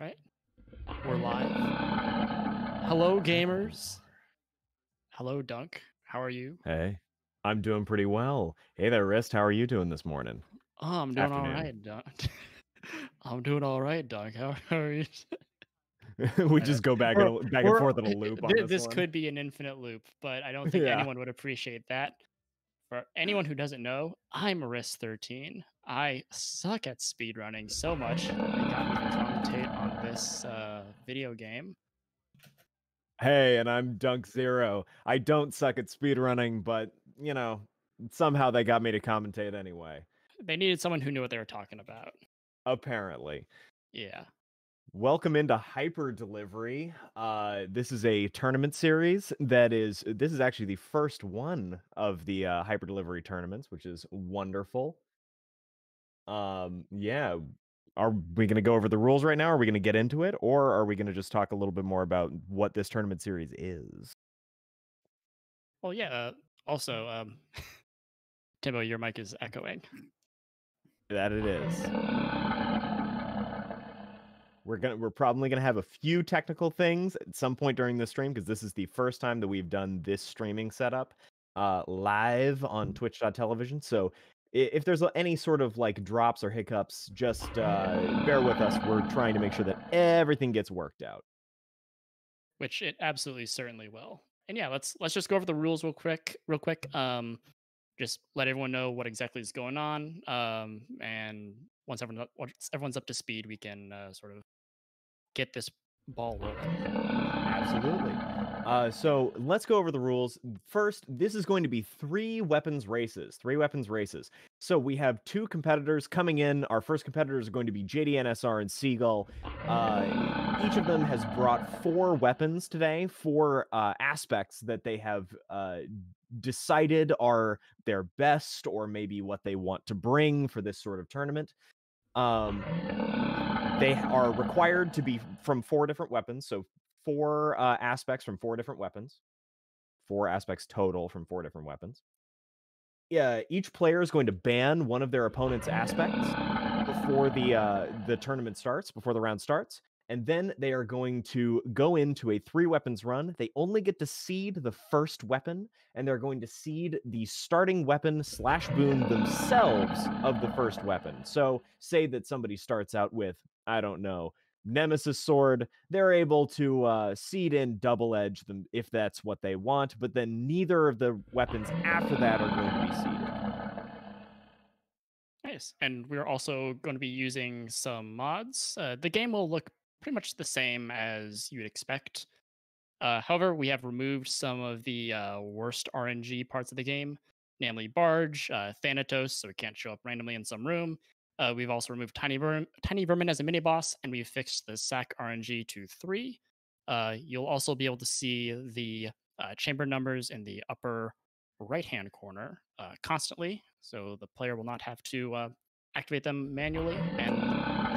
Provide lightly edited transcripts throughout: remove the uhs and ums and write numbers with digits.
right. We're live. Hello, gamers. Hello, Dunk. How are you? Hey, I'm doing pretty well. Hey there, Rist. How are you doing this morning? Oh, I'm doing all right, Dunk. I'm doing all right, Dunk. How are you? We just go back We're, and back and we're, forth in a loop on this this one. could be an infinite loop, but I don't think Yeah. anyone would appreciate that. For anyone who doesn't know, I'm Risk13. I suck at speedrunning so much that they got me to commentate on this video game. Hey, and I'm Dunk Zero. I don't suck at speedrunning, but somehow they got me to commentate anyway. They needed someone who knew what they were talking about. Apparently. Yeah. Welcome into Hyper Delivery. This is a tournament series this is actually the first one of the Hyper Delivery tournaments, which is wonderful. Yeah. Are we going to go over the rules right now? Are we going to get into it? Or are we going to just talk a little bit more about what this tournament series is? Well, yeah. Also, Timbo, your mic is echoing. That it is. We're probably gonna have a few technical things at some point during the stream, because this is the first time that we've done this streaming setup live on twitch.tv. So if there's any sort of like drops or hiccups, just bear with us. We're trying to make sure that everything gets worked out. Which it absolutely certainly will. And yeah, let's just go over the rules real quick. Just let everyone know what exactly is going on. And once everyone's up to speed, we can sort of get this ball rolling. Absolutely. So let's go over the rules. First, this is going to be three weapons races. So we have two competitors coming in. Our first competitors are going to be JDNSR and Seagull. Each of them has brought four weapons today, four aspects that they have decided are their best, or maybe what they want to bring for this sort of tournament. They are required to be from four different weapons, so four aspects from four different weapons. Four aspects total from four different weapons. Yeah, each player is going to ban one of their opponent's aspects before the tournament starts, before the round starts, and then they are going to go into a 3 weapons run. They only get to seed the first weapon, and they're going to seed the starting weapon / boon themselves of the first weapon. So say that somebody starts out with, I don't know, Nemesis Sword. They're able to seed in Double Edge them if that's what they want, but then neither of the weapons after that are going to be seeded. Nice. And we're also going to be using some mods. The game will look pretty much the same as you would expect. However, we have removed some of the worst RNG parts of the game, namely Barge, Thanatos, so it can't show up randomly in some room. We've also removed Tiny Vermin as a mini boss, and we've fixed the SAC RNG to 3. You'll also be able to see the chamber numbers in the upper right-hand corner constantly, so the player will not have to activate them manually. And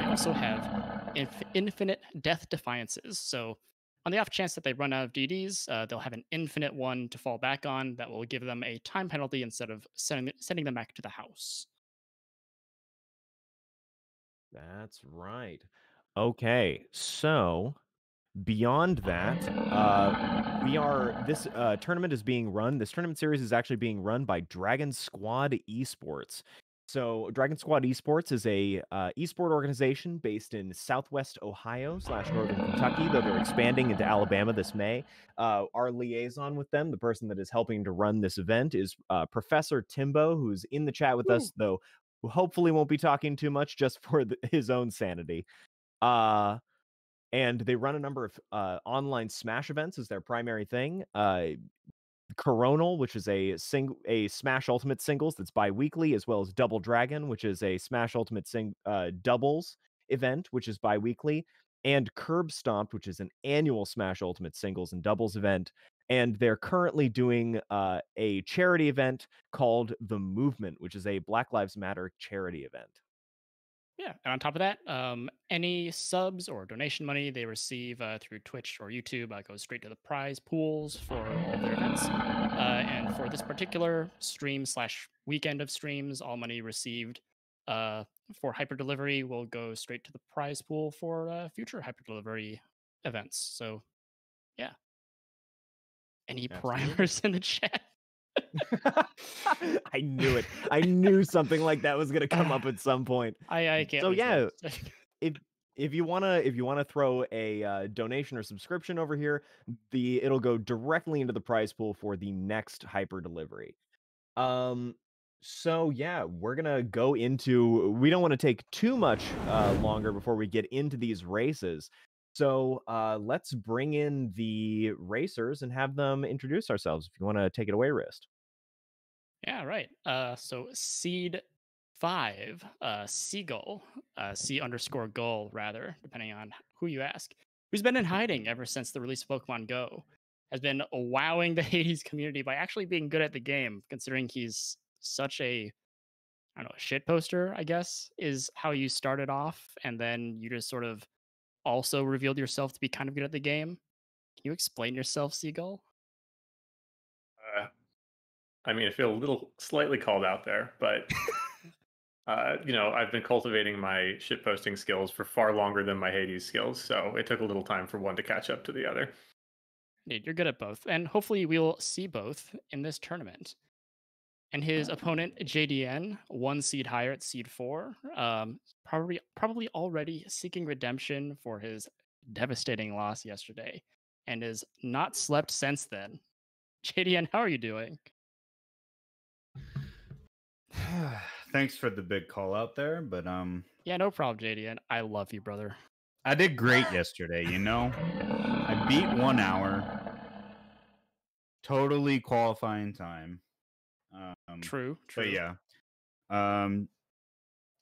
they also have infinite death defiances. So on the off chance that they run out of DDs, they'll have an infinite one to fall back on that will give them a time penalty instead of sending them back to the house. That's right. Okay, so beyond that, this tournament is being run. This tournament series is actually being run by DragonSquad eSports. So DragonSquad eSports is a esport organization based in Southwest Ohio / Northern Kentucky, though they're expanding into Alabama this May. Our liaison with them, the person that is helping to run this event, is Professor Timbo, who's in the chat with us, though hopefully won't be talking too much just for his own sanity. And they run a number of online Smash events as their primary thing. Coronal, which is a Smash Ultimate singles that's bi-weekly, as well as Double Dragon, which is a Smash Ultimate doubles event, which is bi-weekly, and Curb Stomped, which is an annual Smash Ultimate singles and doubles event. And they're currently doing a charity event called The Movement, which is a Black Lives Matter charity event. Yeah, and on top of that, any subs or donation money they receive through Twitch or YouTube goes straight to the prize pools for all of their events. And for this particular stream / weekend of streams, all money received for hyper delivery will go straight to the prize pool for future hyper delivery events. So yeah. Any Absolutely. primers in the chat? I knew it. I knew something like that was gonna come up at some point. I can't So lose yeah, this. if if you wanna throw a donation or subscription over here, it'll go directly into the prize pool for the next hyper delivery. Um, so yeah, we're gonna go into. We don't want to take too much longer before we get into these races. So let's bring in the racers and have them introduce ourselves. If you want to take it away, Wrist. Yeah, right. So seed 5, Seagull, C_goal rather, depending on who you ask, who's been in hiding ever since the release of Pokemon Go, has been wowing the Hades community by actually being good at the game, considering he's such a, I don't know, a shit poster, I guess, is how you started off, and then you just sort of also revealed yourself to be kind of good at the game. Can you explain yourself, Seagull? Uh, I mean, I feel a little slightly called out there, but I've been cultivating my shitposting skills for far longer than my Hades skills, so it took a little time for one to catch up to the other. Dude, you're good at both, and hopefully we'll see both in this tournament. And his opponent, JDN, 1 seed higher at seed 4, probably already seeking redemption for his devastating loss yesterday, and has not slept since then. JDN, how are you doing? Thanks for the big call out there, but Yeah, no problem, JDN. I love you, brother. I did great yesterday, you know? I beat 1 hour. Totally qualifying time. True. But yeah.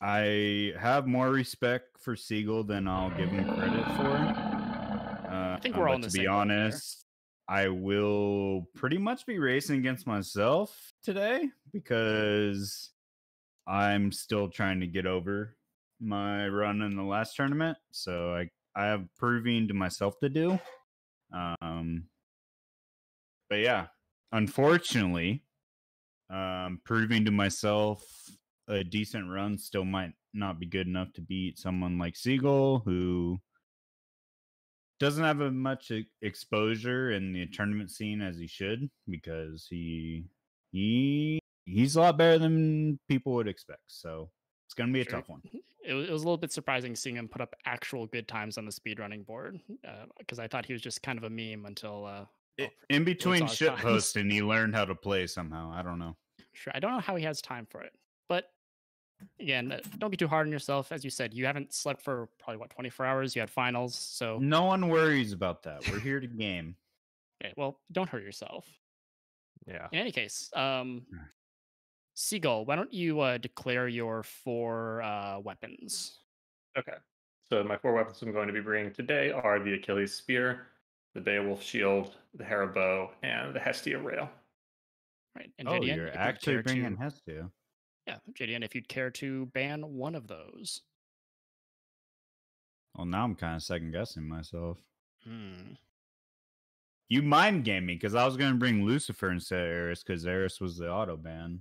I have more respect for Siegel than I'll give him credit for. I think we're all in the to same be boat honest, I will pretty much be racing against myself today because I'm still trying to get over my run in the last tournament. So I have proving to myself to do. But yeah, unfortunately, proving to myself a decent run still might not be good enough to beat someone like Siegel, who doesn't have as much exposure in the tournament scene as he should, because he's a lot better than people would expect. So it's gonna be a tough one. It was a little bit surprising seeing him put up actual good times on the speedrunning board, because I thought he was just kind of a meme until In between shit times. posting, he learned how to play somehow. I don't know. Sure, I don't know how he has time for it, but again, don't be too hard on yourself. As you said, you haven't slept for probably 24 hours. You had finals, so No one worries about that. We're here to game. okay. Well, don't hurt yourself. Yeah. In any case, Seagull, why don't you declare your 4 weapons? Okay. So my 4 weapons I'm going to be bringing today are the Achilles Spear, the Beowulf Shield, the Hera Bow, and the Hestia Rail. Right, and Oh, JDN, you're if you'd actually care bringing to, Hestia. yeah, JDN, if you'd care to ban one of those. Well, now I'm kind of second guessing myself. Hmm. You mind game me because I was going to bring Lucifer instead of Eris because Eris was the auto ban.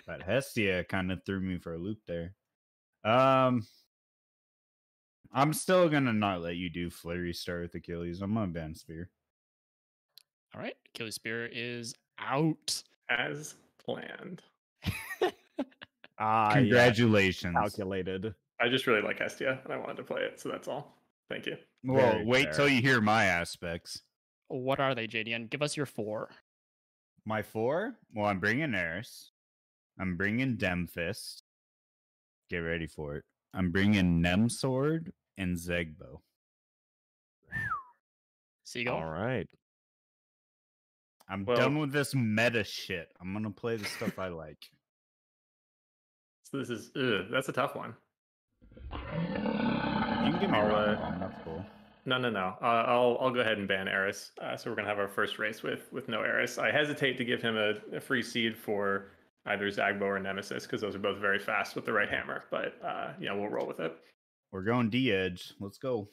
But Hestia kind of threw me for a loop there. I'm still going to not let you do Flurry start with Achilles. I'm going to ban Spear. All right, Achilles Spear is out. As planned. Congratulations. Yeah, calculated. I just really like Hestia, and I wanted to play it, so that's all. Thank you. Well, Very wait fair. till you hear my aspects. What are they, JDN? Give us your 4. My 4? Well, I'm bringing Eris. I'm bringing Demfist. Get ready for it. I'm bringing Nemsword and Zegbo. Seagull. All right. I'm done with this meta shit. I'm going to play the stuff I like. So this is that's a tough one. You can give me a bomb. That's cool. No. I'll go ahead and ban Eris. So we're gonna have our first race with no Eris. I hesitate to give him a free seed for either Zagbo or Nemesis because those are both very fast with the right hammer. But we'll roll with it. We're going D-Edge. Let's go.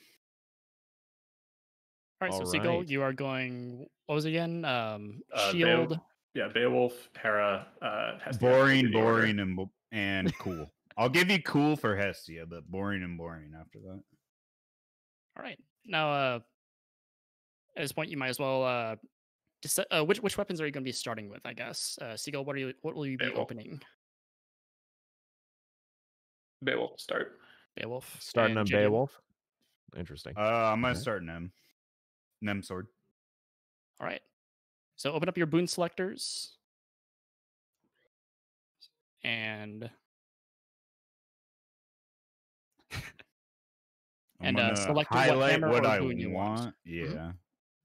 All right, so Seagull, you are going. What was it again? Shield. Beowulf, Hera, Hestia. Boring, and cool. I'll give you cool for Hestia, but boring and boring after that. All right. Now, at this point, you might as well which weapons are you going to be starting with? I guess. Seagull, what will you be Beowulf. opening? Beowulf start. Beowulf. Starting and on JDM? Beowulf. Interesting. I'm gonna Okay. start Nem sword. All right. So open up your boon selectors. And I'm and gonna select what highlight hammer what or I boon you want. want. Yeah.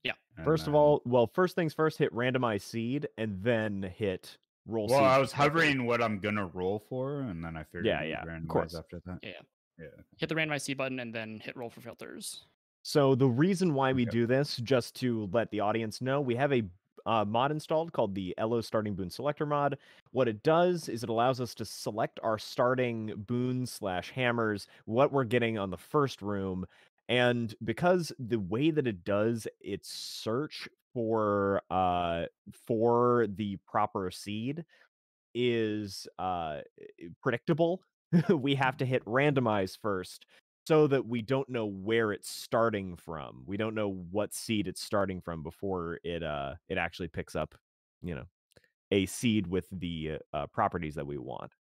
Yeah. And First of then- all, well, first things first, hit randomize seed and then hit roll seed. well, I was selector. hovering what I'm gonna roll for, and then I figured Yeah, you'd yeah, of randomize course. after that. Yeah. Yeah. Hit the randomize C button and then hit roll for filters. So the reason why we Okay. do this, just to let the audience know, we have a mod installed called the Elo Starting Boon Selector mod. What it does is it allows us to select our starting boons/hammers, what we're getting on the first room, and because the way that it does its search for the proper seed is predictable, we have to hit randomize first so that we don't know where it's starting from. We don't know what seed it's starting from before it actually picks up, a seed with the properties that we want.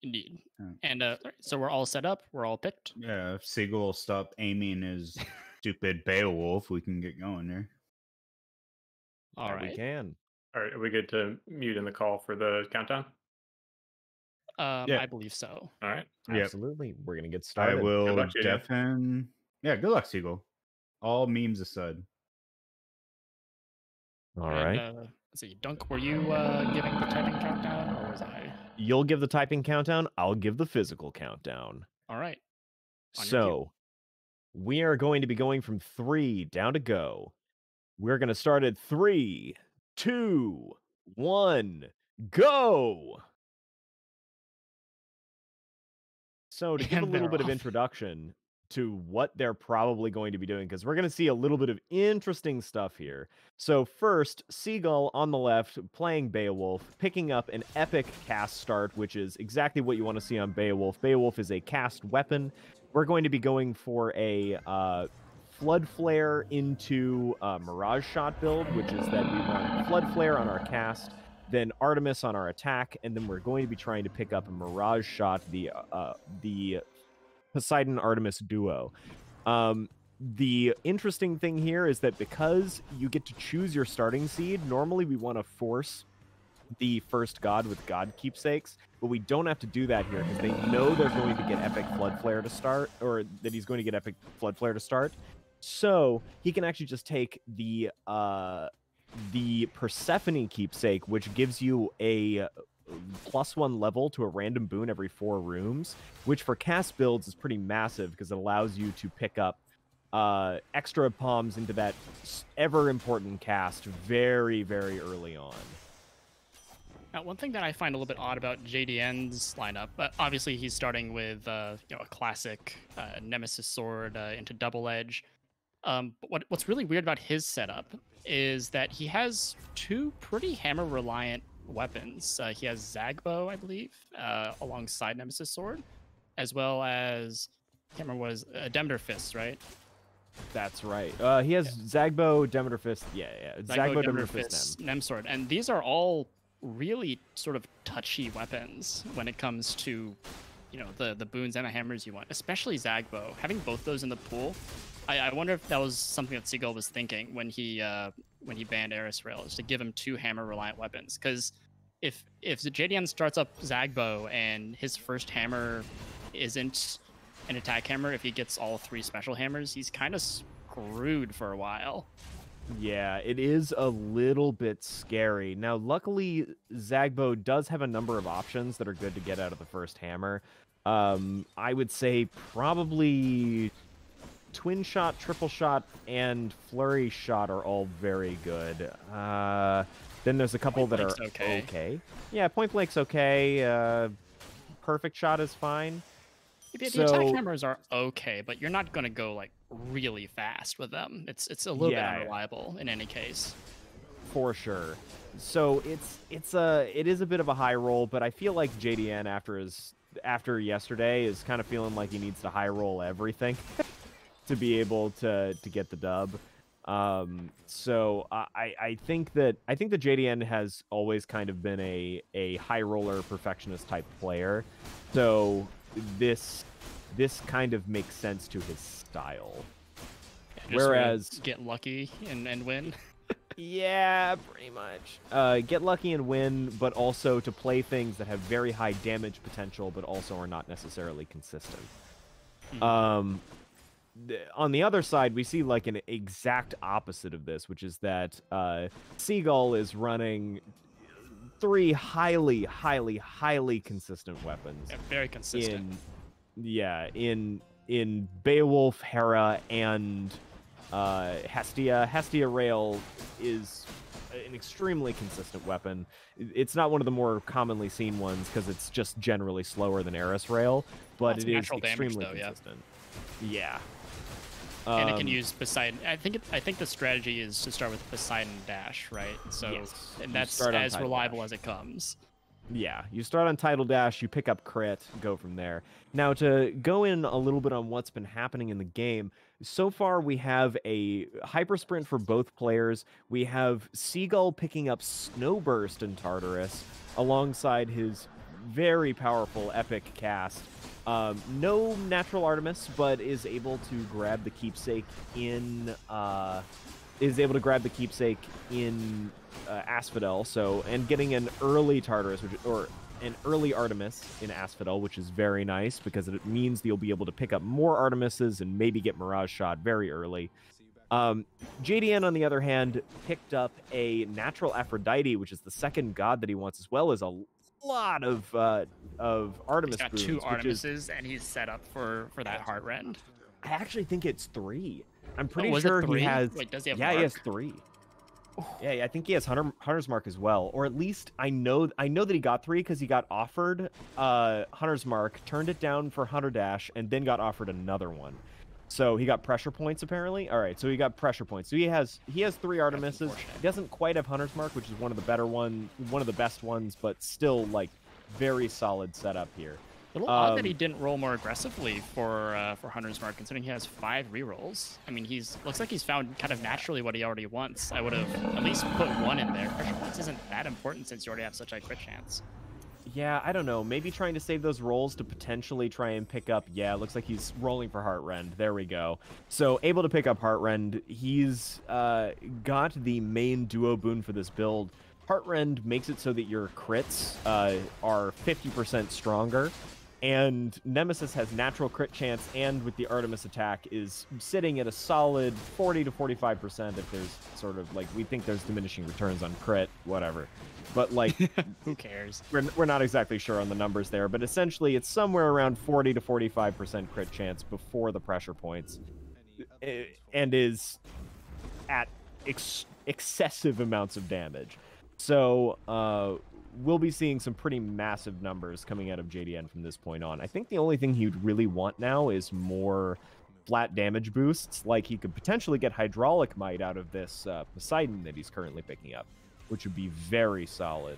Indeed. Yeah. And so we're all set up. We're all picked. Yeah, if Siegel will stop aiming his stupid Beowulf, we can get going there. All That right. we can. All right, are we good to mute in the call for the countdown? Yeah. I believe so. All right. Yep. Absolutely. We're gonna get I started. will luck, JDM. deafen. Yeah, good luck, Siegel. All memes aside. All And, right. let's see. Dunk, were you giving the typing countdown, or was I? You'll give the typing countdown. I'll give the physical countdown. All right. On your cue. So we are going to be going from 3 down to go. We're going to start at 3, 2, 1, go. So to give a And little they're bit of off. introduction to what they're probably going to be doing, because we're going to see a little bit of interesting stuff here. So first, Seagull on the left, playing Beowulf, picking up an epic cast start, which is exactly what you want to see on Beowulf. Beowulf is a cast weapon. We're going to be going for a Flood Flare into Mirage Shot build, which is that we want Flood Flare on our cast, then Artemis on our attack, and then we're going to be trying to pick up a Mirage Shot, the Poseidon Artemis duo. The interesting thing here is that because you get to choose your starting seed, normally we want to force the first god with god keepsakes, but we don't have to do that here because they know they're going to get epic flood flare to start, or that he's going to get epic flood flare to start. So he can actually just take the Persephone keepsake, which gives you a +1 level to a random boon every 4 rooms, which for cast builds is pretty massive because it allows you to pick up extra palms into that ever important cast very, very early on. Now, one thing that I find a little bit odd about JDN's lineup, but obviously he's starting with a classic Nemesis sword into double edge. But what's really weird about his setup is that he has 2 pretty hammer reliant weapons. He has Zagbo, I believe, alongside Nemesis sword, as well as I can't remember what is Demeter Fist, right? That's right. He has Zagbo, Demeter Fist. Yeah. Zagbo, Demeter Fist, Nem sword, and these are all really sort of touchy weapons when it comes to, the boons and the hammers you want, especially Zagbo. Having both those in the pool, I wonder if that was something that Seagull was thinking when he banned Eris Rail, is to give him 2 hammer reliant weapons. Because if the JDN starts up Zagbo and his first hammer isn't an attack hammer, if he gets all 3 special hammers, he's kind of screwed for a while. Yeah, it is a little bit scary. Now, luckily, Zagbo does have a number of options that are good to get out of the first hammer. I would say probably Twin Shot, Triple Shot, and Flurry Shot are all very good. Then there's a couple that are okay. Yeah, Point Blank's okay. Perfect Shot is fine. The attack hammers are okay, but you're not going to go really fast with them. It's a little bit unreliable in any case. for sure. So it is a bit of a high roll, but I feel like JDN after yesterday is kind of feeling like he needs to high roll everything to be able to get the dub. So I think that JDN has always kind of been a high roller perfectionist type player. So this kind of makes sense to his style. Whereas get lucky and win. Yeah, pretty much. Get lucky and win, but also to play things that have very high damage potential, but also are not necessarily consistent. On the other side, we see like an exact opposite of this, which is that Seagull is running 3 highly consistent weapons. Yeah, very consistent. In Beowulf, Hera, and Hestia. Hestia Rail is an extremely consistent weapon. It's not one of the more commonly seen ones because it's just generally slower than Eris Rail, but it is extremely consistent. Yeah. And it can use Poseidon. I think the strategy is to start with Poseidon Dash, right? So yes, and that's as reliable as it comes. Yeah, you start on Tidal Dash, you pick up crit, go from there. Now, to go in a little bit on what's been happening in the game, so far we have a Hyper Sprint for both players. We have Seagull picking up Snowburst in Tartarus alongside his very powerful epic cast. No natural Artemis, but is able to grab the keepsake in Asphodel, and getting an early Tartarus, or an early Artemis in Asphodel, which is very nice because it means that you'll be able to pick up more Artemises and maybe get Mirage Shot very early. JDN, on the other hand, picked up a natural Aphrodite, which is the second god that he wants, as well as a lot of Artemis. He's got boons, 2 Artemises, and he's set up for that Heartrend. I actually think it's 3. I'm Oh, pretty sure he has. Wait, does he have Yeah, Mark? he has 3. Yeah, I think he has Hunter's Mark as well, or at least I know that he got 3 because he got offered Hunter's Mark, turned it down for Hunter Dash, and then got offered another one. So he got pressure points apparently. All right, so he got pressure points. So he has 3 Artemises. He doesn't quite have Hunter's Mark, which is one of the best ones, but still like very solid setup here. A little odd that he didn't roll more aggressively for Hunter's Mark, considering he has 5 rerolls. I mean, looks like he's found kind of naturally what he already wants. I would have at least put 1 in there. Pressure points isn't that important since you already have such a crit chance. Yeah, I don't know. Maybe trying to save those rolls to potentially try and pick up. Yeah, it looks like he's rolling for Heartrend. There we go. So able to pick up Heartrend. He's got the main duo boon for this build. Heartrend makes it so that your crits are 50% stronger. And Nemesis has natural crit chance, and with the Artemis attack is sitting at a solid 40 to 45% if there's sort of like, we think there's diminishing returns on crit, whatever. But like, who cares? We're not exactly sure on the numbers there, but essentially it's somewhere around 40 to 45% crit chance before the pressure points, and is at excessive amounts of damage. So, we'll be seeing some pretty massive numbers coming out of JDN from this point on. I think the only thing he'd really want now is more flat damage boosts. Like, he could potentially get Hydraulic Might out of this Poseidon that he's currently picking up, which would be very solid.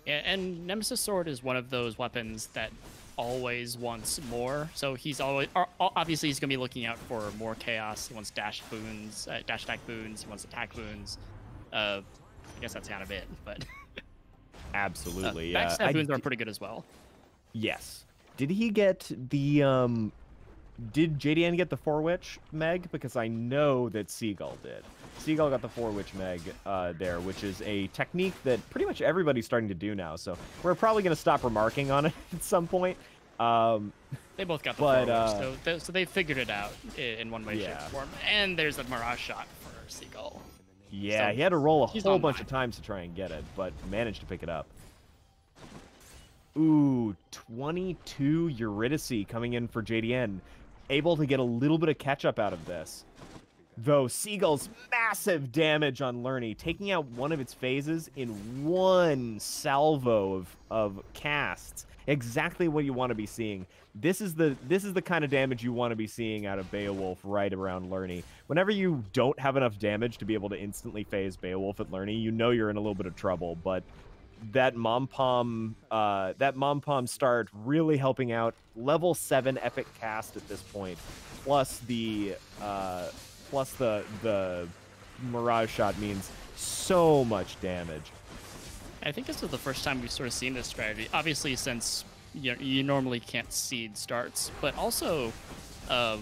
Yeah, and Nemesis Sword is one of those weapons that always wants more. So he's obviously he's going to be looking out for more chaos. He wants dash boons, dash attack boons. He wants attack boons. I guess that's kind of it, but... Absolutely, backstab boons are pretty good as well. Yes. Did he get the did JDN get the 4-Witch Meg? Because I know that Seagull did. Seagull got the 4-Witch Meg there, which is a technique that pretty much everybody's starting to do now. So we're probably going to stop remarking on it at some point. They both got the 4-Witch, so they figured it out in one way, shape, or form. And there's a Mirage Shot for Seagull. Yeah, so he had to roll a whole bunch of times to try and get it, but managed to pick it up. Ooh, 22 Eurydice coming in for JDN. Able to get a little bit of catch-up out of this. Though Seagull's massive damage on Lerny, taking out one of its phases in one salvo of casts. Exactly what you want to be seeing. This is the kind of damage you want to be seeing out of Beowulf right around Lerny. Whenever you don't have enough damage to be able to instantly phase Beowulf at Lerny, you know you're in a little bit of trouble. But that Mom-Pom start really helping out. Level 7 epic cast at this point, plus the Mirage Shot means so much damage. I think this is the first time we've sort of seen this strategy. Obviously, since you normally can't seed starts, but also we're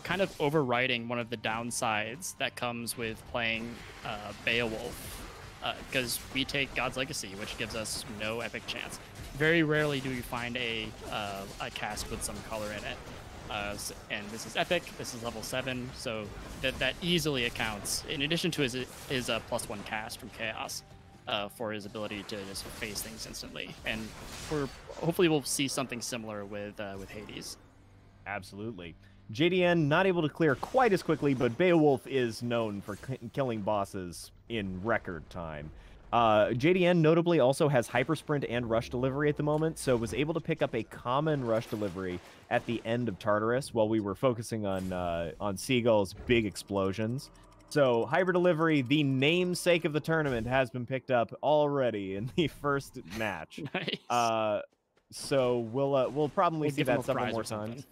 kind of overriding one of the downsides that comes with playing Beowulf, because we take God's Legacy, which gives us no epic chance. Very rarely do we find a cast with some color in it. And this is epic. This is level 7, so that easily accounts. In addition to his +1 cast from Chaos, for his ability to just phase things instantly, and hopefully we'll see something similar with Hades. Absolutely. JDN not able to clear quite as quickly, but Beowulf is known for killing bosses in record time. JDN notably also has Hyper Sprint and Rush Delivery at the moment, so was able to pick up a common Rush Delivery at the end of Tartarus while we were focusing on Seagull's big explosions. So Hyper Delivery, the namesake of the tournament, has been picked up already in the first match. Nice. So we'll probably see that several more times.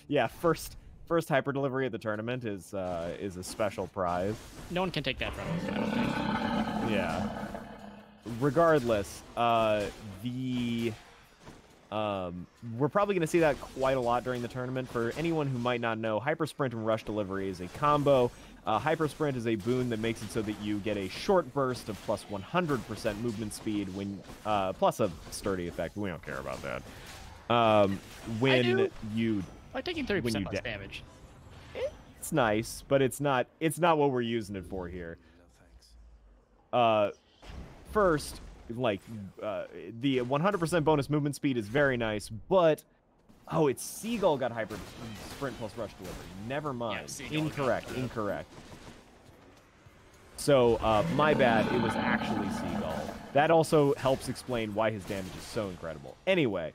Yeah. First Hyper Delivery at the tournament is a special prize. No one can take that from him, I don't think. Yeah. Regardless, we're probably going to see that quite a lot during the tournament. For anyone who might not know, Hyper Sprint and Rush Delivery is a combo. Hyper Sprint is a boon that makes it so that you get a short burst of plus 100% movement speed when plus a sturdy effect. We don't care about that. When you like taking 30% less damage. It's nice, but it's not what we're using it for here. First, like the 100% bonus movement speed is very nice, but it's Seagull got Hyper Sprint plus Rush Delivery. Never mind. Yeah, incorrect. So my bad. It was actually Seagull. That also helps explain why his damage is so incredible. Anyway,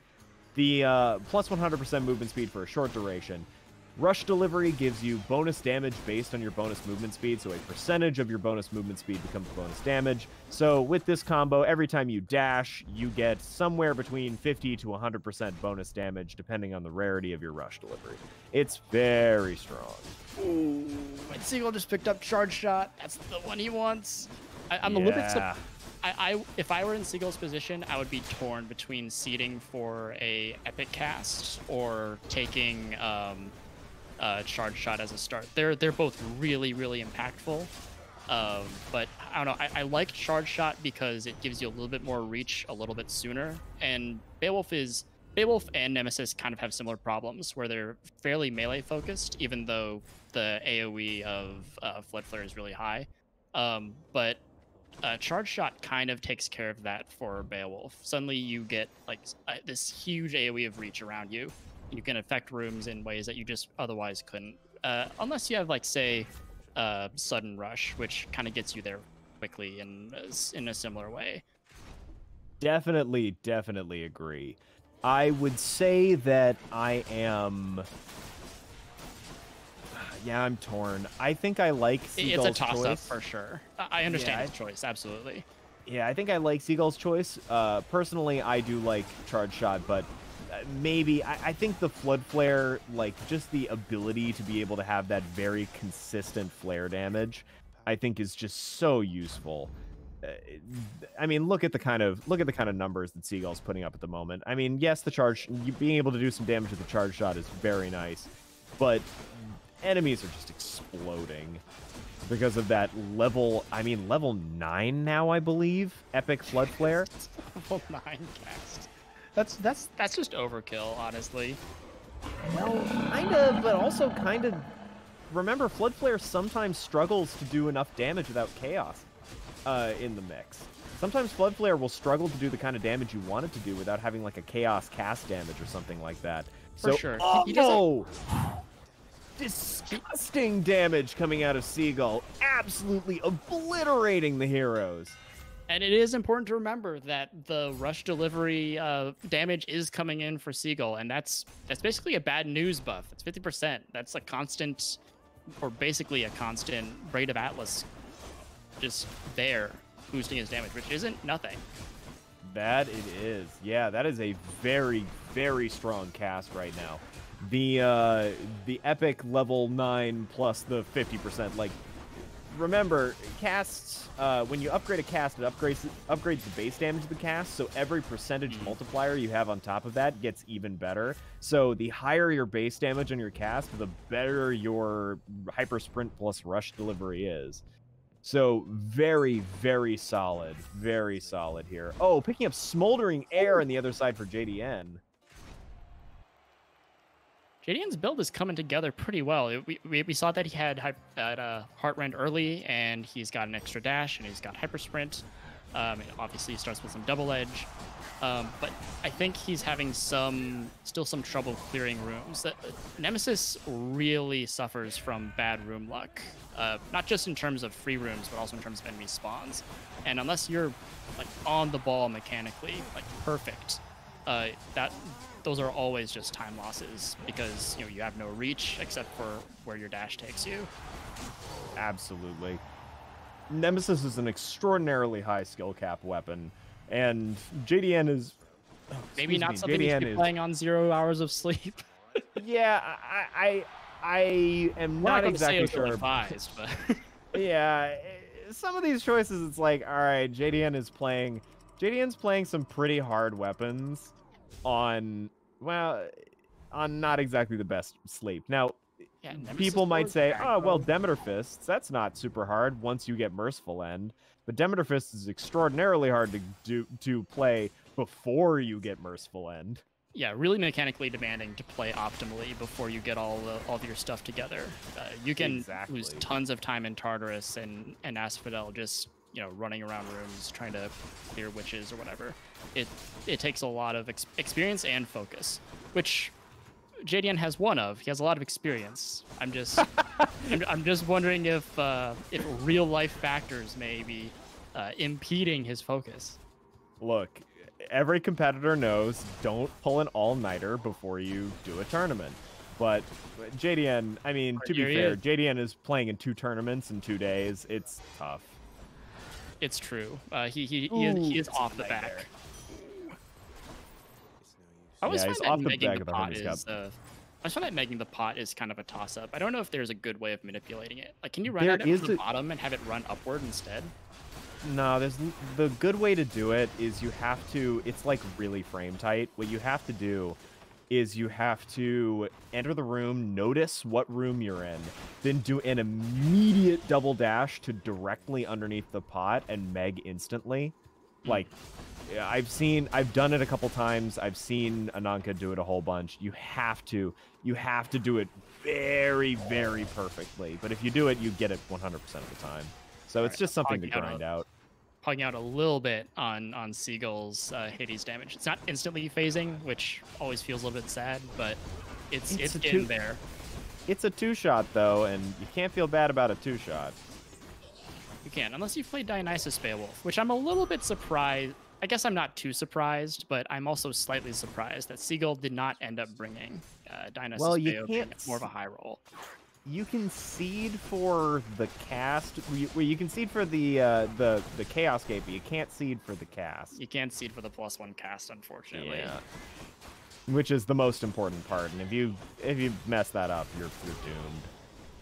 the plus 100% movement speed for a short duration. Rush Delivery gives you bonus damage based on your bonus movement speed, so a percentage of your bonus movement speed becomes bonus damage. So with this combo, every time you dash, you get somewhere between 50 to 100% bonus damage, depending on the rarity of your Rush Delivery. It's very strong. Ooh, and Seagull just picked up Charge Shot. That's the one he wants. I'm a little bit... if I were in Seagull's position, I would be torn between seeding for a epic cast or taking... Charge Shot as a start. They're both really, really impactful. But I don't know. I like Charge Shot because it gives you a little bit more reach a little bit sooner. And Beowulf and Nemesis kind of have similar problems where they're fairly melee focused, even though the AoE of Flood Flare is really high. But Charge Shot kind of takes care of that for Beowulf. Suddenly you get like this huge AoE of reach around you. You can affect rooms in ways that you just otherwise couldn't, unless you have, like, say, Sudden Rush, which kind of gets you there quickly in a similar way. Definitely agree. I would say that I am... Yeah, I'm torn. I think I like Seagull's choice. It's a toss-up for sure. I understand his choice, absolutely. Yeah, I think I like Seagull's choice. Personally, I do like Charge Shot, but... maybe I think the Flood Flare, like just the ability to be able to have that very consistent flare damage, I think is just so useful. I mean, look at the kind of numbers that Seagull's putting up at the moment. I mean, yes, being able to do some damage with the Charge Shot is very nice, but enemies are just exploding because of that level 9 now, I believe, epic Flood Flare. Level 9 cast. That's just overkill, honestly. Well, kind of, but also kind of... Remember, Flood Flare sometimes struggles to do enough damage without Chaos in the mix. Sometimes Flood Flare will struggle to do the kind of damage you want it to do without having, like, a Chaos cast damage or something like that. For sure. Oh, no! disgusting damage coming out of Seagull, absolutely obliterating the heroes. And it is important to remember that the rush delivery damage is coming in for Seagull, and that's basically a bad news buff. It's 50%. That's a constant, or basically a constant Braid of Atlas just there boosting his damage, which isn't nothing. That it is. Yeah, that is a very, very strong cast right now. The epic level 9 plus the 50%, like, remember, casts, when you upgrade a cast, it upgrades the base damage of the cast, so every percentage multiplier you have on top of that gets even better. So the higher your base damage on your cast, the better your hyper sprint plus rush delivery is. So very, very solid here. Oh, picking up Smoldering Air on the other side for JDN. JDN's build is coming together pretty well. We saw that he had Heartrend early, and he's got an extra dash, and he's got hyper sprint. And obviously, he starts with some double edge. But I think he's having still some trouble clearing rooms. Nemesis really suffers from bad room luck, not just in terms of free rooms, but also in terms of enemy spawns. And unless you're like on the ball mechanically, like perfect, those are always just time losses because you have no reach except for where your dash takes you. Absolutely. Nemesis is an extraordinarily high skill cap weapon, and JDN is maybe not something you should be playing on 0 hours of sleep. Yeah, I am not exactly sure. Advised, but yeah, some of these choices, it's like, all right, JDN's playing some pretty hard weapons on not exactly the best sleep. Now, yeah, people might say, oh, well, Demeter Fists, that's not super hard once you get Merciful End. But Demeter Fists is extraordinarily hard to play before you get Merciful End. Yeah, really mechanically demanding to play optimally before you get all of your stuff together. You can lose tons of time in Tartarus and Asphodel just running around rooms trying to clear witches or whatever. It takes a lot of experience and focus, which JDN has one of. He has a lot of experience. I'm just wondering if real life factors may be impeding his focus. Look, every competitor knows don't pull an all-nighter before you do a tournament. But JDN, I mean, to be fair, JDN is playing in 2 tournaments in 2 days. It's tough. It's true. He is off the back. I always find that megging the pot is kind of a toss-up. I don't know if there's a good way of manipulating it. Like, can you run it from the bottom and have it run upward instead? No, the good way to do it is you have to. It's like really frame tight. What you have to do is you have to enter the room, notice what room you're in, then do an immediate double dash to directly underneath the pot and meg instantly. Like, I've done it a couple times. I've seen Ananka do it a whole bunch. You have to do it very, very perfectly. But if you do it, you get it 100% of the time. So it's just something to grind out. Pugging out a little bit on Seagull's Hades damage. It's not instantly phasing, which always feels a little bit sad, but it's in there. It's a 2-shot, though, and you can't feel bad about a 2-shot. You can't, unless you play Dionysus Beowulf, which I'm a little bit surprised. I guess I'm not too surprised, but I'm also slightly surprised that Seagull did not end up bringing Dionysus Beowulf more of a high roll. You can seed for the cast. You can seed for the Chaos Gate, but you can't seed for the cast. You can't seed for the +1 cast, unfortunately. Yeah. Which is the most important part, and if you mess that up, you're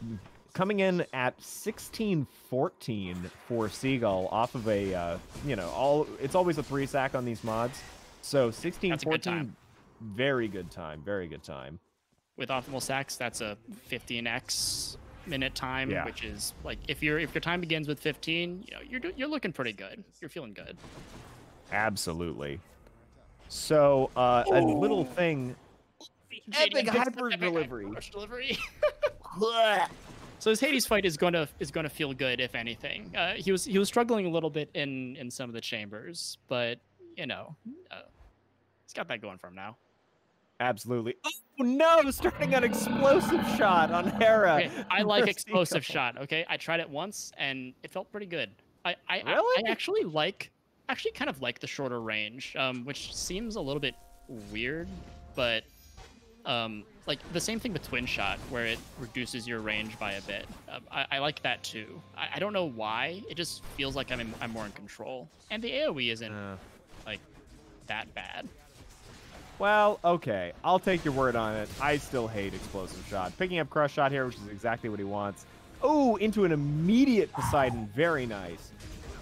doomed. Coming in at 16-14 for Seagull off of a it's always a 3-sack on these mods. So 16-14, very good time. With optimal sacks, that's a 15x minute time, which is like if your time begins with 15, you're looking pretty good. You're feeling good. Absolutely. So a little thing, epic hyper delivery. So his Hades fight is going to feel good, if anything. He was struggling a little bit in some of the chambers, but he's got that going for him now. Absolutely. no, starting an explosive shot on Hera. Okay, I like for explosive Seagull. shot. Okay, I tried it once and it felt pretty good. I Really? actually kind of like the shorter range, which seems a little bit weird, but like the same thing with twin shot where it reduces your range by a bit. I like that too. I don't know why. It just feels like I'm more in control, and the AOE isn't like that bad. Well, okay. I'll take your word on it. I still hate explosive shot. Picking up crush shot here, which is exactly what he wants. Oh, into an immediate Poseidon. Very nice.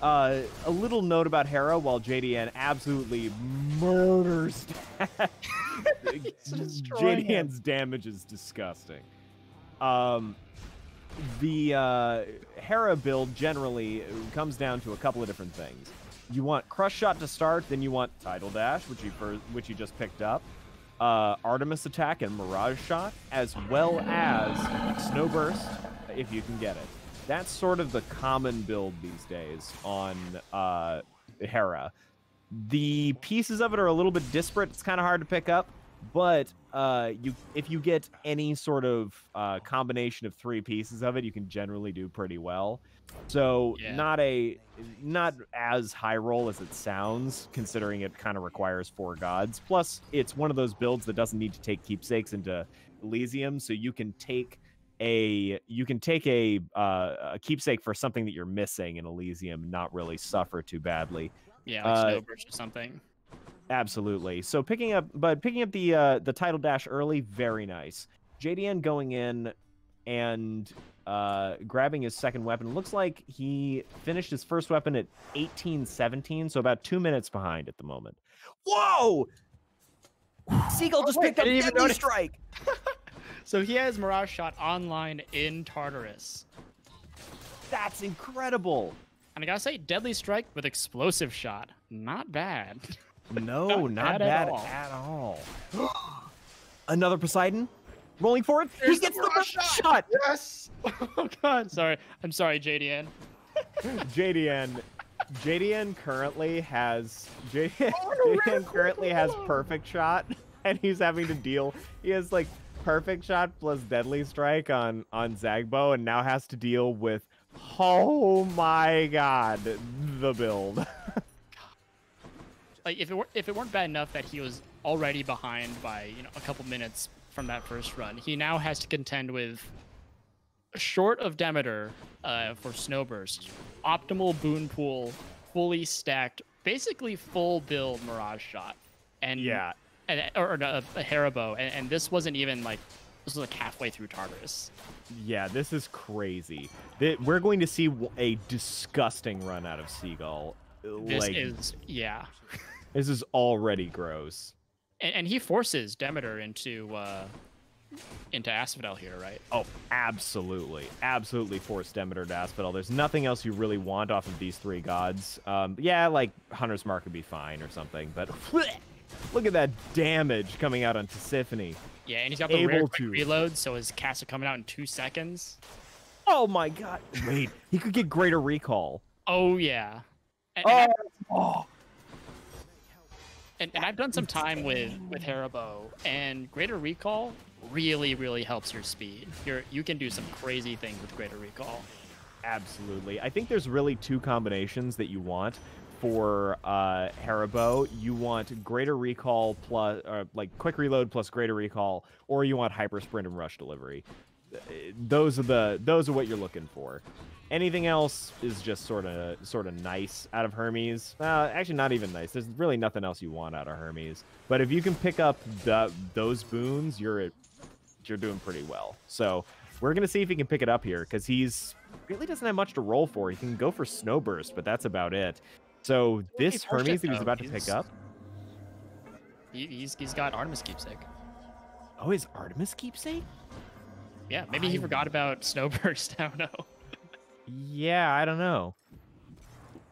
A little note about Hera, while JDN absolutely murders JDN's damage is disgusting. The Hera build generally comes down to a couple of different things. You want Crush Shot to start, then you want Tidal Dash, which you just picked up, Artemis Attack and Mirage Shot, as well as Snow Burst, if you can get it. That's sort of the common build these days on Hera. The pieces of it are a little bit disparate. It's kind of hard to pick up, but if you get any sort of combination of 3 pieces of it, you can generally do pretty well. So not as high roll as it sounds, considering it kind of requires 4 gods. Plus, it's one of those builds that doesn't need to take keepsakes into Elysium, so you can take a keepsake for something that you're missing in Elysium, and not really suffer too badly. Yeah, like Snowburst or something. Absolutely. So picking up the Tidal Dash early, very nice. JDN going in and grabbing his second weapon. Looks like he finished his first weapon at 18:17, so about 2 minutes behind at the moment. Whoa! Seagull just picked up Deadly Strike. So he has Mirage Shot online in Tartarus. That's incredible. And I gotta say, Deadly Strike with Explosive Shot, not bad. No, not bad at all. Another Poseidon rolling forward. He gets the Mirage Shot. Yes. Oh god, sorry. I'm sorry, JDN. JDN currently has Perfect Shot, and he's having to deal. He has like Perfect Shot plus Deadly Strike on Zagbo, and now has to deal with, oh my god, the build. Like if it weren't bad enough that he was already behind by a couple minutes from that first run, he now has to contend with, short of Demeter for Snowburst, optimal Boon Pool, fully stacked, basically full build Mirage Shot, and or a Haribo, and this wasn't even like, this was like halfway through Tartarus. Yeah, this is crazy. We're going to see a disgusting run out of Seagull. This is already gross. And he forces Demeter into Asphodel here, right? Oh, absolutely. Absolutely force Demeter to Asphodel. There's nothing else you really want off of these 3 gods. Yeah, like Hunter's Mark would be fine or something, but look at that damage coming out on Tisiphone. Yeah, and he's got the rare quick reload, so his casts are coming out in 2 seconds. Oh my god. Wait, he could get greater recall. Oh, yeah. And I've done some time with Haribo, and greater recall really, really helps your speed. You can do some crazy things with greater recall. Absolutely. I think there's really 2 combinations that you want for Haribo. You want greater recall plus, like quick reload plus greater recall, or you want hyper sprint and rush delivery. Those are what you're looking for. Anything else is just sort of nice out of Hermes. Actually, not even nice. There's really nothing else you want out of Hermes. But if you can pick up those boons, you're doing pretty well. So we're gonna see if he can pick it up here, because he's really doesn't have much to roll for. He can go for Snowburst, but that's about it. So this Hermes that he's about to pick up, he's got Artemis Keepsake. Oh, his Artemis Keepsake? Yeah, maybe he forgot about Snowburst. I don't know. Yeah, I don't know.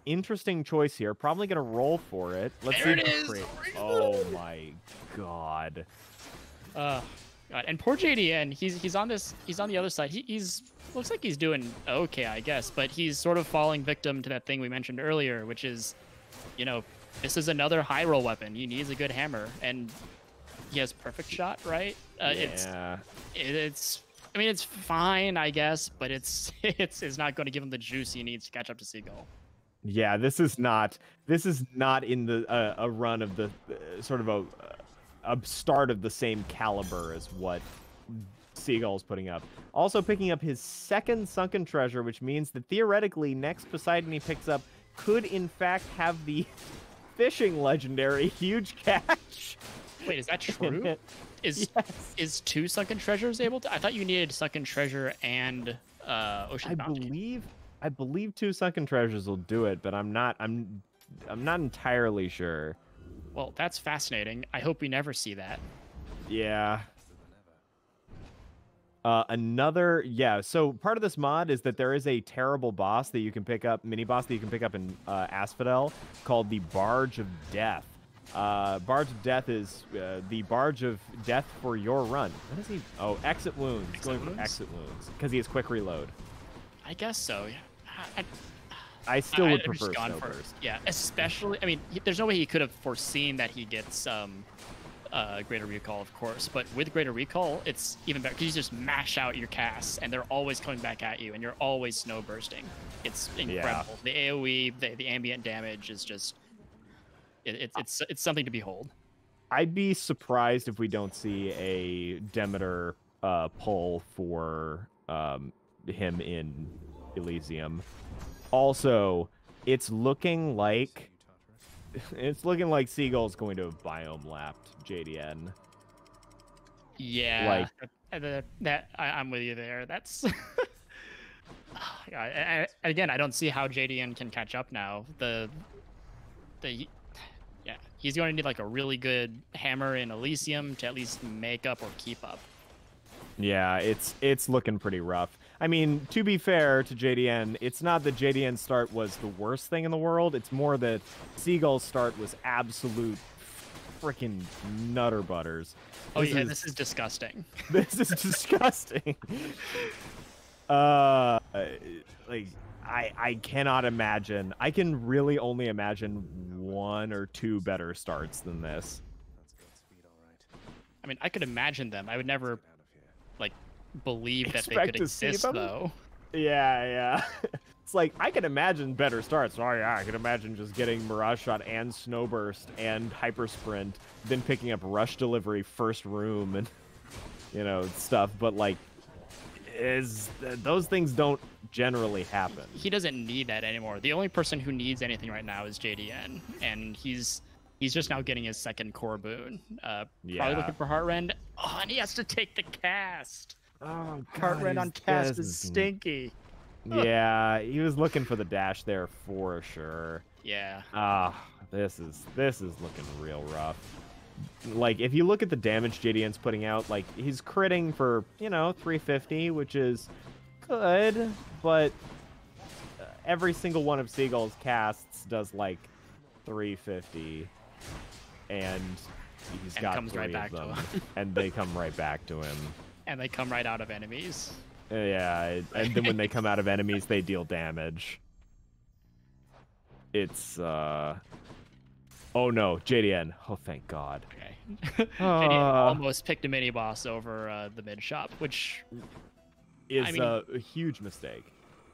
Interesting choice here. Probably gonna roll for it. Let's see. It is. Oh my god. God. And poor JDN, he's on the other side. He's looks like he's doing okay, I guess, but he's sort of falling victim to that thing we mentioned earlier, which is, this is another high roll weapon. He needs a good hammer, and he has perfect shot, right? Yeah. It's I mean, it's fine, I guess, but it's it's not going to give him the juice he needs to catch up to Seagull. Yeah, this is not in the a run of the sort of a start of the same caliber as what Seagull's putting up. Also picking up his second sunken treasure, which means that theoretically next Poseidon he picks up could in fact have the fishing legendary huge catch. Wait, is that true? Is Yes. is 2 sunken treasures able to? I thought you needed sunken treasure and ocean bounty. I believe 2 sunken treasures will do it, but I'm not entirely sure. Well, that's fascinating. I hope we never see that. Yeah. So part of this mod is that there is a terrible boss that you can pick up, mini boss that you can pick up in Asphodel called the Barge of Death. Barge of Death is the Barge of Death for your run. What is he? Oh, exit wounds. He's going for exit wounds because he has quick reload. I guess so. Yeah. I still would I'd just prefer gone for- Snowburst. Yeah, especially. I mean, there's no way he could have foreseen that he gets greater recall, of course. But with greater recall, it's even better because you just mash out your casts, and they're always coming back at you, and you're always snow bursting. It's incredible. The AOE, the ambient damage is just. It's something to behold. I'd be surprised if we don't see a Demeter pull for him in Elysium. Also, it's looking like Seagull's going to have biome lapped JDN. Yeah, I'm with you there. That's again, I don't see how JDN can catch up now. Yeah, he's going to need like a really good hammer in Elysium to at least make up or keep up. Yeah, it's looking pretty rough. I mean, to be fair to JDN, it's not that JDN's start was the worst thing in the world. It's more that Seagull's start was absolute freaking nutter butters. This is disgusting. This is disgusting. Like I cannot imagine. I can really only imagine 1 or 2 better starts than this. I mean, I could imagine them. I would never like believe that they Expect could to see exist, them? though. Yeah. It's like, I can imagine better starts. Oh, yeah, I can imagine just getting Mirage Shot and Snowburst and Hyper Sprint, then picking up Rush Delivery first room and, stuff. But, like, those things don't generally happen. He doesn't need that anymore. The only person who needs anything right now is JDN, and he's just now getting his second core boon. Probably looking for Heartrend. Oh, and he has to take the cast. Oh, Heartrend on cast is stinky. Yeah, he was looking for the dash there for sure. Yeah. This is looking real rough. Like, if you look at the damage JDN's putting out, like, he's critting for, 350, which is good, but every single one of Seagull's casts does, like, 350, and he's got comes 3 right of back to them, him. and they come right back to him. And they come right out of enemies. Yeah, and then when they come out of enemies, they deal damage. It's, Oh no, JDN. Oh, thank God. Okay. JDN almost picked a mini-boss over the mid-shop, which... is a huge mistake.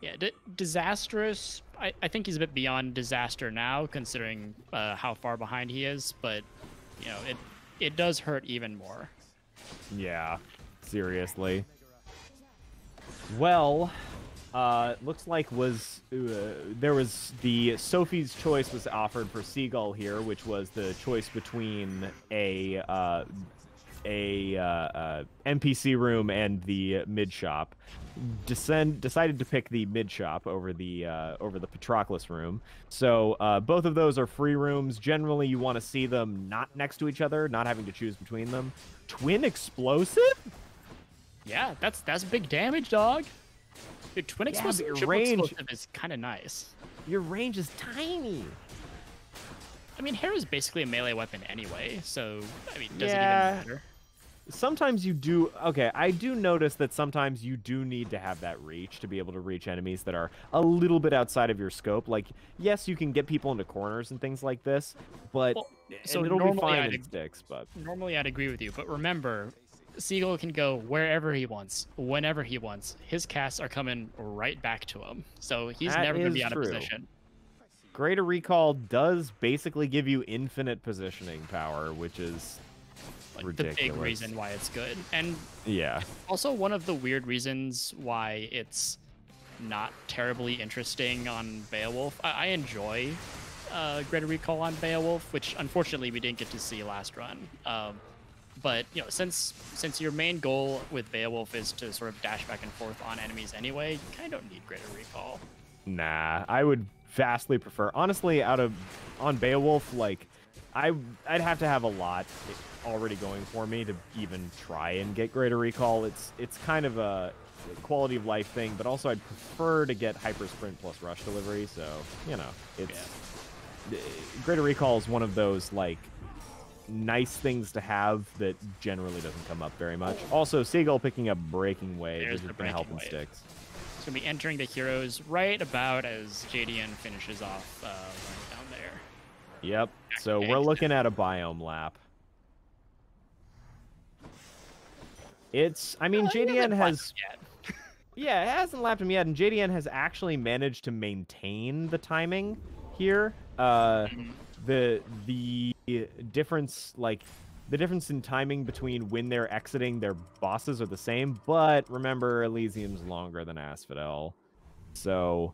Yeah, disastrous. I think he's a bit beyond disaster now, considering how far behind he is, but, it does hurt even more. Yeah, seriously. Well, looks like there was the Sophie's Choice was offered for Seagull here, which was the choice between a NPC room and the mid shop. Decided to pick the mid shop over the Patroclus room. So both of those are free rooms. Generally, you want to see them not next to each other, not having to choose between them. Twin explosive? Yeah, that's big damage, dog. Dude, twin explosive, your triple range explosive is kind of nice. Your range is tiny. I mean, hair is basically a melee weapon anyway, so I mean, does it even matter? Sometimes you do. Okay, I do notice that sometimes you do need to have that reach to be able to reach enemies that are a little bit outside of your scope. Like, yes, you can get people into corners and things like this, but So and it'll be normally fine in sticks, but normally I'd agree with you, but remember, Seagull can go wherever he wants, whenever he wants. His casts are coming right back to him, so he's that never going to be is out true. of position. Greater Recall does basically give you infinite positioning power, which is Like, ridiculous. the big reason why it's good, and Yeah. also one of the weird reasons why it's not terribly interesting on Beowulf. I enjoy Greater Recall on Beowulf, which unfortunately we didn't get to see last run. But you know, since your main goal with Beowulf is to sort of dash back and forth on enemies anyway, you kind of don't need Greater Recall. Nah, I would vastly prefer. Honestly, on Beowulf, like I'd have to have a lot already going for me to even try and get Greater Recall. It's kind of a quality of life thing, but also I'd prefer to get Hyper Sprint plus Rush Delivery. So you know, it's Greater Recall is one of those like nice things to have that generally doesn't come up very much. Also, Seagull picking up Breaking Wave, There's which the is going to help in Breaking Wave. sticks. It's gonna be entering the heroes right about as JDN finishes off right down there. Yep. So we're looking at a biome lap. I mean, JDN has... Yeah, it hasn't lapped him yet, and JDN has actually managed to maintain the timing here. The difference, like, the difference in timing between when they're exiting their bosses are the same, but remember, Elysium's longer than Asphodel. So,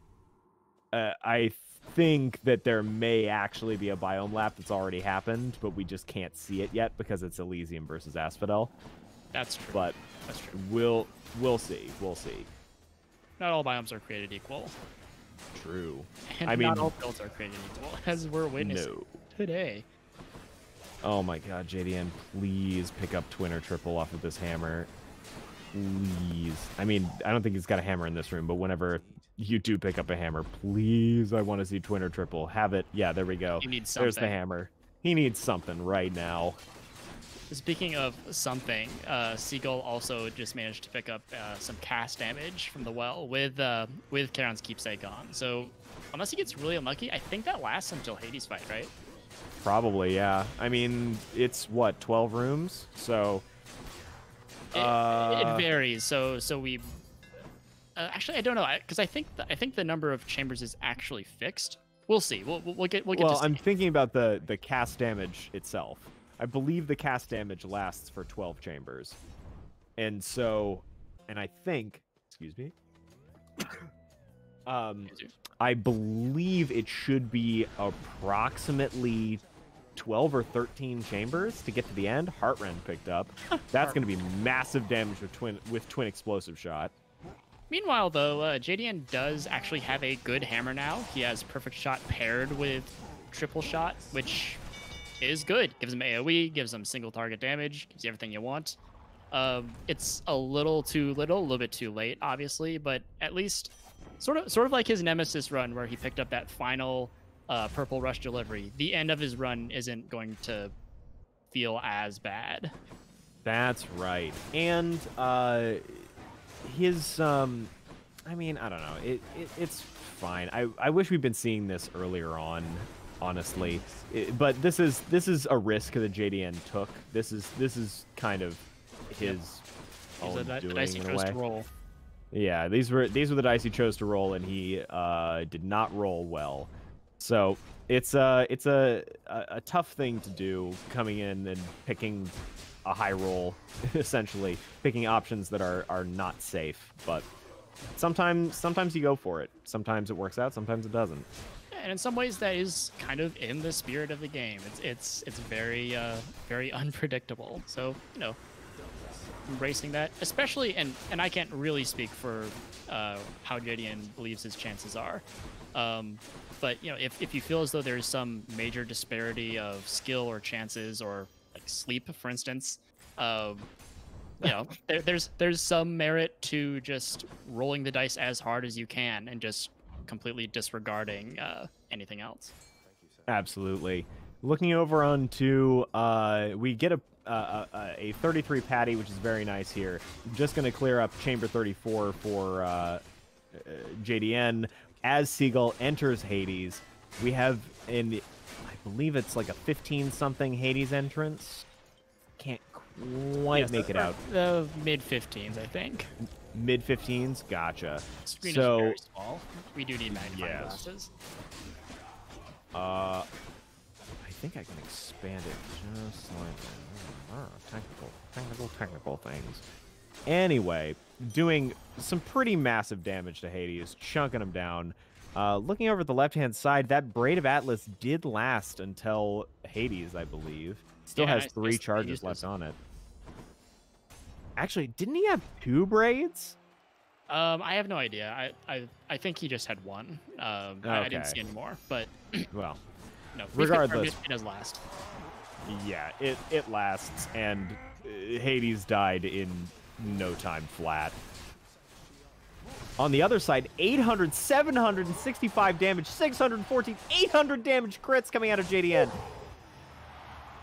I think that there may actually be a biome lap that's already happened, but we just can't see it yet because it's Elysium versus Asphodel. That's true. But that's true. We'll see. We'll see. Not all biomes are created equal. True. And I mean, not all builds are created equal, as we're witnessing today. Oh my god, JDN, please pick up twin or triple off of this hammer. Please. I mean, I don't think he's got a hammer in this room, but whenever you do pick up a hammer, please, I want to see twin or triple. Have it. Yeah, there we go. He needs something. There's the hammer. He needs something right now. Speaking of something, Seagull also just managed to pick up some cast damage from the well with Charon's Keepsake on. So unless he gets really unlucky, I think that lasts until Hades fight, right? Probably, yeah. I mean, it's what, 12 rooms? So it varies. So we actually I don't know, because I think the number of chambers is actually fixed. We'll see. We'll get. Well, I'm thinking about the cast damage itself. I believe the cast damage lasts for 12 chambers. And so, and I think, excuse me, I believe it should be approximately 12 or 13 chambers to get to the end. Heartrend picked up. That's going to be massive damage with twin explosive shot. Meanwhile, though, JDN does actually have a good hammer now. He has perfect shot paired with triple shot, which is good. Gives him AoE, gives him single target damage, gives you everything you want. It's a little too little, a little bit too late, obviously, but at least sort of like his Nemesis run where he picked up that final purple rush delivery. The end of his run isn't going to feel as bad. That's right. And his I mean, I don't know. It's fine. I wish we'd been seeing this earlier on, honestly. But this is a risk that JDN took. This is kind of his own doing in a way. Roll. Yeah, these were the dice he chose to roll, and he did not roll well. So it's a tough thing to do, coming in and picking a high roll, essentially picking options that are not safe. But sometimes you go for it. Sometimes it works out. Sometimes it doesn't. And in some ways, that is kind of in the spirit of the game. It's very very unpredictable. So embracing that, especially and I can't really speak for how JDN believes his chances are. But if you feel as though there's some major disparity of skill or chances, or like sleep, for instance, there's some merit to just rolling the dice as hard as you can and just completely disregarding anything else. Absolutely. Looking over onto, we get a 33 patty, which is very nice here. I'm just going to clear up chamber 34 for JDN. As Seagull enters Hades, we have I believe it's like a 15-something Hades entrance. Can't quite make it out. The mid-15s, I think. Mid-15s? Gotcha. Screen so, is very small. We do need magnifying glasses. I think I can expand it just like technical things. Anyway, doing some pretty massive damage to Hades, chunking him down. Looking over at the left-hand side, that Braid of Atlas did last until Hades, I believe. Still has 3 charges left on it. Actually, didn't he have 2 braids? I have no idea. I think he just had 1. Okay. I didn't see any more, but well, no. Regardless, it does last. Yeah, it lasts, and Hades died in no time flat. On the other side, 800, 765 damage, 614, 800 damage crits coming out of JDN.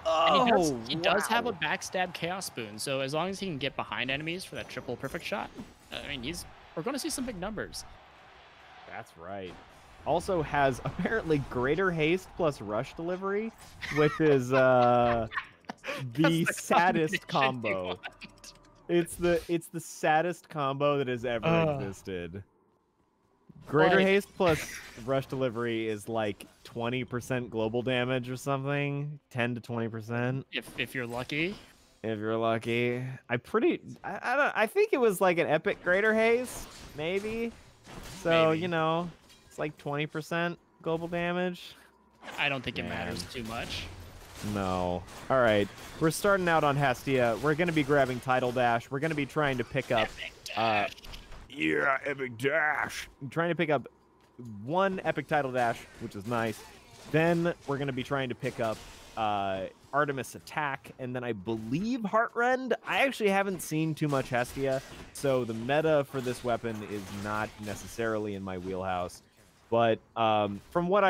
And he does have a backstab Chaos Spoon, so as long as he can get behind enemies for that triple perfect shot, I mean, we're going to see some big numbers. That's right. Also has apparently greater haste plus rush delivery, which is the saddest combo. It's the saddest combo that has ever existed. Greater haste plus rush delivery is like 20% global damage or something, 10 to 20%. If you're lucky. If you're lucky, I think it was like an epic greater haste, maybe. So maybe. You know, it's like 20% global damage. I don't think it matters too much. No. All right, we're starting out on Hestia. We're gonna be grabbing Tidal Dash. We're gonna be trying to pick up. Epic Dash. I'm trying to pick up 1 epic Tidal Dash, which is nice. Then we're gonna be trying to pick up Artemis Attack, and then I believe Heartrend. I actually haven't seen too much Hestia, so the meta for this weapon is not necessarily in my wheelhouse. But from what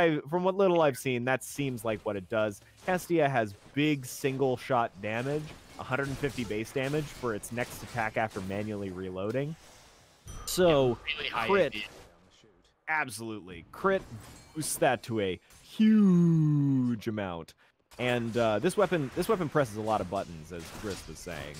little I've seen, that seems like what it does. Hestia has big single shot damage, 150 base damage for its next attack after manually reloading. So really high crit, AP. absolutely crit boosts that to a huge amount. And this weapon presses a lot of buttons, as Chris was saying.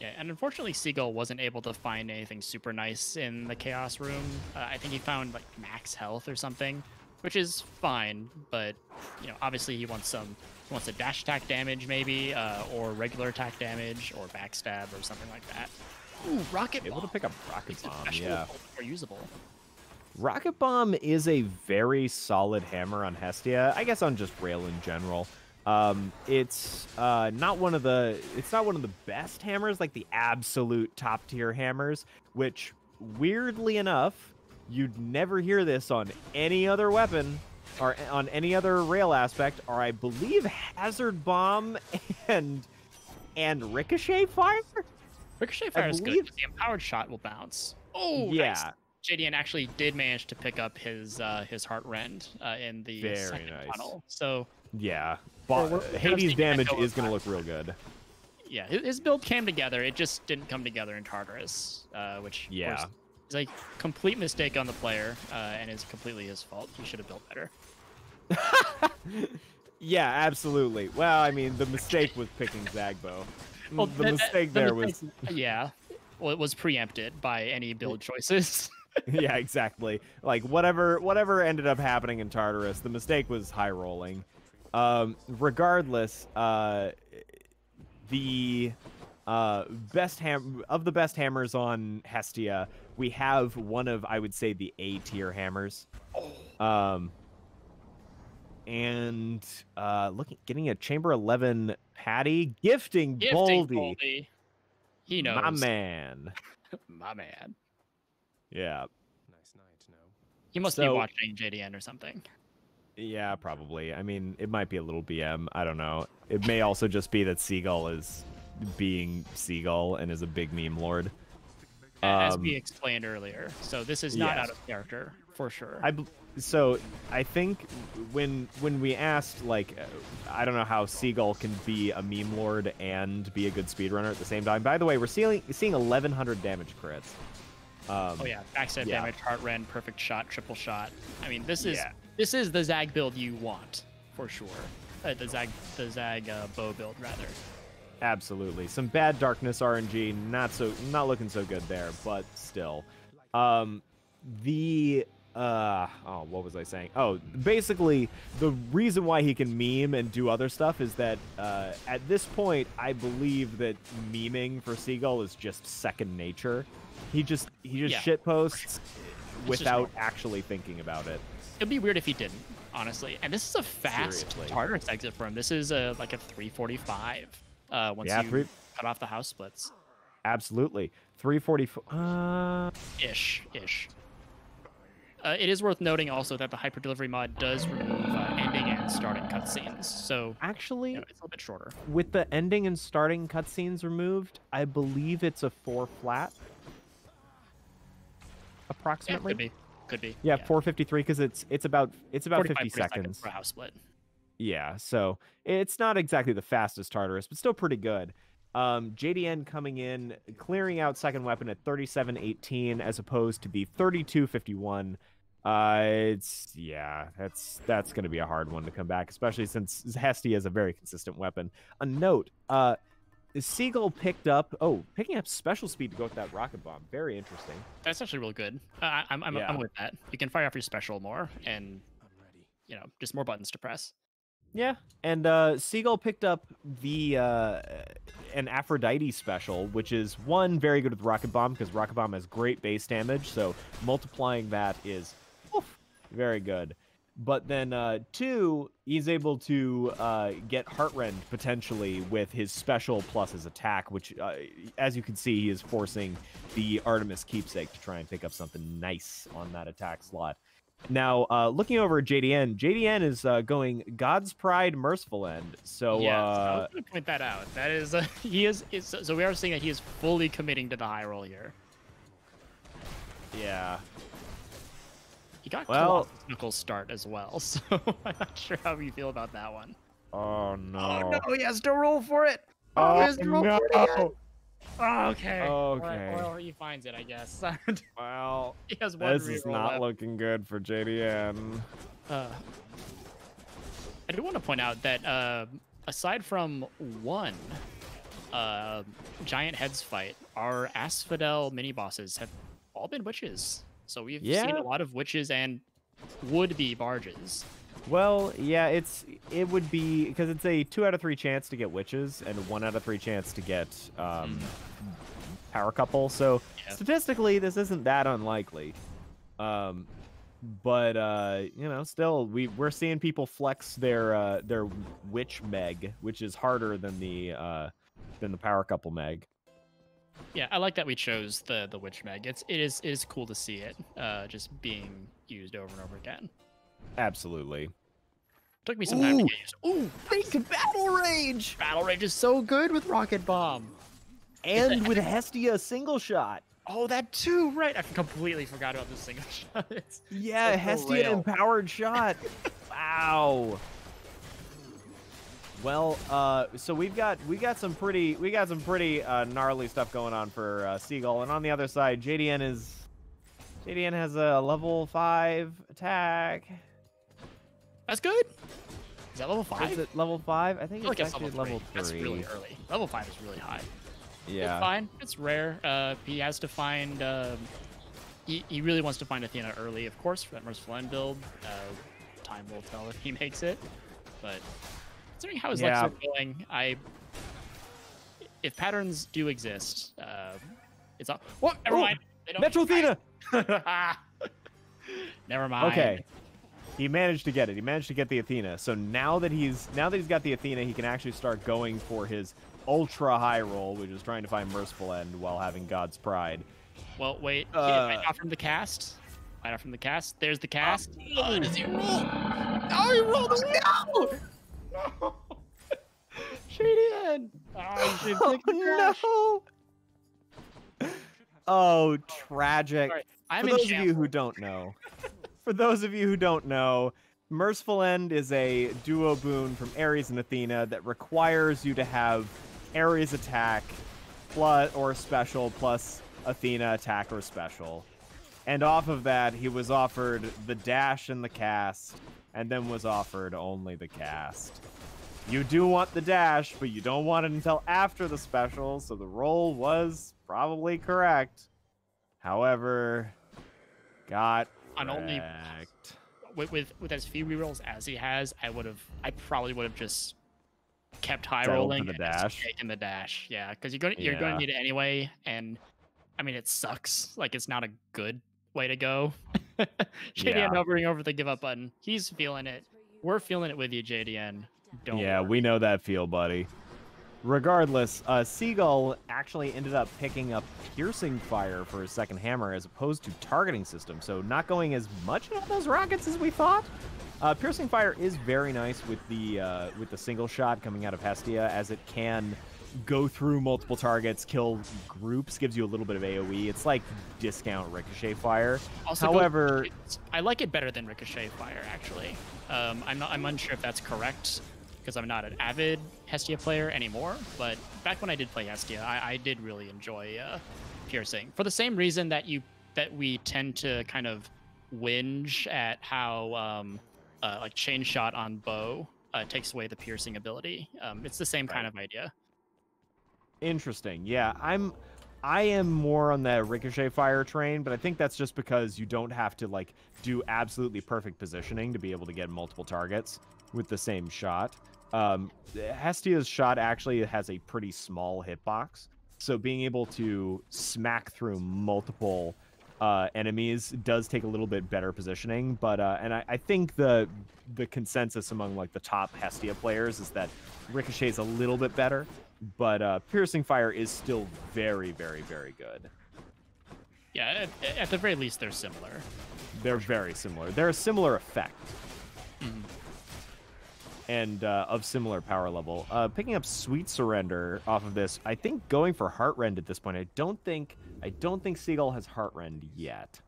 Yeah, and unfortunately, Seagull wasn't able to find anything super nice in the Chaos Room. I think he found like max health or something, which is fine. But you know, obviously he wants a dash attack damage maybe, or regular attack damage, or backstab or something like that. Ooh, Rocket Bomb. Able to pick up Rocket Bomb, yeah. More usable. Rocket Bomb is a very solid hammer on Hestia. I guess on just rail in general. It's not one of the best hammers, like the absolute top tier hammers, which weirdly enough, you'd never hear this on any other weapon or on any other rail aspect, or I believe Hazard Bomb and Ricochet Fire. Ricochet Fire is good. The empowered shot will bounce. Oh, yeah. Nice. JDN actually did manage to pick up his Heartrend in the second tunnel. So yeah, Hades' damage is going to look real good. Yeah, his build came together. It just didn't come together in Tartarus, which of course, is a complete mistake on the player and is completely his fault. He should have built better. Yeah, absolutely. Well, I mean, the mistake was picking Zagbo. Well, the mistake was... Yeah, well, it was preempted by any build choices. Yeah, exactly. Like, whatever ended up happening in Tartarus, the mistake was high rolling. Regardless, the best hammers on Hestia, we have one of, I would say, the A tier hammers. And getting a Chamber 11 Patty, gifting Boldy. He knows. My man. My man. Yeah. Nice night, no. He must be watching JDN or something. Yeah, probably. I mean, it might be a little BM. I don't know. It may also just be that Seagull is being Seagull and is a big meme lord. As we explained earlier. So this is not out of character, for sure. So I think when we asked, like, I don't know how Seagull can be a meme lord and be a good speedrunner at the same time. By the way, we're seeing 1,100 damage crits. Oh yeah, backstab yeah. damage, heart rend, perfect shot, triple shot. I mean, this is the Zag build you want for sure. The Zag bow build rather. Absolutely. Some bad darkness RNG, not looking so good there, but still. What was I saying? Oh, basically, the reason why he can meme and do other stuff is that at this point, I believe that memeing for Seagull is just second nature. He just shit posts without actually thinking about it. It'd be weird if he didn't, honestly. And this is a fast Tartarus exit for him. This is like a 345 once you cut off the house splits. Absolutely. 344. Ish. It is worth noting also that the hyper delivery mod does remove ending and starting cutscenes. So actually, it's a little bit shorter. With the ending and starting cutscenes removed, I believe it's a 4 flat. Approximately. Yeah, could be. Yeah, 453 because it's about 50 seconds for a house split. Yeah, so it's not exactly the fastest Tartarus, but still pretty good. JDN coming in, clearing out second weapon at 37.18 as opposed to the 32.51. That's going to be a hard one to come back, especially since Hestia has a very consistent weapon. A note, Seagull picking up special speed to go with that rocket bomb. Very interesting. That's actually really good. I'm with that. You can fire off your special more, and just more buttons to press. Yeah, and Seagull picked up the an Aphrodite special, which is one very good with rocket bomb because rocket bomb has great base damage, so multiplying that is very good. But then two, he's able to get Heartrend potentially with his special plus his attack, which, as you can see, he is forcing the Artemis Keepsake to try and pick up something nice on that attack slot. Now, looking over at JDN is going God's Pride, Merciful End. So yeah, I was going to point that out. That is, so we are seeing that he is fully committing to the high roll here. Yeah. He got Colossus Knuckles start as well, so I'm not sure how you feel about that one. Oh no! Oh no! He has to roll for it. Oh, he has to roll no! For it oh, okay. Okay. Well, he finds it, I guess. Well, he has one this is not looking good for JDN. I do want to point out that aside from one giant heads fight, our Asphodel mini bosses have all been witches. So we've seen a lot of witches and would-be barges. Well, yeah, it would be because it's a 2 out of 3 chance to get witches and a 1 out of 3 chance to get power couple. So statistically, this isn't that unlikely. But still, we're seeing people flex their witch meg, which is harder than the power couple meg. Yeah, I like that we chose the witch meg. It is cool to see it just being used over and over again. Absolutely. Took me some time to get used to. Ooh, big battle rage! Battle rage is so good with rocket bomb. And with Hestia single shot. Oh, that too, right. I completely forgot about the single shot. Yeah, Hestia empowered shot. Wow. Well, so we got some pretty gnarly stuff going on for Seagull, and on the other side, JDN has a level 5 attack. That's good. Is that level 5? Is it level 5? I think it's actually level 3. That's really early. Level 5 is really high. Yeah. It's fine. It's rare. He has to find. He really wants to find Athena early, of course, for that Merciful End build. Time will tell if he makes it. But considering how his legs are going, if patterns do exist, it's all. What? Never mind. Metro Athena. Never mind. Okay. He managed to get it. He managed to get the Athena. So now that he's got the Athena, he can actually start going for his ultra high roll, which is trying to find Merciful End while having God's Pride. Well, wait. Might not from the cast. Might not from the cast. There's the cast. Does he roll? Oh, he rolled away. No. JDN. Oh, no. Oh, tragic. Sorry, For those of you who don't know, Merciful End is a duo boon from Ares and Athena that requires you to have Ares attack plus or special plus Athena attack or special. And off of that, he was offered the dash and the cast, and then was offered only the cast. You do want the dash, but you don't want it until after the special, so the roll was probably correct. However, got on only wrecked. with as few rerolls as he has, I probably would have just kept high Settled rolling for the and just dash. taken the dash. Yeah, because you're going to need it anyway, and I mean it sucks. Like it's not a good way to go. JDN hovering over the give up button. He's feeling it. We're feeling it with you, JDN. Don't worry. We know that feel, buddy. Regardless, Seagull actually ended up picking up Piercing Fire for his second hammer as opposed to Targeting System, so not going as much on those rockets as we thought. Piercing Fire is very nice with the single shot coming out of Hestia, as it can go through multiple targets, kill groups, gives you a little bit of AoE. It's like discount Ricochet Fire. Also, however, I like it better than Ricochet Fire, actually. I'm unsure if that's correct, because I'm not an avid Hestia player anymore, but back when I did play Hestia, I did really enjoy Piercing. For the same reason that we tend to kind of whinge at how like Chain Shot on bow takes away the piercing ability. It's the same kind of idea. Interesting. Yeah, I am more on the Ricochet Fire train, but I think that's just because you don't have to like do absolutely perfect positioning to be able to get multiple targets with the same shot. Hestia's shot actually has a pretty small hitbox, so being able to smack through multiple enemies does take a little bit better positioning. But and I think the consensus among like the top Hestia players is that Ricochet is a little bit better, but Piercing Fire is still very, very, very good. Yeah, at the very least, they're similar. They're very similar. They're a similar effect. Mm-hmm. And of similar power level. Picking up Sweet Surrender off of this, I think going for Heartrend at this point. I don't think Seagull has Heartrend yet.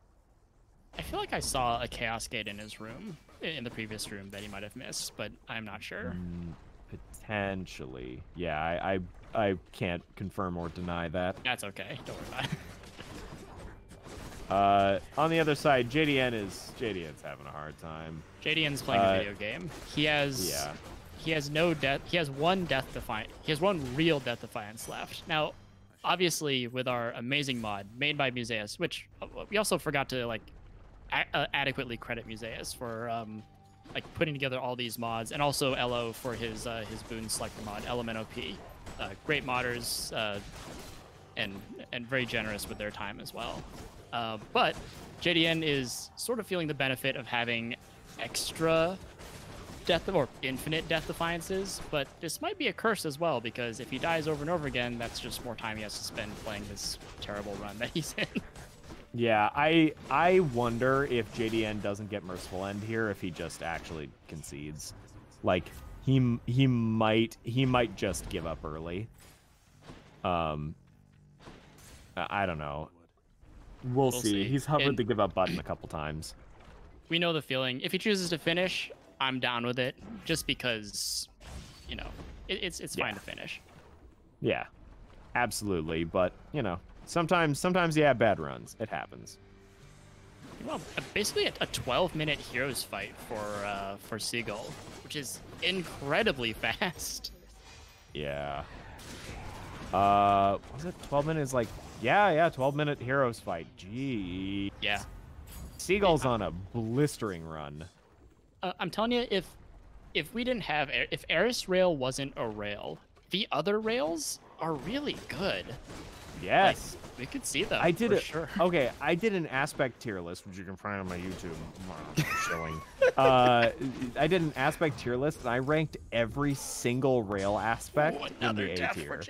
I feel like I saw a Chaos Gate in his room, in the previous room, that he might have missed, but I'm not sure. Potentially. Yeah, I can't confirm or deny that. That's okay. Don't worry about it. On the other side, JDN's having a hard time. JDN's playing a video game. He has no death. He has one death defiance. He has one real death defiance left. Now, obviously, with our amazing mod made by Museus, which we also forgot to like adequately credit Museus for like putting together all these mods, and also Elo for his boon selector mod, LMNOP. Great modders and very generous with their time as well. But JDN is sort of feeling the benefit of having extra death or infinite death defiances, but this might be a curse as well, because if he dies over and over again, that's just more time he has to spend playing this terrible run that he's in. Yeah, I wonder if JDN doesn't get Merciful End here, if he just actually concedes. Like he might just give up early. I don't know. We'll see. He's hovered the give up button a couple times. We know the feeling. If he chooses to finish, I'm down with it, just because, you know, it's fine to finish. Yeah, absolutely. But you know, sometimes you have bad runs. It happens. Well, basically a 12-minute heroes fight for Seagull, which is incredibly fast. Yeah. Was it 12 minutes? Like, yeah, 12-minute heroes fight. Gee. Yeah. Seagull's on a blistering run. I'm telling you, if we didn't have if Eris Rail wasn't a rail, the other rails are really good. Yes. Like, we could see them. I did for it. Sure. Okay, I did an aspect tier list, which you can find on my YouTube. Showing. I did an aspect tier list, and I ranked every single rail aspect in the A tier.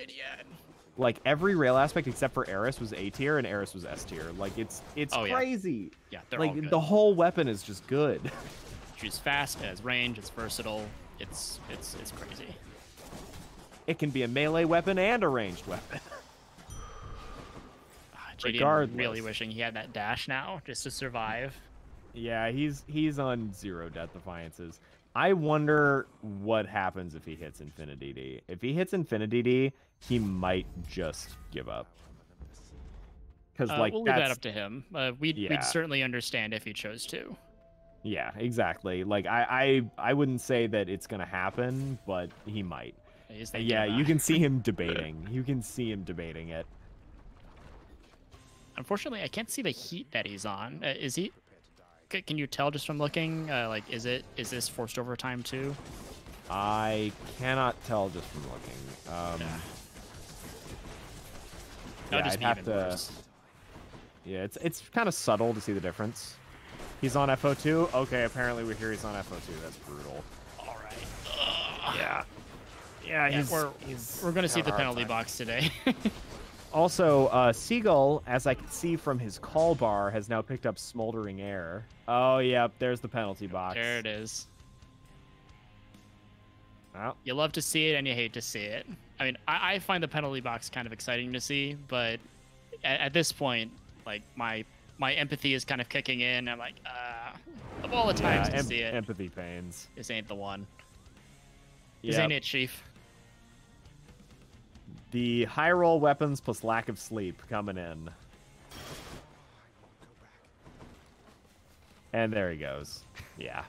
Like every rail aspect except for Eris was A tier, and Eris was S tier. Like it's crazy. Yeah, they're like all good. The whole weapon is just good. She's fast, it has range, it's versatile. It's crazy. It can be a melee weapon and a ranged weapon. JD really wishing he had that dash now just to survive. Yeah, he's on 0 death defiances. I wonder what happens if he hits Infinity D. If he hits Infinity D, he might just give up. because like we'll leave that that's up to him. We'd Yeah. certainly understand if he chose to. yeah, exactly. Like I wouldn't say that it's gonna happen, but he might. He's thinking Yeah, about you it. can see him debating. You can see him debating it. Unfortunately, I can't see the heat that he's on. Is he? Can you tell just from looking? Like, is this forced overtime too? I cannot tell just from looking. Yeah. Yeah, That'd just I'd be have even to. worse. Yeah, it's kind of subtle to see the difference. He's on FO2. Okay, apparently we hear he's on FO2. That's brutal. All right. Yeah. Yeah, we're going to see having the a hard penalty time. box today. Also, Seagull, as I can see from his call bar, has now picked up Smoldering Air. Oh, yep, there's the penalty box. There it is. Well, You love to see it and you hate to see it. I mean, I find the penalty box kind of exciting to see, but at this point, like my empathy is kind of kicking in. I'm like, of all the times to see it, empathy pains. this ain't the one. This Yep. ain't it, Chief. The high roll weapons plus lack of sleep coming in. And there he goes. Yeah.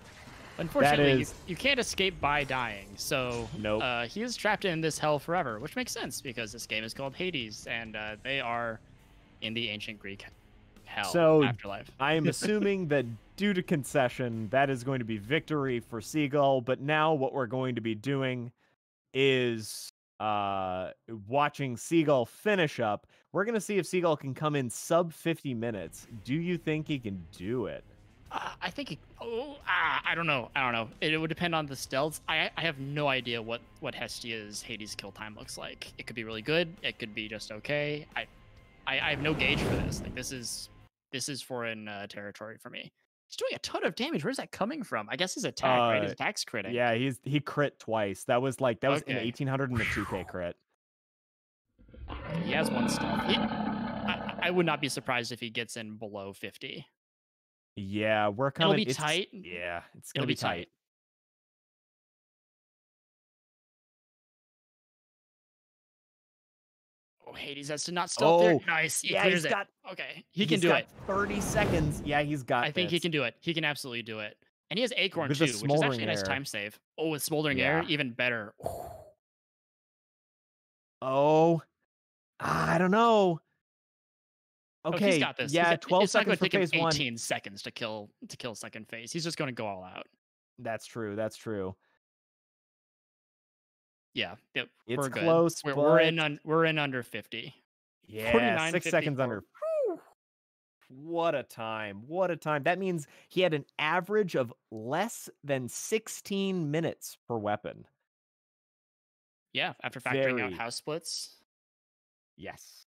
Unfortunately, is- you can't escape by dying, so Nope. he is trapped in this hell forever, which makes sense because this game is called Hades, and they are in the ancient Greek hell So, afterlife. I am assuming that due to concession, that is going to be victory for Seagull. But now what we're going to be doing is watching Seagull finish up. We're going to see if Seagull can come in sub 50 minutes. Do you think he can do it? I think. I don't know. It would depend on the stealths. I have no idea what Hestia's Hades kill time looks like. It could be really good. It could be just okay. I have no gauge for this. Like this is foreign territory for me. He's doing a ton of damage. Where's that coming from? I guess his attack, right? His attack's critting. Yeah, he crit twice. That was an Okay. 1800 and a 2K crit. Okay, he has one stealth. I would not be surprised if he gets in below 50. Yeah, we're coming. It'll be tight. Yeah, it's It'll gonna be be tight. Oh, Hades has to not stealth there. Oh, Nice. He yeah, clears he's it. got- Okay, he can do got it. 30 seconds. Yeah, he's got. I think he this. can do it. He can absolutely do it. And he has Acorn With too, the which is actually Smoldering a nice Air. time save. Oh, with Smoldering Air, Yeah. even better. Oh, I don't know. Oh, Okay, he's got this. yeah, 12 it's not going seconds to for take him phase 1. 18 seconds to kill second phase. He's just going to go all out. That's true. That's true. Yeah, It's we're good. close, We're in but- we're in under 50. Yeah, 49, 6 seconds 54. under. Whew. What a time. What a time. That means he had an average of less than 16 minutes per weapon. Yeah, after factoring out Very- house splits. Yes.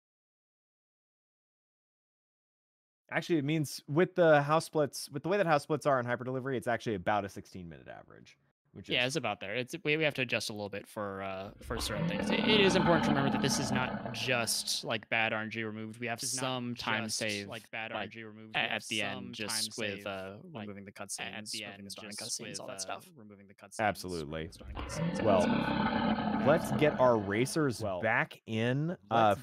Actually, it means with the house splits, with the way that house splits are in hyper delivery, it's actually about a 16-minute average. Which Yeah, is it's about there. We have to adjust a little bit for certain things. It is important to remember that this is not just like bad RNG removed. We have some time save like bad RNG removed at the end, just with removing the cutscenes, at the removing end, the starting just cutscenes, with all that stuff. removing the cutscenes. Absolutely. starting cutscenes, all Well, that stuff. let's get our racers back in.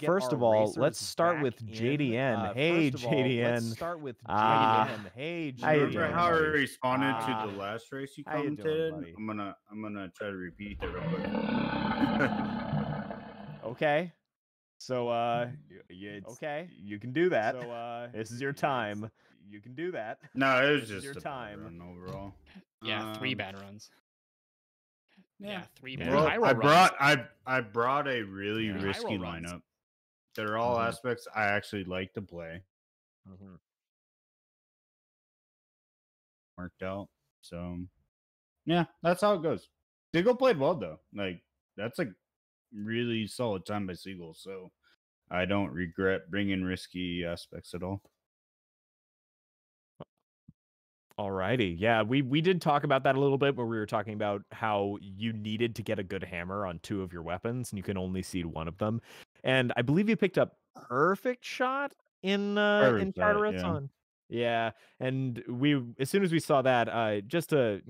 First of all, let's start with JDN. Hey, JDN. Let's start with Ah, JDN. Hey, how you Remember doing, how I buddy? responded Ah, to the last race you how you doing, commented? buddy? I'm gonna try to repeat that real quick. Okay. So, you can do that. So, this is your time. You can do that. No, it was This is just your a bad time. run overall. Yeah, 3 Um, bad runs. Yeah, 3 Yeah. bad. Well, High roll I runs. brought a really Yeah. High risky roll runs. lineup. That are all Mhm. aspects I actually like to play. Mhm. Worked out. So yeah, that's how it goes. Seagull played well though. Like that's a really solid time by Seagull. So I don't regret bringing risky aspects at all. Alrighty. Yeah, we did talk about that a little bit where we were talking about how you needed to get a good hammer on 2 of your weapons and you can only seed one of them. And I believe you picked up perfect shot in Perfect shot, Tartarus yeah. on. Yeah, and we as soon as we saw that, just to,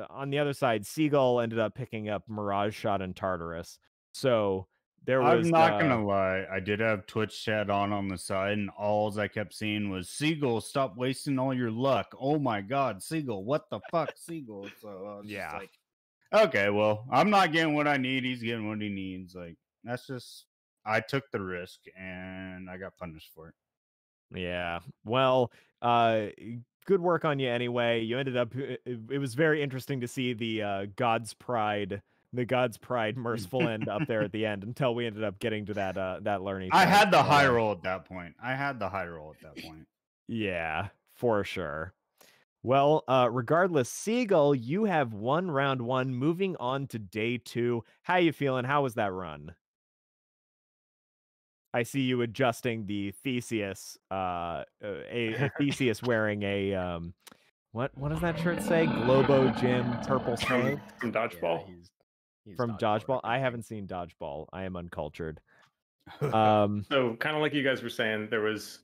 on the other side, Seagull ended up picking up Mirage shot in Tartarus. So There I'm was not gonna lie. I did have Twitch chat on the side, and all I kept seeing was Seagull, stop wasting all your luck. Oh my god, Seagull, what the fuck, Seagull? So I was just like, okay, well, I'm not getting what I need. He's getting what he needs. Like, that's just, I took the risk and I got punished for it. Yeah. Well, good work on you anyway. You ended up it was very interesting to see the God's Pride merciful end up there at the end until we ended up getting to that learning. I had the high roll at that point. Yeah, for sure. Well, regardless, Seagull, you have won round 1. Moving on to day 2. How you feeling? How was that run? I see you adjusting the Theseus, a Theseus wearing a what does that shirt say? Globo Gym purple snake From Dodgeball. Yeah, he's from Dodgeball. I everything. haven't seen Dodgeball. I am uncultured. So kind of like you guys were saying, there was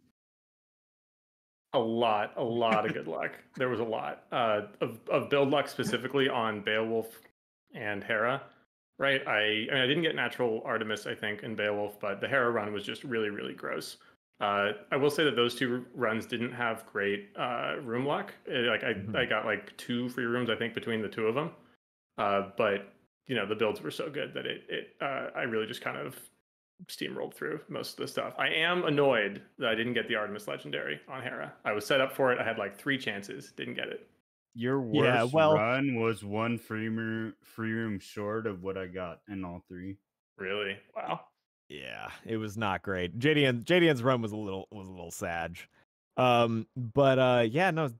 a lot of good luck. There was a lot of build luck specifically on Beowulf and Hera. Right. I mean, I didn't get natural Artemis, I think, in Beowulf, but the Hera run was just really, really gross. I will say that those 2 runs didn't have great room luck. I got like 2 free rooms, I think, between the 2 of them. But the builds were so good that I really just kind of steamrolled through most of the stuff. I am annoyed that I didn't get the Artemis Legendary on Hera. I was set up for it. I had like 3 chances, didn't get it. Your worst run was 1 free room short of what I got in all 3. Really? Wow. Yeah, it was not great. JDN's run was a little sad. But yeah, no.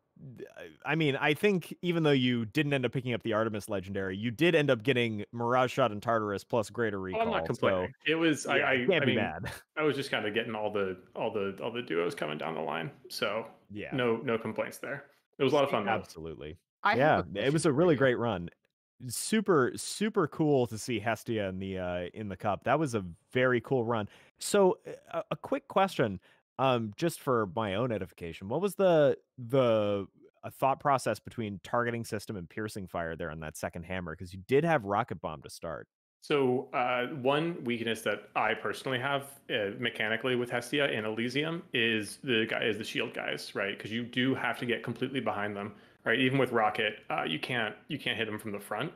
I mean, I think even though you didn't end up picking up the Artemis Legendary, you did end up getting Mirage Shot and Tartarus plus Greater Recall. I'm not complaining. So, it was I can't be mean, mad. I was just kind of getting all the duos coming down the line. So yeah, no complaints there. It was a lot of fun though. Absolutely. It was a really great run. Super cool to see Hestia in the cup. That was a very cool run. So a quick question, just for my own edification, what was the thought process between targeting system and piercing fire there on that second hammer? Because you did have rocket bomb to start. So one weakness that I personally have mechanically with Hestia and Elysium is the shield guys, right? Because you do have to get completely behind them, right? Even with rocket, you can't hit them from the front,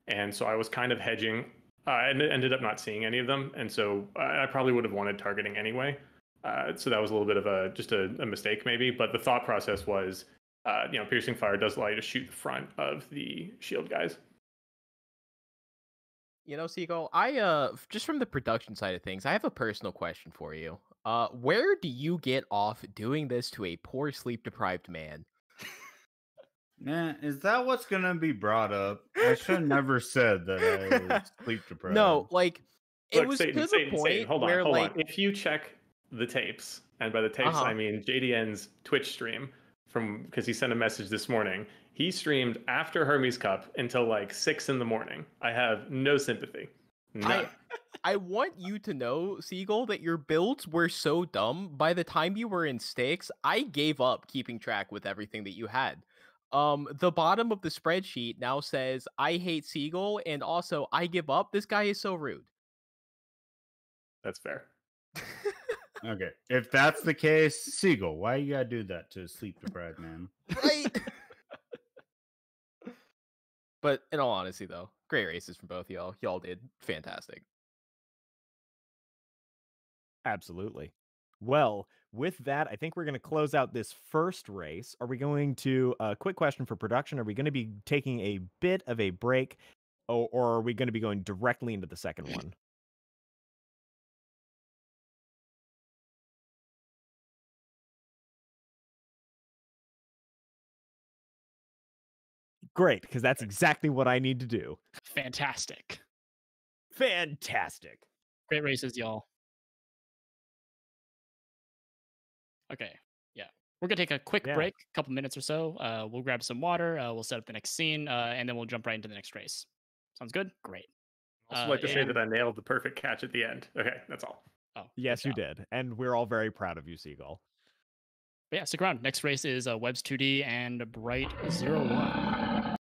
and so I was kind of hedging, and ended up not seeing any of them, and so I probably would have wanted targeting anyway. So that was a little bit of a mistake maybe, but the thought process was, piercing fire does allow you to shoot the front of the shield guys. Seagull, I just from the production side of things, I have a personal question for you. Where do you get off doing this to a poor sleep deprived man? Man, is that what's gonna be brought up? I should have never said that I was sleep deprived. No, like it was Satan, to the point hold where on. If you check the tapes, and by the tapes I mean JDN's Twitch stream, because he sent a message this morning. He streamed after Hermes Cup until like 6 a.m. I have no sympathy. None. I want you to know, Seagull, that your builds were so dumb. By the time you were in stakes, I gave up keeping track with everything that you had. The bottom of the spreadsheet now says, I hate Seagull, and also, I give up. This guy is so rude. That's fair. Okay, if that's the case, Seagull, why you gotta do that to a sleep deprived man? Right? But in all honesty, though, great races from both y'all. Y'all did fantastic. Absolutely. Well, with that, I think we're going to close out this first race. Are we going to, quick question for production, are we going to be taking a bit of a break, or are we going to be going directly into the second one? Great, because that's exactly what I need to do. Fantastic. Fantastic. Great races, y'all. Okay. Yeah. We're going to take a quick break, a couple minutes or so. We'll grab some water. We'll set up the next scene, and then we'll jump right into the next race. Sounds good? Great. I'd also like to say that I nailed the perfect catch at the end. Okay, that's all. Oh, yes, you did. And we're all very proud of you, Seagull. But yeah, stick around. Next race is Webs 2D and Bright 01.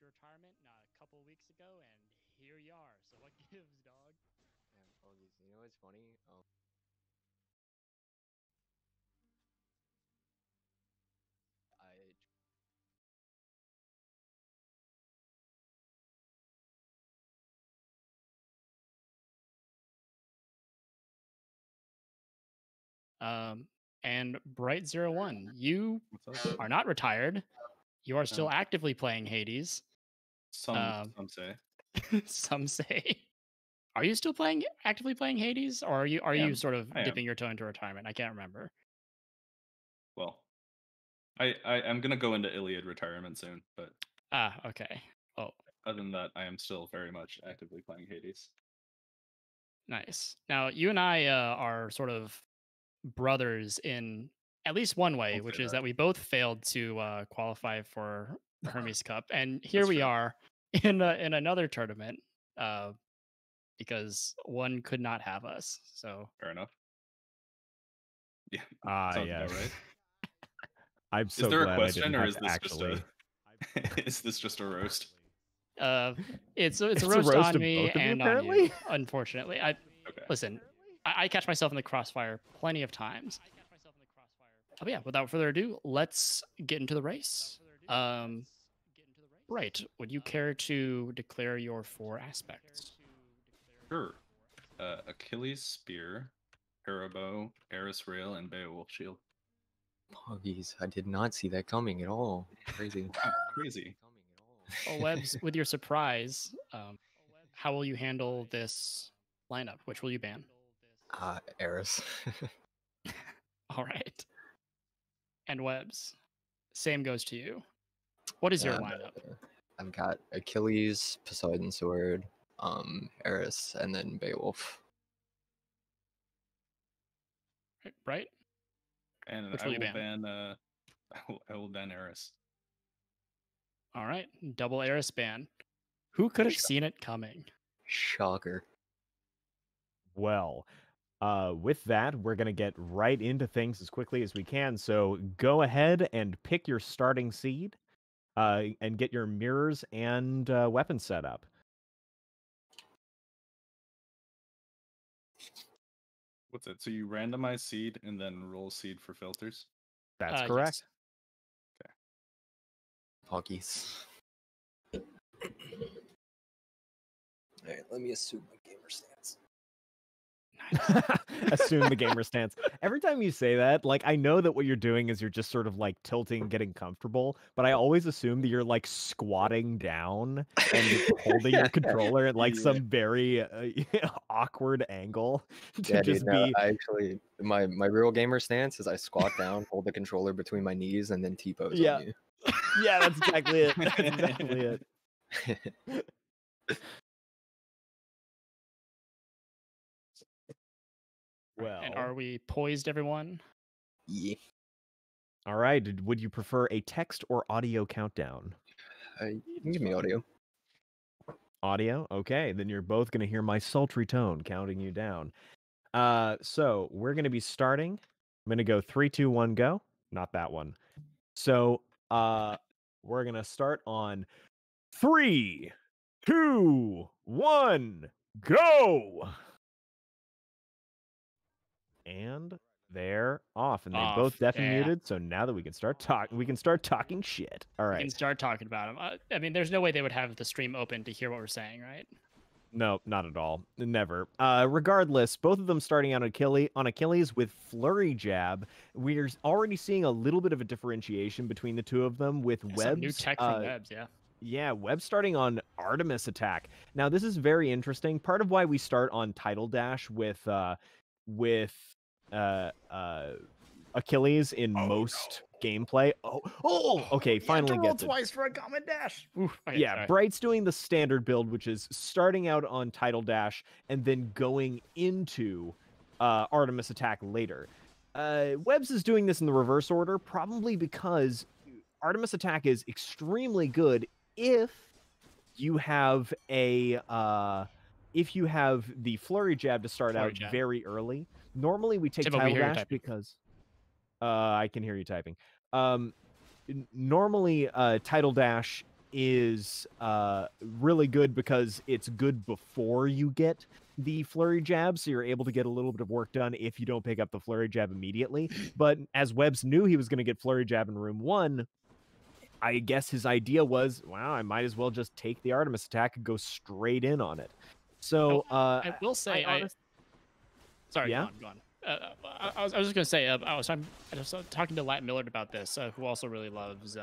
your retirement a couple weeks ago, and here you are. So what gives, dog? Yeah, apologies. You know what's funny? I And Bright01, you What's up? are not retired. You are still No. actively playing Hades. Some say. Some say. Are you still actively playing Hades, or are I you am. sort of I am. dipping your toe into retirement? I can't remember. Well, I'm gonna go into Iliad retirement soon, but Okay. Oh, other than that, I am still very much actively playing Hades. nice. Now you and I are sort of brothers in at least one way, Don't which say is that. that we both failed to qualify for the Hermes Cup, and here That's we true. are in another tournament because one could not have us. So Fair enough. Yeah, yes. sounds about right. I'm Is so there a glad I question, didn't or have is to this actually. just a is this just a roast? it's It's a a roast roast on of me both of you, and on you. apparently? Unfortunately, Okay. listen. I catch myself in the crossfire plenty of times. Oh yeah. Without further ado, let's get into the race. Right. Would you care to declare your 4 aspects? Sure. Achilles spear, Haribo, Eris rail, and Beowulf shield. apologies. I did not see that coming at all. Crazy. Wow, crazy. Well, Webbs, with your surprise, how will you handle this lineup? Which will you ban? Eris. All right. And Webbs, same goes to you. What is your Yeah, lineup? I've got Achilles, Poseidon Sword, Eris, and then Beowulf. Right? And Which I will you will ban? ban I will ban Eris. All right. Double Eris ban. Who could have seen it coming? Shocker. Well, with that, we're going to get right into things as quickly as we can. So go ahead and pick your starting seed and get your mirrors and weapons set up. What's it? So you randomize seed and then roll seed for filters? That's Yes. correct. Apologies. Alright, let me assume my gamer stance. Assume the gamer stance. Every time you say that, like, I know that what you're doing is you're just sort of like tilting, getting comfortable, but I always assume that you're like squatting down and holding your controller at like some very awkward angle to Yeah, just dude, no, be. I actually my real gamer stance is I squat down, hold the controller between my knees, and then T-pose Yeah. on you. Yeah, that's exactly it. That's exactly it. Well, And are we poised, everyone? Yeah. all right. Would you prefer a text or audio countdown? You can give me audio. Audio? Okay, then you're both going to hear my sultry tone counting you down. So we're going to be starting. I'm going to go 3, 2, 1, go. Not that one. So we're going to start on 3, 2, 1, go. And they're off, and they both Off, deaf and yeah. muted. So now that we can start talking shit. All We right. can start talking about them. I mean, there's no way they would have the stream open to hear what we're saying, right? No, not at all. Never. Regardless, both of them starting out on Achilles with flurry jab. We're already seeing a little bit of a differentiation between the two of them with Webb's. Some new tech from Webbs, yeah. Yeah, Webb starting on Artemis attack. Now this is very interesting. Part of why we start on Title Dash with Achilles in most gameplay. Okay, finally gets it. twice for a common dash. Oof, okay, Yeah, sorry. Bright's doing the standard build, which is starting out on Title Dash and then going into Artemis attack later. Webbs is doing this in the reverse order, probably because Artemis attack is extremely good if you have the flurry jab to start Flurry out jab. very early. Normally we take Tibbo, we Title hear you Dash typing. because I can hear you typing. Normally Title Dash is really good because it's good before you get the flurry jab, so you're able to get a little bit of work done if you don't pick up the flurry jab immediately. But as Webbs knew he was going to get flurry jab in room 1, I guess his idea was, wow, I might as well just take the Artemis attack and go straight in on it. So I will say, sorry, Yeah? go on. I was just gonna say, I was talking to Lat Millard about this, who also really loves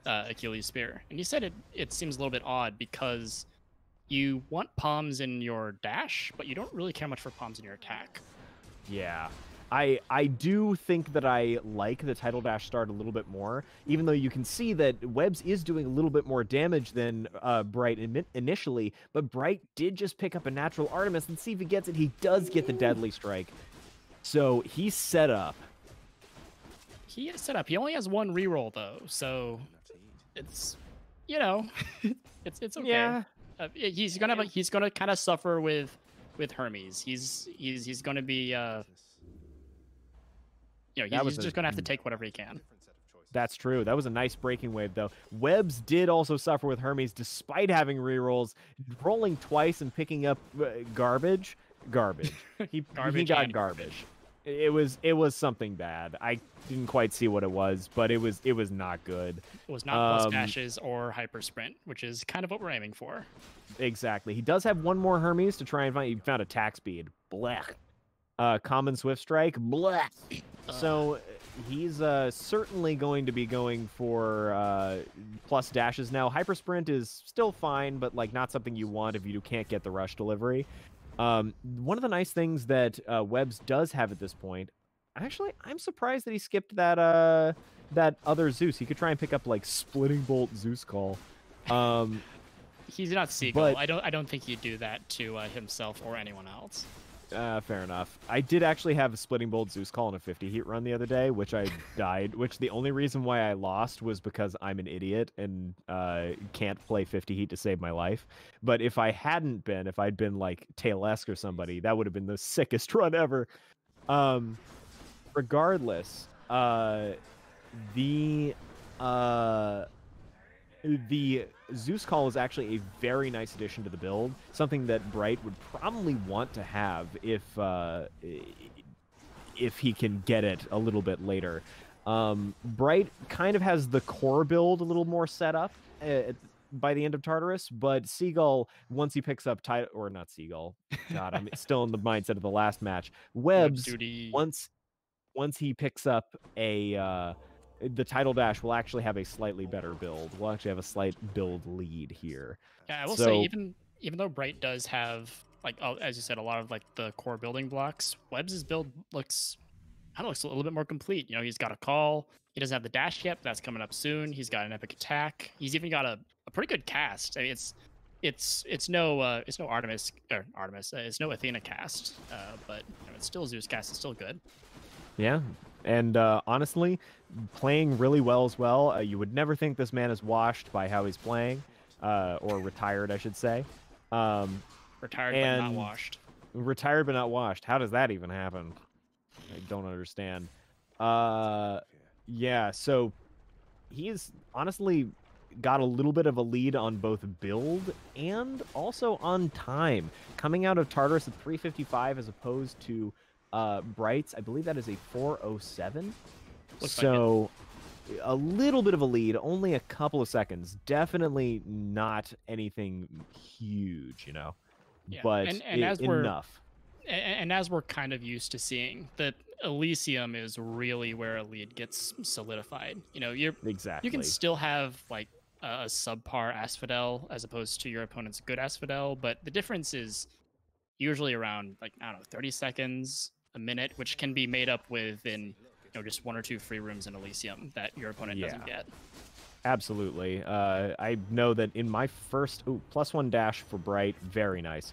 Achilles Spear, and he said it seems a little bit odd because you want palms in your dash, but you don't really care much for palms in your attack. Yeah. I do think that I like the title dash start a little bit more, even though you can see that Webbs is doing a little bit more damage than Bright initially, but Bright did just pick up a natural Artemis, and see if he gets it. He does get the Deadly Strike. So he's set up. He is set up. He only has one reroll though, so it's, you know, it's okay. Yeah. He's gonna kind of suffer with Hermes. He's gonna be you know, he's just gonna have to take whatever he can. That's true. That was a nice breaking wave, though. Webbs did also suffer with Hermes, despite having rerolls, rolling twice and picking up garbage. He got garbage. It was something bad. I didn't quite see what it was, but it was not good. It was not plus dashes or hyper sprint, which is kind of what we're aiming for. Exactly. He does have one more Hermes to try and find. He found attack speed. Blech. Common Swift Strike. Blech. So he's certainly going to be going for plus dashes now. Hyper sprint is still fine, but like not something you want if you can't get the rush delivery. One of the nice things that Webbs does have at this point, actually, I'm surprised that he skipped that that other Zeus. He could try and pick up like Splitting Bolt Zeus Call. He's not Seagull. I don't think he'd do that to himself or anyone else. Fair enough. I did actually have a Splitting Bolt Zeus Call in a 50 heat run the other day, which I died, which the only reason why I lost was because I'm an idiot and can't play 50 heat to save my life. But if I hadn't been, if I'd been like Tailesque or somebody, that would have been the sickest run ever. Regardless, the Zeus Call is actually a very nice addition to the build, something that Bright would probably want to have if he can get it a little bit later. Bright kind of has the core build a little more set up by the end of Tartarus, but Seagull, once he picks up or not Seagull, God, I'm still in the mindset of the last match. Webbs, once he picks up the title dash, will actually have a slightly better build. We'll actually have a slight build lead here. Yeah, I will say even though Bright does have, like, as you said, a lot of like the core building blocks, Webbs' build looks a little bit more complete. You know, he's got a call. He doesn't have the dash yet, but that's coming up soon. He's got an epic attack. He's even got a pretty good cast. I mean, it's no Artemis. It's no Athena cast, but you know, it's still Zeus cast. It's still good. Yeah. And honestly, playing really well as well. You would never think this man is washed by how he's playing, or retired, I should say. Retired but not washed. Retired but not washed. How does that even happen? I don't understand. Yeah, so he's honestly got a little bit of a lead on both build and also on time. Coming out of Tartarus at 3:55 as opposed to Bright's, I believe that is a 4:07. So like a little bit of a lead, only a couple of seconds. Definitely not anything huge, you know. Yeah. But enough. And as we're kind of used to seeing, that Elysium is really where a lead gets solidified. You know, you can still have like a subpar Asphodel as opposed to your opponent's good Asphodel, but the difference is usually around, like, I don't know, 30 seconds, a minute, which can be made up within, you know, just one or two free rooms in Elysium that your opponent doesn't get. Absolutely. I know that in my first +1 dash for Bright, very nice.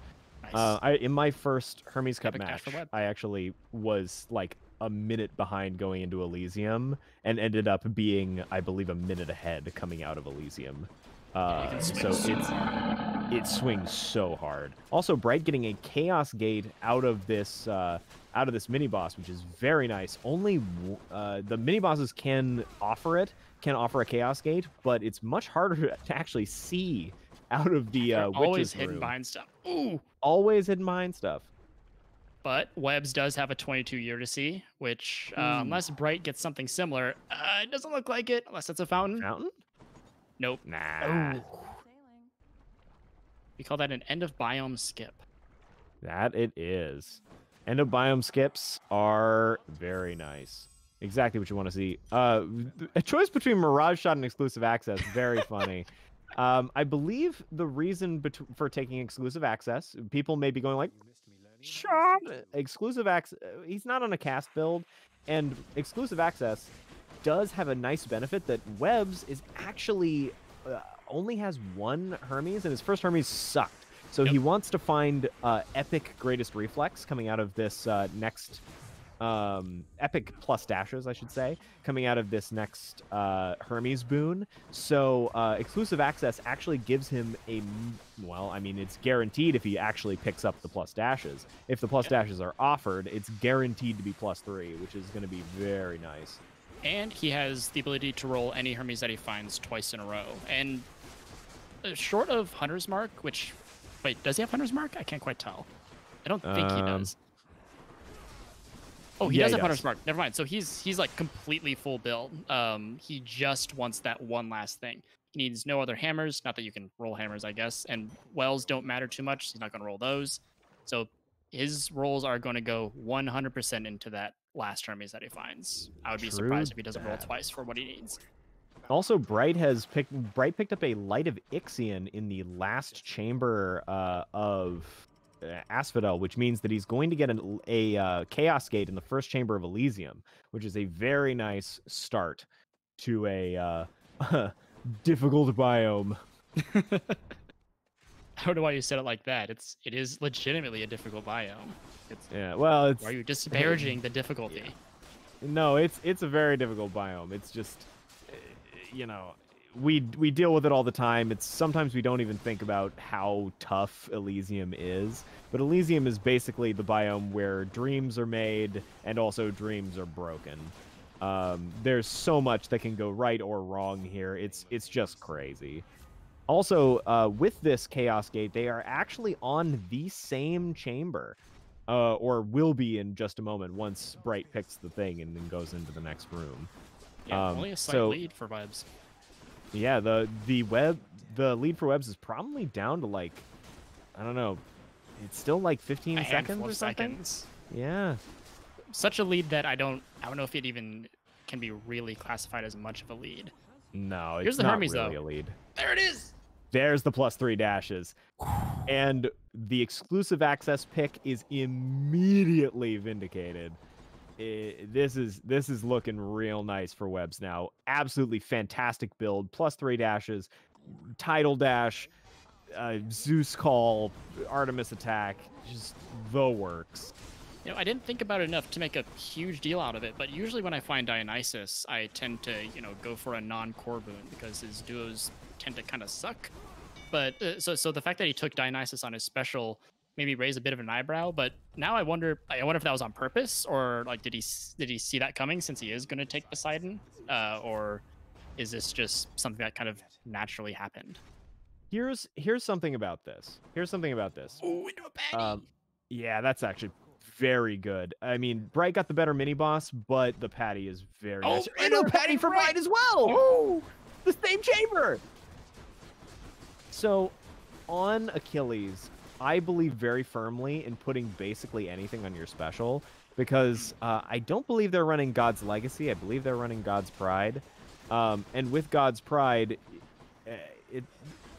In my first Hermes Cup match, I actually was like a minute behind going into Elysium and ended up being, I believe, a minute ahead coming out of Elysium. So it swings so hard. Also, Bright getting a Chaos Gate out of this mini boss, which is very nice. Only the mini bosses can offer a Chaos Gate, but it's much harder to actually see out of the always witch's hidden room. behind stuff. Ooh. Always hidden behind stuff. But Webbs does have a 22 year to see, which unless Bright gets something similar, it doesn't look like it. Unless it's a fountain. Fountain? Nope. Nah. Oh. We call that an end of biome skip. That it is. End of biome skips are very nice. Exactly what you want to see. A choice between Mirage Shot and exclusive access. Very funny. I believe the reason for taking exclusive access, people may be going like, Shot! Exclusive access, he's not on a cast build, and exclusive access does have a nice benefit that Webbs is actually only has one Hermes, and his first Hermes sucked. So he wants to find epic greatest reflex coming out of this next epic plus dashes, I should say, coming out of this next Hermes boon. So exclusive access actually gives him it's guaranteed if he actually picks up the plus dashes. If the plus dashes are offered, it's guaranteed to be +3, which is going to be very nice. And he has the ability to roll any Hermes that he finds twice in a row. And short of Hunter's Mark, which... Wait, does he have Hunter's Mark? I can't quite tell. I don't think he does. Oh, he does have Hunter's Mark. Never mind. So he's like completely full build. He just wants that one last thing. He needs no other hammers. Not that you can roll hammers, I guess. And wells don't matter too much. He's not going to roll those. So his rolls are going to go 100% into that last Hermes that he finds. I would be surprised if he doesn't roll twice for what he needs. Also, Bright picked up a Light of Ixion in the last chamber of Asphodel, which means that he's going to get a Chaos Gate in the first chamber of Elysium, which is a very nice start to a difficult biome. I don't know why you said it like that. It is legitimately a difficult biome. Why are you disparaging the difficulty? No, it's a very difficult biome. It's just, we deal with it all the time. It's sometimes we don't even think about how tough Elysium is. But Elysium is basically the biome where dreams are made and also dreams are broken. There's so much that can go right or wrong here. It's just crazy. Also, with this Chaos Gate, they are actually on the same chamber. Or will be in just a moment once Bright picks the thing and then goes into the next room. Yeah, only a slight lead for Webbs. Yeah, the lead for Webbs is probably down to like, I don't know, it's still like 15 seconds or something. Yeah. Such a lead that I don't know if it even can be really classified as much of a lead. No, it's Here's the not Hermes, really though. a lead. There it is. There's the +3 dashes. And the exclusive access pick is immediately vindicated. This is looking real nice for Webbs now. Absolutely fantastic build. +3 dashes, Tidal Dash, Zeus Call, Artemis Attack, just the works. I didn't think about it enough to make a huge deal out of it, but usually when I find Dionysus, I tend to, go for a non-core boon because his duos tend to kind of suck. But so the fact that he took Dionysus on his special made me raise a bit of an eyebrow. But now I wonder if that was on purpose, or like did he see that coming since he is going to take Poseidon, or is this just something that kind of naturally happened? Here's something about this. Oh, we do a patty. Yeah, that's actually very good. I mean, Bright got the better mini boss, but the patty is very nice. And a patty for Bright as well. Oh, the same chamber. So, on Achilles, I believe very firmly in putting basically anything on your special, because I don't believe they're running God's Legacy. I believe they're running God's Pride. And with God's Pride,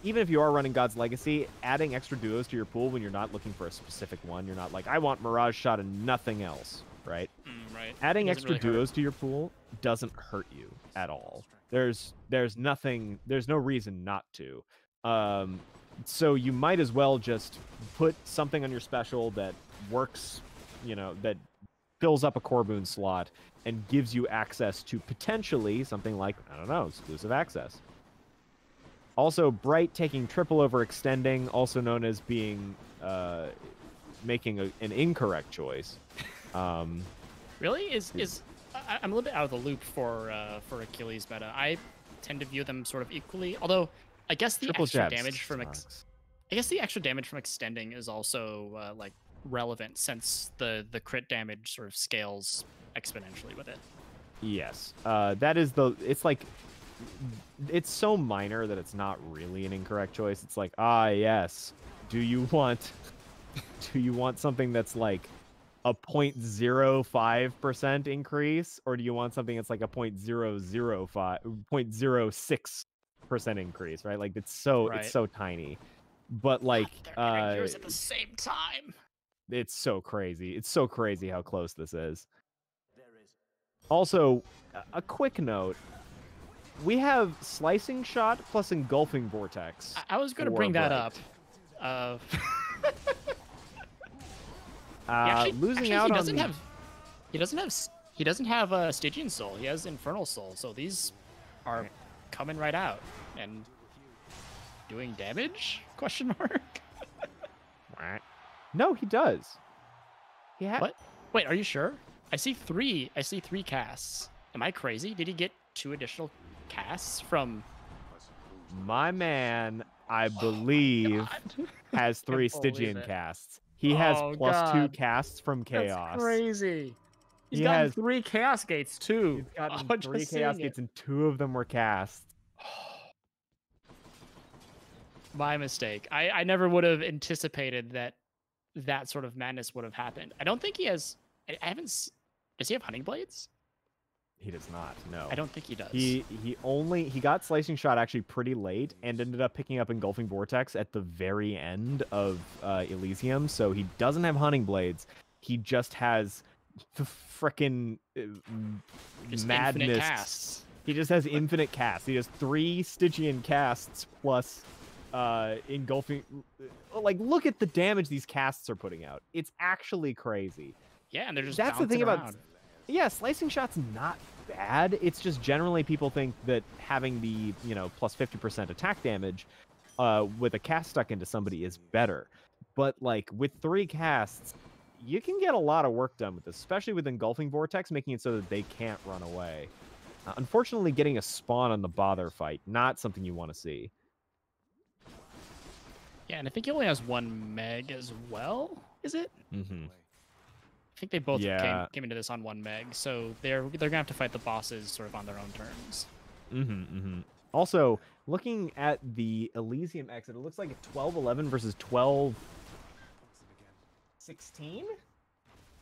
even if you are running God's Legacy, adding extra duos to your pool when you're not looking for a specific one, you're not like, I want Mirage Shot and nothing else, right? Right. Adding extra duos to your pool doesn't hurt you at all. There's no reason not to. So you might as well just put something on your special that works, that fills up a core boon slot and gives you access to potentially something like, I don't know, exclusive access. Also, Bright taking triple overextending, also known as being making an incorrect choice. Really? I'm a little bit out of the loop for Achilles meta. I tend to view them sort of equally. Although I guess the Triple extra jab damage from sucks. I guess the extra damage from extending is also like relevant since the crit damage sort of scales exponentially with it. Yes, that is it's like, it's so minor that it's not really an incorrect choice. It's like, yes, do you want something that's like a 0.05% increase, or do you want something that's like a 0.06% increase, right? Like it's so tiny. But like they're yours at the same time. It's so crazy. It's so crazy how close this is. Also, a quick note. We have Slicing Shot plus Engulfing Vortex. I was going to bring that up. Losing out on he doesn't have Stygian Soul. He has Infernal Soul. So these are coming right out and doing damage? Question mark. No, he does. What? Wait, are you sure? I see three casts. Am I crazy? Did he get 2 additional casts from? My man, I believe, has 3 Stygian casts. He has +2 casts from Chaos. That's crazy. He's gotten 3 Chaos Gates too. He's gotten 3 Chaos Gates and 2 of them were casts. My mistake. I never would have anticipated that sort of madness would have happened. I don't think he has. I haven't. Does he have Hunting Blades? He does not. No. I don't think he does. He got Slicing Shot actually pretty late and ended up picking up Engulfing Vortex at the very end of Elysium. So he doesn't have Hunting Blades. He just has the frickin' madness. Casts. He just has infinite casts. He has 3 Stygian casts plus engulfing. Like, look at the damage these casts are putting out. It's actually crazy. Yeah, and they're just that's the thing around. about. Yeah, Slicing Shot's not bad. It's just generally people think that having the plus 50% attack damage with a cast stuck into somebody is better. But like with 3 casts, you can get a lot of work done with this, especially with Engulfing Vortex, making it so that they can't run away. Unfortunately, getting a spawn on the bother fight, not something you want to see. Yeah, and I think he only has 1 meg as well, is it? Mm-hmm. I think they both came into this on 1 meg, so they're gonna have to fight the bosses sort of on their own terms. Mm-hmm, mm-hmm. Also, looking at the Elysium exit, it looks like a 12-11 versus 12-16?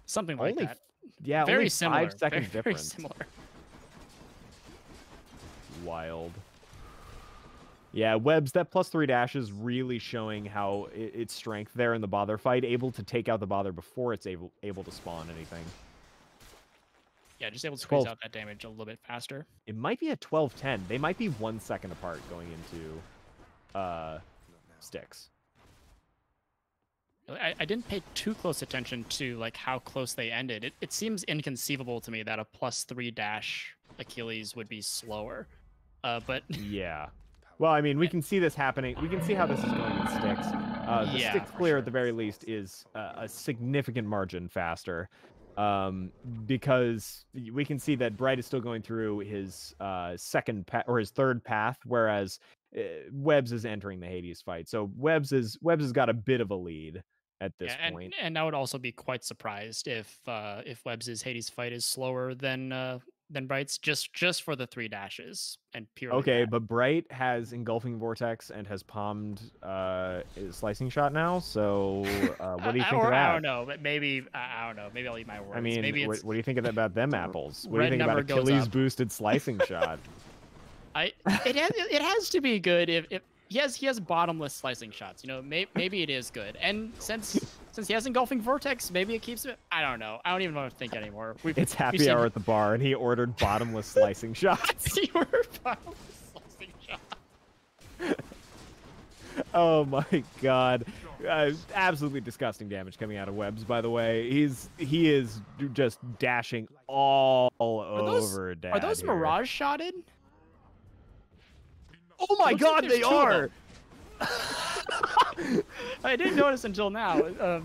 Something like that. Yeah, very only similar. 5 seconds very difference. Similar. Wild. Yeah, Webbs, that +3 dash is really showing how its strength there in the bother fight, able to take out the bother before it's able to spawn anything. Yeah, just able to squeeze out that damage a little bit faster. It might be a 12-10. They might be 1 second apart going into sticks. I didn't pay too close attention to like how close they ended. It seems inconceivable to me that a +3 dash Achilles would be slower. But yeah. Well, I mean, we can see this happening. We can see how this is going in sticks. The sticks clear, at the very least, is a significant margin faster. Because we can see that Bright is still going through his his third path, whereas Webbs is entering the Hades fight. So Webbs has got a bit of a lead at this point. And I would also be quite surprised if Webbs' Hades fight is slower than Bright's, just for the 3 dashes and purely. Okay, that. but Bright has Engulfing Vortex and has palmed his Slicing Shot now. So what do you think of that? I don't know, but maybe I don't know. Maybe I'll eat my words. I mean, maybe what do you think about them apples? What do you red think about number goes Achilles up. boosted Slicing Shot? It has to be good if he has bottomless Slicing Shots. Maybe it is good. And since he has Engulfing Vortex, maybe it keeps it. I don't know. I don't even know what to think anymore. It's happy hour at the bar, and he ordered bottomless Slicing Shots. He ordered bottomless Slicing Shots. Oh my god. Absolutely disgusting damage coming out of Webbs, by the way. He is just dashing all over Dad. Are those here. Mirage shotted? Oh my Looks like god, there's they two of are! I didn't notice until now.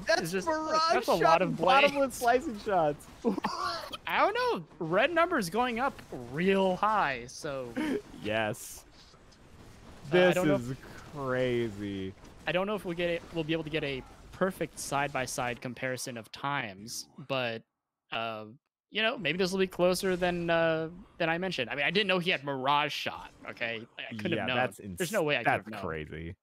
That's just, Mirage that's a shot lot of blades. bottomless slicing shots. I don't know. Red numbers going up real high, so Yes. I This don't know is crazy. I don't know if we'll be able to get a perfect side-by-side comparison of times, but you know, maybe this will be closer than I mentioned. I mean, I didn't know he had Mirage shot. Okay, I couldn't have known. There's no way I could have known. That's crazy.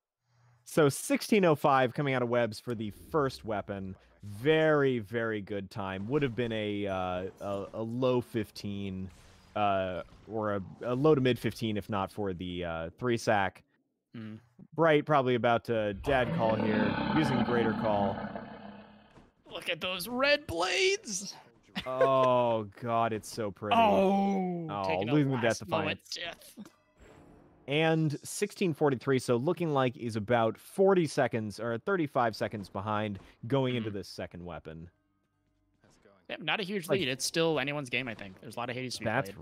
So 1605 coming out of Webs for the first weapon. Very, very good time. Would have been a low 15 or a low to mid 15 if not for the 3-sack. Bright probably about to dad call here, using greater call. Look at those red blades. Oh god, it's so pretty. Losing the Death Defiance. And 1643, so looking like is about 40 seconds or 35 seconds behind going into this second weapon. Yeah, not a huge lead. It's still anyone's game, I think. There's a lot of Hades to be played.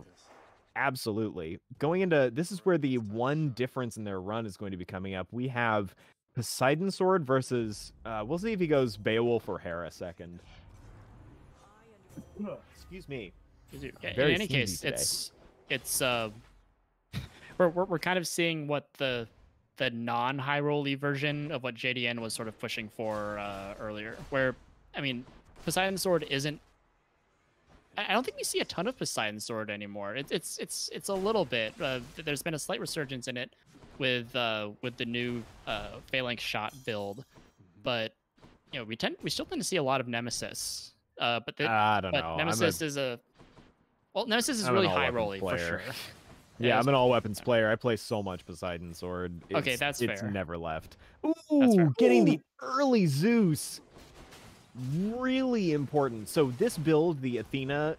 Absolutely. Going into this is where the one difference in their run is going to be coming up. We have Poseidon Sword versus we'll see if he goes Beowulf or Hera second. Excuse me. In any case, it's we're kind of seeing what the non-high roll-y version of what JDN was sort of pushing for earlier. Where, I mean, Poseidon Sword isn't. I don't think we see a ton of Poseidon Sword anymore. It's a little bit. There's been a slight resurgence in it with the new Phalanx shot build, but you know we still tend to see a lot of Nemesis. But I don't know. Nemesis is Nemesis is really high rolly for sure. Yeah, I'm an all weapons player. I play so much Poseidon Sword. Okay, that's fair. It's never left. Ooh, getting the early Zeus. Really important. So this build, the Athena,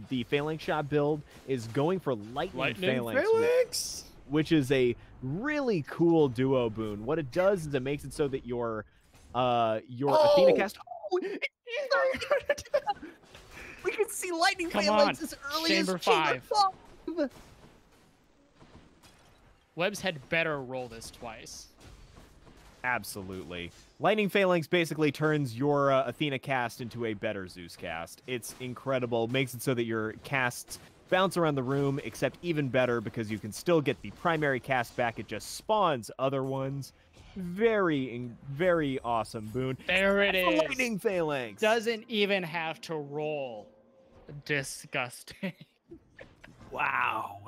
the Phalanx shot build, is going for Lightning Phalanx, which is a really cool duo boon. What it does is it makes it so that your Athena cast. We can see Lightning Phalanx as early Chamber as Chamber 5. Webb's had better roll this twice. Absolutely. Lightning Phalanx basically turns your Athena cast into a better Zeus cast. It's incredible. Makes it so that your casts bounce around the room, except even better because you can still get the primary cast back. It just spawns other ones. Very, very awesome boon. There it is. Lightning Phalanx. Doesn't even have to roll. Disgusting. Wow.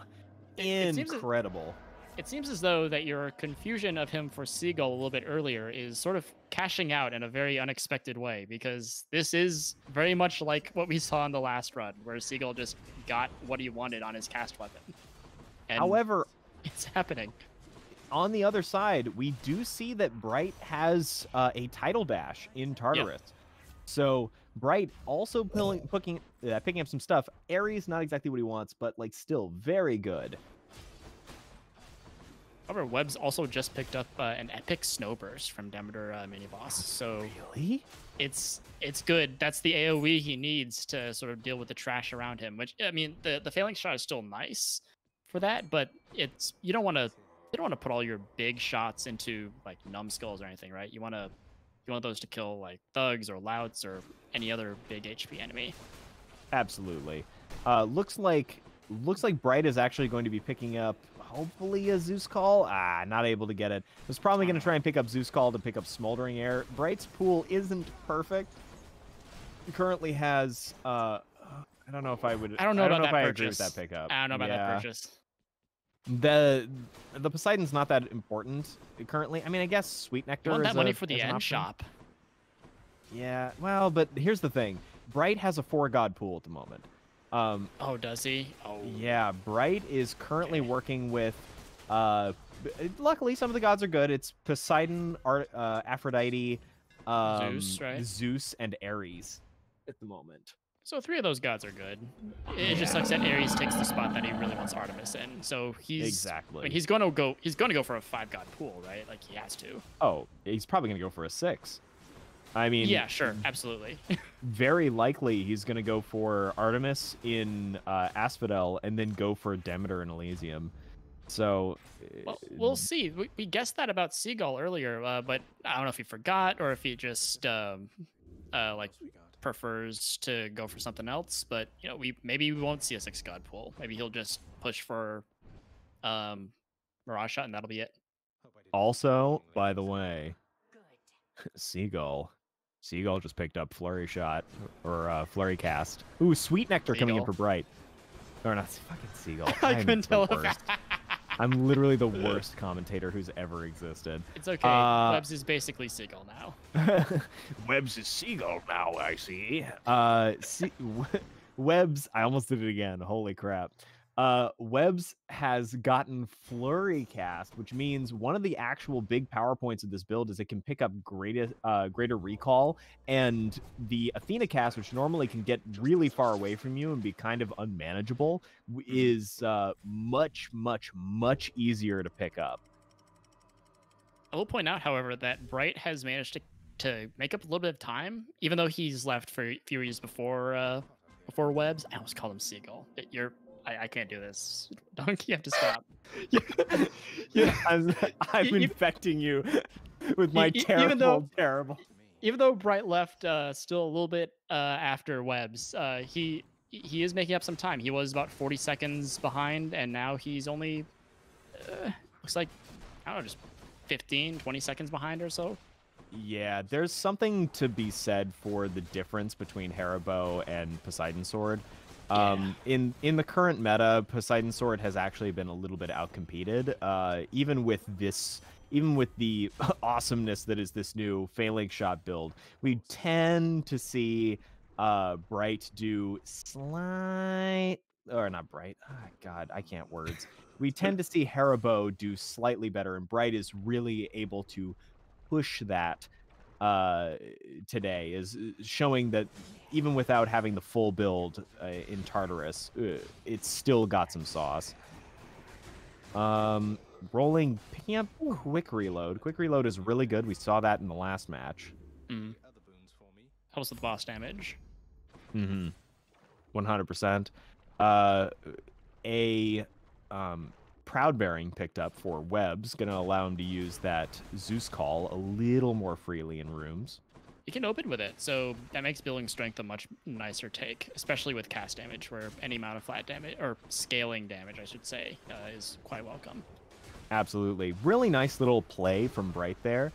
Incredible. It seems as though that your confusion of him for Seagull a little bit earlier is sort of cashing out in a very unexpected way, because this is very much like what we saw in the last run, where Seagull just got what he wanted on his cast weapon. And however, it's happening. On the other side, we do see that Bright has a title dash in Tartarus. Yep. So Bright also picking up some stuff. Ares, not exactly what he wants, but like still very good. However, Webb's also just picked up an epic snowburst from Demeter mini boss. So really, it's good. That's the AOE he needs to sort of deal with the trash around him. Which, I mean, the Phalanx shot is still nice for that, but it's you don't want to put all your big shots into like numbskulls or anything, right? You want those to kill like thugs or louts or any other big HP enemy. Absolutely. Looks like Bright is actually going to be picking up hopefully a Zeus Call. Not able to get it. Was probably going to try and pick up Zeus Call to pick up Smoldering Air. Bright's pool isn't perfect. He currently has I don't know if I would. I don't know if I agree with that pickup. I don't know about that purchase. The Poseidon's not that important currently. I mean, I guess Sweet Nectar. You want is that money for the end option. shop? Yeah, well, but here's the thing: Bright has a 4-god pool at the moment. Oh, does he? Oh, yeah. Bright is currently working with. Luckily, some of the gods are good. It's Poseidon, Aphrodite, Zeus, right? Zeus, and Ares at the moment. So 3 of those gods are good. It just sucks that Ares takes the spot that he really wants Artemis in. So he's I mean, he's going to go for a 5-god pool, right? Like he has to. Oh, he's probably going to go for a 6. I mean, yeah, sure, absolutely. Very likely he's going to go for Artemis in Asphodel and then go for Demeter in Elysium. So, Well, we'll see. We guessed that about Seagull earlier, but I don't know if he forgot or if he just like prefers to go for something else. But you know, maybe we won't see a 6 God pull. Maybe he'll just push for Mirage Shot, and that'll be it. also, by the way, Seagull just picked up Flurry Shot or Flurry Cast. Ooh, Sweet Nectar coming in for Bright. Or not, fucking Seagull. I couldn't tell if I'm literally the worst commentator who's ever existed. It's okay. Webbs is basically Seagull now. Webbs is Seagull now, I see. Webbs, I almost did it again. Holy crap. Webbs has gotten Flurry Cast, which means one of the actual big power points of this build is it can pick up greater recall, and the Athena Cast, which normally can get really far away from you and be kind of unmanageable, is much, much, much easier to pick up. I will point out, however, that Bright has managed to make up a little bit of time, even though he's left for Furies before Webbs. I almost called him Seagull. I can't do this. Donkey, you have to stop. Yeah, I'm infecting you with my terrible. Even though Bright left still a little bit after Webbs, he is making up some time. He was about 40 seconds behind, and now he's only looks like, I don't know, just 15, 20 seconds behind or so. Yeah, there's something to be said for the difference between Haribo and Poseidon Sword. In the current meta, Poseidon Sword has actually been a little bit outcompeted. Even with the awesomeness that is this new Phalanx Shot build, we tend to see Bright do not Bright. Oh, God, I can't words. We tend to see Haribo do slightly better, and Bright is really able to push that today, is showing that even without having the full build in Tartarus, it's still got some sauce. Rolling, picking up quick reload. Quick reload is really good. We saw that in the last match. Helps with boss damage. 100%. Proud Bearing picked up for Webbs, going to allow him to use that Zeus Call a little more freely in rooms. You can open with it, so that makes building strength a much nicer take, especially with cast damage, where any amount of flat damage, or scaling damage, I should say, is quite welcome. Absolutely. Really nice little play from Bright there.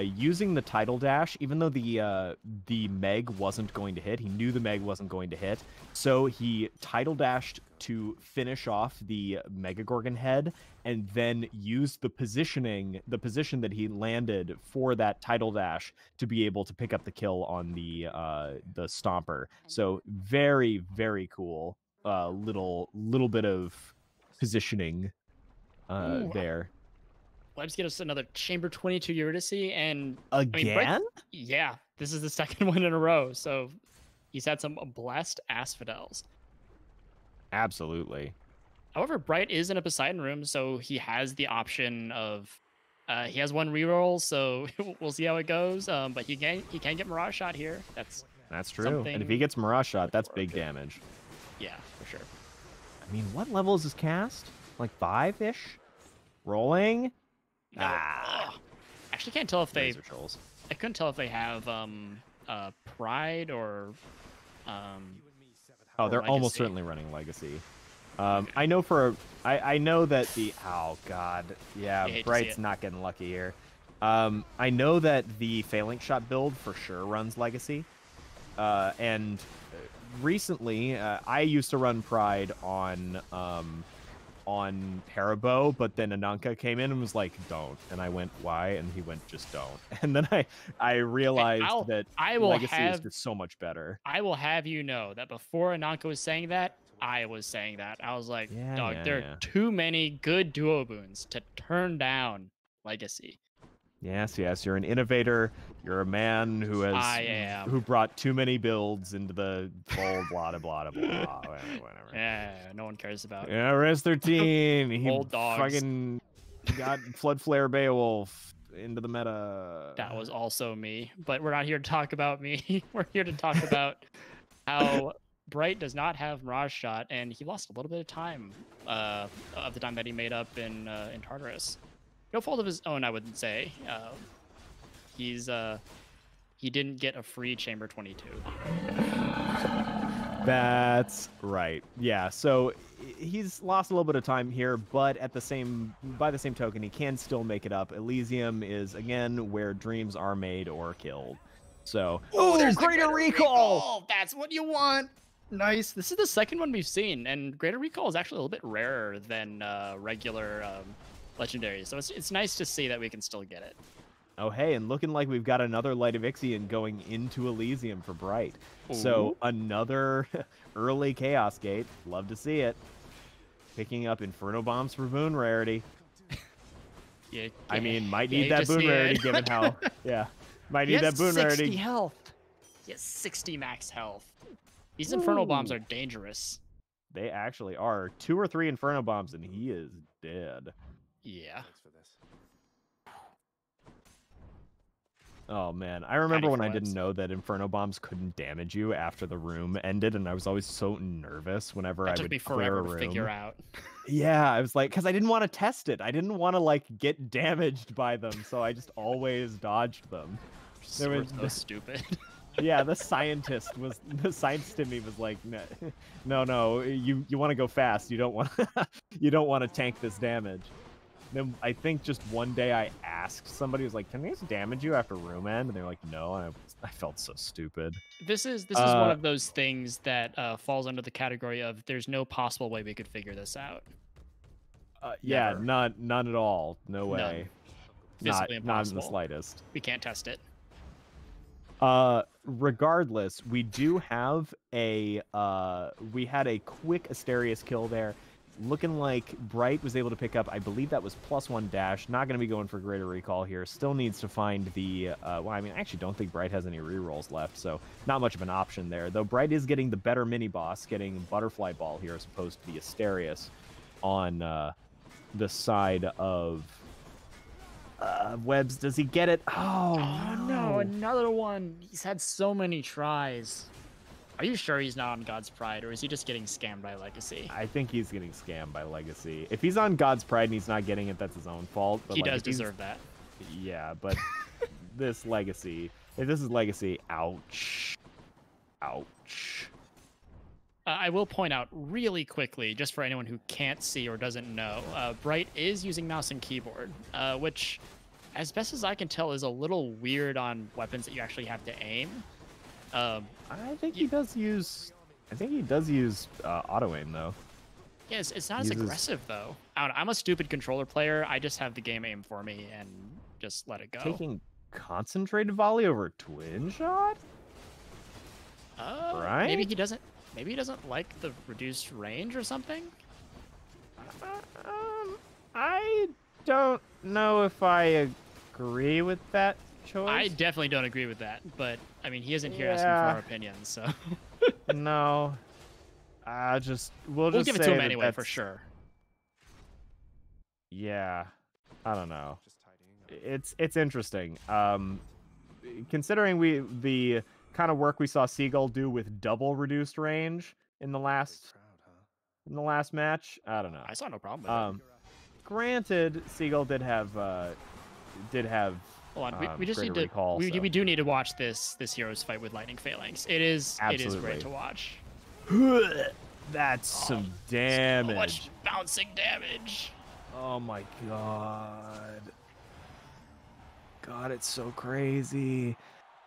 Using the Tidal Dash, even though the Meg wasn't going to hit, he knew the Meg wasn't going to hit, so he Tidal Dashed to finish off the Megagorgon head, and then used the position that he landed for that Tidal Dash to be able to pick up the kill on the Stomper. So very, very cool. Little bit of positioning there. Webbs get us another Chamber 22 Eurydice, and again, yeah, this is the second one in a row. So he's had some blessed asphodels. Absolutely. However, Bright is in a Poseidon room, so he has the option of he has one reroll, so we'll see how it goes. But he can get Mirage Shot here. That's true. And if he gets Mirage Shot, that's big damage. Yeah, for sure. I mean, what level is his cast? Like 5-ish? Rolling? No. Actually, can't tell if they. I couldn't tell if they have Pride or. Oh, they're Legacy. almost certainly running Legacy. I know that the. Oh God, yeah, Bright's not getting lucky here. I know that the Phalanx Shot build for sure runs Legacy, and recently I used to run Pride on Haribo, but then Ananka came in and was like, don't. And I went, why? And he went, just don't. And then I realized that Legacy is just so much better. I will have you know that before Ananka was saying that, I was saying that. I was like, there are too many good duo boons to turn down Legacy. Yes, you're an innovator. You're a man who brought too many builds into the fold, blah, blah, blah, blah, whatever. Yeah, no one cares about. Yeah, Res 13. He Old dogs. Fucking got Flood Flare Beowulf into the meta. That was also me, but we're not here to talk about me. We're here to talk about how Bright does not have Mirage Shot, and he lost a little bit of time of the time that he made up in Tartarus. No fault of his own, I wouldn't say. He didn't get a free Chamber 22. That's right. Yeah, so he's lost a little bit of time here, but by the same token, he can still make it up. Elysium is again where dreams are made or killed. So, there's greater recall! That's what you want. Nice. This is the second one we've seen, and greater recall is actually a little bit rarer than regular legendaries. So it's nice to see that we can still get it. Oh, hey, and looking like we've got another Light of Ixion going into Elysium for Bright. So another early Chaos Gate. Love to see it. Picking up Inferno Bombs for boon rarity. Yeah, I mean, might need that boon rarity given how... Yeah, might need that boon rarity. 60 health. He has 60 max health. These Inferno Bombs are dangerous. They actually are. 2 or 3 Inferno Bombs, and he is dead. Yeah. Oh man, I remember when I didn't know that Inferno Bombs couldn't damage you after the room ended, and I was always so nervous whenever I would took me clear forever a room. to figure out. Yeah, I was like, because I didn't want to test it. I didn't want to like get damaged by them, so I just always dodged them. So stupid. Yeah, the scientist in me was like, no, you want to go fast. You don't want to tank this damage. Then I think just one day I asked somebody, was like, can these damage you after room end? And they're like, no. And I felt so stupid. This is one of those things that falls under the category of there's no possible way we could figure this out. Yeah, none at all. No way. Not in the slightest. We can't test it. Regardless, we do have we had a quick Asterius kill there. Looking like Bright was able to pick up, I believe that was +1 dash. Not going to be going for greater recall here. Still needs to find the, well, I mean, I actually don't think Bright has any rerolls left, so not much of an option there. Though Bright is getting the better mini-boss, getting Butterfly Ball here as opposed to the Asterius on the side of Webs. Does he get it? Oh no, another one. He's had so many tries. Are you sure he's not on God's Pride, or is he just getting scammed by Legacy? I think he's getting scammed by Legacy. If he's on God's Pride and he's not getting it, that's his own fault. But he does deserve that. Yeah, but this Legacy, if this is Legacy, ouch. Ouch. I will point out really quickly, just for anyone who can't see or doesn't know, Bright is using mouse and keyboard, which, as best as I can tell, is a little weird on weapons that you actually have to aim. I think he does use. I think he does use auto aim though. Yeah, it's not as aggressive though. I don't know, I'm a stupid controller player. I just have the game aim for me and just let it go. Taking concentrated volley over twin shot. Right? Maybe he doesn't. Maybe he doesn't like the reduced range or something. I don't know if I agree with that choice. I definitely don't agree with that, but I mean, he isn't here asking for our opinions, so. No, we'll just give it to him anyway for sure. Yeah, I don't know. It's interesting. Considering the kind of work we saw Seagull do with double reduced range in the last match, I don't know. I saw no problem with it. Granted, Seagull did have. Hold on, we just need to. Recall, we do need to watch this Heroes fight with Lightning Phalanx. It is great to watch. That's some damage. So much bouncing damage. Oh my god. God, it's so crazy.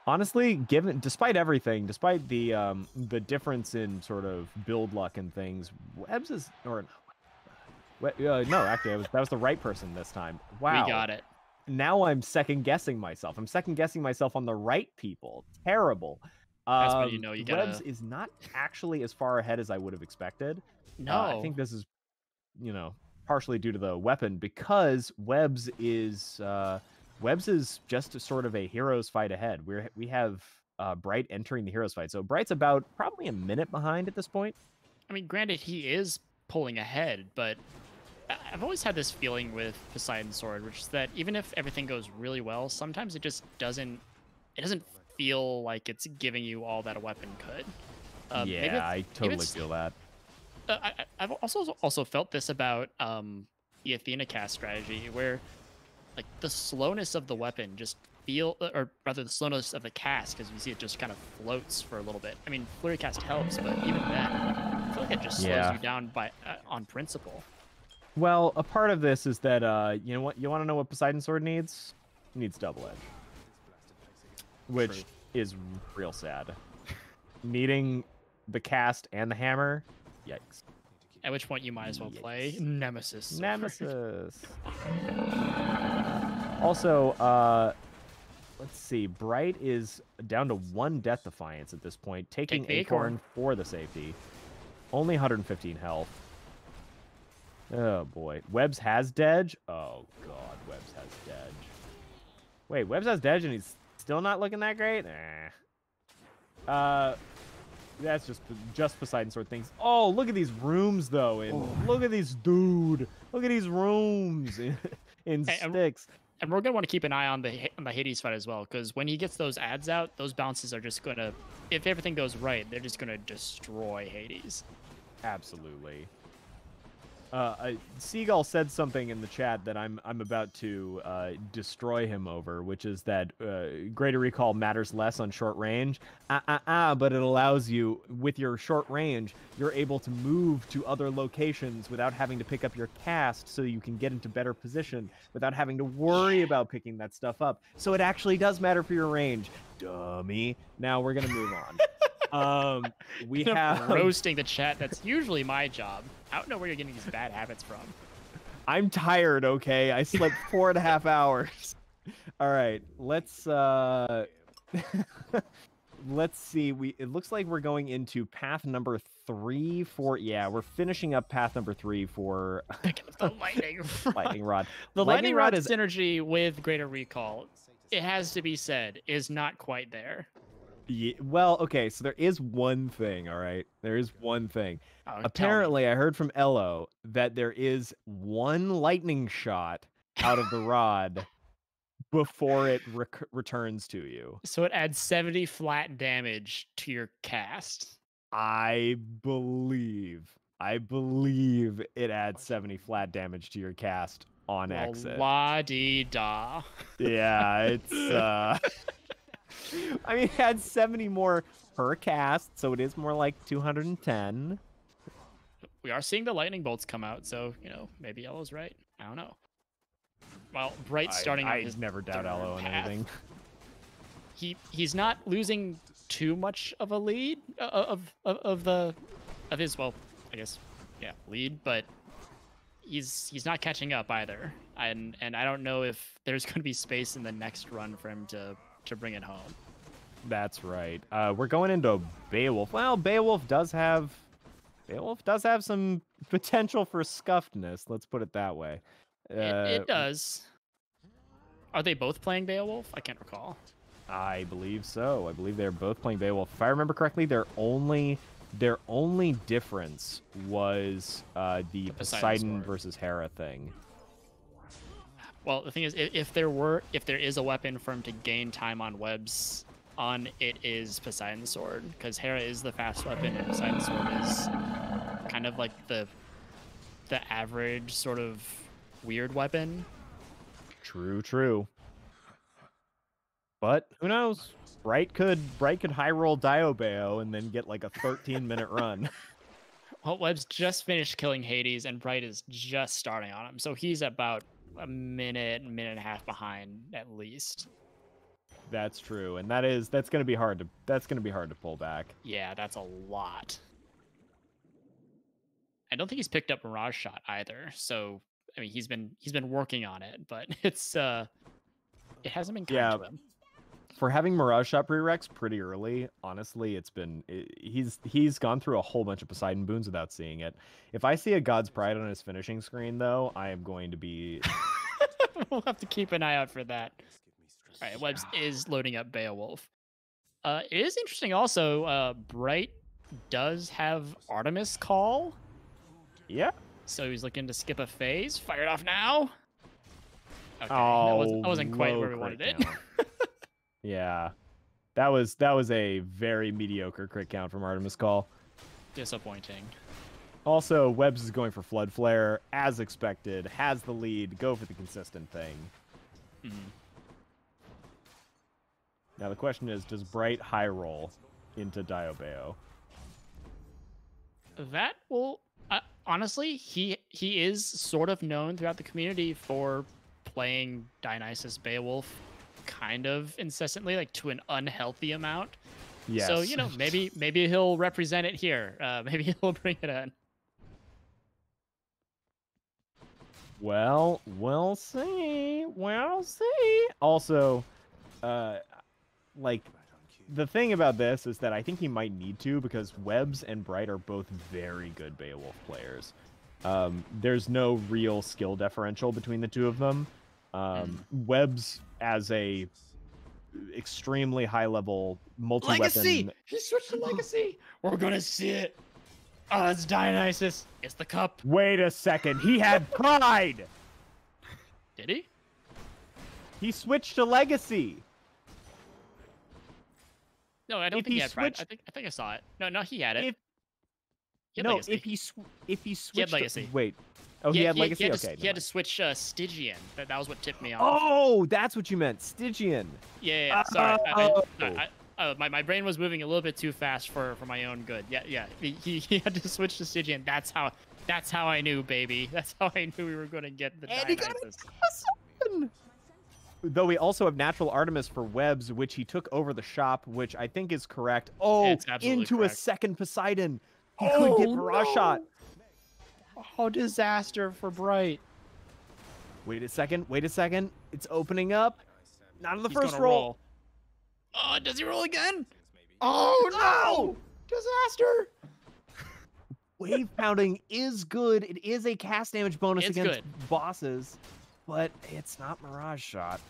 Honestly, despite everything, despite the difference in sort of build luck and things, Webs is no, actually that was the right person this time. Wow. We got it. Now I'm second guessing myself. I'm second guessing myself on the right people. Terrible. That's when you know you gotta... Webs is not actually as far ahead as I would have expected. No. I think this is, partially due to the weapon, because Webs is just sort of a heroes fight ahead. We have Bright entering the heroes fight. So Bright's about probably a minute behind at this point. I mean, granted, he is pulling ahead, but I've always had this feeling with Poseidon Sword, which is that even if everything goes really well, sometimes it just doesn't feel like it's giving you all that a weapon could. Yeah, I totally feel that. I've also felt this about the Athena cast strategy, where like the slowness of the weapon just or rather the slowness of the cast, because you see it just kind of floats for a little bit. I mean, flurry cast helps, but even then, I feel like it just slows you down by on principle. Well, a part of this is that you know what? You want to know what Poseidon Sword needs? It needs double edge, which is real sad. Needing the cast and the hammer, yikes. At which point you might as well play Nemesis. Nemesis. Also, let's see. Bright is down to 1 Death Defiance at this point, taking Acorn for the safety. Only 115 health. Oh boy. Webbs has Dedge? Oh god, Webbs has Dedge. Wait, Webbs has Dedge and he's still not looking that great? That's just Poseidon Sword things. Oh, look at these rooms though. And look at these Look at these rooms in sticks. And we're gonna want to keep an eye on the Hades fight as well, because when he gets those ads out, those bounces are just gonna, if everything goes right, they're just gonna destroy Hades. Absolutely. Seagull said something in the chat that I'm about to destroy him over, which is that greater recall matters less on short range. But it allows you, with your short range, you're able to move to other locations without having to pick up your cast, so you can get into better position without having to worry about picking that stuff up. So it actually does matter for your range, dummy. Now we're gonna move on. We have roasting the chat. That's usually my job. I don't know where you're getting these bad habits from. I'm tired, okay? I slept 4.5 hours. All right, let's let's see. It looks like we're going into path number 3 for we're finishing up path number 3 for the lightning rod. Lightning rod. The lightning rod is synergy with greater recall. It has to be said, is not quite there. Yeah, well, okay, so there is one thing, all right? There is one thing. Apparently, I heard from Elo that there is one lightning shot out of the rod before it returns to you. So it adds 70 flat damage to your cast. I believe it adds 70 flat damage to your cast on exit. La-dee-da. Yeah, it's... I mean, it had 70 more per cast, so it is more like 210. We are seeing the lightning bolts come out, so, you know, maybe Elo's right. I don't know. Well, Bright's starting on his never doubt Elo and anything. He's not losing too much of a lead of his, well, I guess, lead, but he's not catching up either. And I don't know if there's going to be space in the next run for him to bring it home. That's right. We're going into Beowulf. Well, Beowulf does have some potential for scuffedness. Let's put it that way. It does. Are they both playing Beowulf? I can't recall. I believe so. I believe they're both playing Beowulf. If I remember correctly, their only difference was the Poseidon versus Hera thing. Well, the thing is, if there is a weapon for him to gain time on webs on, it is Poseidon's sword, because Hera is the fast weapon and Poseidon's sword is kind of like the average sort of weird weapon. True. But who knows? Bright could high roll Diobeo and then get like a 13-minute run. Well, Webb's just finished killing Hades, and Bright is just starting on him, so he's about a minute and a half behind at least. That's true, and that's going to be hard to pull back. Yeah, that's a lot. I don't think he's picked up Mirage Shot either. So I mean, he's been working on it, but it hasn't been kind to him. For having Mirage Shot prereqs pretty early, honestly, he's gone through a whole bunch of Poseidon boons without seeing it. If I see a God's Pride on his finishing screen, though, I am going to be... We'll have to keep an eye out for that. All right, Webbs is loading up Beowulf. It is interesting also, Bright does have Artemis Call. Yeah. So he's looking to skip a phase. Fire it off now. Okay, that wasn't quite where we wanted it. Yeah. That was a very mediocre crit count from Artemis Call. Disappointing. Also, Webbs is going for Flood Flare, as expected, has the lead, go for the consistent thing. Mhm. Now the question is, does Bright high roll into Diobeo? That will honestly, he is sort of known throughout the community for playing Dionysus Beowulf kind of incessantly, like to an unhealthy amount. Yes. So, you know, maybe he'll represent it here. Maybe he'll bring it in. Well, we'll see. We'll see. Also, like, the thing about this is that I think he might need to, because Webbs and Bright are both very good Beowulf players. There's no real skill differential between the two of them. Webbs as a extremely high level multi-weapon. Legacy! He switched to Legacy! We're gonna see it! Oh, it's Dionysus. It's the cup. Wait a second. He had Pride! Did he? He switched to Legacy. No, I don't If think he he had Pride. switched- I think I saw it. No, he had it. If- He had No, Legacy. if he switched Legacy. To, wait. Oh, he had Legacy? He had, Okay. he had to switch Stygian. That was what tipped me off. Oh, that's what you meant. Stygian. Yeah. Sorry. Oh. My brain was moving a little bit too fast for my own good. Yeah. He had to switch to Stygian. That's how I knew, baby. That's how I knew we were going to get the And he got Dionysus. it. Though we also have Natural Artemis for Webbs, which he took over the shop, which I think is correct. Oh, It's absolutely into correct. a second Poseidon. He could get Mirage Shot. Oh, disaster for Bright. Wait a second. It's opening up. Not on the He's first gonna roll. Oh, does he roll again? Oh, no! Disaster! Wave pounding is good. It is a cast damage bonus It's against good. bosses, but it's not Mirage Shot.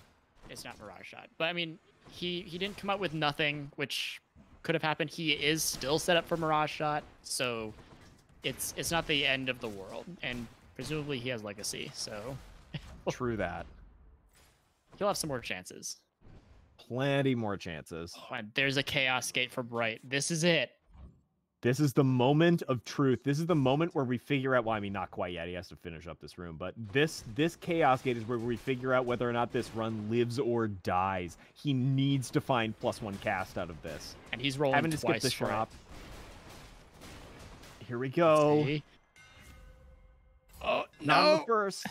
It's not Mirage Shot. But, I mean, he didn't come out with nothing, which could have happened. He is still set up for Mirage Shot, so it's not the end of the world. And presumably he has Legacy, so True that. he'll have some more chances. Plenty more chances. Oh, and there's a Chaos Gate for Bright. This is it. This is the moment of truth. This is the moment where we figure out, well, I mean, not quite yet. He has to finish up this room, but this Chaos Gate is where we figure out whether or not this run lives or dies. He needs to find +1 cast out of this. And he's rolling Having to skip twice the for it. shop. Here we go. See? Oh, Not on the no! first.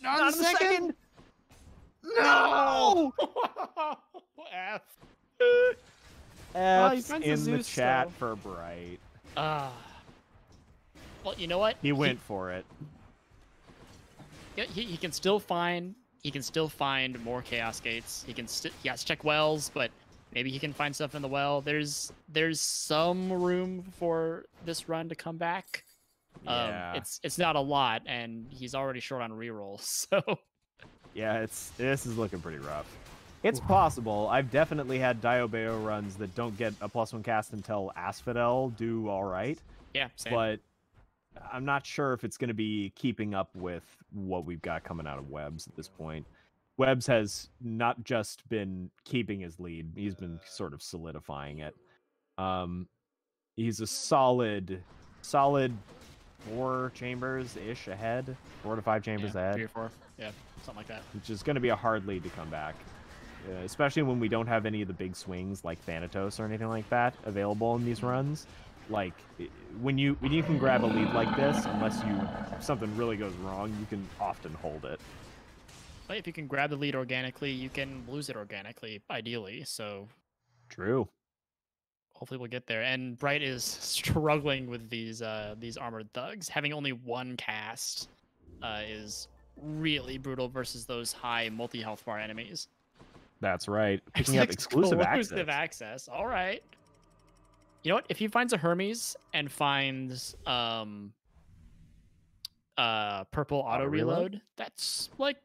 Not Not on the second! No! F. F's he finds the in the Zeus, chat though. for Bright. Well, you know what? He went for it. He can still find more Chaos Gates. He has to check wells, but maybe he can find stuff in the well. There's some room for this run to come back. Yeah. It's not a lot, and he's already short on rerolls. So Yeah, this is looking pretty rough. It's possible. I've definitely had Diobeo runs that don't get a +1 cast until Asphodel do all right, yeah, same. but I'm not sure if it's going to be keeping up with what we've got coming out of Webbs at this point. Webbs has not just been keeping his lead; he's been sort of solidifying it. He's a solid 4 chambers ish ahead, 4 to 5 chambers ahead, 3 or 4, yeah, something like that. which is going to be a hard lead to come back. Especially when we don't have any of the big swings like Thanatos or anything like that available in these runs. Like when you can grab a lead like this, unless something really goes wrong, you can often hold it. But if you can grab the lead organically, you can lose it organically, ideally. So True. hopefully we'll get there. And Bright is struggling with these armored thugs. Having only 1 cast is really brutal versus those high multi-health bar enemies. That's right. Picking up exclusive access. All right. You know what? If he finds a Hermes and finds purple auto reload, that's like,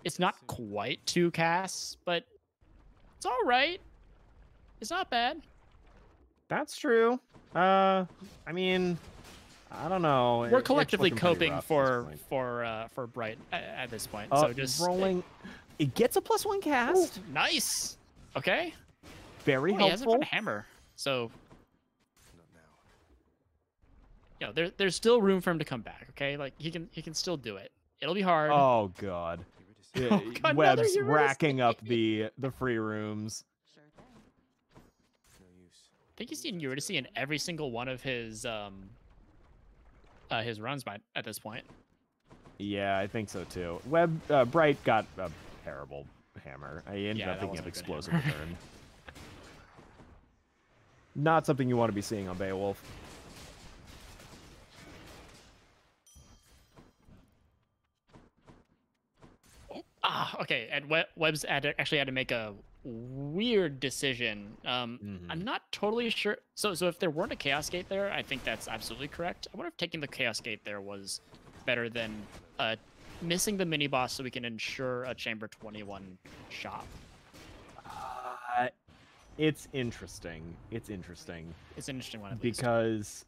it's not quite 2 casts, but it's all right. It's not bad. That's true. I mean, I don't know. We're It's collectively looking pretty coping rough at for Bright at this point. this point. So just rolling. It gets a +1 cast. Nice. Okay. very He hasn't helpful. found a hammer, so there's still room for him to come back. Okay, like he can still do it. It'll be hard. Oh god. Oh, God, Web's another hero racking up mistake. the free rooms. I think he's seen Eurydice in every single one of his runs at this point. Yeah, I think so too. Bright got a terrible hammer. I ended up picking up explosive return. Not something you want to be seeing on Beowulf. Okay. And Webb's actually had to make a weird decision. I'm not totally sure. So if there weren't a Chaos Gate there, I think that's absolutely correct. I wonder if taking the Chaos Gate there was better than missing the mini boss so we can ensure a Chamber 21 shop. It's interesting. It's an interesting one because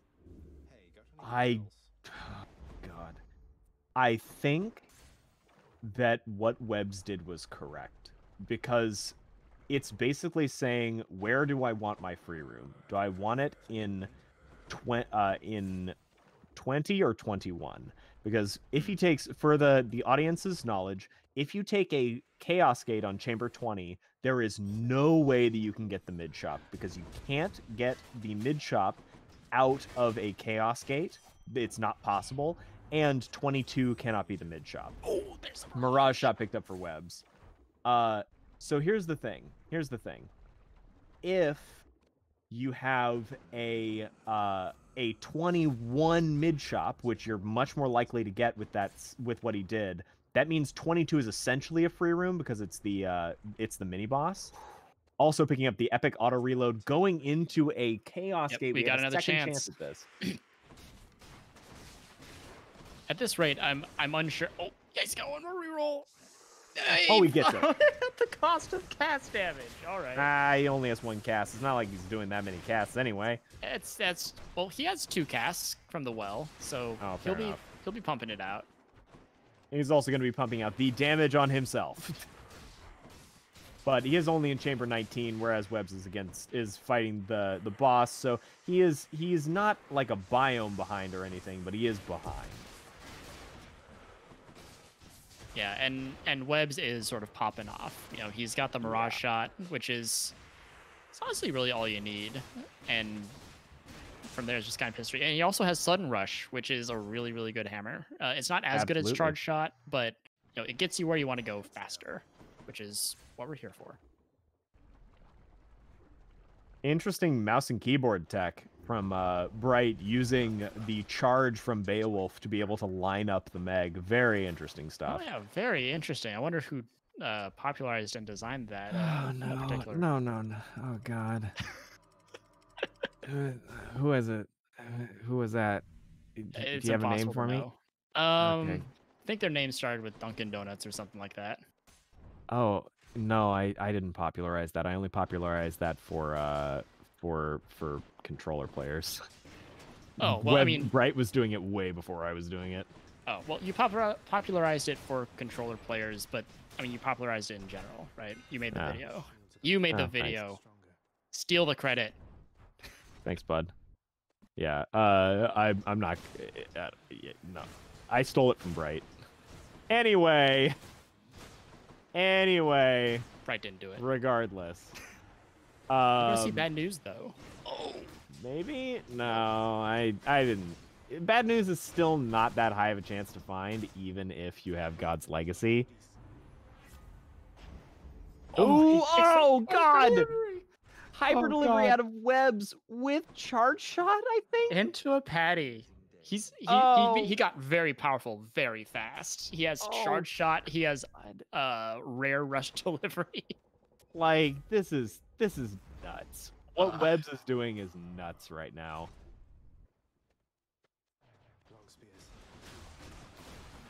I think that what Webbs did was correct, because it's basically saying, where do I want my free room? Do I want it in 20 or 21? Because if he takes, for the audience's knowledge, if you take a Chaos Gate on Chamber 20, there is no way that you can get the mid shop, because you can't get the mid shop out of a Chaos Gate. It's not possible. And 22 cannot be the mid shop. Oh, there's a Mirage shot picked up for Webbs. So here's the thing. If you have a 21 mid shop, which you're much more likely to get with what he did, that means 22 is essentially a free room because it's the mini boss. Also picking up the epic auto reload, going into a Chaos Gate. We got have a another second chance at this. At this rate, I'm unsure. Oh, he's going to reroll. Oh, he gets it. At the cost of cast damage. All right. He only has one cast. It's not like he's doing that many casts anyway. Well, he has 2 casts from the well, so he'll be pumping it out. He's also going to be pumping out the damage on himself. But he is only in Chamber 19, whereas Webbs is fighting the boss, so he is not like a biome behind or anything, but he is behind. Yeah, and Webbs is sort of popping off. He's got the Mirage shot, which is honestly really all you need. And from there, it's just kind of history. And he also has Sudden Rush, which is a really, really good hammer. It's not as good as Charge Shot, but it gets you where you want to go faster, which is what we're here for. Interesting mouse and keyboard tech from Bright, using the charge from Beowulf to be able to line up the Meg. Very interesting stuff. Oh yeah, very interesting. I wonder who popularized and designed that. No. Oh god. Who is it? Who was that? Do you have a name for me? Okay. I think their name started with Dunkin' Donuts or something like that. Oh no, I didn't popularize that. I only popularized that for controller players. Oh well, Bright was doing it way before I was doing it. Oh well, you popularized it for controller players, but you popularized it in general, right? You made the video. You made the video. Thanks. Steal the credit. Thanks, bud. Yeah, I'm not. No, I stole it from Bright. Anyway, Bright didn't do it. Regardless, You're gonna see bad news though. Oh, maybe no, I didn't. Bad news is still not that high of a chance to find, even if you have God's Legacy. Oh God! Hyper delivery out of Webbs with charge shot, I think. Into a patty. He got very powerful very fast. He has charge shot. He has rare rush delivery. Like this is nuts. What Webbs is doing is nuts right now.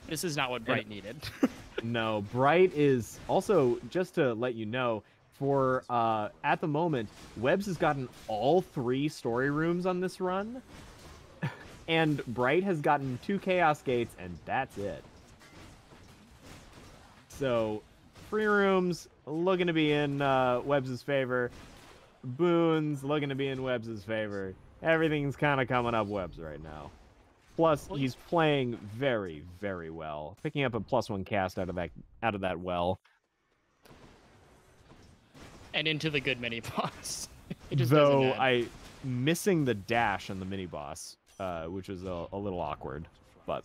This is not what Bright needed. No, Bright is also, just to let you know, for at the moment, Webbs has gotten all 3 story rooms on this run, and Bright has gotten 2 Chaos Gates, and that's it. So, free rooms looking to be in Webbs' favor. Boon's looking to be in Webbs' favor. Everything's kind of coming up Webbs right now. Plus, he's playing very, very well, picking up a +1 cast out of that well. And into the good mini boss. It just Though doesn't end. missing the dash on the mini boss, which was a little awkward, but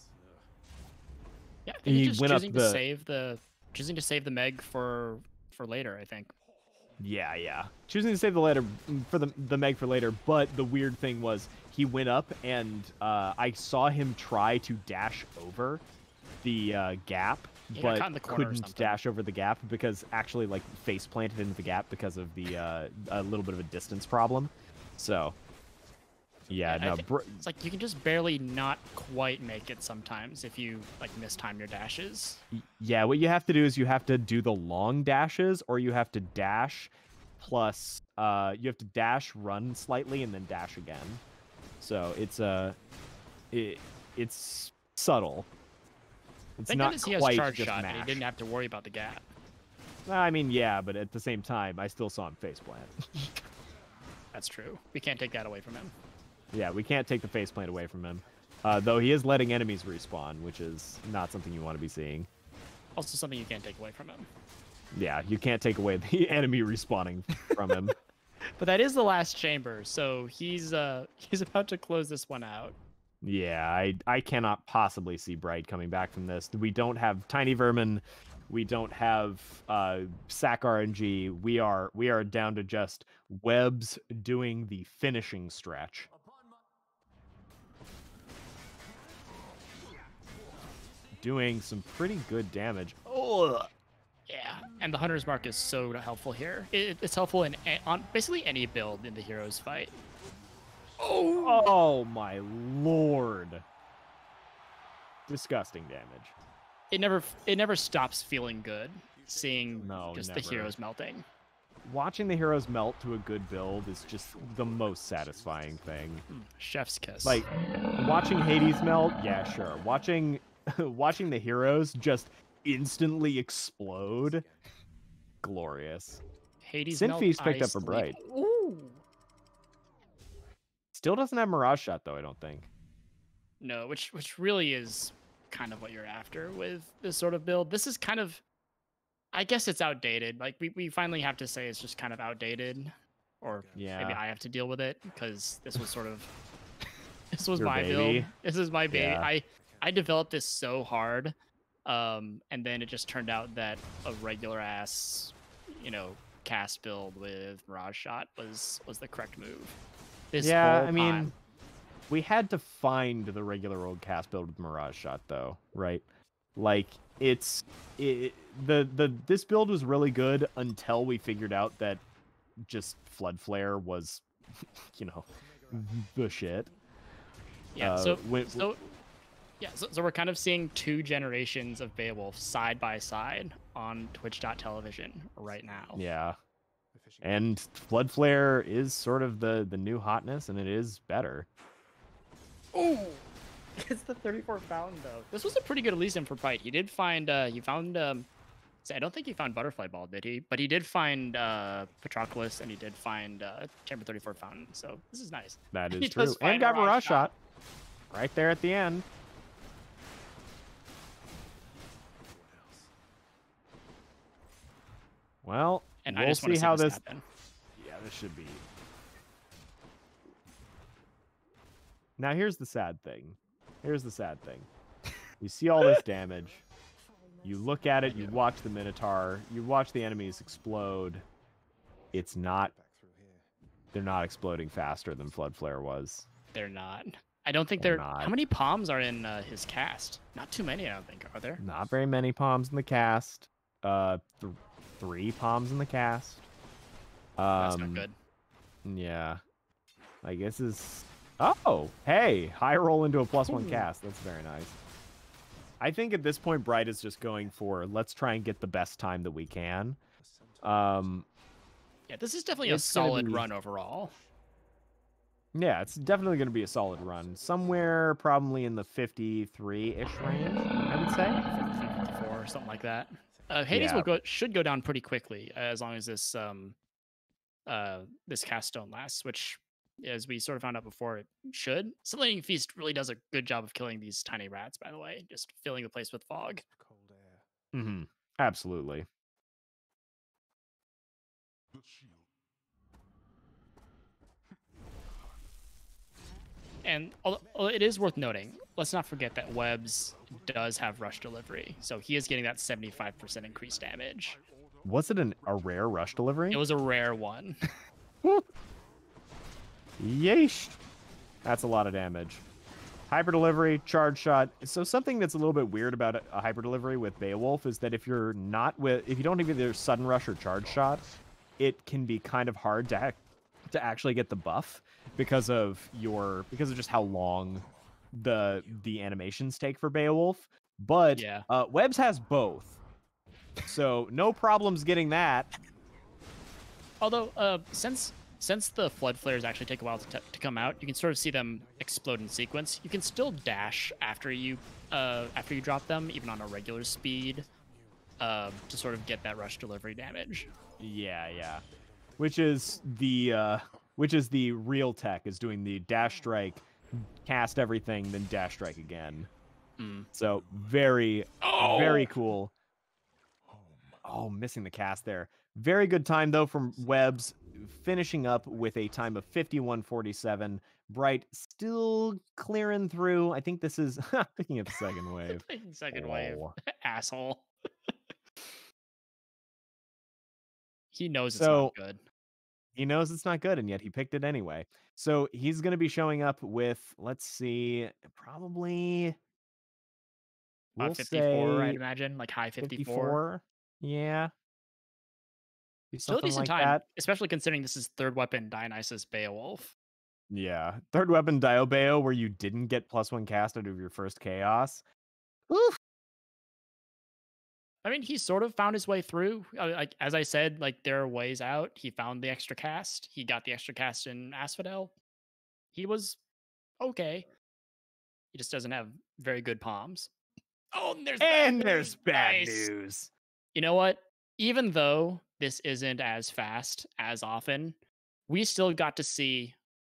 yeah, I think he he's just went up choosing to save the Meg for later, I think. Yeah. Choosing to save the later for the Meg for later, but the weird thing was he went up and I saw him try to dash over the gap, but couldn't dash over the gap because actually like face planted into the gap because of the a little bit of a distance problem. So yeah, no, it's like you can just barely not quite make it sometimes if you like mistime your dashes. Yeah, what you have to do is you have to do the long dashes, or you have to dash plus you have to dash, run slightly, and then dash again. So it's subtle. It's Thank not goodness he has quite charge just shot, mash. and he didn't have to worry about the gap. I mean, yeah, but at the same time, I still saw him faceplant. That's true. We can't take that away from him. Yeah, we can't take the faceplant away from him. Though he is letting enemies respawn, which is not something you want to be seeing. Also something you can't take away from him. Yeah, you can't take away the enemy respawning from him. But that is the last chamber, so he's about to close this one out. Yeah, I cannot possibly see Bright coming back from this. We don't have Tiny Vermin. We don't have Sack RNG. We are down to just Webbs doing the finishing stretch. Doing some pretty good damage. Oh, yeah. And the Hunter's Mark is so helpful here. It's helpful on basically any build in the Heroes fight. Oh my lord. Disgusting damage. It never stops feeling good seeing just never. the heroes melting. Watching the heroes melt to a good build is just the most satisfying thing. Chef's kiss. Like watching Hades melt, yeah, sure. Watching the heroes just instantly explode, glorious. Hades Sinfeast melt, picked up a Bright. Ooh. Still doesn't have Mirage Shot though, I don't think. No, which really is kind of what you're after with this sort of build. This is kind of, I guess it's outdated. Like we finally have to say it's just kind of outdated, or maybe I have to deal with it because this was sort of this was my build. This is my baby. Yeah. I developed this so hard, and then it just turned out that a regular ass, cast build with Mirage Shot was the correct move. I mean, we had to find the regular old cast build with Mirage Shot though, right? Like this build was really good until we figured out that just Flood Flare was, the shit. Yeah. So we're kind of seeing two generations of Beowulf side by side on Twitch.tv right now. Yeah. And Flood Flare is sort of the new hotness, and it is better. Ooh, it's the 34 fountain though. This was a pretty good Elysium for Bright. He did find I don't think he found Butterfly Ball, did he? But he did find Patroclus, and he did find Chamber 34 fountain. So this is nice. That is true. And got Mirage Shot right there at the end. Well, and we'll I just see how this. Happen. Yeah, this should be. Now here's the sad thing. You see all this damage. You look at it. You watch the Minotaur. You watch the enemies explode. It's not. They're not exploding faster than Flood Flare was. They're not. I don't think they're. How many palms are in his cast? Not too many, I don't think. Are there? Not very many palms in the cast. 3 palms in the cast. That's not good. Yeah. I guess is. Oh, hey, high roll into a +1 cast. That's very nice. I think at this point, Bright is just going for let's try and get the best time that we can. Yeah, this is definitely a solid run overall. Yeah, it's definitely going to be a solid run. Somewhere probably in the 53-ish range, I would say. 54 or something like that. Hades should go down pretty quickly as long as this this cast stone lasts, which, as we sort of found out before, it should. Scintillating Feast really does a good job of killing these tiny rats, by the way, just filling the place with fog. Mm-hmm. Absolutely. And although it is worth noting, let's not forget that Webbs does have rush delivery, so he is getting that 75% increased damage. Was it a rare rush delivery? It was a rare one. Yeesh. That's a lot of damage. Hyper delivery, charge shot. So something that's a little bit weird about a hyper delivery with Beowulf is that if you don't have either sudden rush or charge shot, it can be kind of hard to actually get the buff because of just how long the animations take for Beowulf. But Yeah. Webbs has both, so no problems getting that. Although, since the flood flares actually take a while to come out, you can sort of see them explode in sequence. You can still dash after you drop them, even on a regular speed, to sort of get that rush delivery damage. Yeah. Which is the real tech, is doing the dash strike, cast everything, then dash strike again. So very cool. Oh, missing the cast there. Very good time though from Webbs, finishing up with a time of 51:47. Bright still clearing through. I think this is picking up second wave. Second wave, asshole. He knows it's not good. He knows it's not good, and yet he picked it anyway. So he's going to be showing up with, let's see, probably, we'll 54, say I'd imagine, like high 54. 54. Yeah. Still a Something decent like time, that. especially considering this is third weapon Dionysus Beowulf. Yeah. Third weapon Diobeo, where you didn't get +1 cast out of your first chaos. Oof. I mean, he sort of found his way through. Like, as I said, like, there are ways out. He found the extra cast. He got the extra cast in Asphodel. He was okay. He just doesn't have very good palms. Oh, and there's bad news. You know what? Even though this isn't as fast as often, we still got to see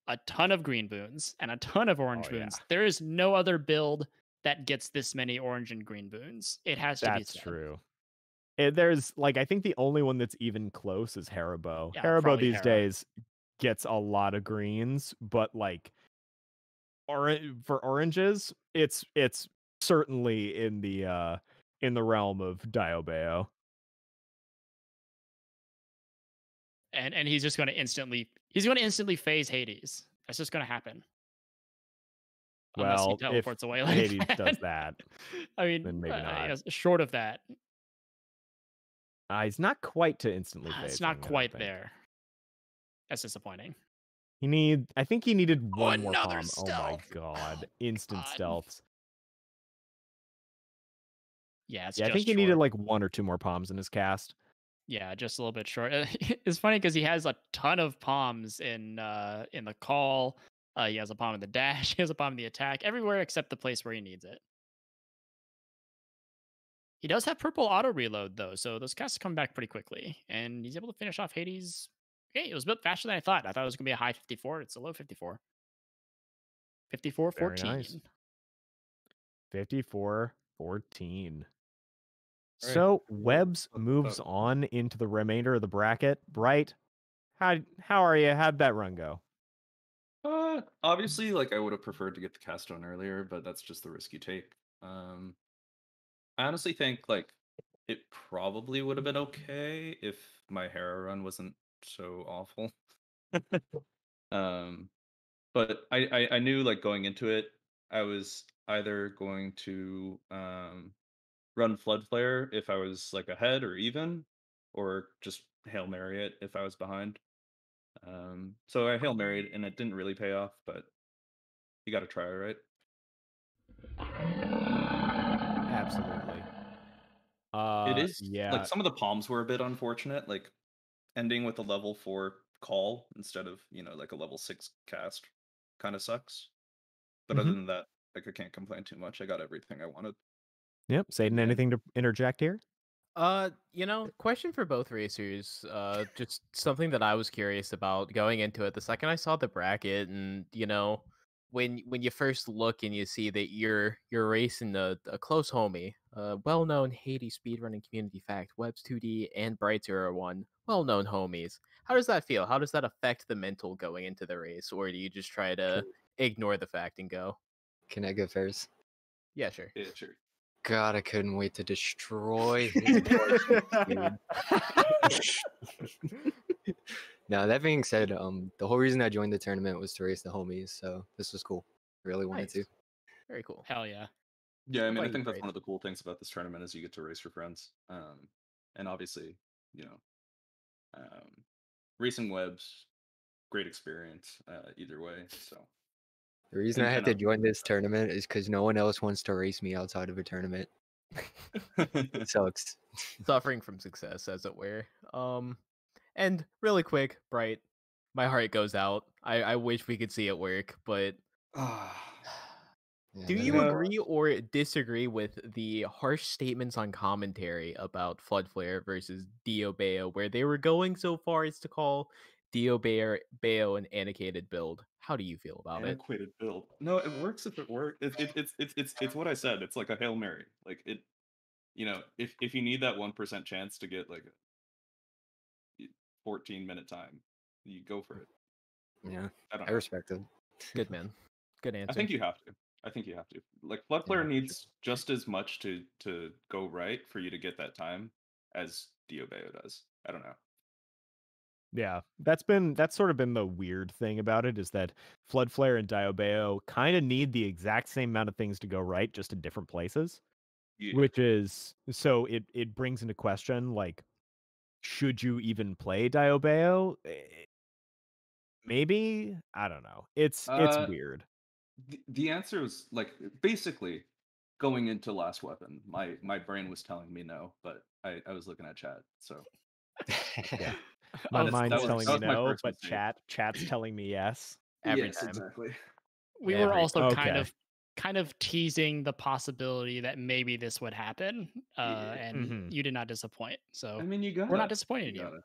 a ton of green boons and a ton of orange boons. There is no other build that gets this many orange and green boons. It has to be said. That's true. There's, like, I think the only one that's even close is Haribo. Yeah, Haribo these Hera. days gets a lot of greens, but like for oranges, it's certainly in the realm of Diobeo. And he's going to instantly phase Hades. That's just going to happen. Unless he Well, teleports if away like Hades that. does that, I mean, then maybe not. Short of that, he's not quite to instantly phasing. It's not quite there. That's disappointing. I think he needed one more another palm. stealth. Oh my god. Instant stealths. Yeah, I think he needed like 1 or 2 more palms in his cast. Yeah, just a little bit short. It's funny because he has a ton of palms in the call. He has a palm in the dash. He has a palm in the attack. Everywhere except the place where he needs it. He does have purple auto reload though, so those casts come back pretty quickly, and he's able to finish off Hades. Okay, it was built faster than I thought. I thought it was gonna be a high 54. It's a low 54. 54-14. Nice. 54-14. Right. So Webbs moves on into the remainder of the bracket. Bright, how are you? How'd that run go? Obviously, like I would have preferred to get the cast on earlier, but that's just the risk you take. I honestly think like it probably would have been okay if my Hera run wasn't so awful. But I knew like going into it, I was either going to run Flood Flare if I was like ahead or even, or just Hail Mary it if I was behind. So I Hail Married and it didn't really pay off, but you got to try, right? Absolutely. It is yeah. like some of the palms were a bit unfortunate, like ending with a level 4 call instead of, like a level 6 cast kind of sucks. But other than that, like I can't complain too much. I got everything I wanted. Yep. Satan, anything to interject here? Question for both racers. Just something that I was curious about going into it. The second I saw the bracket, and when you first look and you see that you're racing a close homie, well-known Hades speedrunning community fact, Webs 2D and Bright01, well-known homies. How does that feel? How does that affect the mental going into the race, or do you just try to ignore the fact and go? Can I go first? Yeah, sure. Yeah, sure. God, I couldn't wait to destroy his party, dude. Now, that being said, the whole reason I joined the tournament was to race the homies, so this was cool. I really wanted to. Nice. Very cool. Hell yeah. Yeah, I mean, about I you, think that's Bright? one of the cool things about this tournament is you get to race your friends. And obviously, racing webs, great experience either way. So The reason I had to join this tournament is because no one else wants to race me outside of a tournament. It sucks. Suffering from success, as it were. And really quick, Bright, my heart goes out. I wish we could see it work, but Yeah, do that you is- agree or disagree with the harsh statements on commentary about Flood Flare versus Dio Bayo, where they were going so far as to call Dio Bayo an antiquated build? How do you feel about it? Antiquated build. No, it works if it works. It's what I said. It's like a Hail Mary. Like it, if you need that 1% chance to get like a 14-minute time, you go for it. Yeah, I don't I know. respect it. Good man. Good answer. I think you have to. Like Flood Flare needs just as much to go right for you to get that time as Dio Bayo does. I don't know. Yeah, that's sort of been the weird thing about it, is that Flood Flare and Diobeo kind of need the exact same amount of things to go right, just in different places. Yeah. Which is, so it brings into question, like, should you even play Diobeo? Maybe, I don't know. It's weird. The answer is like basically going into Last Weapon. My brain was telling me no, but I was looking at chat. So Yeah. My Of mind's course. telling that me was my no, first but mistake. chat's telling me yes. Every yes, time. exactly. We were also Okay. kind of teasing the possibility that maybe this would happen, Yeah. and Mhm. you did not disappoint. So I mean, you got we're not disappointed in you.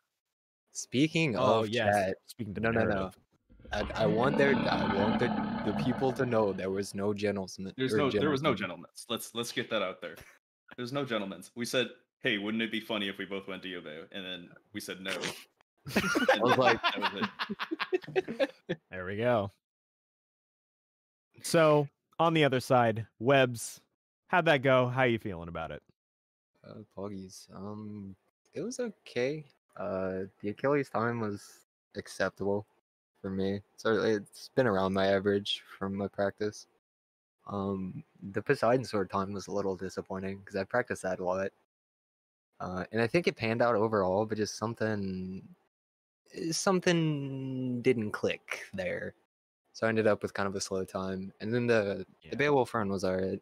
Speaking Oh of yes, chat, speaking to no, the no, no. narrative. I want the people to know there was no gentleman. There was no gentlemen's. Let's get that out there. There's no gentlemen's. We said, hey, wouldn't it be funny if we both went to Yobeo? And then we said no. I was like, That was it. There we go. So on the other side, Webs, how'd that go? How you feeling about it? Poggies. It was okay. The Achilles time was acceptable for me. So it's been around my average from my practice. The Poseidon sword time was a little disappointing because I practiced that a lot. And I think it panned out overall, but just something didn't click there. So I ended up with kind of a slow time. And then the Beowulf run was alright.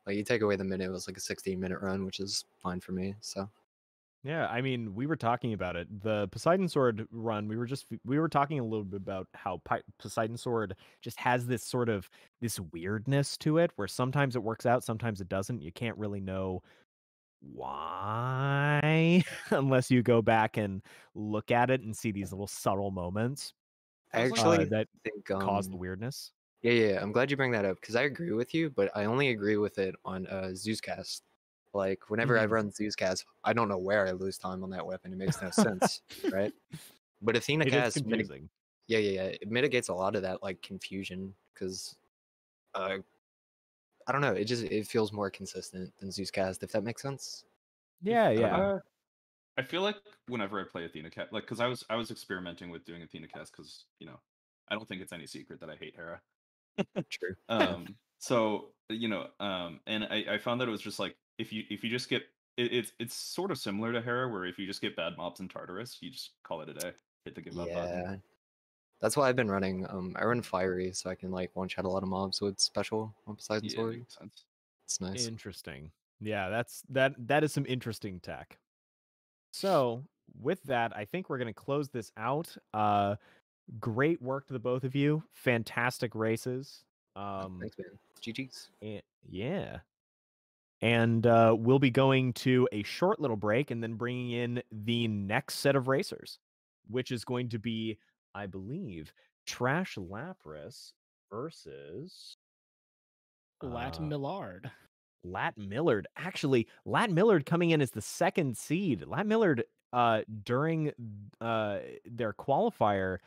Like, you take away the minute, it was like a 16-minute run, which is fine for me. So Yeah, I mean, we were talking about it. The Poseidon Sword run, we were talking a little bit about how Poseidon Sword just has this sort of this weirdness to it, where sometimes it works out, sometimes it doesn't. You can't really know why unless you go back and look at it and see these little subtle moments I actually that think cause the weirdness. Yeah, I'm glad you bring that up because I agree with you, but I only agree with it on Zeuscast. Like, whenever I run Zeuscast, I don't know where I lose time on that weapon. It makes no sense, right? But Athena It is cast, confusing. yeah, it mitigates a lot of that like confusion because I don't know, it feels more consistent than Zeuscast, if that makes sense. Yeah. I feel like whenever I play Athena Cast, like, because I was experimenting with doing Athena Cast because I don't think it's any secret that I hate Hera. True. So and I found that it was just like if you just get it's sort of similar to Hera, where if you just get bad mobs in Tartarus, you just call it a day, hit the give up button. Yeah. That's why I've been running. I run Fiery, so I can like one shot a lot of mobs with special on Poseidon Yeah, Sword. makes sense. It's nice. Interesting. Yeah, that is some interesting tech. So with that, I think we're gonna close this out. Great work to the both of you. Fantastic races. Thanks, man. GG's. Yeah. And we'll be going to a short little break and then bringing in the next set of racers, which is going to be, I believe, Trash Lapras versus Lat Millard. Lat Millard. Actually, Lat Millard coming in as the second seed. Lat Millard, during their qualifier,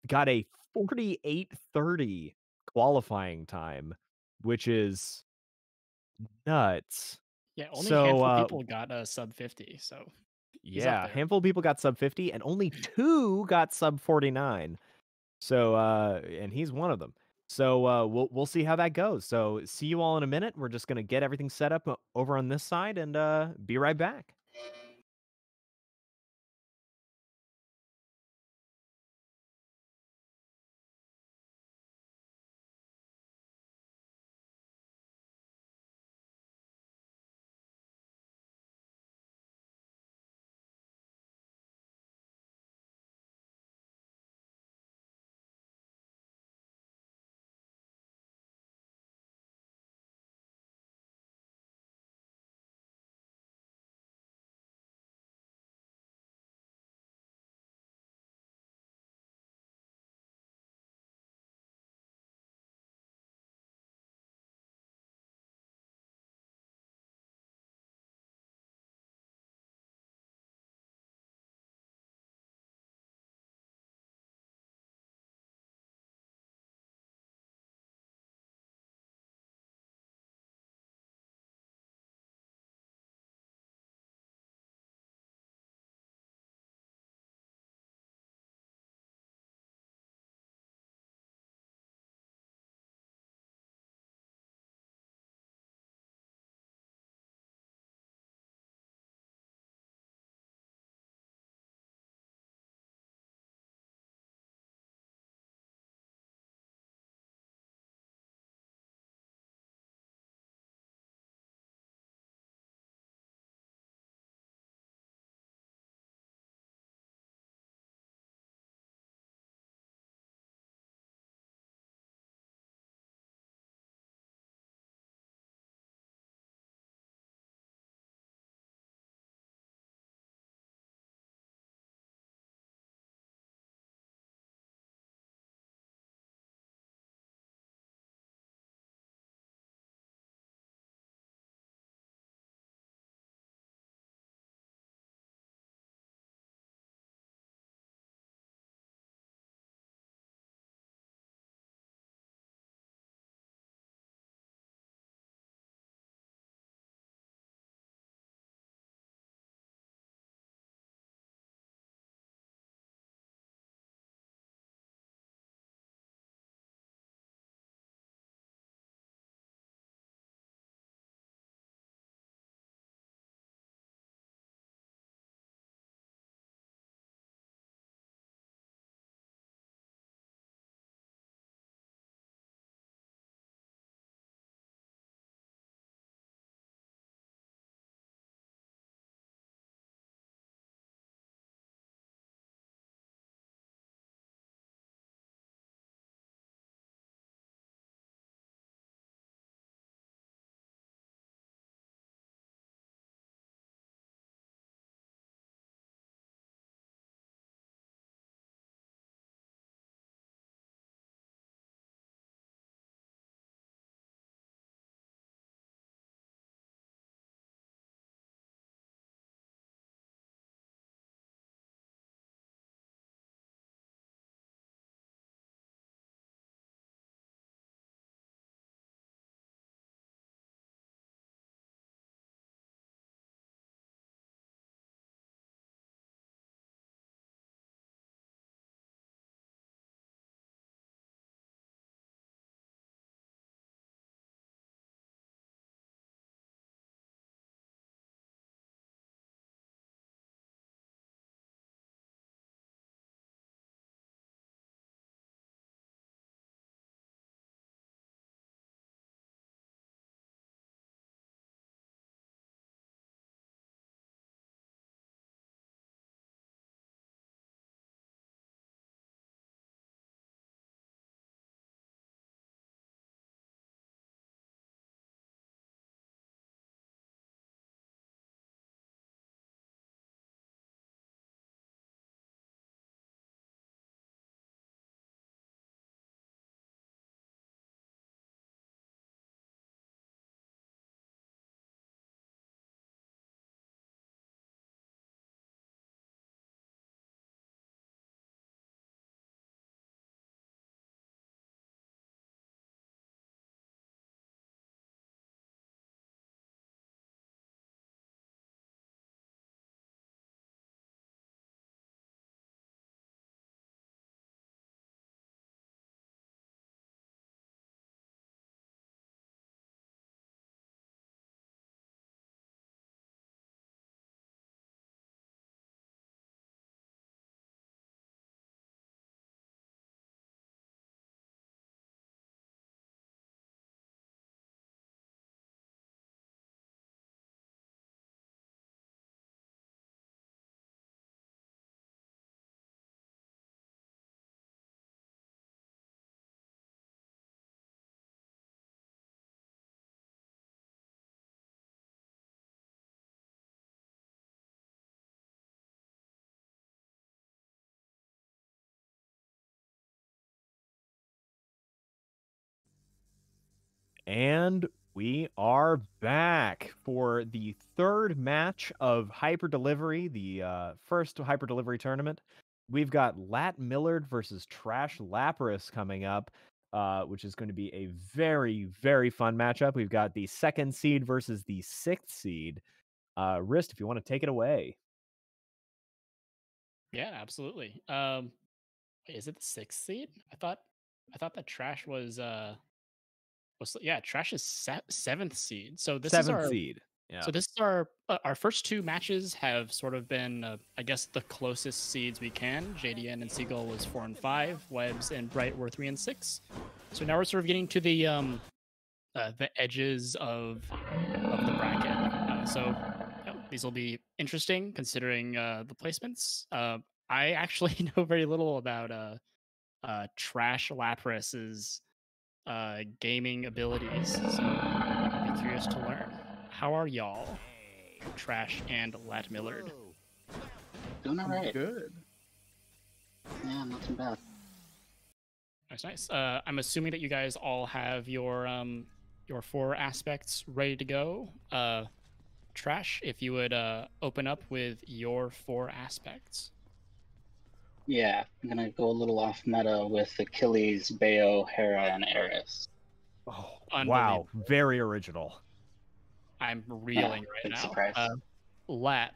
got a 48:30 qualifying time, which is nuts. Yeah, only a So, handful of people got a sub 50, so he's up yeah, a there. handful of people got sub 50, and only 2 got sub 49. So, and he's one of them. So, we'll see how that goes. So, see you all in a minute. We're just gonna get everything set up over on this side, and be right back. And we are back for the third match of Hyper Delivery, the first Hyper Delivery tournament. We've got Lat Millard versus Trash Lapras coming up, which is going to be a very, very fun matchup. We've got the 2nd seed versus the 6th seed. Rist, if you want to take it away. Yeah, absolutely. Is it the 6th seed? I thought that Trash was Trash is 7th seed. So this is 7th our seed. Yeah. So this is our first 2 matches have sort of been, I guess, the closest seeds we can. JDN and Seagull was 4 and 5. Webs and Bright were 3 and 6. So now we're sort of getting to the edges of the bracket. So these will be interesting considering the placements. I actually know very little about Trash Lapras's gaming abilities, so I'd be curious to learn. How are y'all, Trash and Lat Millard? Doing all right. Good. Yeah, not too bad. Nice. I'm assuming that you guys all have your 4 aspects ready to go. Trash, if you would open up with your 4 aspects. Yeah, I'm gonna go a little off meta with Achilles, Bayo, Hera, and Eris. Oh, wow. Unbelievable. Very original. I'm reeling right big now. surprise. Lat,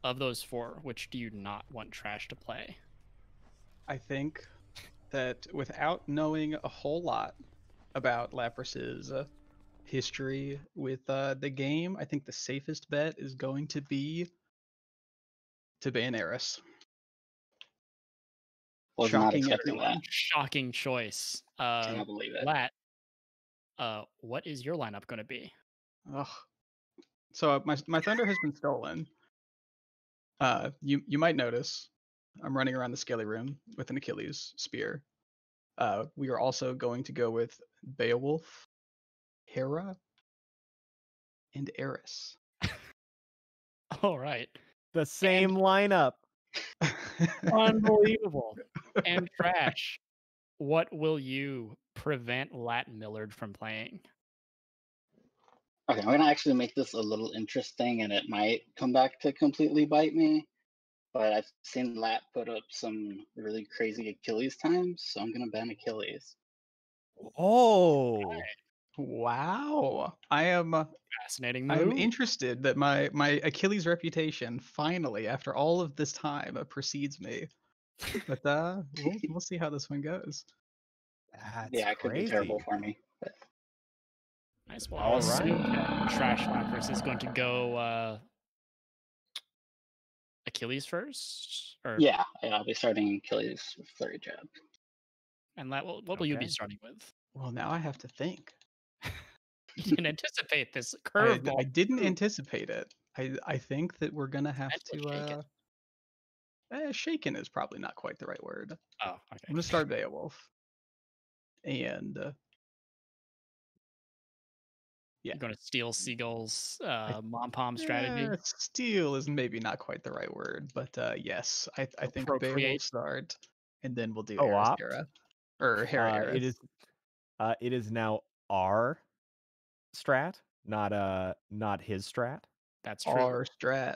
of those 4, which do you not want Trash to play? I think that without knowing a whole lot about Lapras's history with the game, I think the safest bet is going to be to ban Eris. Was not Shocking expecting everyone. Shocking choice. Cannot believe it. Lat, what is your lineup going to be? Ugh. So my thunder has been stolen. You might notice I'm running around the scaly room with an Achilles spear. We are also going to go with Beowulf, Hera, and Eris. All right. The same lineup. Unbelievable. And Trash, what will you prevent Lat Millard from playing? Okay, I'm gonna actually make this a little interesting, and it might come back to completely bite me. But I've seen Lat put up some really crazy Achilles times, so I'm gonna ban Achilles. Oh. Wow. I'm Fascinating move. interested that my Achilles reputation finally, after all of this time, precedes me. But we'll see how this one goes. That's Yeah, it could be terrible for me. But Nice. Well, All I'll assume right. that Trash Lapras is going to go Achilles first, or yeah, I'll be starting Achilles with Flurry Jab. and Lat, what will you be Okay. starting with? Well, now I have to think. You didn't anticipate this I curveball. didn't anticipate it. I think that we're gonna have Mentally shaken. to shaken is probably not quite the right word. Oh, I'm okay. gonna start Beowulf. And yeah. You're going to steal Seagull's mom pom strategy. Steal is maybe not quite the right word, but yes, I think Bay will Appropriate. start, and then we'll do Oh, Eris opt. Hera or Hera Eris. It is now our strat, not his strat. That's true. Our strat.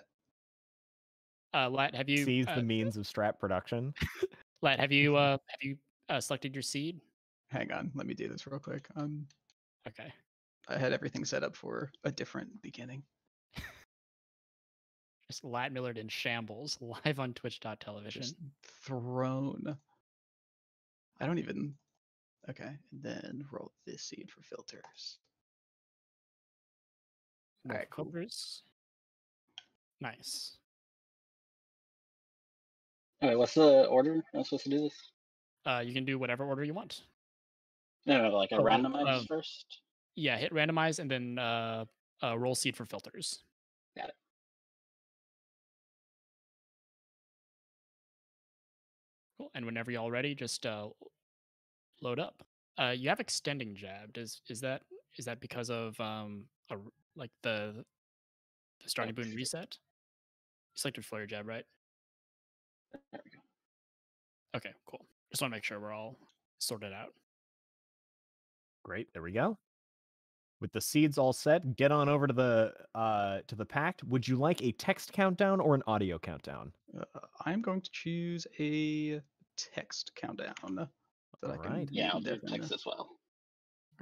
Lat, have you Seize the means of strat production. Lat, have you selected your seed? Hang on, let me do this real quick. Okay. I had everything set up for a different beginning. Just Lat Millard in shambles, live on Twitch.television. Just thrown. I don't even. Okay, and then roll this seed for filters. More Alright, cool. filters. Nice. Okay, what's the order I'm supposed to do this? You can do whatever order you want. No, like a Oh, randomize first. Yeah, hit randomize and then roll seed for filters. Got it. Cool. And whenever y'all ready, just load up. You have extending jab. Is that because of like the starting boon reset? You selected flare jab, right? There we go. Okay, cool. Just want to make sure we're all sorted out. Great. There we go. With the seeds all set, get on over to the pact. Would you like a text countdown or an audio countdown? I'm going to choose a text countdown that I can Alright. Yeah, I'll do definitely. text as well.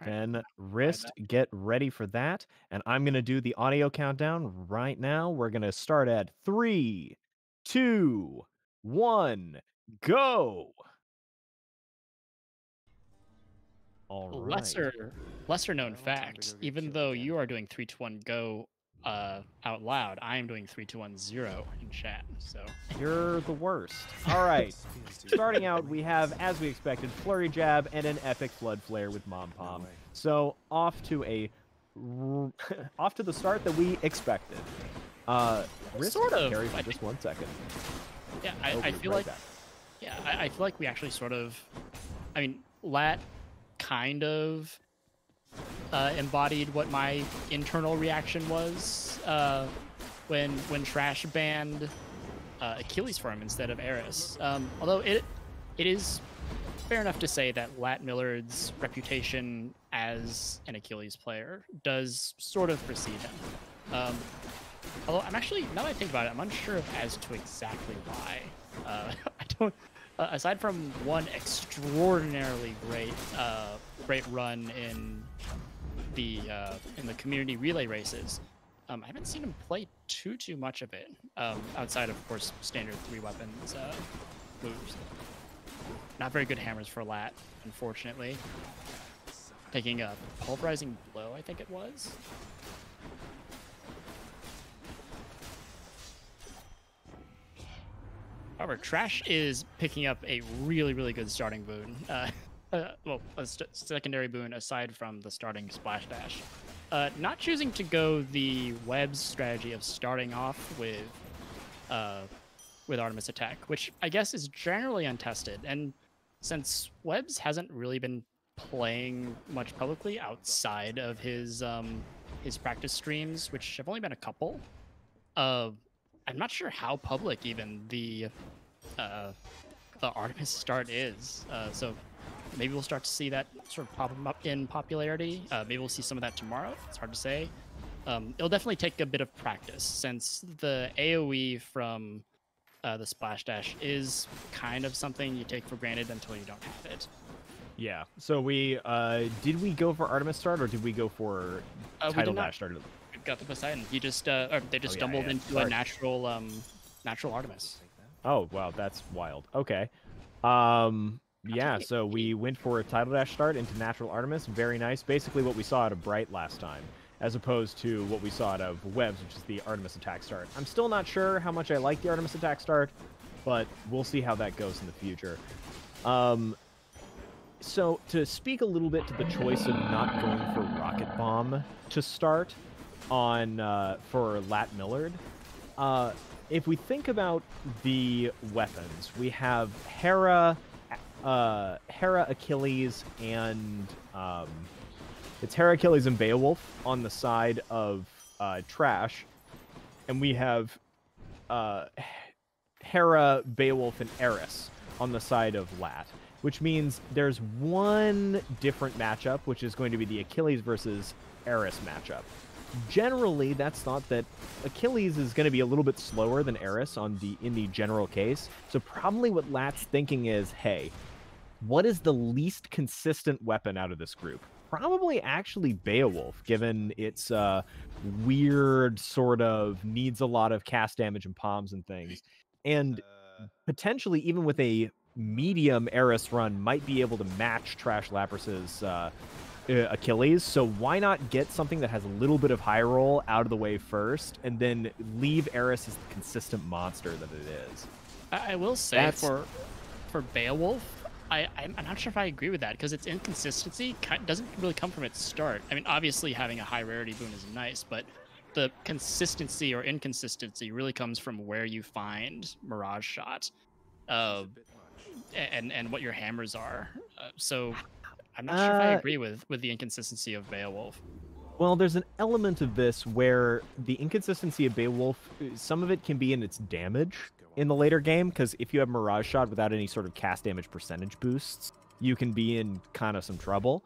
Then wrist, get ready for that. And I'm going to do the audio countdown right now. We're going to start at 3, 2, 1, go. All right. Lesser known fact, even though you are doing 3, 2, 1, go out loud, I am doing 3, 2, 1, 0 in chat. So You're the worst. All right. Starting out, we have, as we expected, Flurry Jab and an epic Flood Flare with Mom Pom. So off to the start that we expected. Wrist Sort of, carry for I just 1 second. yeah, Oh, I we're feel right like back. I feel like we actually sort of, I mean, Lat kind of embodied what my internal reaction was when Trash banned Achilles for him instead of Eris. Although it is fair enough to say that Lat Millard's reputation as an Achilles player does sort of precede him. Although I'm actually, now that I think about it, I'm unsure as to exactly why. I don't. Aside from one extraordinarily great run in the community relay races, I haven't seen him play too much of it outside of course standard 3 weapons moves. Not very good hammers for Lat, unfortunately. Taking a pulverizing blow, I think it was. However, Trash is picking up a really good starting boon. Well, a secondary boon aside from the starting splash dash. Not choosing to go the Web's strategy of starting off with Artemis Attack, which I guess is generally untested. And since Webs hasn't really been playing much publicly outside of his practice streams, which have only been a couple, I'm not sure how public even the Artemis start is. So maybe we'll start to see that sort of pop up in popularity. Maybe we'll see some of that tomorrow. It's hard to say. It'll definitely take a bit of practice since the AoE from the splash dash is kind of something you take for granted until you don't have it. Yeah. So we did we go for Artemis start or did we go for title dash start? We got the Poseidon. He just or they just stumbled into a natural Artemis. Oh wow, that's wild. Okay. Yeah, so we went for a title dash start into natural Artemis. Very nice. Basically what we saw out of Bright last time, as opposed to what we saw out of Webs, which is the Artemis attack start. I'm still not sure how much I like the Artemis attack start, but we'll see how that goes in the future. So to speak a little bit to the choice of not going for Rocket Bomb to start on for Lat Millard, if we think about the weapons, we have Hera, Achilles, and it's Hera, Achilles, and Beowulf on the side of Trash, and we have Hera, Beowulf, and Eris on the side of Lat, which means there's one different matchup, which is going to be the Achilles versus Eris matchup. Generally, that's thought that Achilles is going to be a little bit slower than Eris in the general case. So probably what Lat's thinking is, hey, what is the least consistent weapon out of this group? Probably actually Beowulf, given its weird sort of needs a lot of cast damage and palms and things. And potentially, even with a medium Eris run, might be able to match Trash Lapras's Achilles. So why not get something that has a little bit of high roll out of the way first, and then leave Eris as the consistent monster that it is? I will say for Beowulf, I'm not sure if I agree with that, because its inconsistency doesn't really come from its start. I mean, obviously having a high rarity boon is nice, but the consistency or inconsistency really comes from where you find Mirage Shot, and what your hammers are. So I'm not sure if I agree with the inconsistency of Beowulf. Well, there's an element of this where the inconsistency of Beowulf, some of it can be in its damage in the later game, because if you have Mirage Shot without any sort of cast damage percentage boosts, you can be in kind of some trouble.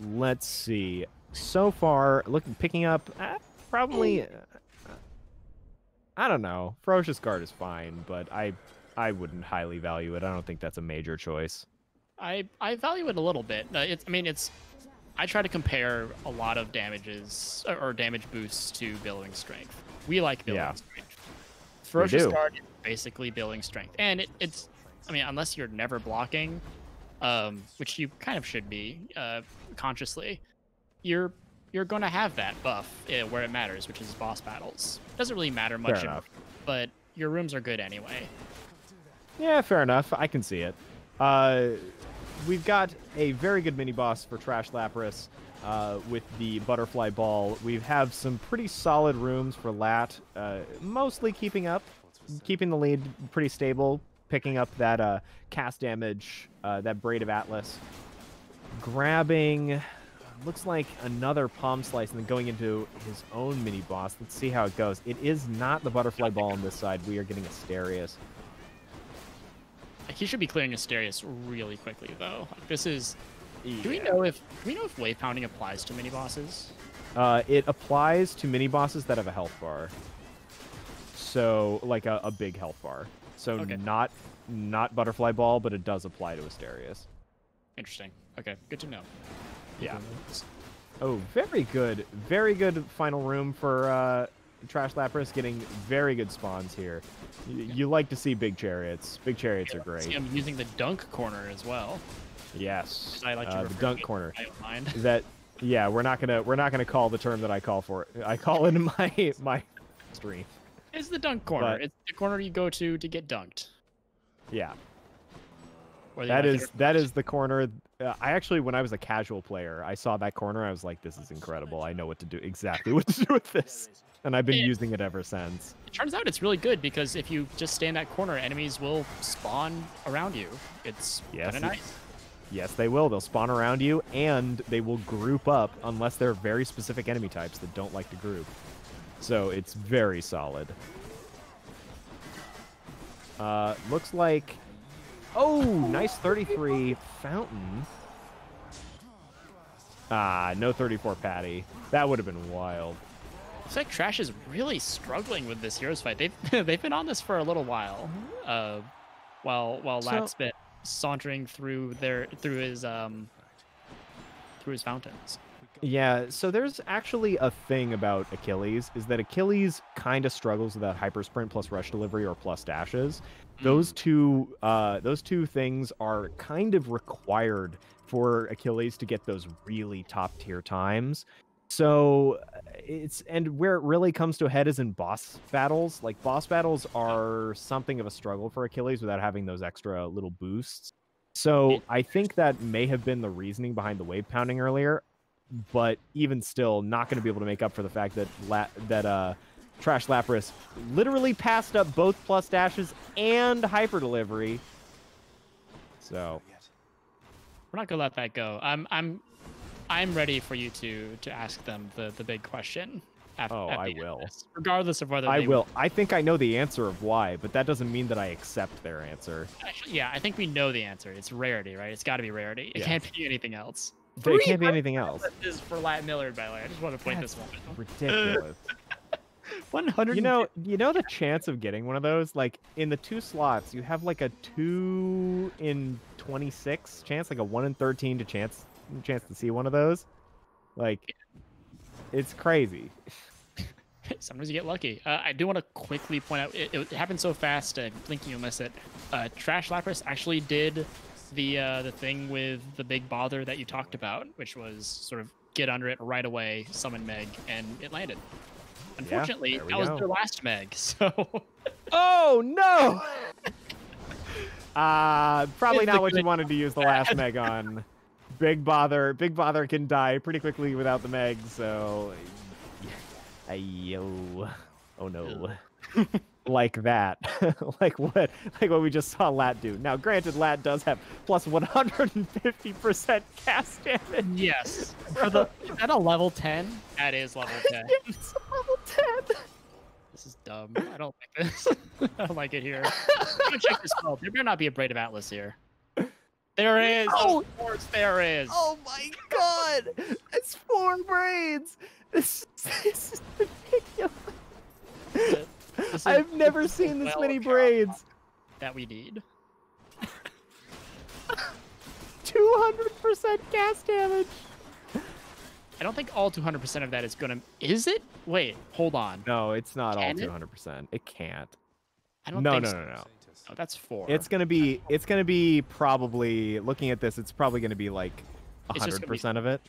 let's see. So far, picking up probably. I don't know. Ferocious Guard is fine, but I wouldn't highly value it. I don't think that's a major choice. I value it a little bit. I try to compare a lot of damages or damage boosts to billowing strength. We like billowing strength. Ferocious Guard is basically billowing strength, and it's unless you're never blocking, which you kind of should be consciously, you're going to have that buff where it matters, which is boss battles. Doesn't really matter much, but your rooms are good anyway. Yeah, fair enough. I can see it. We've got a very good mini boss for Trash Lapras with the butterfly ball. We have some pretty solid rooms for Lat, mostly keeping the lead pretty stable, picking up that cast damage, that Braid of Atlas, grabbing. Looks like another palm slice, and then going into his own mini boss. Let's see how it goes. It is not the butterfly ball on this side. We are getting Asterius. He should be clearing Asterius really quickly, though. This is. Yeah. Do we know if wave pounding applies to mini bosses? It applies to mini bosses that have a health bar. So like a big health bar. So not butterfly ball, but it does apply to Asterius. Interesting. Okay, good to know. Yeah. Oh, very good final room for Trash Lapras, getting very good spawns here. You like to see big chariots. Big chariots are great. See, I'm using the dunk corner as well. Yes. I like to the dunk corner. I don't mind. We're not gonna call the term that I call for it. I call it in my stream. It's the dunk corner. It's the corner you go to get dunked. Yeah. That is the corner. I actually, when I was a casual player, I saw that corner. I was like, "This is incredible. I know what to do. Exactly what to do with this." And I've been using it ever since. It turns out it's really good because if you just stay in that corner, enemies will spawn around you. It's kind of nice. Yes, they will. They'll spawn around you, and they will group up unless they're very specific enemy types that don't like to group. So it's very solid. Looks like... Oh, nice 33 Fountain. No 34 Patty. That would have been wild. Looks like Trash is really struggling with this Heroes fight. They've been on this for a little while. While Lat's been sauntering through his fountains. Yeah, so there's actually a thing about Achilles, is that Achilles kind of struggles with that hyper sprint plus rush delivery or plus dashes. Those two things are kind of required for Achilles to get those really top tier times. So where it really comes to a head is in boss battles. Like, boss battles are something of a struggle for Achilles without having those extra little boosts. So I think that may have been the reasoning behind the wave pounding earlier, but even still, not going to be able to make up for the fact that Trash Lapras literally passed up both plus dashes and hyper delivery. So we're not gonna let that go. I'm ready for you to ask them the big question. I will. This, regardless of whether I will. I think I know the answer of why, but that doesn't mean that I accept their answer. Actually, yeah, I think we know the answer. It's rarity, right? It's got to be rarity. It can't be anything else. It can't be anything else. This is for Lat Millard, by the way. I just want to point this one. Ridiculous. 100. You know the chance of getting one of those, like in the 2 slots, you have like a 2 in 26 chance, like a 1 in 13 chance to see one of those. Like, it's crazy. Sometimes you get lucky. I do want to quickly point out, it happened so fast, blinking you'll miss it. Trash Lapras actually did the thing with the big bother that you talked about, which was sort of get under it right away, summon Meg, and it landed. Unfortunately, that was their last Meg, so... Oh, no! Probably not what you wanted to use the last Meg on. Big Bother can die pretty quickly without the Meg, so... Ayo. Oh, no. Like that. like what we just saw Lat do. Now, granted, Lat does have plus 150% cast damage. Yes. Is that a level 10? That is level 10. It's level 10. This is dumb. I don't like this. I don't like it here. I'm gonna check this spell. There better not be a Braid of Atlas here. There is. Oh! Of course there is. Oh my god! It's 4 braids! This is ridiculous. This is- I've never this is seen this well many count braids. that we need. 200% gas damage. I don't think all 200% of that is gonna. Is it? Wait, hold on. No, it's not all Can it? 200%. It can't. I don't No, think no, so. no, no. Oh, that's 4. It's gonna be probably, looking at this, it's probably gonna be like It's just gonna be 100% of it.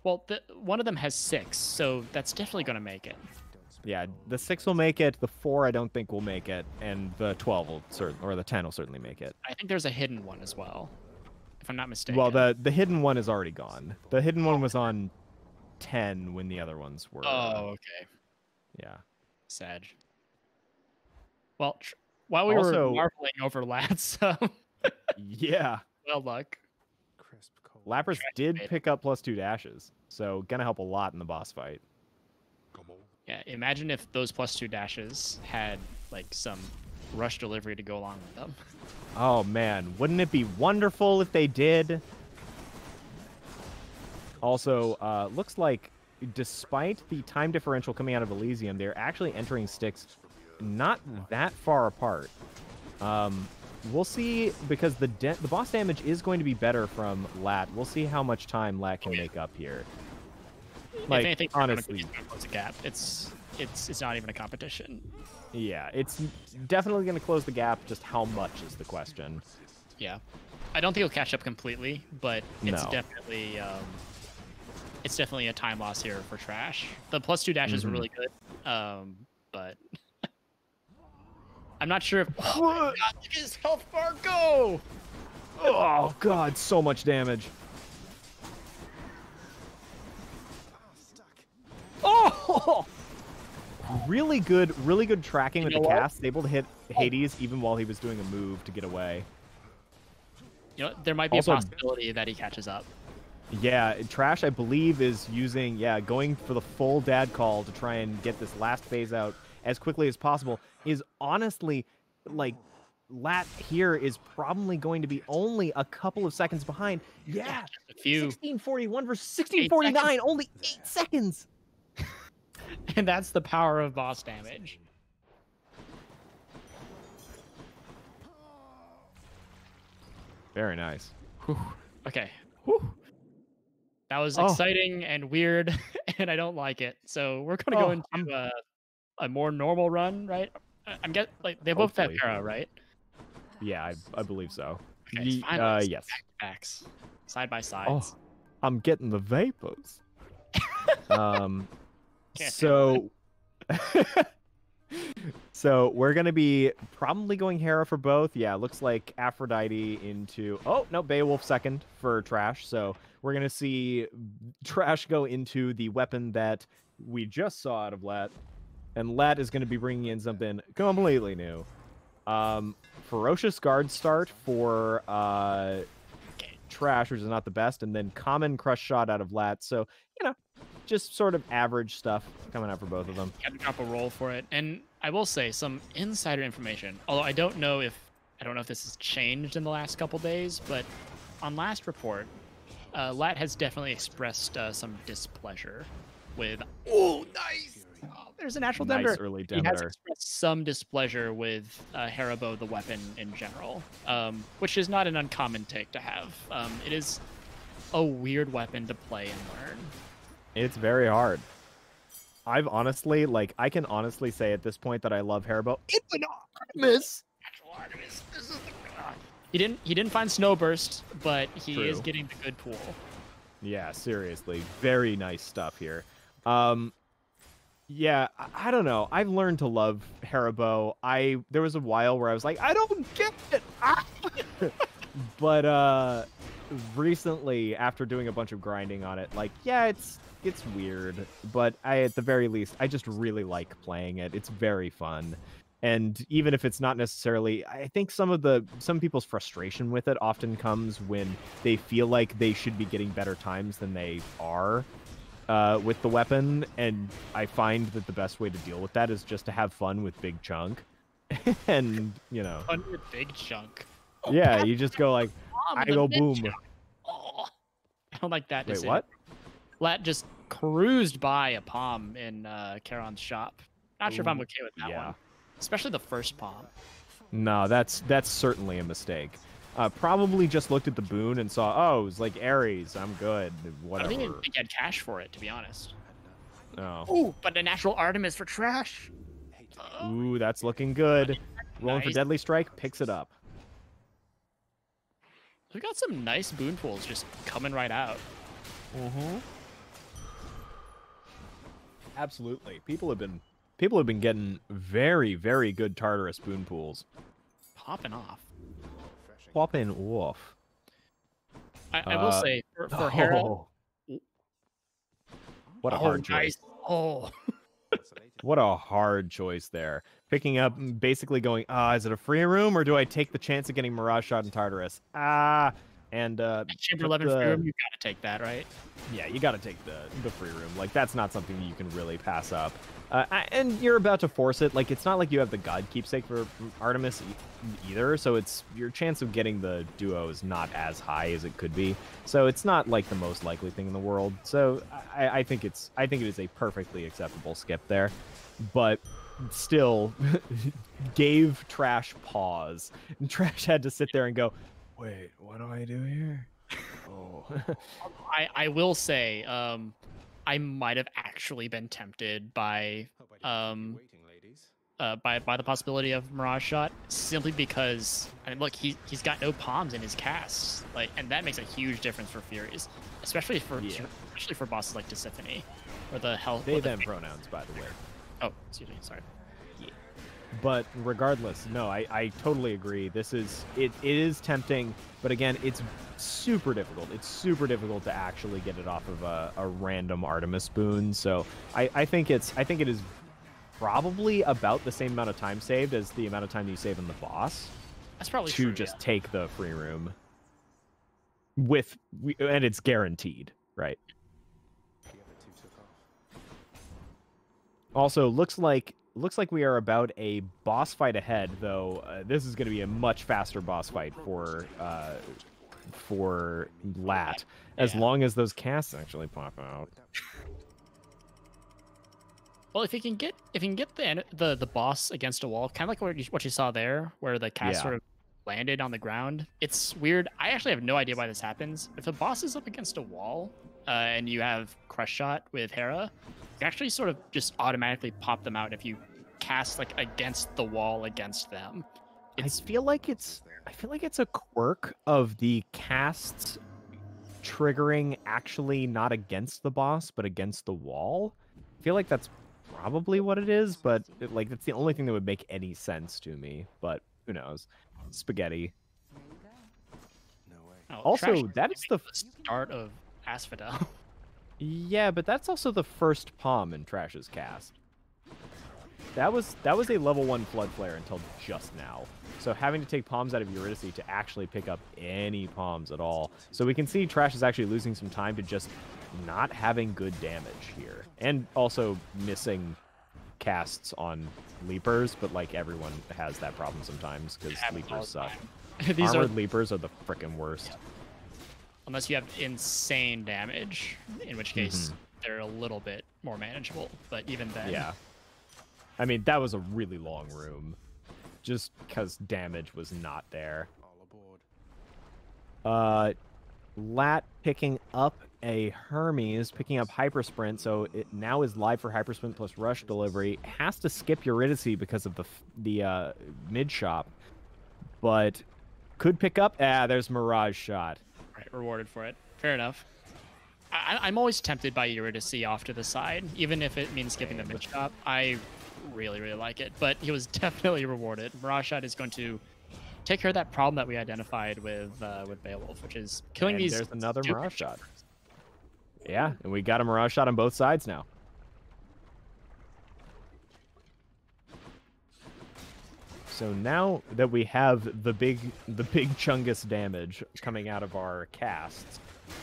Well, one of them has 6, so that's definitely gonna make it. Yeah, the 6 will make it. The 4 I don't think will make it, and the 12 will or the 10 will certainly make it. I think there's a hidden one as well, if I'm not mistaken. Well, the hidden one is already gone. The hidden one was on 10 when the other ones were. Oh, okay. Yeah. Sad. Well, while we Also- were marveling over Lats, Yeah. well, luck. Lapras did made it. pick up +2 dashes, so gonna help a lot in the boss fight. Yeah, imagine if those +2 dashes had like some rush delivery to go along with them. Oh man, wouldn't it be wonderful if they did? Also, looks like despite the time differential coming out of Elysium, they're actually entering sticks not that far apart. We'll see, because the boss damage is going to be better from Lat. We'll see how much time Lat can make up here. Like, if anything, honestly, close the gap. It's not even a competition. yeah, it's definitely going to close the gap. Just how much is the question. Yeah, I don't think it'll catch up completely, but it's No. definitely a time loss here for Trash. The +2 dashes were Mhm. really good, but I'm not sure if. Oh my God, look at his health bar go! Oh god, so much damage. Oh! Really good tracking with You the know what? cast. Able to hit Hades even while he was doing a move to get away. You know, there might be Also- a possibility that he catches up. Yeah, Trash, I believe, is going for the full dad call to try and get this last phase out as quickly as possible. Is honestly, like, Lat here is probably going to be only a couple of seconds behind. Yeah, A few, 1641 versus 1649, only 8 seconds. and that's the power of boss damage. Very nice. Whew. Okay. Whew. That was Oh. exciting and weird, and I don't like it. So we're gonna go Oh, into a more normal run, right? I'm like they both have Hopefully. Para, right? Yeah, I believe so. Okay, it's finally Yes. Back-to-backs, side by Oh, sides. I'm getting the vapors. Can't So so we're gonna be probably going Hera for both. Yeah, looks like Aphrodite into Beowulf second for Trash. So we're gonna see Trash go into the weapon that we just saw out of Lat, and Lat is gonna be bringing in something completely new. Ferocious Guard start for Trash, which is not the best, and then common Crush Shot out of Lat. So just sort of average stuff coming out for both of them. Had to drop a roll for it, and I will say some insider information. Although I don't know if this has changed in the last couple days, but on last report, Lat has definitely expressed some displeasure with. Oh, nice! Oh, there's a natural Nice Demeter. early He has Demeter. expressed some displeasure with Haribo, the weapon in general, which is not an uncommon take to have. It is a weird weapon to play and learn. It's very hard. I can honestly say at this point that I love Haribo. It's an Artemis! Actual Artemis. This is He didn't find Snowburst, but he is True. getting the good pool. Yeah, seriously. Very nice stuff here. Yeah, I don't know. I've learned to love Haribo. There was a while where I was like, I don't get it! Ah! But recently, after doing a bunch of grinding on it, it's weird, but at the very least, I just really like playing it. It's very fun. And even if it's not necessarily, I think some people's frustration with it often comes when they feel like they should be getting better times than they are with the weapon. And I find that the best way to deal with that is just to have fun with Big Chunk. And, Fun with Big Chunk. yeah, you just go like, Palm I in the go mid boom. shot. Oh, I don't like that Wait, decision. what? Lat just cruised by a palm in Charon's shop. Not sure if I'm Ooh, okay with that yeah. one. Especially the first palm. No, that's certainly a mistake. Probably just looked at the boon and saw, oh, it's like Ares. I'm good. I don't Whatever. even think he had cash for it, to be honest. Oh. Oh, but a natural Artemis for trash. Ooh, that's looking good. Rolling for Nice. Deadly Strike, picks it up. We got some nice boon pools just coming right out. Mm-hmm. Absolutely. People have been getting very, very good Tartarus boon pools. Popping off. Popping off. I will say, for Hera... What a hard choice. Oh. What a hard choice there. Picking up, basically going, is it a free room or do I take the chance of getting Mirage Shot and Tartarus? And Chamber 11 free room, you gotta take that, right? Yeah, you gotta take the free room. Like, that's not something you can really pass up. And you're about to force it. Like, it's not like you have the God Keepsake for Artemis either, so it's your chance of getting the duo is not as high as it could be. So it's not like the most likely thing in the world. So I think it is a perfectly acceptable skip there, but still gave Trash pause. And Trash had to sit there and go, wait, what do I do here? Oh. I will say, I might have actually been tempted by the possibility of Mirage Shot, simply because, I mean, look, he's got no palms in his casts, like, and that makes a huge difference for Furies, especially for bosses like Tisiphone, or the health. They them pronouns, by the way. Oh, excuse me, sorry. But regardless, no, I totally agree. It is tempting, but again, it's super difficult. It's super difficult to actually get it off of a random Artemis boon. So I think it is probably about the same amount of time saved as the amount of time you save on the boss. That's probably to true, just yeah. take the free room and it's guaranteed, right? Also, looks like we are about a boss fight ahead, though. This is going to be a much faster boss fight for Lat, as long as those casts actually pop out. Well, if you can get the boss against a wall, kind of like what you saw there, where the cast sort of landed on the ground. It's weird. I actually have no idea why this happens. If the boss is up against a wall, and you have Crush Shot with Hera, you actually sort of just automatically pop them out if you cast like against the wall against them. I feel like it's a quirk of the casts triggering actually not against the boss but against the wall. I feel like that's probably what it is, but that's the only thing that would make any sense to me. But who knows? Spaghetti. Oh, also, that is the start of Asphodel. Yeah, but that's also the first palm in Trash's cast. That was a level 1 Flood Flare until just now. So having to take palms out of Eurydice to actually pick up any palms at all. So we can see Trash is actually losing some time to just not having good damage here. And also missing casts on Leapers, but like everyone has that problem sometimes because Leapers suck. Armored Leapers are the frickin' worst. Yeah. Unless you have insane damage, in which case they're a little bit more manageable. But even then... Yeah. I mean, that was a really long room, just because damage was not there. Lat picking up a Hermes, picking up Hyper Sprint, so it now is live for Hyper Sprint plus Rush Delivery. Has to skip Eurydice because of the mid shop, but could pick up. There's Mirage Shot. Right, rewarded for it. Fair enough. I'm always tempted by Eurydice off to the side, even if it means skipping the mid shop. I really, really like it, but he was definitely rewarded. Mirage Shot is going to take care of that problem that we identified with Beowulf, which is killing these. There's another Mirage Shot. Yeah, and we got a Mirage Shot on both sides now. So now that we have the big Chungus damage coming out of our casts,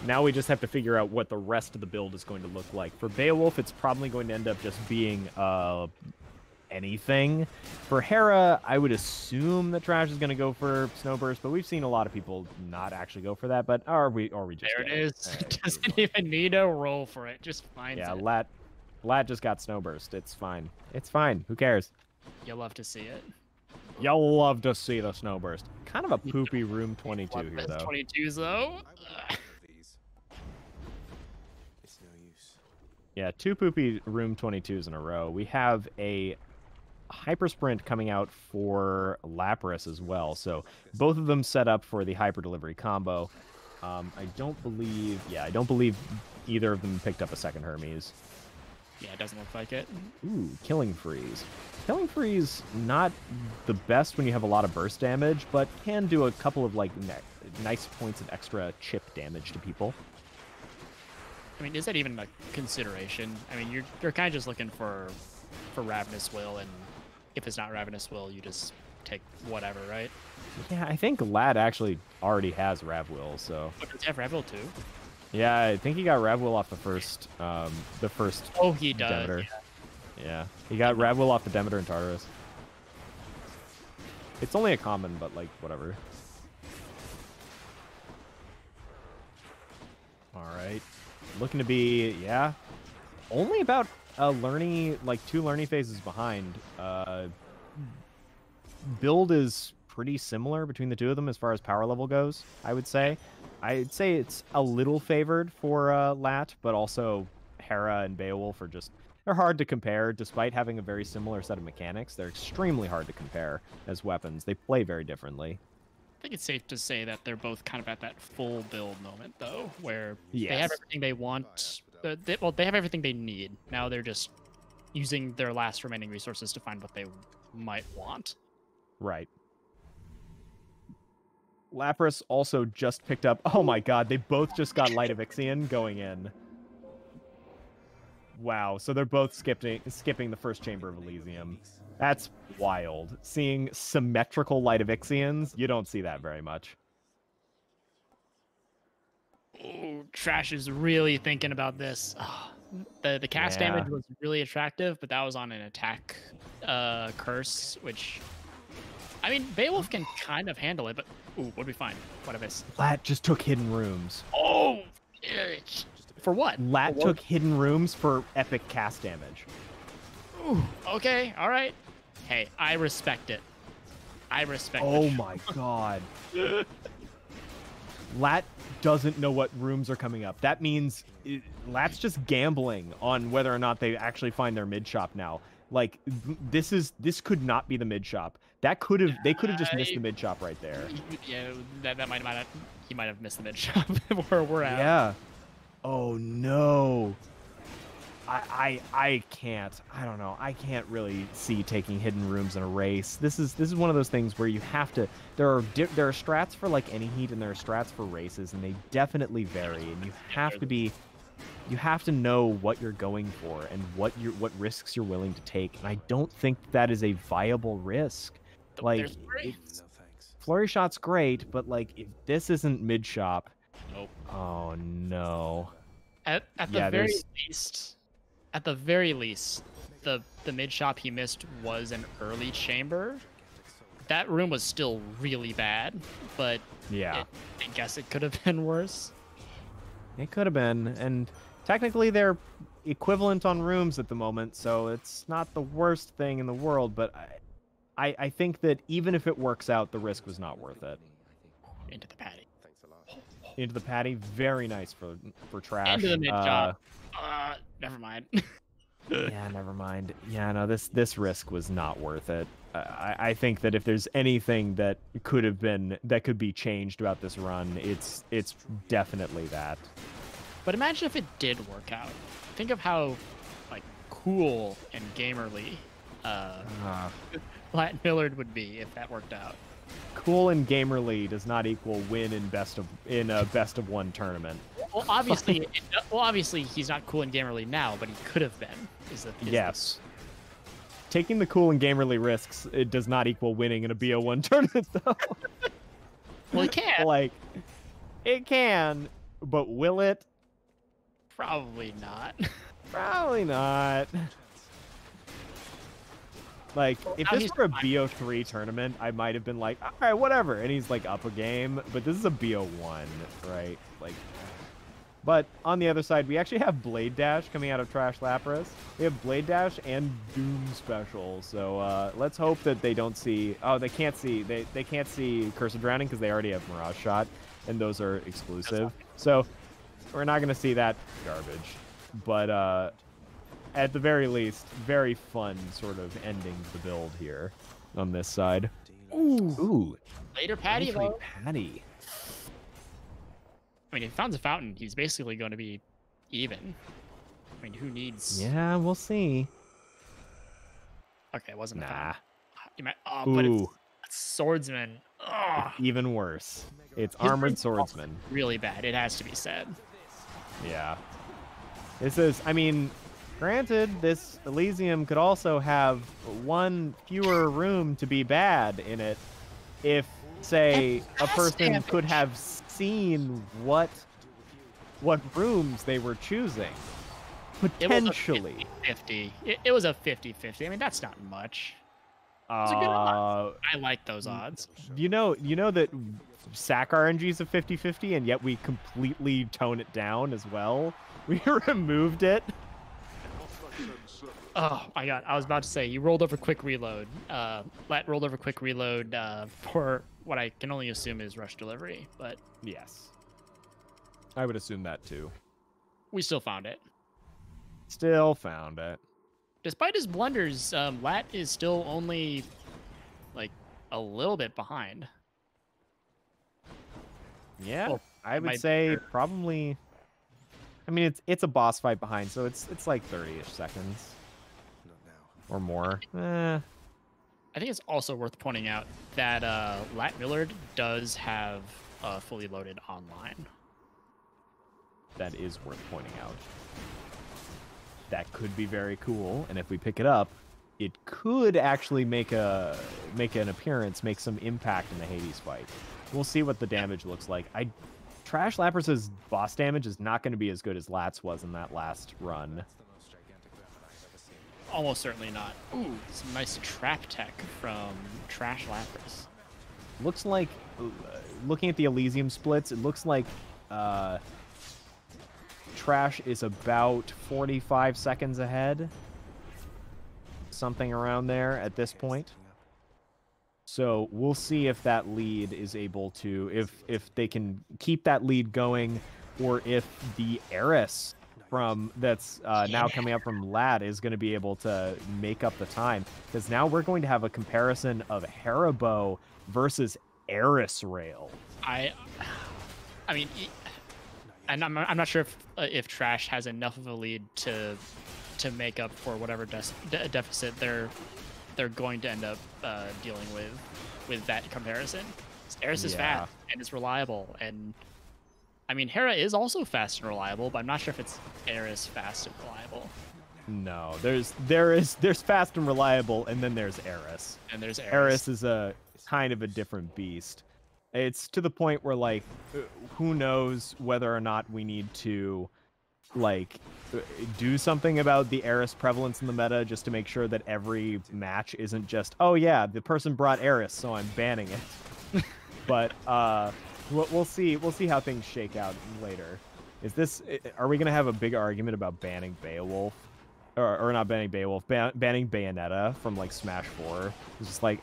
now we just have to figure out what the rest of the build is going to look like. For Beowulf, it's probably going to end up just being anything. For Hera, I would assume that Trash is going to go for Snowburst, but we've seen a lot of people not actually go for that. But are we just There it getting is. Doesn't even need a roll for it. Just finds Yeah, it. Lat just got Snowburst. It's fine. It's fine. Who cares? You'll love to see it. Y'all love to see the Snowburst. Kind of a poopy room 22 here, though. 22s, though. It's no use. Yeah, 2 poopy room 22s in a row. We have a hyper sprint coming out for Lapras as well. So both of them set up for the hyper delivery combo. I don't believe either of them picked up a second Hermes. Yeah, it doesn't look like it. Ooh, Killing Freeze. Killing Freeze, not the best when you have a lot of burst damage, but can do a couple of like nice points of extra chip damage to people. I mean, is that even a consideration? I mean, you're kind of just looking for Ravenous Will, and if it's not Ravenous Will, you just take whatever, right? Yeah, I think Lad actually already has Rav Will, so. But does he have Rav Will too? Yeah, I think he got Rav Will off the first. Oh, he does. Demeter. Yeah, he got Rav Will off the Demeter and Tartarus. It's only a common, but like whatever. All right, looking to be only about a like 2 learning phases behind. Build is pretty similar between the two of them as far as power level goes, I would say. I'd say it's a little favored for Lat, but also Hera and Beowulf are they're hard to compare despite having a very similar set of mechanics. They're extremely hard to compare as weapons. They play very differently. I think it's safe to say that they're both kind of at that full build moment, though, where Yes. they have everything they want. They have everything they need. Now they're just using their last remaining resources to find what they might want. Right. Lapras also just picked up... Oh my god, they both just got Light Evixion going in. Wow, so they're both skipping the first Chamber of Elysium. That's wild. Seeing symmetrical Light Evixions, you don't see that very much. Oh, Trash is really thinking about this. The cast damage was really attractive, but that was on an attack curse, which... I mean, Beowulf can kind of handle it, but... Ooh, what'd we find? What a miss. Lat just took Hidden Rooms. Oh! For what? Lat took Hidden Rooms for epic cast damage. Ooh, okay, alright. Hey, I respect it. I respect it. Oh my god. Lat doesn't know what rooms are coming up. That means Lat's just gambling on whether or not they actually find their mid shop now. Like this could not be the mid shop. They could have just missed the mid shop right there. Yeah, that might have he might have missed the mid shop where we're at. Yeah. Oh no. I can't. I don't know. I can't really see taking Hidden Rooms in a race. This is one of those things where you have to. There are strats for like any heat and there are strats for races, and they definitely vary. And you have to know what you're going for and what risks you're willing to take. And I don't think that is a viable risk. Like Flurry Shot's great, but like if this isn't mid shop, nope. Oh no. At the very least, the mid shop he missed was an early chamber. That room was still really bad, but yeah, I guess it could have been worse. It could have been, and technically they're equivalent on rooms at the moment, so it's not the worst thing in the world. But I think that even if it works out, the risk was not worth it. Into the patty. Into the patty, very nice for Trash. Into the mid shop. Never mind. Yeah, never mind. Yeah, no, this risk was not worth it. I think that if there's anything that could be changed about this run, it's definitely that. But imagine if it did work out. Think of how like cool and gamerly Lat Millard would be if that worked out. Cool and gamerly does not equal win in a best of one tournament. Well, obviously, he's not cool and gamerly now, but he could have been. Yes. Taking the cool and gamerly risks, it does not equal winning in a BO1 tournament, though. Well, it can. Like, it can, but will it? Probably not. Probably not. Like, if now this he's were a fine. BO3 tournament, I might have been like, all right, whatever. And he's like up a game, but this is a BO1, right? Like, but on the other side, we actually have Blade Dash coming out of Trash Lapras. We have Blade Dash and Doom Special. So let's hope that they don't see. Oh, they can't see. They can't see Curse of Drowning because they already have Mirage Shot, and those are exclusive. So we're not gonna see that garbage. But at the very least, very fun sort of ending the build here on this side. Ooh. Later Patty, 23 though. Patty. I mean, if he founds a fountain, he's basically going to be even. I mean, who needs... Yeah, we'll see. Okay, it wasn't a Nah. fountain. You might... Oh, but it's Ooh. swordsman. Oh, Even worse. It's His Armored brain's also Swordsman. really bad. It has to be said. Yeah. This is, I mean, granted, this Elysium could also have one fewer room to be bad in it if, say, a person could have seen what rooms they were choosing. Potentially. It was a 50-50. I mean, that's not much. Those are good odds. I like those odds. You know that SAC RNG is a 50-50, and yet we completely tone it down as well. We removed it. Oh my god, I was about to say, you rolled over quick reload. Lat rolled over quick reload for what I can only assume is rush delivery, but Yes. I would assume that too. we still found it. Still found it. Despite his blunders, Lat is still only like a little bit behind. Yeah, Well, I would might be say fair. probably. I mean, it's a boss fight behind, so it's like 30-ish seconds Not now. or more. I think it's also worth pointing out that Lat Millard does have fully loaded online. That is worth pointing out. That could be very cool, and if we pick it up, it could actually make an appearance, make some impact in the Hades fight. We'll see what the damage looks like. Trash Lapras' boss damage is not going to be as good as Lat's was in that last run. That's the most gigantic weapon I've ever seen. Almost certainly not. Ooh, some nice trap tech from Trash Lapras. Looks like, looking at the Elysium splits, it looks like Trash is about 45 seconds ahead. Something around there at this point. So we'll see if that lead is able to, if they can keep that lead going, or if the Eris from that's now coming up from Lad is going to be able to make up the time. Because now we're going to have a comparison of Haribo versus Eris Rail. I mean, and I'm not sure if Trash has enough of a lead to make up for whatever deficit they're going to end up dealing with that comparison. Eris is fast and it's reliable, and I mean Hera is also fast and reliable, but I'm not sure if it's Eris fast and reliable. No, there's fast and reliable, and then there's Eris. And there's Eris. Eris is a kind of a different beast. It's to the point where, like, who knows whether or not we need to, like, do something about the Eris prevalence in the meta just to make sure that every match isn't just, oh yeah, the person brought Eris, so I'm banning it. But we'll see how things shake out later. Are we gonna have a big argument about banning Beowulf? Or not banning Beowulf, banning Bayonetta from, like, Smash 4. It's just like,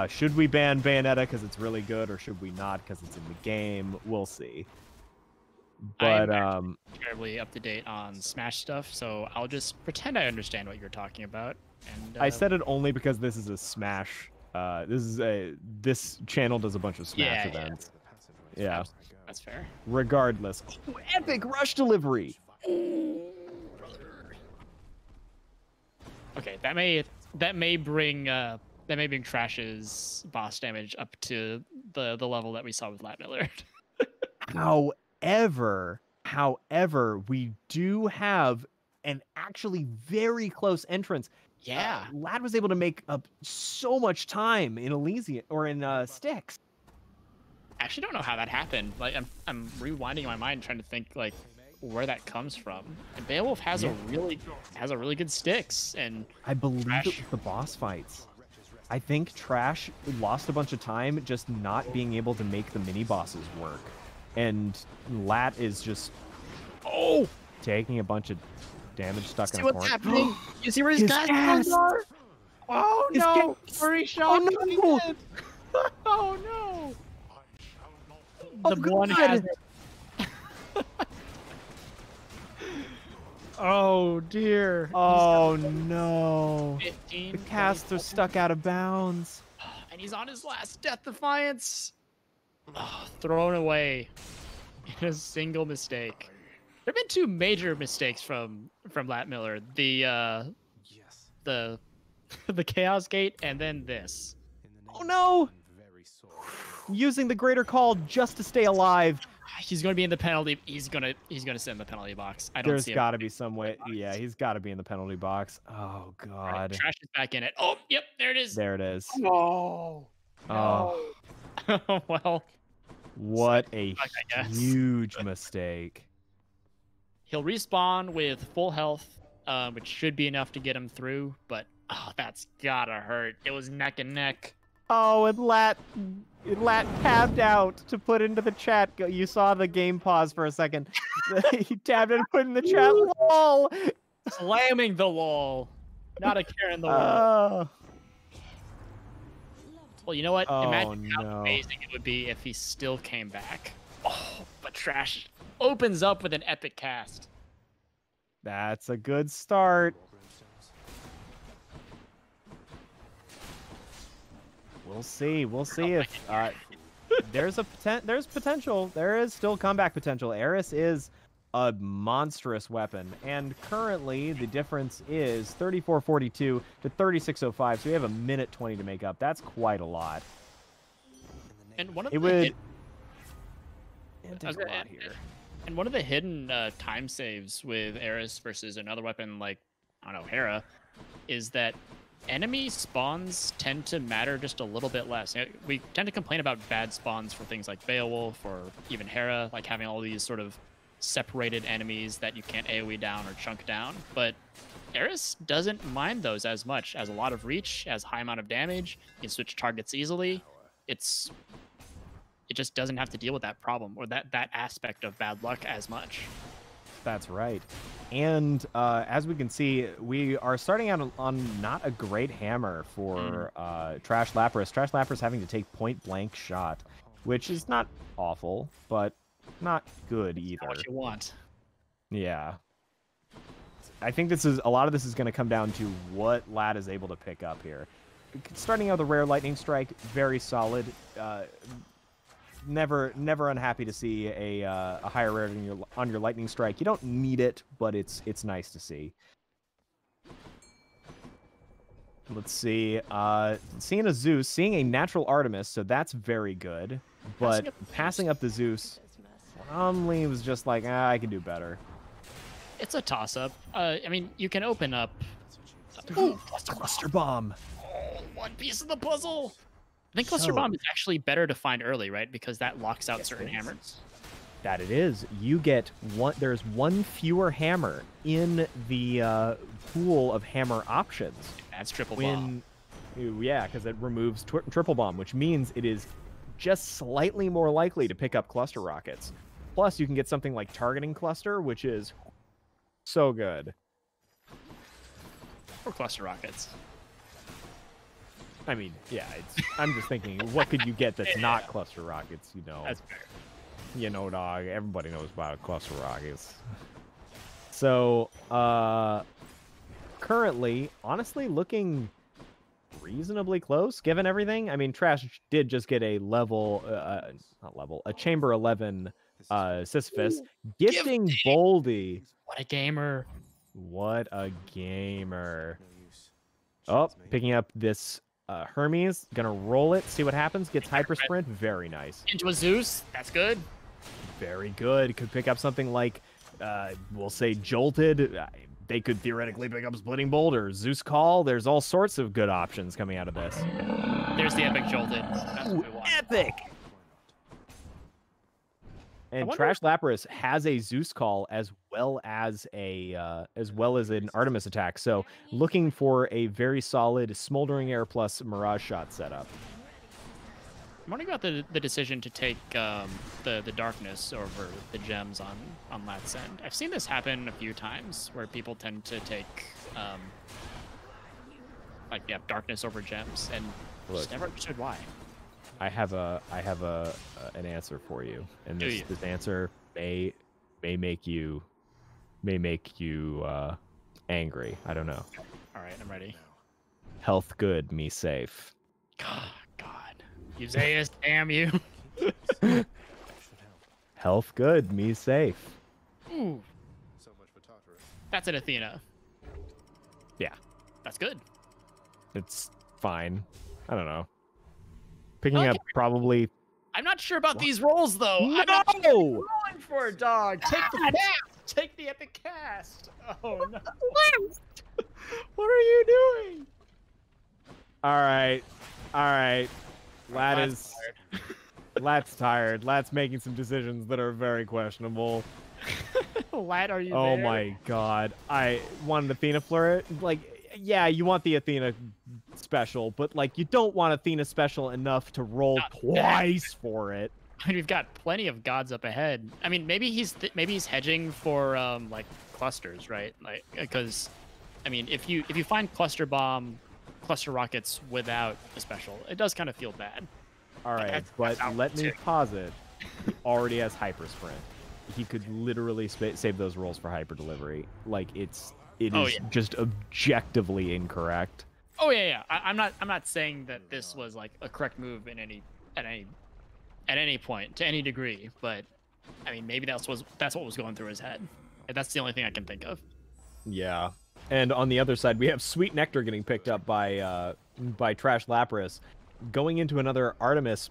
should we ban Bayonetta because it's really good, or should we not because it's in the game? We'll see. But I'm terribly up to date on Smash stuff, so I'll just pretend I understand what you're talking about. And I said it only because this is a Smash. This channel does a bunch of Smash events. Yeah, that's fair. Regardless, epic rush delivery. Okay, that may bring Trash's boss damage up to the level that we saw with Lat Millard. However, we do have an actually very close entrance. Yeah, Lad was able to make up so much time in Elysium or in Styx. I actually don't know how that happened. Like, I'm rewinding in my mind trying to think like where that comes from. And Beowulf has a really good Styx, and I believe Trash... it was the boss fights. I think Trash lost a bunch of time just not being able to make the mini bosses work. And Lat is just taking a bunch of damage stuck in a corner. What's happening? You see where his His gas gas! are? Oh His no! gas! Hurry, Oh, Sean! no! Oh no! Oh, The one God! has Oh dear. Oh no! 15, The casts are stuck out of bounds. and he's on his last Death Defiance. Thrown away in a single mistake. There have been two major mistakes from Lat Miller. The the Chaos Gate and then this. Oh no! Using the Greater Call just to stay alive. He's going to be in the penalty. He's gonna sit in the penalty box. I don't There's see him. got to be some way. Yeah, he's got to be in the penalty box. Oh All God. right, Trash is back in it. Oh, yep, there it is. There it is. No. Oh, Well, what a I guess. huge mistake. he'll respawn with full health, which should be enough to get him through. But that's gotta hurt. It was neck and neck. Oh, and Lat tabbed out to put into the chat. You saw the game pause for a second. He tabbed and put in the chat. LOL. Slamming the wall. Not a care in the world. Well, you know what? Imagine how amazing it would be if he still came back. Oh, but Trash opens up with an epic cast. That's a good start. We'll see. We'll see if there's potential. There is still comeback potential. Eris is a monstrous weapon, and currently the difference is 34.42 to 36.05. So we have a minute 20 to make up. That's quite a lot. And one of It the would. It takes a lot here. And one of the hidden time saves with Eris versus another weapon like, I don't know, Hera, is that enemy spawns tend to matter just a little bit less. We tend to complain about bad spawns for things like Beowulf or even Hera, like having all these sort of separated enemies that you can't AoE down or chunk down. But Eris doesn't mind those as much. Has a lot of reach, has high amount of damage, you can switch targets easily. It just doesn't have to deal with that problem or that aspect of bad luck as much. That's right. And as we can see, we are starting out on not a great hammer for Trash Lapras. Trash Lapras having to take point-blank shot, which is not awful, but not good either. Not what you want. Yeah. I think a lot of this is going to come down to what Lat is able to pick up here. Starting out with a rare Lightning Strike, very solid. Never unhappy to see a higher rarity on your Lightning Strike. You don't need it, but it's nice to see. Let's see. Seeing a Zeus, seeing a natural Artemis, so that's very good. But passing up the Zeus, Bromley was just like, I can do better. It's a toss-up. I mean, you can open up. Cluster Bomb. Oh, one piece of the puzzle. I think Cluster Bomb is actually better to find early, right? Because that locks out certain hammers. That it is. You get one. There's one fewer hammer in the pool of hammer options. That's triple bomb. Yeah, because it removes triple bomb, which means it is just slightly more likely to pick up cluster rockets. Plus, you can get something like targeting cluster, which is so good. Or cluster rockets. I mean, yeah, I'm just thinking, what could you get that's not cluster rockets, you know? That's fair. You know, dog, everybody knows about cluster rockets. So, currently, honestly, looking reasonably close, given everything. I mean, Trash did just get a a Chamber 11 Sisyphus. Gifting Boldy. What a gamer. What a gamer. Oh, picking up this Hermes, gonna roll it, see what happens. Gets hyper sprint, very nice. Into a Zeus, that's good. Very good. Could pick up something like, we'll say Jolted. They could theoretically pick up Splitting Bolt or Zeus Call. There's all sorts of good options coming out of this. There's the epic Jolted. That's what we want. Epic! And wonder- Trash Lapras has a Zeus call as well as an Artemis attack. So looking for a very solid Smoldering Air plus Mirage Shot setup. I'm wondering about the decision to take the darkness over the gems on Lat's end. I've seen this happen a few times where people tend to take darkness over gems, and just never understood why. I have an answer for you, and this answer may make you angry. I don't know. All right, I'm ready. Health good, me safe. God. You Zeus, damn you. Health good, me safe. Ooh. So much for Tartarus. That's an Athena. Yeah, That's good. it's fine. I don't know. Picking Okay. up probably. I'm not sure about these rolls though. I'm not No! rolling for a dog. Take the cast. Take the epic cast. Oh no. What are you doing? All right. Lat's Lat's tired. Lat's making some decisions that are very questionable. Lat, are you Oh there? my god. I want an Athena Flurry. Like, yeah, you want the Athena special, but like you don't want Athena special enough to roll twice for it. I mean, we've got plenty of gods up ahead. I mean, maybe he's hedging for like clusters, right? Like, because I mean, if you find cluster rockets without a special, it does kind of feel bad. All right, but let me posit. He already has hyper sprint. He could literally save those rolls for hyper delivery. Like it is just objectively incorrect. Oh yeah. I'm not saying that this was like a correct move at any point to any degree, but I mean maybe that's what was going through his head. And that's the only thing I can think of. Yeah. And on the other side, we have Sweet Nectar getting picked up by Trash Lapras. Going into another Artemis,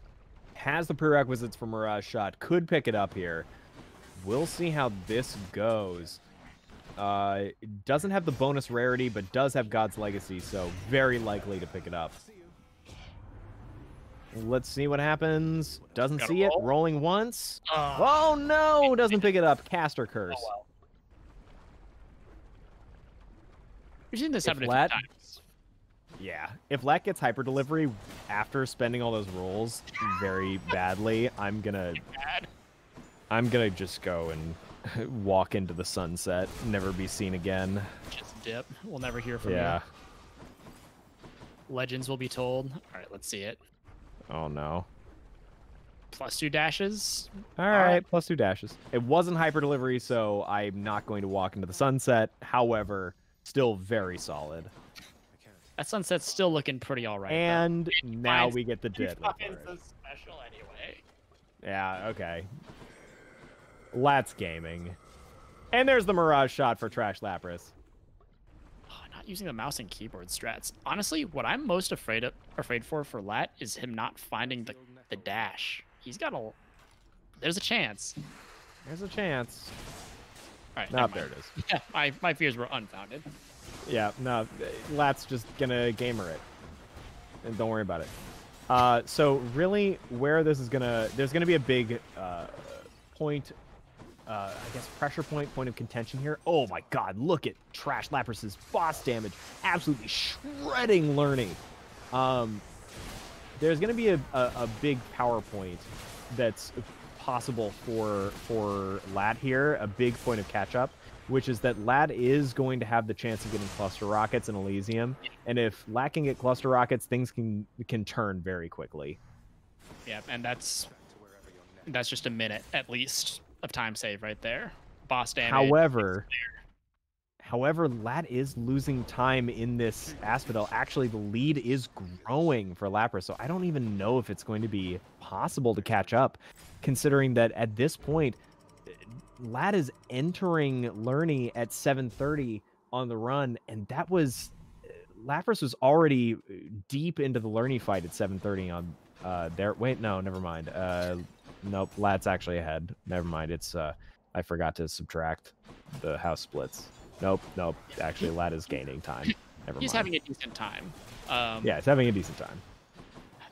has the prerequisites for Mirage Shot, could pick it up here. We'll see how this goes. Doesn't have the bonus rarity, but does have God's Legacy, so very likely to pick it up. Let's see what happens. Doesn't see it. Rolling once. Oh no! Doesn't pick it up. Caster Curse. Oh, well. We've seen this happen a few Lat- times. Yeah, if Lat gets hyper delivery after spending all those rolls very badly, I'm gonna just go and walk into the sunset, never be seen again. Just dip. We'll never hear from Yeah. you. Legends will be told. All right, let's see it. Oh no. +2 dashes. All right, +2 dashes. It wasn't hyper delivery, so I'm not going to walk into the sunset. However, still very solid. That sunset's still looking pretty all right. And now we get the He dead. finds the special anyway. Yeah, okay. Lat's gaming. And there's the Mirage Shot for Trash Lapras. Oh, not using the mouse and keyboard strats. Honestly, what I'm most afraid for Lat is him not finding the dash. He's got a... There's a chance. There's a chance. All right, Nope, there it is. Yeah, my fears were unfounded. Yeah, no, Lat's just gonna gamer it. And don't worry about it. So really, where this is there's gonna be a big point, I guess pressure point of contention here. Oh my god, look at Trash Lapras's boss damage. Absolutely shredding Learning. There's gonna be a big power point that's possible for Lat here, a big point of catch up, which is that Lat is going to have the chance of getting cluster rockets in Elysium, and if Lat can get cluster rockets, things can turn very quickly. Yeah, and that's just a minute at least of time save right there. Boss damage. However, Lat is losing time in this Asphodel. Actually, the lead is growing for Lapras, so I don't even know if it's going to be possible to catch up, considering that at this point, Lat is entering Lerny at 7:30 on the run, and that was Lapras was already deep into the Lerny fight at 7:30 on there. Wait, no, never mind. Nope, Lat's actually ahead. Never mind. It's I forgot to subtract the house splits. Nope. Actually, Lat is gaining time. Never He's mind. having a decent time. Yeah, it's having a decent time.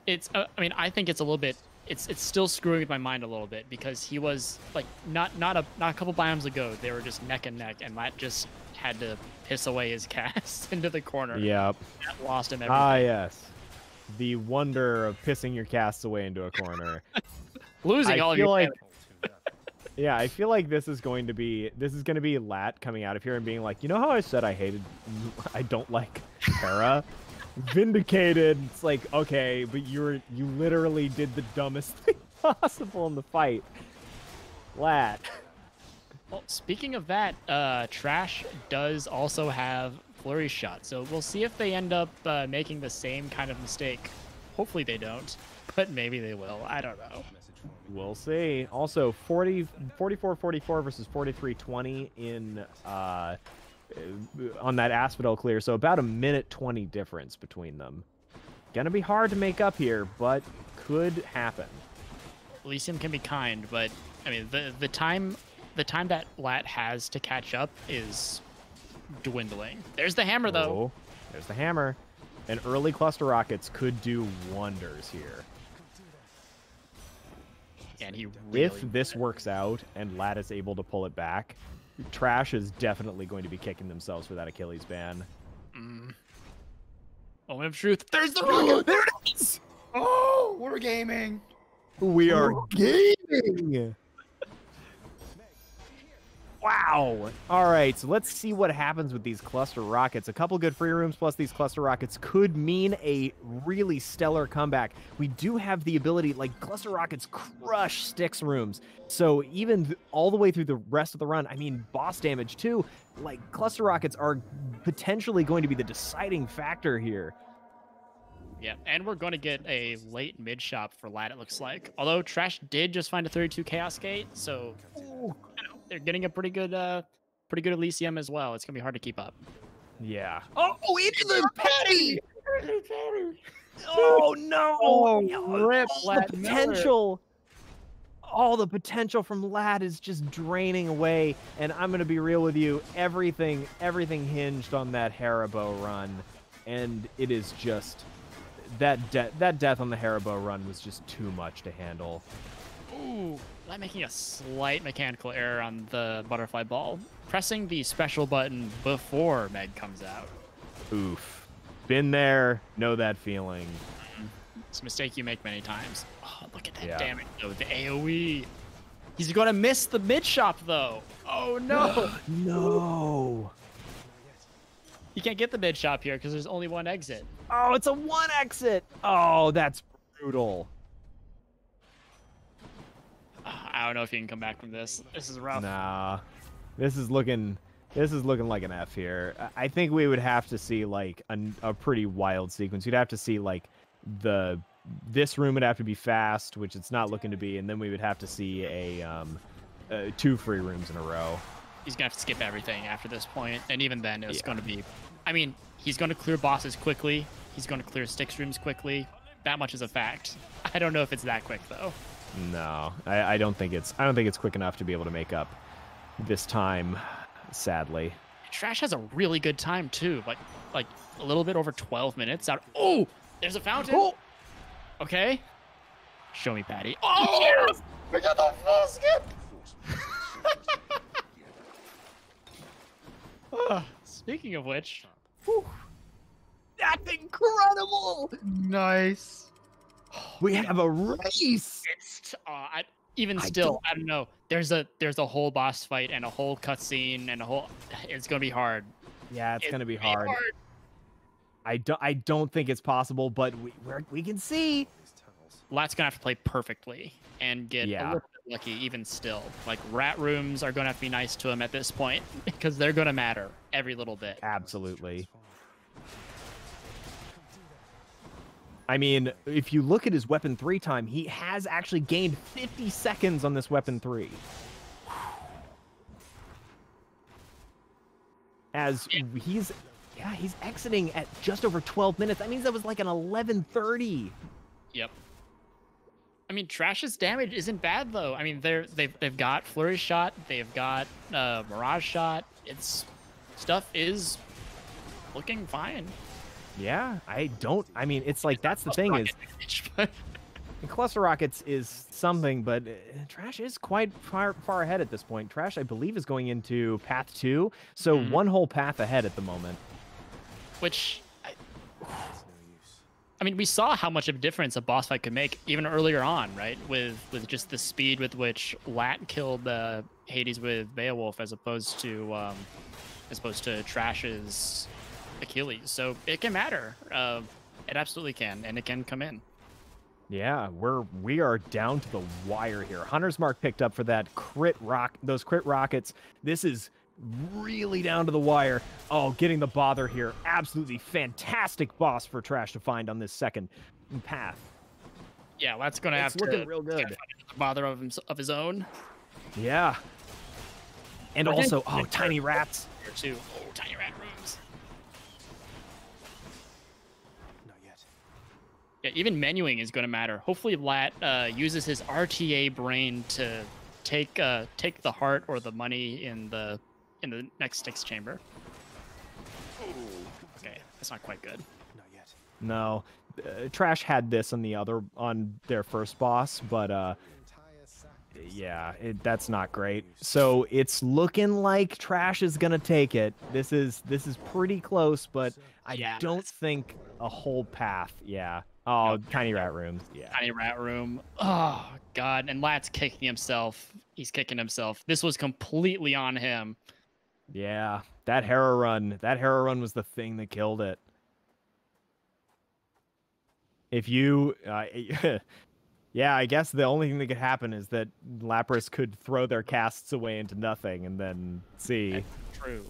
It's. I mean, I think it's a little bit it's still screwing with my mind a little bit because he was like not a couple biomes ago they were just neck and neck, and Lat just had to piss away his cast into the corner. Yep. That lost him everything. Ah, yes. The wonder of pissing your casts away into a corner. Losing all of your like, damage. yeah, I feel like this is going to be Lat coming out of here and being like, you know how I said I don't like Hera? Vindicated. It's like, okay, but you literally did the dumbest thing possible in the fight. Lat. Well, speaking of that, Trash does also have Flurry Shot, so we'll see if they end up making the same kind of mistake. Hopefully they don't, but maybe they will. I don't know. We'll see. Also, 44-44 versus 43-20 in on that Asphodel clear, so about a minute 20 difference between them. Gonna be hard to make up here, but could happen. Elysium can be kind, but I mean the time that Lat has to catch up is dwindling. There's the hammer though. Oh, there's the hammer. And early cluster rockets could do wonders here. And he really if this works out and Lat is able to pull it back, Trash is definitely going to be kicking themselves for that Achilles ban. Moment of truth. There's the rocket. There it is! Oh, we're gaming. We are gaming. Wow. All right, so let's see what happens with these cluster rockets. A couple good free rooms plus these cluster rockets could mean a really stellar comeback. We do have the ability, like, cluster rockets crush Styx rooms. So even all the way through the rest of the run, I mean, boss damage too, like, cluster rockets are potentially going to be the deciding factor here. Yeah, and we're going to get a late mid shop for Lat, it looks like. Although Trash did just find a 32 Chaos Gate, so you know, they're getting a pretty good Elysium as well. It's going to be hard to keep up. Yeah. Oh, into the patty! Oh, no! Rip, Lat potential. All the potential from Lat is just draining away, and I'm going to be real with you. Everything hinged on that Haribo run, and it is just... That death on the Haribo run was just too much to handle. Ooh, Lat making a slight mechanical error on the butterfly ball. Pressing the special button before Meg comes out. Oof. Been there, know that feeling. It's a mistake you make many times. Oh, look at that Yeah. damage, though. The AoE. He's going to miss the mid shop, though. Oh, no. No. You can't get the mid shop here because there's only one exit. Oh, it's a one exit. Oh, that's brutal. I don't know if you can come back from this. This is rough. Nah. This is looking like an F here. I think we would have to see like a pretty wild sequence. You'd have to see like this room would have to be fast, which it's not looking to be, and then we would have to see a 2 free rooms in a row. He's going to have to skip everything after this point, and even then it's going to be... I mean, he's going to clear bosses quickly. He's going to clear Styx rooms quickly. That much is a fact. I don't know if it's that quick, though. No, I don't think it's quick enough to be able to make up this time, sadly. Trash has a really good time, too. Like a little bit over 12 minutes out. Oh, there's a fountain. Oh. Okay. Show me, Patty. Oh, yes! We got the full skip. Speaking of which, That's incredible. Nice. We have a race. it's still, I don't know. There's a whole boss fight and a whole cutscene and a whole. It's gonna be hard. Yeah, it's gonna be hard. I don't think it's possible, but we can see. Lat's gonna have to play perfectly and get a little bit lucky even still. Like, rat rooms are gonna have to be nice to him at this point because they're gonna matter every little bit. Absolutely. I mean, if you look at his weapon 3 time, he has actually gained 50 seconds on this weapon 3. As he's exiting at just over 12 minutes. That means that was like an 11:30. Yep. I mean, Trash's damage isn't bad though. I mean, they've got Flurry Shot, they've got Mirage Shot. Stuff is looking fine. Yeah, I mean, it's like that's the thing is, And Cluster Rockets is something, but Trash is quite far ahead at this point. Trash, I believe, is going into Path 2, so one whole path ahead at the moment. Which, I mean, we saw how much of a difference a boss fight could make even earlier on, right? With just the speed with which Lat killed Hades with Beowulf as opposed to Trash's Achilles. So it can matter. It absolutely can, and it can come in. Yeah, we are down to the wire here. Hunter's Mark picked up for those crit rockets. This is really down to the wire. Oh, getting the bother here. Absolutely fantastic boss for Trash to find on this second path. Yeah, that's gonna have to looking real good. find a bother of his own. Yeah. And We're also, getting- tiny rats. Here too. Oh, tiny rat rooms. Yeah, even menuing is going to matter. Hopefully, Lat uses his RTA brain to take the heart or the money in the next Styx chamber. Ooh, okay, that's not quite good. No, Trash had this on their first boss, but yeah, that's not great. So it's looking like Trash is gonna take it. This is pretty close, but I don't think a whole path. Yeah. Oh, tiny rat rooms. Yeah. Tiny rat room. Oh God, and Lat's kicking himself. He's kicking himself. This was completely on him. Yeah, that Hera run was the thing that killed it. If you, yeah, I guess the only thing that could happen is that Lapras could throw their casts away into nothing and then see. That's true.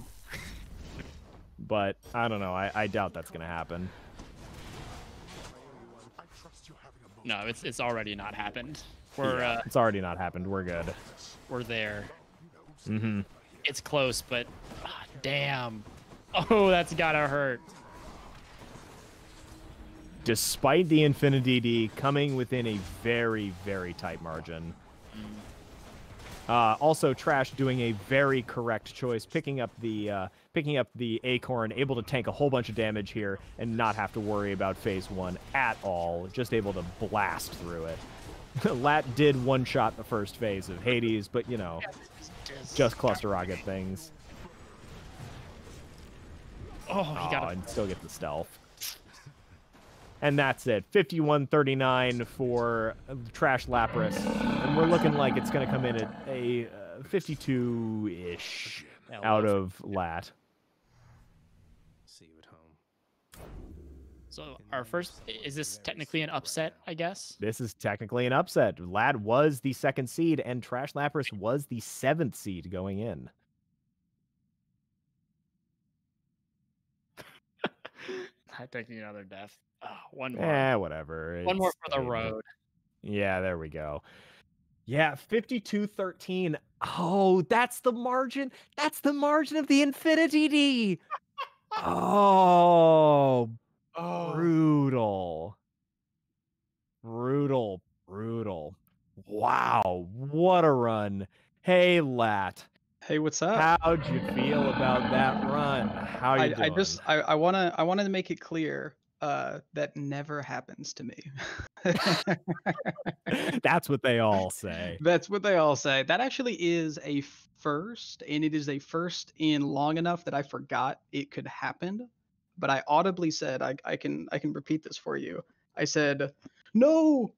But I don't know. I doubt that's gonna happen. No, it's already not happened. It's already not happened. We're good. We're there. Mm-hmm. It's close, but damn. Oh, that's gotta hurt. Despite the Infinity D coming within a very, very tight margin. Also, Trash doing a very correct choice, picking up the Acorn, able to tank a whole bunch of damage here and not have to worry about phase 1 at all. Just able to blast through it. Lat did one-shot the first phase of Hades, but you know, just cluster rocket things. Oh, he got and still get the stealth. And that's it. 51-39 for Trash Lapras. And we're looking like it's going to come in at a 52-ish out of Lat. See you at home. So our first, is this technically an upset, I guess? This is technically an upset. Lad was the 2nd seed, and Trash Lapras was the 7th seed going in. Not taking another death. Oh, one more. Whatever. One more for the road. Yeah, there we go. Yeah, 52-13. Oh, that's the margin. That's the margin of the Infinity D. Oh, brutal. Brutal. Wow, what a run. Hey, Lat. Hey, what's up? How'd you feel about that run? How you doing? I wanted to make it clear that never happens to me. That's what they all say. That's what they all say. That actually is a first, and it is a first in long enough that I forgot it could happen. But I audibly said, I can repeat this for you. I said, no,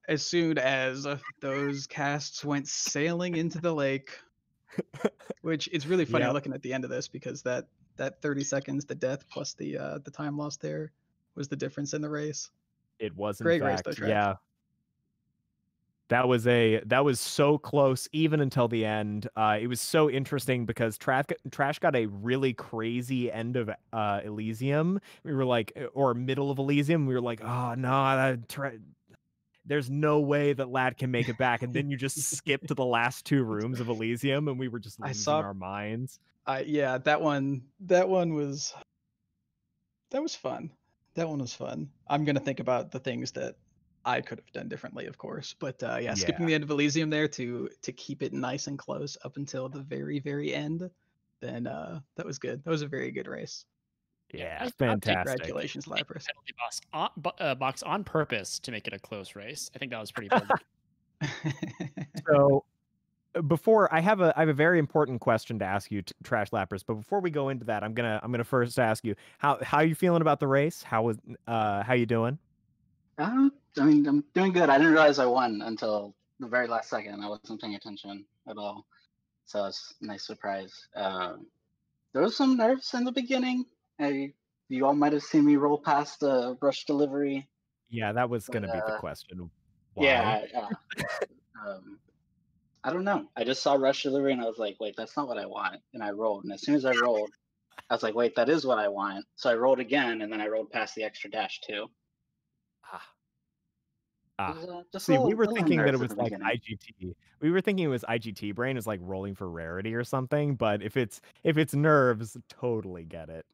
as soon as those casts went sailing into the lake. Which it's really funny looking at the end of this, because that 30 seconds, the death plus the time lost there was the difference in the race. It was, in Great fact, race though, Trash. yeah. That was so close even until the end. It was so interesting because Trash got a really crazy end of Elysium. We were like, or middle of Elysium. We were like, oh no, there's no way that Lad can make it back. And then you just skip to the last 2 rooms of Elysium, and we were just losing our minds. Yeah, that one was fun. That one was fun. I'm gonna think about the things that I could have done differently, of course. But skipping the end of Elysium there to keep it nice and close up until the very, very end, then that was good. That was a very good race. Yeah, I fantastic. Congratulations, Lapras. penalty box on purpose to make it a close race. I think that was pretty bold. So before I have a very important question to ask you, Trash Lappers. But before we go into that, I'm gonna first ask you how you feeling about the race? How you doing? I mean, I'm doing good. I didn't realize I won until the very last second. I wasn't paying attention at all, so it's a nice surprise. There was some nerves in the beginning. You all might have seen me roll past the rush delivery, Yeah, that was but gonna be the question. Why? yeah, um, I don't know. I just saw rush delivery and I was like, wait, that's not what I want, and I rolled. And as soon as I rolled, I was like, wait, that is what I want. So I rolled again, and then I rolled past the extra dash too. Ah. It Ah. was, just See, we were a little thinking that it nerves at was the like beginning. IGT. We were thinking it was IGT brain is like rolling for rarity or something, but if it's nerves, totally get it.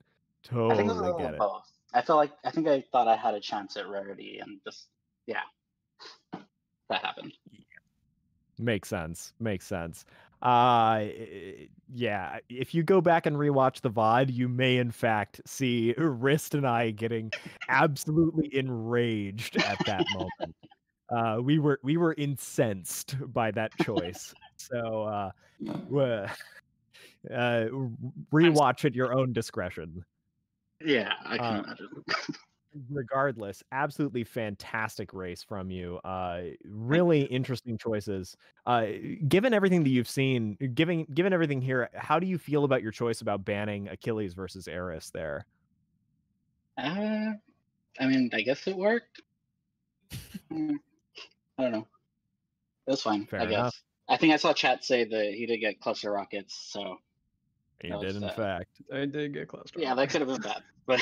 I think it was a Totally little get of it. both. I think I thought I had a chance at rarity, and just yeah, that happened. Makes sense. Makes sense. Yeah, if you go back and rewatch the VOD, you may in fact see Wrist and I getting absolutely enraged at that moment. We were incensed by that choice. So w- uh, rewatch at your own discretion. Yeah, I can Uh, imagine. Regardless, absolutely fantastic race from you. Really interesting choices. Given everything that you've seen, given everything here, how do you feel about your choice about banning Achilles versus Eris there? I mean, I guess it worked. I don't know. It was fine, I Fair guess. enough. I think I saw chat say that he did get cluster rockets, so You that did, was in fact. I did get cluster. yeah, that could have been bad, but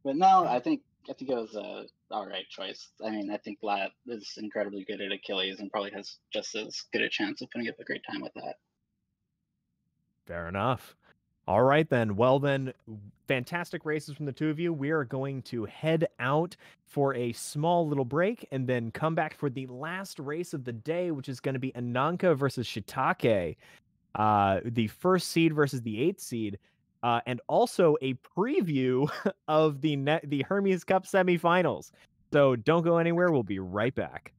but no, I think it was a all right choice. I mean, I think Lat is incredibly good at Achilles and probably has just as good a chance of putting up a great time with that. Fair enough. All right, then. Well, then, fantastic races from the two of you. We are going to head out for a small little break and then come back for the last race of the day, which is going to be Ananka versus Shiitake, the first seed versus the eighth seed, and also a preview of the Hermes Cup semifinals. So don't go anywhere. We'll be right back.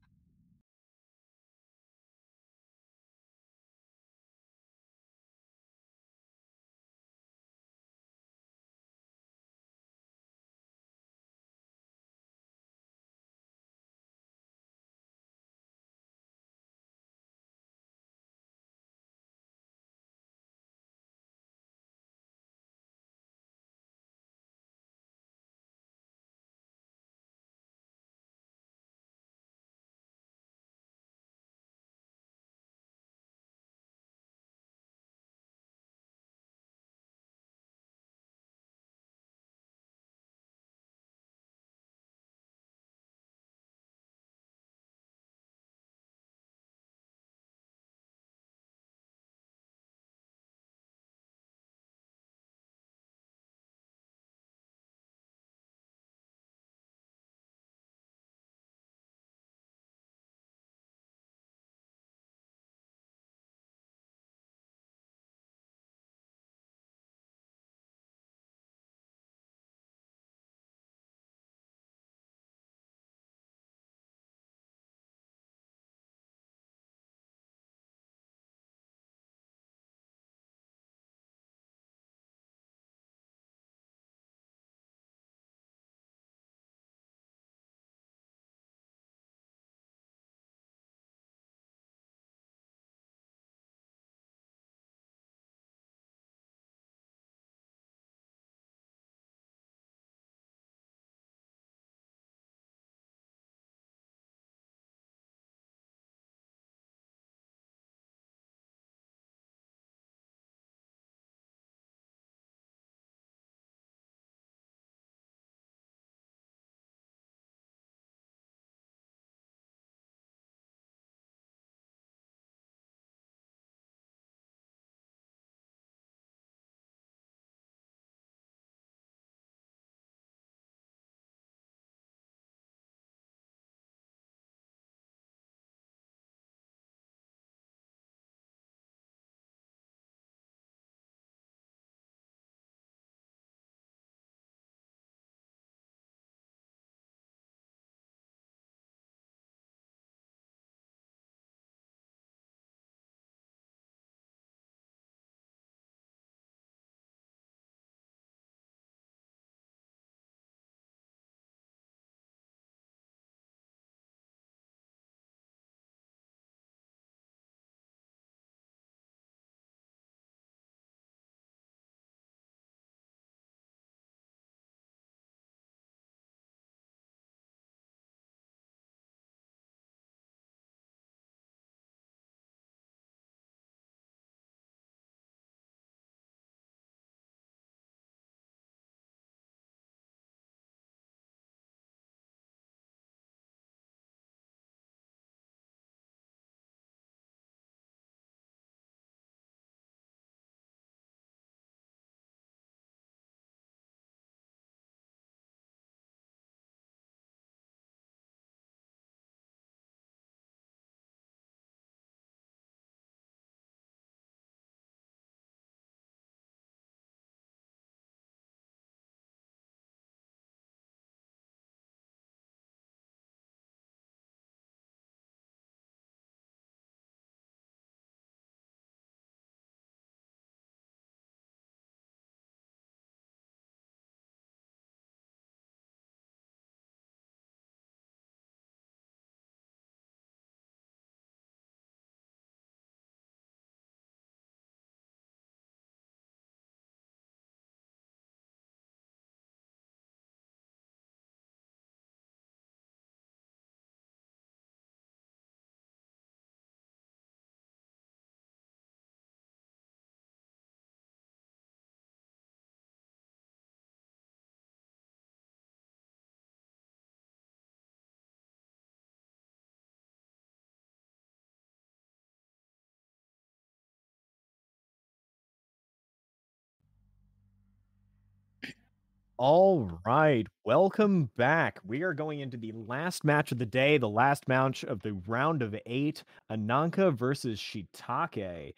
All right, welcome back. We are going into the last match of the day, the last match of the round of 8, Ananka versus Shiitake.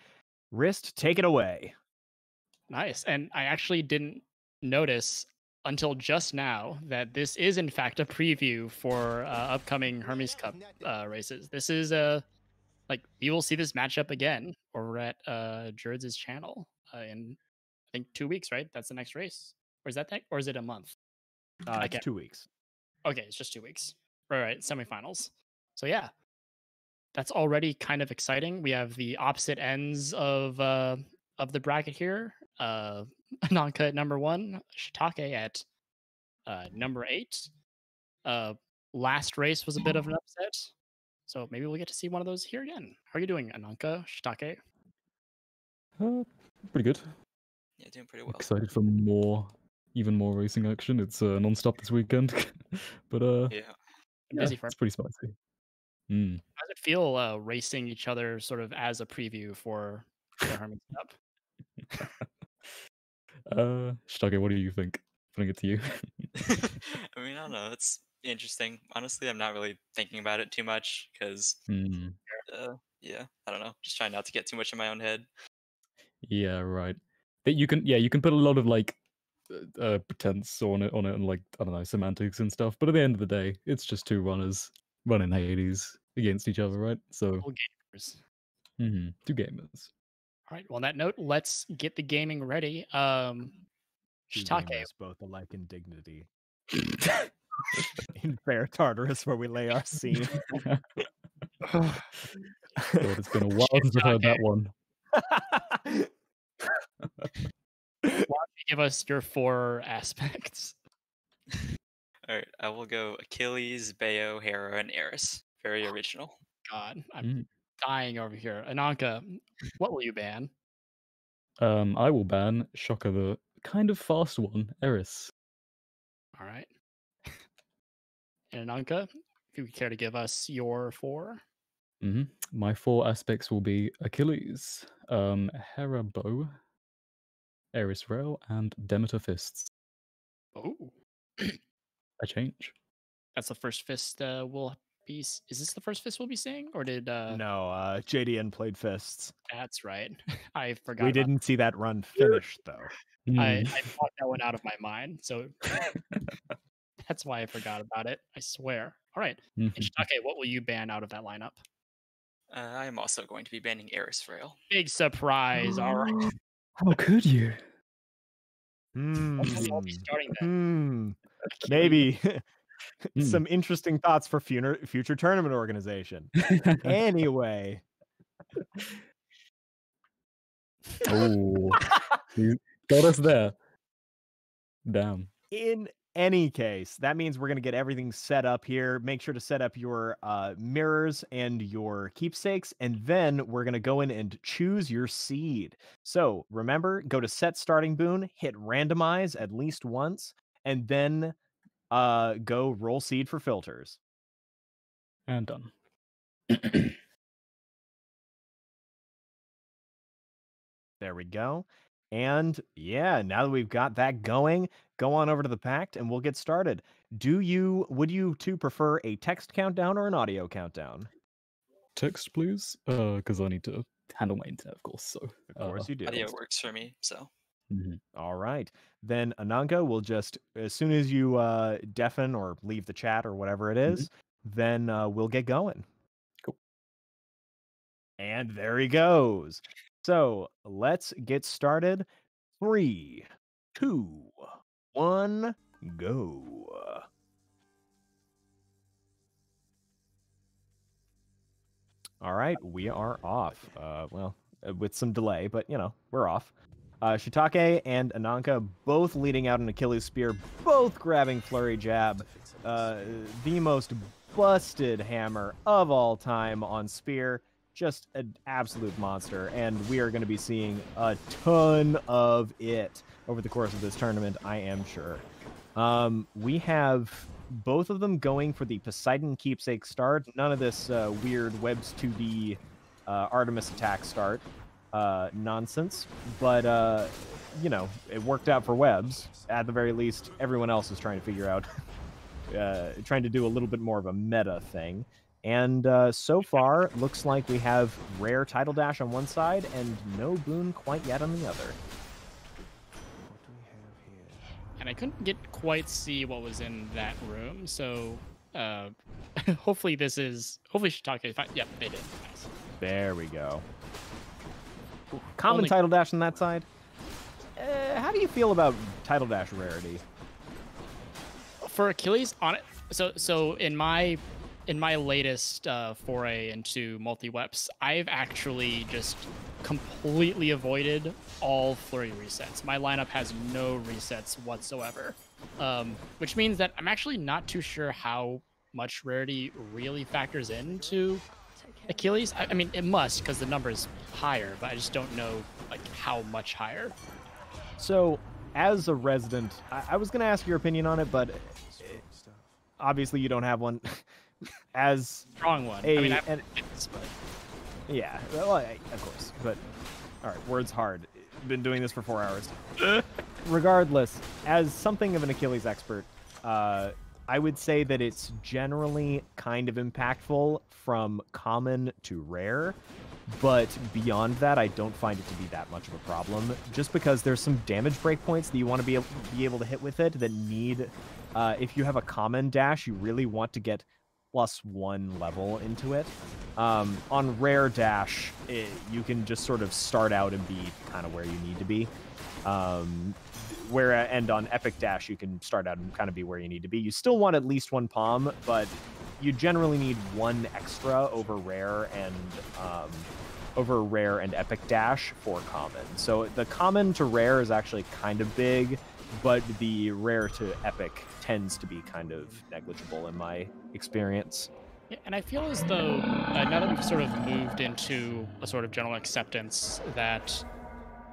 Wrist, take it away. Nice. And I actually didn't notice until just now that this is in fact a preview for upcoming Hermes Cup races. This is like you will see this matchup again over at Jurds' channel in I think 2 weeks, right? That's the next race. Or is that or is it a month? It's 2 weeks. Okay, it's just 2 weeks. Right, semifinals. So yeah, that's already kind of exciting. We have the opposite ends of the bracket here. Ananka at number 1, Shiitake at number 8. Last race was a bit of an upset, so maybe we'll get to see one of those here again. How are you doing, Ananka, Shiitake? Pretty good. Yeah, doing pretty well. Excited for even more racing action. It's non-stop this weekend, but Yeah. Busy for it's pretty spicy. How does it feel racing each other sort of as a preview for the Hermes Cup? Shiitake, what do you think? Putting it to you. I mean, I don't know. It's interesting. Honestly, I'm not really thinking about it too much because, yeah, I don't know. Just trying not to get too much in my own head. Yeah, right. That you can put a lot of like pretense on it and like I don't know, semantics and stuff. But at the end of the day, it's just two runners running Hades against each other, right? So gamers. Two gamers. All right. Well, on that note, let's get the gaming ready. Two Shiitake, gamers, both alike in dignity. In fair Tartarus, where we lay our scene. God, it's been a while since I've heard that one. why don't you give us your 4 aspects? All right, I will go Achilles, Bayo, Hera, and Eris. Very original. God, I'm dying over here. Ananka, what will you ban? I will ban Shocker, the kind of fast one, Eris. All right. And Ananka, if you care to give us your 4. My 4 aspects will be Achilles, Hera bow, Eris rail, and Demeter fists. Oh. A change. That's the first fist we'll be... Is this the first fist we'll be seeing? Or did... No, JDN played fists. That's right. I forgot We about didn't see that run finished, though. I blocked that one out of my mind, so that's why I forgot about it. I swear. All right. And Shiitake, what will you ban out of that lineup? I am also going to be banning Eris Rail. Big surprise. All right. How could you? I'll be starting then. Maybe some interesting thoughts for future tournament organization. Anyway. Oh, you got us there. Damn. In any case, that means we're going to get everything set up here. Make sure to set up your mirrors and your keepsakes, and then we're going to go in and choose your seed. So remember, go to set starting boon, hit randomize at least once, and then go roll seed for filters. And done. There we go. And yeah, now that we've got that going, go on over to the pact and we'll get started. Would you two prefer a text countdown or an audio countdown? Text, please. Because I need to handle my internet, of course. So of course you do. Audio works for me, so. All right. Then Ananka will just, as soon as you deafen or leave the chat or whatever it is, then we'll get going. Cool. And there he goes. So let's get started. 3, 2, 1, go. All right, we are off. Well, with some delay, but you know, we're off. Shiitake and Ananka both leading out an Achilles spear, both grabbing flurry jab. The most busted hammer of all time on spear. Just an absolute monster, and we are going to be seeing a ton of it over the course of this tournament, I am sure. We have both of them going for the Poseidon keepsake start. None of this weird Webs 2D Artemis attack start. nonsense, but you know, it worked out for webs. At the very least, everyone else is trying to figure out, trying to do a little bit more of a meta thing. And so far, looks like we have rare title dash on one side and no boon quite yet on the other. And I couldn't quite see what was in that room, so hopefully Shiitake. Yep, they did. Nice. There we go. Common title dash on that side. How do you feel about title dash rarity? For Achilles, on it. So in my latest foray into multi-weps, I've actually just completely avoided all flurry resets. My lineup has no resets whatsoever, which means that I'm actually not too sure how much rarity really factors into Achilles. I mean, it must, because the number is higher, but I just don't know like how much higher. So, as a resident, I was going to ask your opinion on it, but obviously you don't have one. As strong one. I mean, yeah, well, of course. But all right, words hard. Been doing this for 4 hours. Regardless, as something of an Achilles expert, I would say that it's generally kind of impactful from common to rare. But beyond that, I don't find it to be that much of a problem, just because there's some damage breakpoints that you want to be able to hit with it that need, if you have a common dash, you really want to get +1 level into it. On rare dash, you can just sort of start out and be kind of where you need to be. And on epic dash, you can start out and kind of be where you need to be. You still want at least 1 palm, but you generally need 1 extra over rare and epic dash for common. So the common to rare is actually kind of big, but the rare to epic tends to be kind of negligible in my experience. Yeah, and I feel as though now that we've sort of moved into a sort of general acceptance that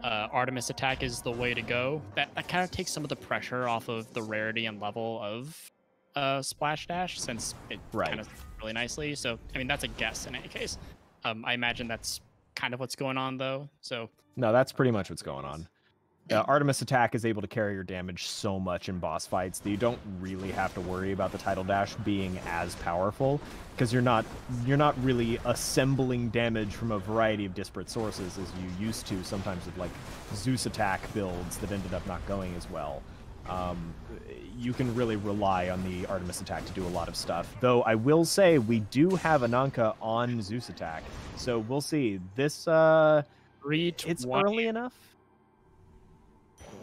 Artemis attack is the way to go, that kind of takes some of the pressure off of the rarity and level of Splash Dash, since it kind of really nicely. So, I mean, that's a guess in any case. I imagine that's kind of what's going on, though. So no, that's pretty much what's going on. Artemis attack is able to carry your damage so much in boss fights that you don't really have to worry about the title dash being as powerful, because you're not really assembling damage from a variety of disparate sources as you used to sometimes with like Zeus attack builds that ended up not going as well. You can really rely on the Artemis attack to do a lot of stuff. Though I will say we do have Ananka on Zeus attack, so we'll see. This it's early enough.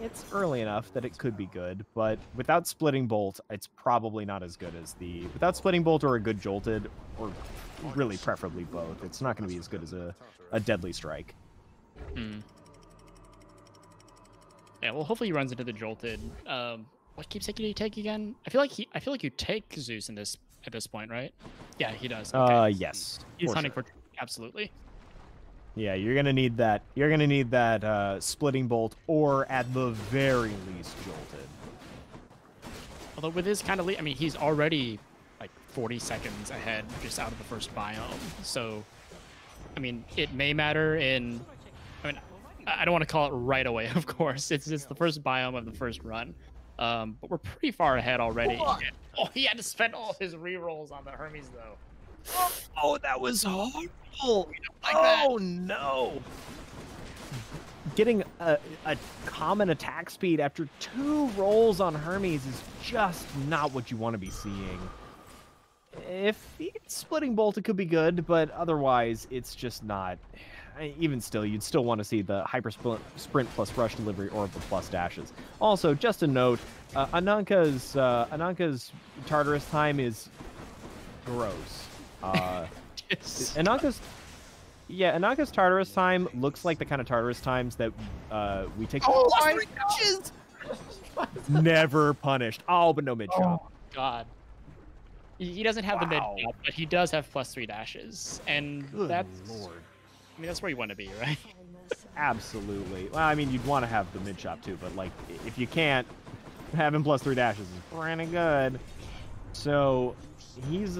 It's early enough that it could be good, but without Splitting Bolt, it's probably not as good as without Splitting Bolt or a good Jolted, or really preferably both. It's not going to be as good as a Deadly Strike. Yeah, well, hopefully he runs into the Jolted. What keepsake did he take again? I feel like you take Zeus in this at this point, right? Yeah, he does. Okay. Yes. He's hunting for absolutely. Yeah, you're gonna need that. You're gonna need that Splitting Bolt, or at the very least Jolted. Although with his kind of lead, I mean, he's already like 40 seconds ahead just out of the first biome. So, I mean, it may matter in. I mean, I don't want to call it right away, of course. It's the first biome of the first run. But we're pretty far ahead already. Oh, he had to spend all his rerolls on the Hermes, though. Oh, that was horrible. No. Getting a common attack speed after 2 rolls on Hermes is just not what you want to be seeing. If it's Splitting Bolt, it could be good, but otherwise, it's just not. Even still, you'd still want to see the Hyper Sprint plus Rush Delivery or the plus dashes. Also, just a note, Ananka's Tartarus time is gross. Ananka's Tartarus time looks like the kind of Tartarus times that we take. Oh my Never punished. Oh, but no mid chop. Oh God. He doesn't have the mid chop, but he does have +3 dashes, and Good that's. Lord. I mean, that's where you want to be, right? Absolutely. Well, I mean, you'd want to have the mid chop too, but like, if you can't, having +3 dashes is pretty good. So he's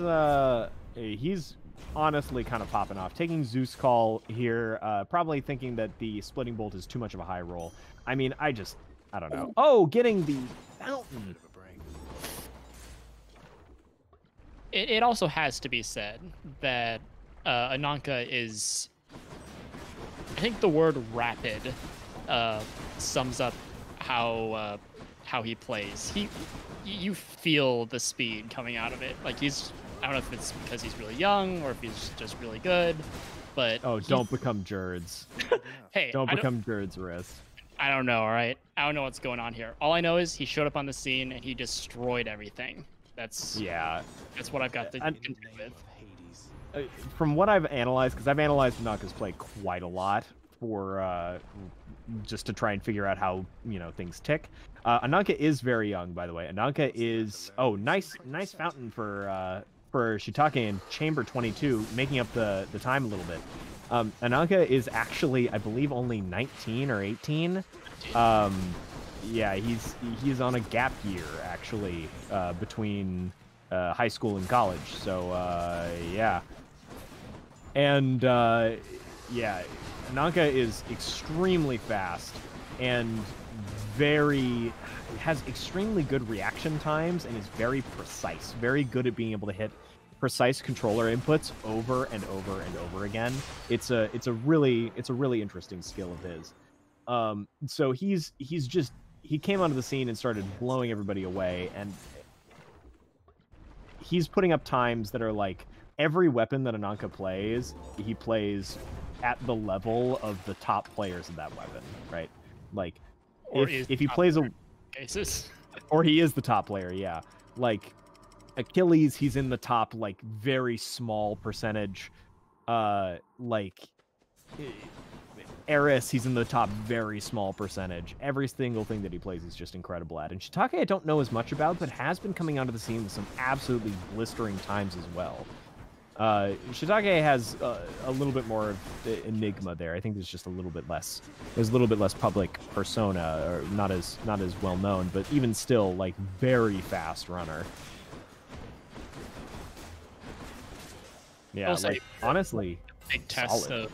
honestly kind of popping off. Taking Zeus Call here, probably thinking that the Splitting Bolt is too much of a high roll. I mean, I don't know. Oh, getting the fountain. It also has to be said that Ananka is, I think the word rapid sums up how he plays. You feel the speed coming out of it. Like I don't know if it's because he's really young or if he's just really good, but don't become Jerd's. Hey, don't become Jerd's wrist. I don't know. All right, I don't know what's going on here. All I know is he showed up on the scene and he destroyed everything. That's what I've got to contend with. From what I've analyzed, because I've analyzed Ananka's play quite a lot for just to try and figure out how things tick. Ananka is very young, by the way. Ananka is nice fountain for Shiitake in Chamber 22, making up the time a little bit. Ananka is actually, I believe, only 19 or 18. Yeah, he's on a gap year actually between high school and college. So yeah, and yeah, Ananka is extremely fast and has extremely good reaction times and is very precise. Very good at being able to hit precise controller inputs over and over and over again. It's a really interesting skill of his. So he came onto the scene and started blowing everybody away, and he's putting up times that are like every weapon that Ananka plays, he plays at the level of the top players of that weapon, right? Like if he plays cases, or he is the top player, yeah. Like Achilles, he's in the top like very small percentage. Like Eris, he's in the top very small percentage. Every single thing that he plays is just incredible at. And Shiitake I don't know as much about, but has been coming onto the scene with some absolutely blistering times as well. Shiitake has a little bit more of enigma there. I think there's just a little bit less. There's a little bit less public persona, or not as well known, but even still, like very fast runner. Yeah, like honestly, big test of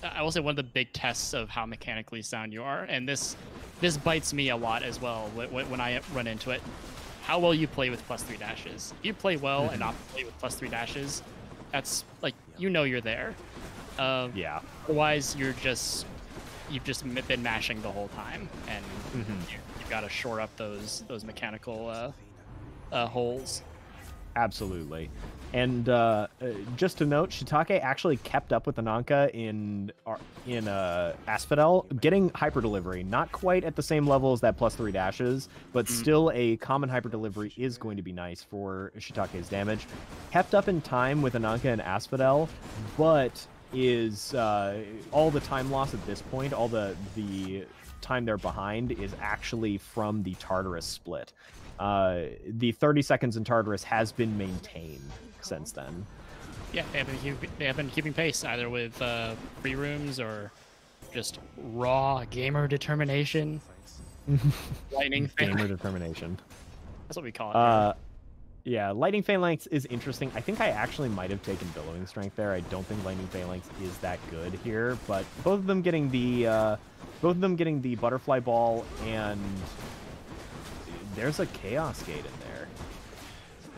I will say one of the big tests of how mechanically sound you are, and this bites me a lot as well when I run into it. How well you play with +3 dashes. If you play well and not play with +3 dashes, that's like you're there. Yeah. Otherwise, you've just been mashing the whole time, and you've got to shore up those mechanical holes. Absolutely. And just to note, Shiitake actually kept up with Ananka in Asphodel, getting hyper delivery. Not quite at the same level as that +3 dashes, but still a common hyper delivery is going to be nice for Shiitake's damage. Kept up in time with Ananka and Asphodel, but is all the time loss at this point, all the time they're behind is actually from the Tartarus split. The 30 seconds in Tartarus has been maintained since then. Yeah, they have been keeping pace either with free rooms or just raw gamer determination. Lightning gamer determination. That's what we call it. Yeah, Lightning Phalanx is interesting. I think I actually might have taken Billowing Strength there. I don't think Lightning Phalanx is that good here, but both of them getting the Butterfly Ball, and there's a Chaos Gate in there.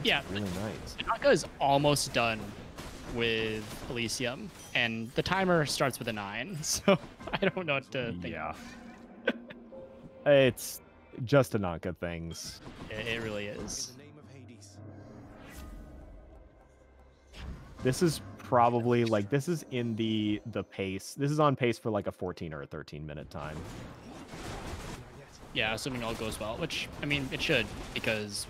Yeah, really nice. Ananka is almost done with Elysium, and the timer starts with a 9, so I don't know what to think. Yeah. It's just Ananka things. It really is. This is probably like, this is in the pace. This is on pace for like a 14 or a 13 minute time. Yeah, assuming all goes well, which, I mean, it should, because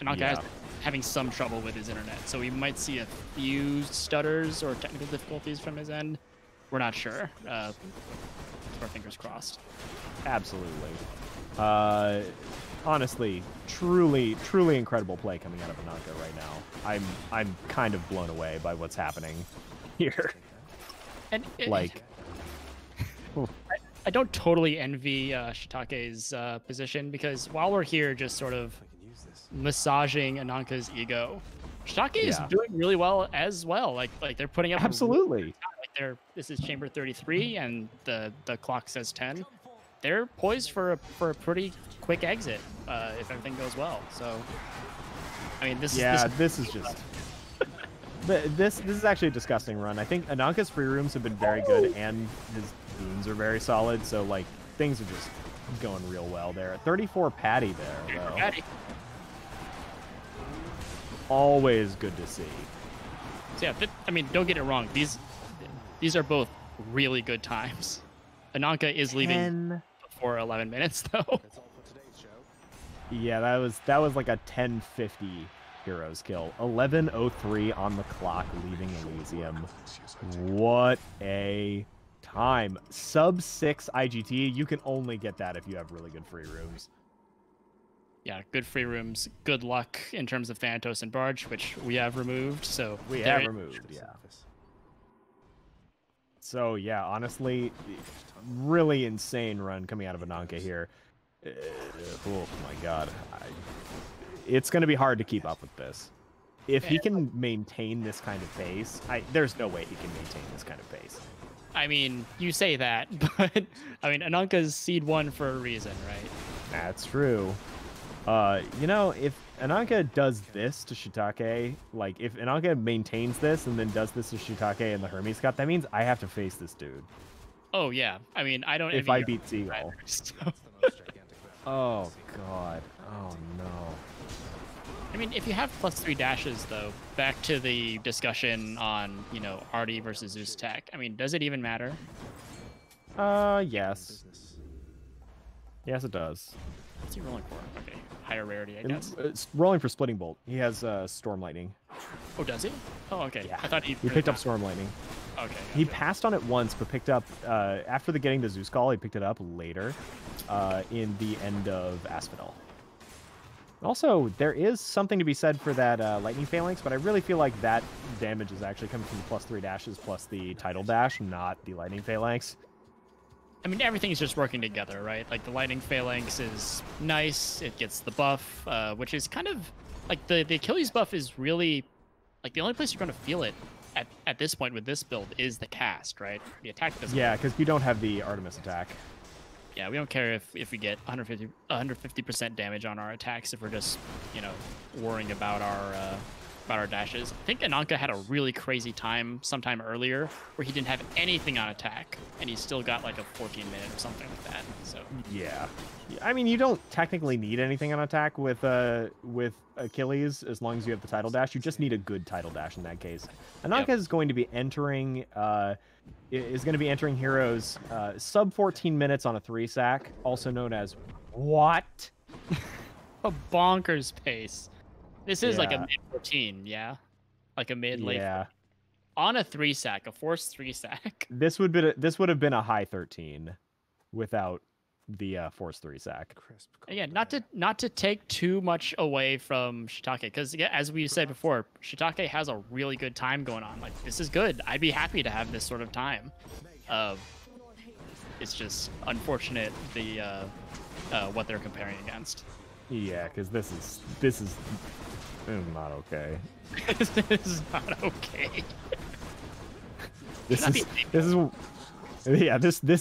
Ananka is having some trouble with his internet, so we might see a few stutters or technical difficulties from his end. We're not sure. Keep our fingers crossed. Absolutely. Honestly, truly incredible play coming out of Ananka right now. I'm kind of blown away by what's happening here. And like, I don't totally envy Shiitake's position, because while we're here just sort of massaging Ananka's ego, Shiitake is doing really well as well. Like they're putting up absolutely. This is chamber 33, and the clock says 10. They're poised for a pretty quick exit if everything goes well. So, I mean, this is just. This is actually a disgusting run. I think Ananka's free rooms have been very good, and his boons are very solid. So like things are just going real well there. 34 Patty there, though. Patty. Always good to see. So yeah, I mean, don't get it wrong. These are both really good times. Ananka is leaving before 11 minutes, though. Yeah, that was like a 10:50 Heroes kill. 11:03 on the clock, leaving Elysium. What a time. Sub 6 IGT. You can only get that if you have really good free rooms. Yeah, good free rooms. Good luck in terms of Thanatos and Barge, which we have removed. So we have removed, yeah. So yeah, honestly, really insane run coming out of Ananka here. Oh my god. It's going to be hard to keep up with this. If he can maintain this kind of pace, there's no way he can maintain this kind of pace. I mean, you say that, but I mean, Ananka's seed 1 for a reason, right? That's true. You know, if Ananka does this to Shiitake, like if Ananka maintains this and then does this to Shiitake in the Hermes Cup, that means I have to face this dude. Oh yeah, I mean, I don't. If I beat Seagull. Oh god. Oh no. I mean, if you have +3 dashes, though, back to the discussion on, you know, Artie versus Zeus attack. I mean, does it even matter? Yes. Yes, it does. What's he rolling for? Okay, higher rarity, I guess. It's rolling for Splitting Bolt. He has Storm Lightning. Oh, does he? Oh, okay. Yeah. I thought he picked up Storm Lightning. Okay. He passed on it once, but picked up after the getting the Zeus Call. He picked it up later in the end of Asphodel. Also, there is something to be said for that Lightning Phalanx, but I really feel like that damage is actually coming from the +3 dashes plus the Tidal Dash, not the Lightning Phalanx. I mean, everything's just working together, right? Like, the Lightning Phalanx is nice. It gets the buff, which is kind of... Like, the Achilles buff is really... Like, the only place you're going to feel it at this point with this build is the cast, right? The attack doesn't... Yeah, because you don't have the Artemis attack. Yeah, we don't care if we get 150% damage on our attacks if we're just, you know, worrying about our dashes. I think Ananka had a really crazy time sometime earlier where he didn't have anything on attack, and he still got like a 14-minute or something like that. So yeah, I mean, you don't technically need anything on attack with Achilles as long as you have the Tidal Dash. You just need a good Tidal Dash in that case. Ananka is going to be entering Heroes sub 14 minutes on a 3-sack, also known as what? A bonkers pace. This is like a mid-14, yeah? Like a mid-late. Yeah. On a 3-sack, a forced 3-sack. This would have been a high 13 without the forced 3-sack. Again, not to take too much away from Shiitake, because as we said before, Shiitake has a really good time going on. Like, this is good. I'd be happy to have this sort of time. It's just unfortunate what they're comparing against. Yeah, because this is not okay. This is not okay. This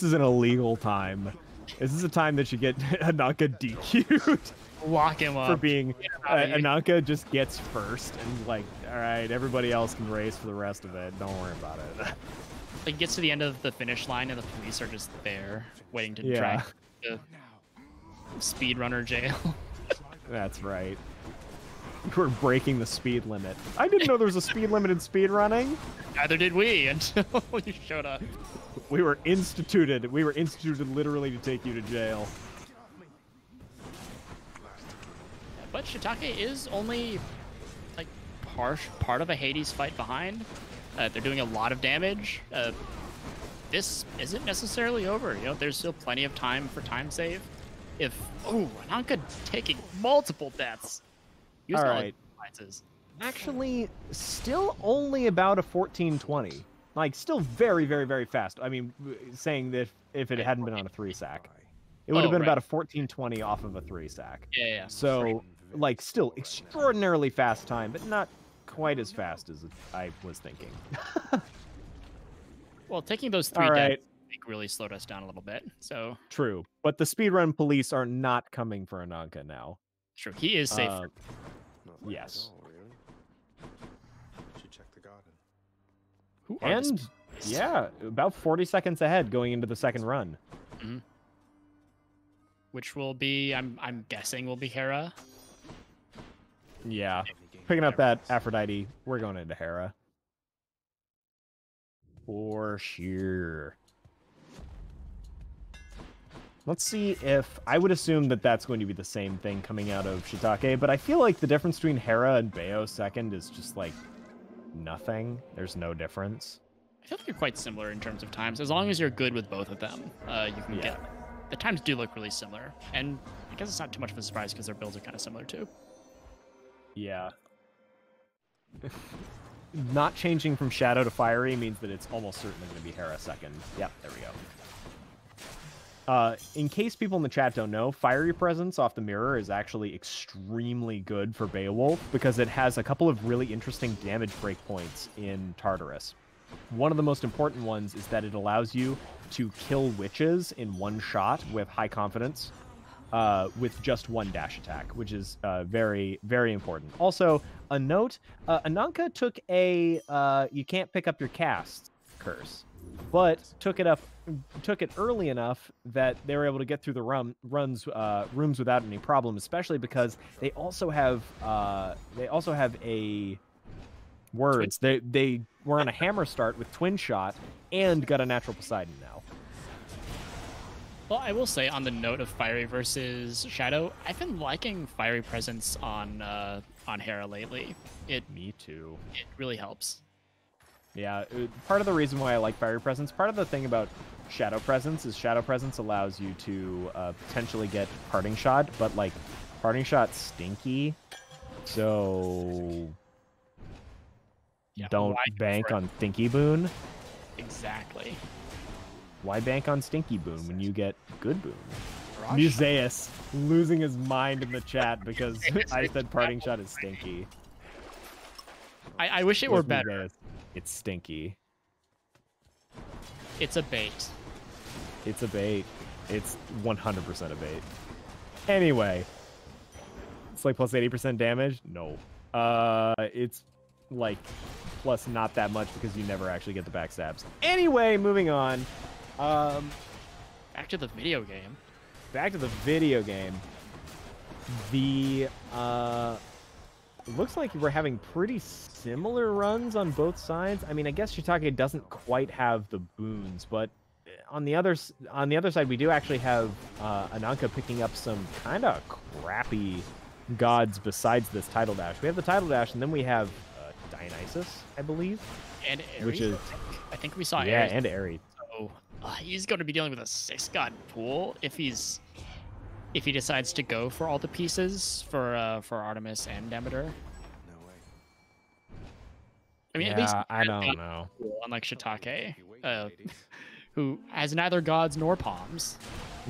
is an illegal time. This is a time that you get Ananka DQ'd. Lock him up. For being Ananka just gets first and like, all right, everybody else can race for the rest of it. Don't worry about it. Like, gets to the end of the finish line and the police are just there waiting to drag the speedrunner jail. That's right. We're breaking the speed limit. I didn't know there was a speed limit in speedrunning. Neither did we until you showed up. We were instituted literally to take you to jail. But Shiitake is only like part of a Hades fight behind. They're doing a lot of damage. This isn't necessarily over. You know, there's still plenty of time for time save. Ananka taking multiple deaths. All right. Actually, still only about a 14:20. Like, still very, very, very fast. I mean, saying that if it hadn't been on a 3-sack, it would have been about a 14:20 off of a 3-sack. Yeah. So, like, still extraordinarily fast time, but not quite as fast as I was thinking. Well, taking those 3 All right. deaths really slowed us down a little bit. So True, but the speedrun police are not coming for Ananka now. true, he is safe. Not like Yes. at all, really. Should check the garden. Who are the And yeah, about 40 seconds ahead going into the second run. which will be, I'm guessing, will be Hera. Yeah, picking up that Aphrodite, we're going into Hera. For sure. Let's see if... I would assume that that's going to be the same thing coming out of Shiitake, but I feel like the difference between Hera and Bayo second is just, like, nothing. There's no difference. I feel like they're quite similar in terms of times. As long as you're good with both of them, you can get... The times do look really similar. And I guess it's not too much of a surprise because their builds are kind of similar, too. Yeah. Not changing from Shadow to Fiery means that it's almost certainly going to be Hera second. Yep, there we go. In case people in the chat don't know, Fiery Presence off the mirror is actually extremely good for Beowulf because it has a couple of really interesting damage breakpoints in Tartarus. One of the most important ones is that it allows you to kill witches in one shot with high confidence with just one dash attack, which is very, very important. Also, a note, Ananka took a you can't pick up your cast curse, but took it early enough that they were able to get through the rooms without any problem, especially because they also have a words. They were on a hammer start with twin shot and got a natural Poseidon now. Well, I will say on the note of Fiery versus Shadow, I've been liking Fiery Presence on Hera lately. Me too. It really helps. Yeah, part of the reason why I like Fiery Presence, part of the thing about Shadow Presence is Shadow Presence allows you to potentially get Parting Shot, but like Parting Shot's stinky, so don't bank on Stinky Boon. Exactly. Why bank on Stinky Boon when you get Good Boon? Museus losing his mind in the chat because I said Parting Shot is stinky. I wish it were better. Museus. It's stinky. It's a bait. It's a bait. It's 100% a bait. Anyway, it's like plus 80% damage? No. It's like plus not that much because you never actually get the backstabs. Anyway, moving on. Back to the video game. Back to the video game. The looks like we're having pretty similar runs on both sides. I mean, I guess Shiitake doesn't quite have the boons, but on the other side, we do actually have Ananka picking up some kind of crappy gods besides this title dash. We have the title dash, and then we have Dionysus, I believe, and Ares, which is I think we saw yeah, Ares. and Ares. So he's going to be dealing with a 6-god pool if he decides to go for all the pieces for Artemis and Demeter. No way. I mean, yeah, at least I don't know. Unlike Shiitake, who has neither gods nor palms.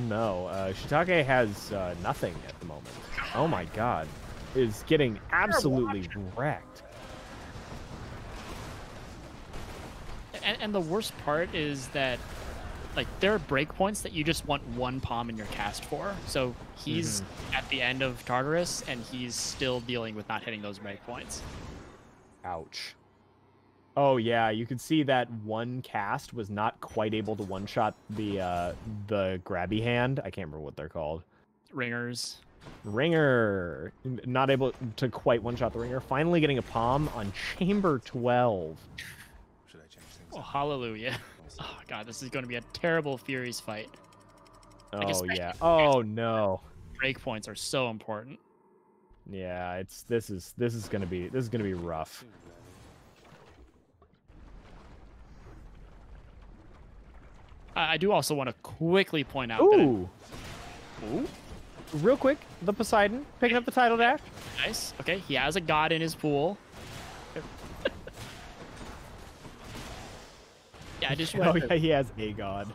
No, Shiitake has nothing at the moment. Oh my god, is getting absolutely wrecked. And the worst part is that, like, there are breakpoints that you just want one palm in your cast for. So he's at the end of Tartarus, and he's still dealing with not hitting those breakpoints. Ouch. Oh yeah, you could see that one cast was not quite able to one-shot the grabby hand. I can't remember what they're called. Ringers. Ringer. Not able to quite one-shot the ringer. Finally getting a palm on Chamber 12. Should I change things? Oh, hallelujah. Oh, God, this is going to be a terrible Furies fight. Like, Oh, yeah. Oh, no. Breakpoints are so important. Yeah, this is gonna be rough. I do also want to quickly point out Ooh. Real quick, the Poseidon picking up the title dash. Nice. Okay, he has a god in his pool. Yeah, I just Oh yeah, he has a god.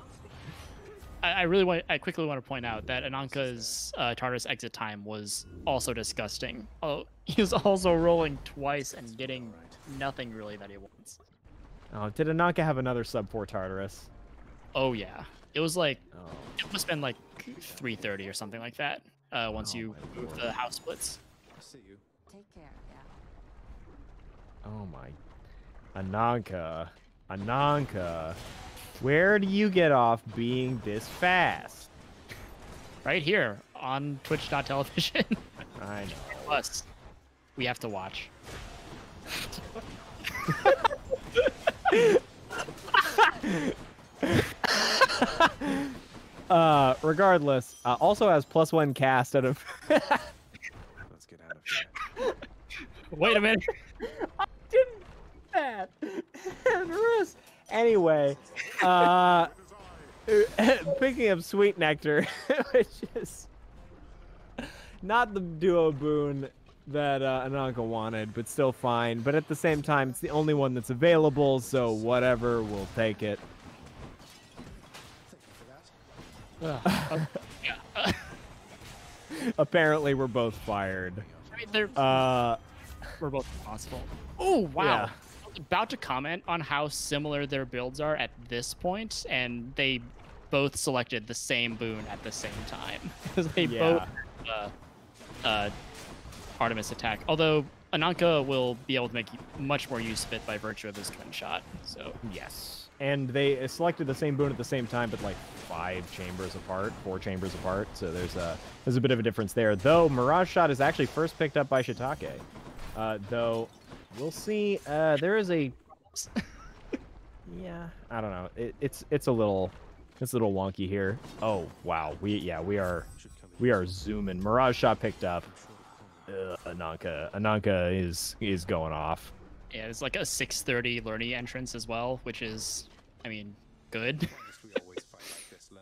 I quickly want to point out that Ananka's Tartarus exit time was also disgusting. Oh, he was also rolling twice and getting nothing really that he wants. Oh, did Ananka have another sub 4 Tartarus? Oh yeah, it was like it must have been like 330 or something like that. Once you move the house splits. I see you. Take care. Yeah. Oh my, Ananka, where do you get off being this fast? Right here on Twitch.tv. I know. Plus, we have to watch. Regardless, also has +1 cast out of. Let's get out of here. Wait a minute. I didn't that. Anyway, picking up Sweet Nectar, which is not the duo boon that Ananka wanted, but still fine. But at the same time, it's the only one that's available, so whatever, we'll take it. Apparently, we're both fired. I mean, we're both responsible. Oh wow! Yeah. I was about to comment on how similar their builds are at this point, and they both selected the same boon at the same time because they both Artemis attack. Although Ananka will be able to make much more use of it by virtue of his twin shot. So yes, and they selected the same boon at the same time, but like 4 chambers apart. So there's a bit of a difference there. Though Mirage Shot is actually first picked up by Shiitake. Though we'll see. There is a yeah, I don't know. It's a little wonky here. Oh wow, we are zooming. Mirage Shot picked up. Ananka is going off. yeah, it's like a 630 learning entrance as well, which is, I mean, good.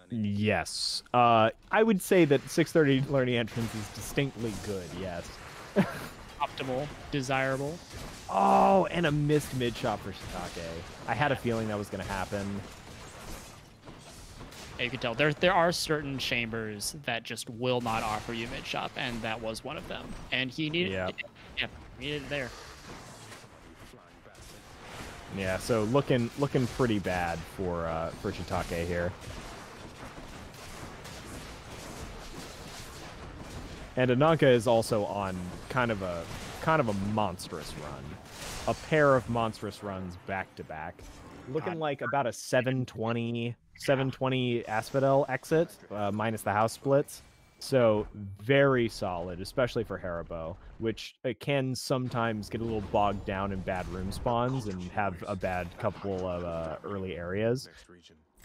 Yes. I would say that 630 learning entrance is distinctly good, yes. Optimal, desirable. Oh, and a missed mid shot for Shiitake. I had a feeling that was going to happen. Yeah, you can tell there are certain chambers that just will not offer you mid shop, and that was one of them. And he needed it. Yeah, he needed it there. Yeah, so looking pretty bad for Shiitake here. And Ananka is also on kind of a monstrous run. A pair of monstrous runs back to back. Looking like about a 720 Asphodel exit, minus the house splits. So very solid, especially for Haribo, which can sometimes get a little bogged down in bad room spawns and have a bad couple of early areas.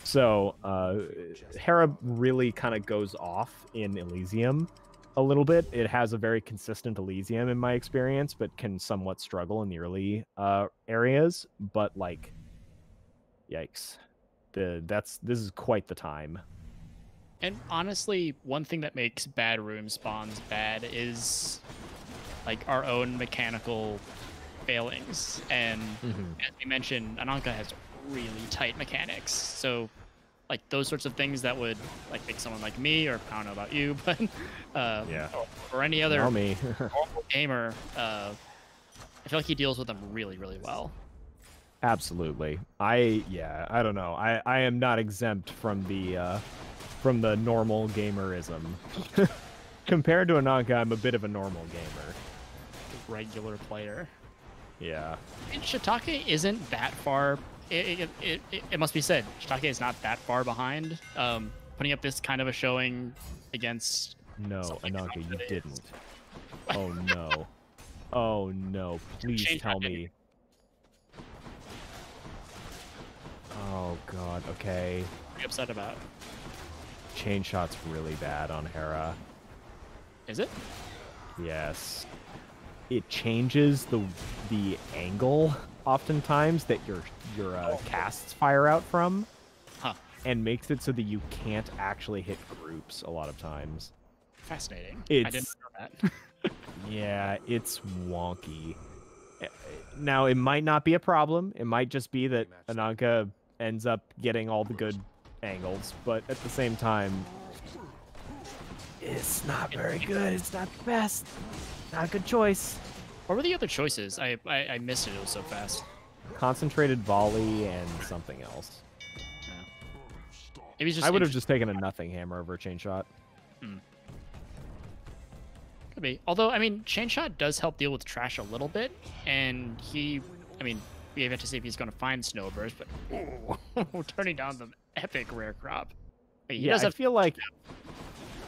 So Hera really kind of goes off in Elysium a little bit. It has a very consistent Elysium in my experience, but can somewhat struggle in the early areas. But like, yikes, this is quite the time. And honestly, one thing that makes bad room spawns bad is like our own mechanical failings. And as we mentioned, Ananka has really tight mechanics. So like those sorts of things that would like make someone like me, or I don't know about you, but or any other normal gamer, I feel like he deals with them really, really well. Absolutely. I don't know. I am not exempt from the normal gamerism. Compared to Ananka, I'm a bit of a normal gamer. Regular player. Yeah. And Shiitake isn't that far. It must be said, Shiitake is not that far behind. Putting up this kind of a showing against. No, Ananka, you didn't. Oh no. Oh no. Please tell me. Oh god. Okay. What are you upset about? Chain shot's really bad on Hera. Is it? Yes. It changes the angle oftentimes that your casts fire out from, and makes it so that you can't actually hit groups a lot of times. Fascinating. I didn't know that. Yeah, it's wonky. Now, it might not be a problem. It might just be that Ananka ends up getting all the good angles, but at the same time, it's not very good. It's not the best. Not a good choice. What were the other choices? I missed it. It was so fast. Concentrated volley and something else. Maybe it's just I would have just taken a nothing hammer over a chain shot. Could be. Although, I mean, chain shot does help deal with trash a little bit, and we have to see if he's going to find snowburst, but turning down the epic rare crop. Yeah,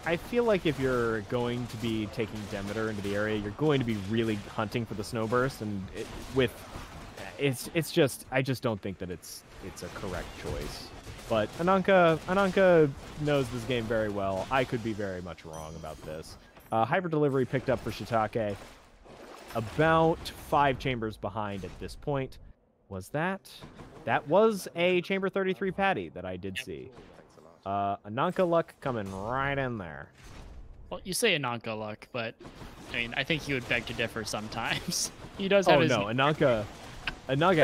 I feel like if you're going to be taking Demeter into the area, you're going to be really hunting for the snowburst, and it's just I just don't think that it's a correct choice. But Ananka knows this game very well. I could be very much wrong about this. Hyper delivery picked up for Shiitake. About 5 chambers behind at this point. Was that? That was a chamber 33 patty that I did see. Ananka luck coming right in there. Well, you say Ananka luck, but I mean, I think he would beg to differ sometimes. He does have his... no, Ananka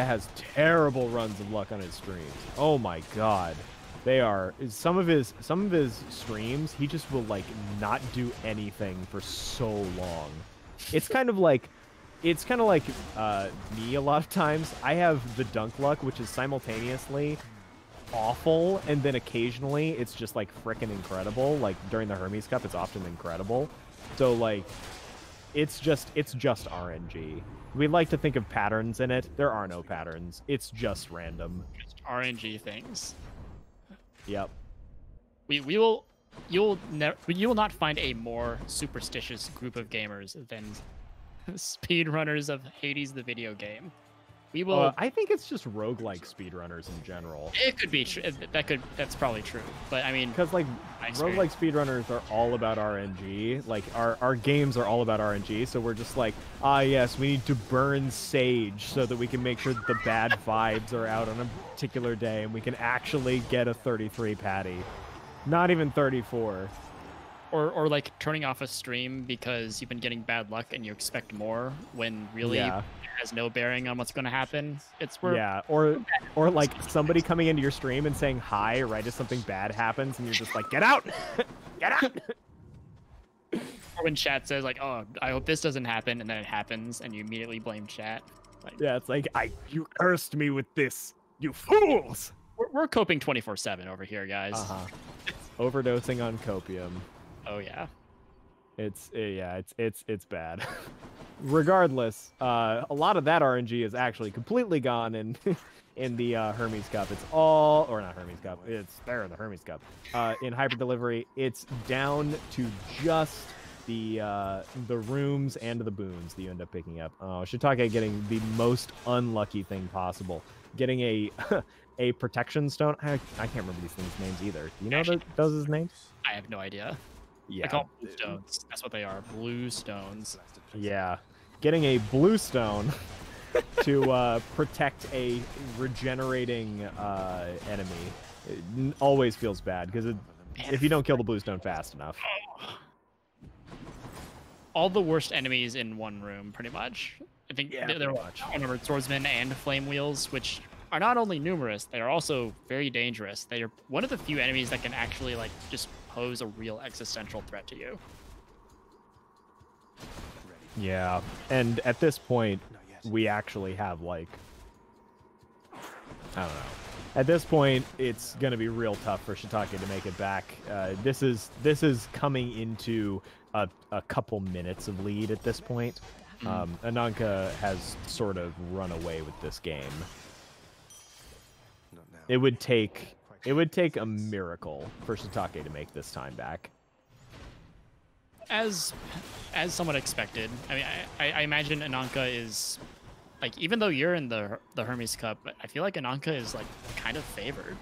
has terrible runs of luck on his streams. Oh my god. They are some of his streams, he just will like not do anything for so long. It's kind of like me a lot of times. I have the dunk luck, which is simultaneously awful, and then occasionally it's just like frickin' incredible. Like during the Hermes Cup, it's often incredible. So like it's just RNG. We like to think of patterns in it. There are no patterns. It's just random. Just RNG things. Yep. You will not find a more superstitious group of gamers than speedrunners of Hades the video game. We will. I think it's just roguelike speedrunners in general. It could be true. That's probably true. But I mean, because like roguelike speedrunners are all about RNG. Like our games are all about RNG. So we're just like, yes, we need to burn sage so that we can make sure that the bad vibes are out on a particular day, and we can actually get a 33 patty, not even 34. Or like turning off a stream because you've been getting bad luck and you expect more when really it has no bearing on what's going to happen. Or like somebody coming into your stream and saying hi right as something bad happens, and you're just like, get out, get out. Or when chat says like, oh, I hope this doesn't happen, and then it happens, and you immediately blame chat. Like, yeah, it's like you cursed me with this, you fools. We're coping 24/7 over here, guys. Overdosing on copium. Oh yeah. It's bad. Regardless, a lot of that RNG is actually completely gone in the Hermes Cup. It's all, or not Hermes Cup. It's there in the Hermes Cup. In Hyper Delivery, it's down to just the rooms and the boons that you end up picking up. Shiitake getting the most unlucky thing possible, getting a protection stone. I can't remember these things' names either. Do you know those names? I have no idea. Yeah. I call them blue stones. That's what they are. Blue stones. Yeah. Getting a blue stone to protect a regenerating enemy always feels bad, because if you don't kill the blue stone fast enough. All the worst enemies in one room, pretty much. I think there are outnumbered swordsmen and flame wheels, which are not only numerous, they are also very dangerous. They are one of the few enemies that can actually like just pose a real existential threat to you. Yeah, and at this point, we actually have like, I don't know. At this point, it's gonna be real tough for Shiitake to make it back. This is coming into a couple minutes of lead at this point. Ananka has sort of run away with this game. It would take a miracle for Shiitake to make this time back. As somewhat expected. I mean, I imagine Ananka is like, even though you're in the Hermes Cup, I feel like Ananka is like kind of favored,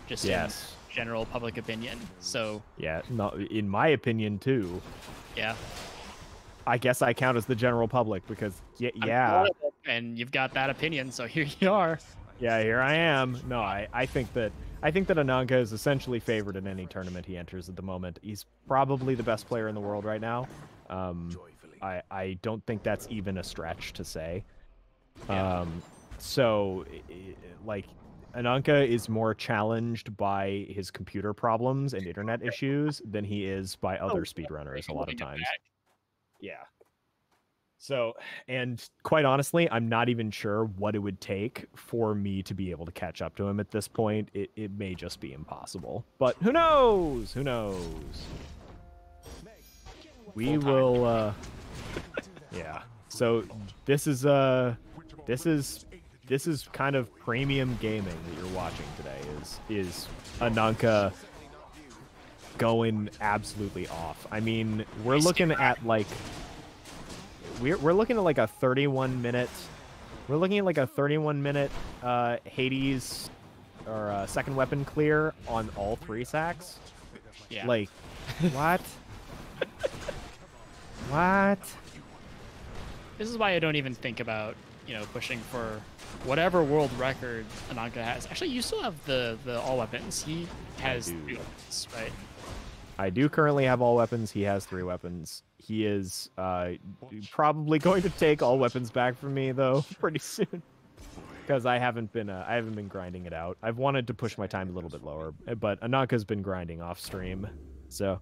just in general public opinion. So yeah, no, in my opinion too. Yeah. I guess I count as the general public because yeah. And you've got that opinion, so here you are. Yeah, here I am. No, I think that Ananka is essentially favored in any tournament he enters at the moment. He's probably the best player in the world right now. I don't think that's even a stretch to say. So, like, Ananka is more challenged by his computer problems and internet issues than he is by other speedrunners a lot of times. Yeah. So, and quite honestly, I'm not even sure what it would take for me to be able to catch up to him at this point. It may just be impossible. But who knows? Who knows? We will yeah. So this is kind of premium gaming that you're watching today is Ananka going absolutely off. I mean, we're looking at like we're looking at like a 31-minute Hades or second weapon clear on all 3 sacks. Yeah. Like what? What? This is why I don't even think about, pushing for whatever world record Ananka has. Actually, you still have the all weapons. He has 3 weapons, right? I do currently have all weapons. He has 3 weapons. He is probably going to take all weapons back from me though pretty soon, because I haven't been grinding it out. I've wanted to push my time a little bit lower, but Ananka's been grinding off stream. So.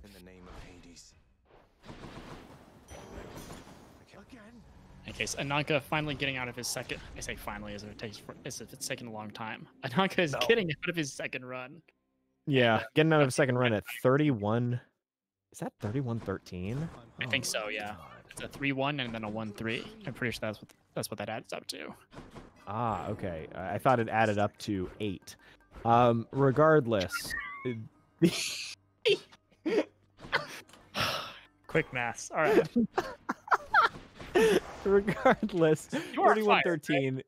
In case Ananka finally getting out of his second. I say finally as if it's taking a long time. Ananka is getting out of his second run. Yeah, getting out of a second run at 31. Is that 31-13? I think so, yeah. It's a 3-1 and then a 1-3. I'm pretty sure that's what that adds up to. Ah, okay. I thought it added up to 8. Regardless. Quick maths. All right. Regardless, 31-13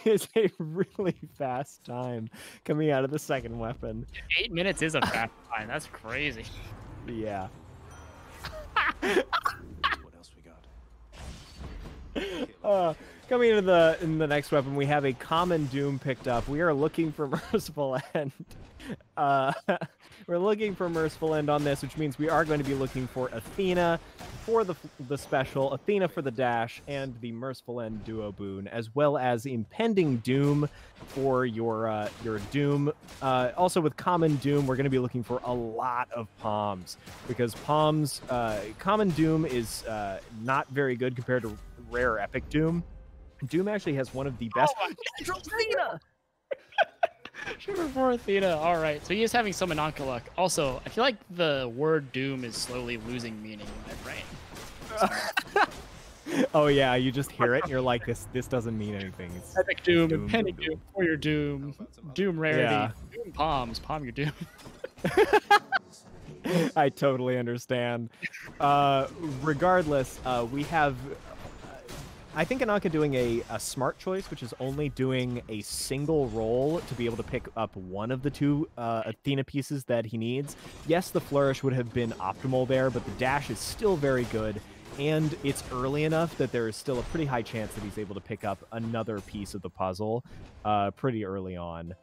is a really fast time coming out of the second weapon. 8 minutes is a fast time. That's crazy. Yeah. What else we got? Coming into the next weapon, we have a common Doom picked up. We are looking for Merciful End. We're looking for Merciful End on this, which means we are going to be looking for Athena for the special, Athena for the dash, and the Merciful End duo boon, as well as Impending Doom for your Doom. Also with Common Doom, we're going to be looking for a lot of Palms, because Palms, Common Doom is not very good compared to Rare Epic Doom. Doom actually has one of the best. Athena! Shiver for Athena. All right, so he is having some Ananka luck. Also, I feel like the word Doom is slowly losing meaning in my brain. Oh yeah, you just hear it and you're like, this doesn't mean anything. It's Epic Doom, Impending Doom, for your Doom, Doom rarity, Yeah. Doom Palms, Palm your Doom. I totally understand. Regardless, we have. I think Ananka doing a smart choice, which is only doing a single roll to be able to pick up one of the 2 Athena pieces that he needs. Yes, the flourish would have been optimal there, but the dash is still very good, and it's early enough that there is still a pretty high chance that he's able to pick up another piece of the puzzle pretty early on.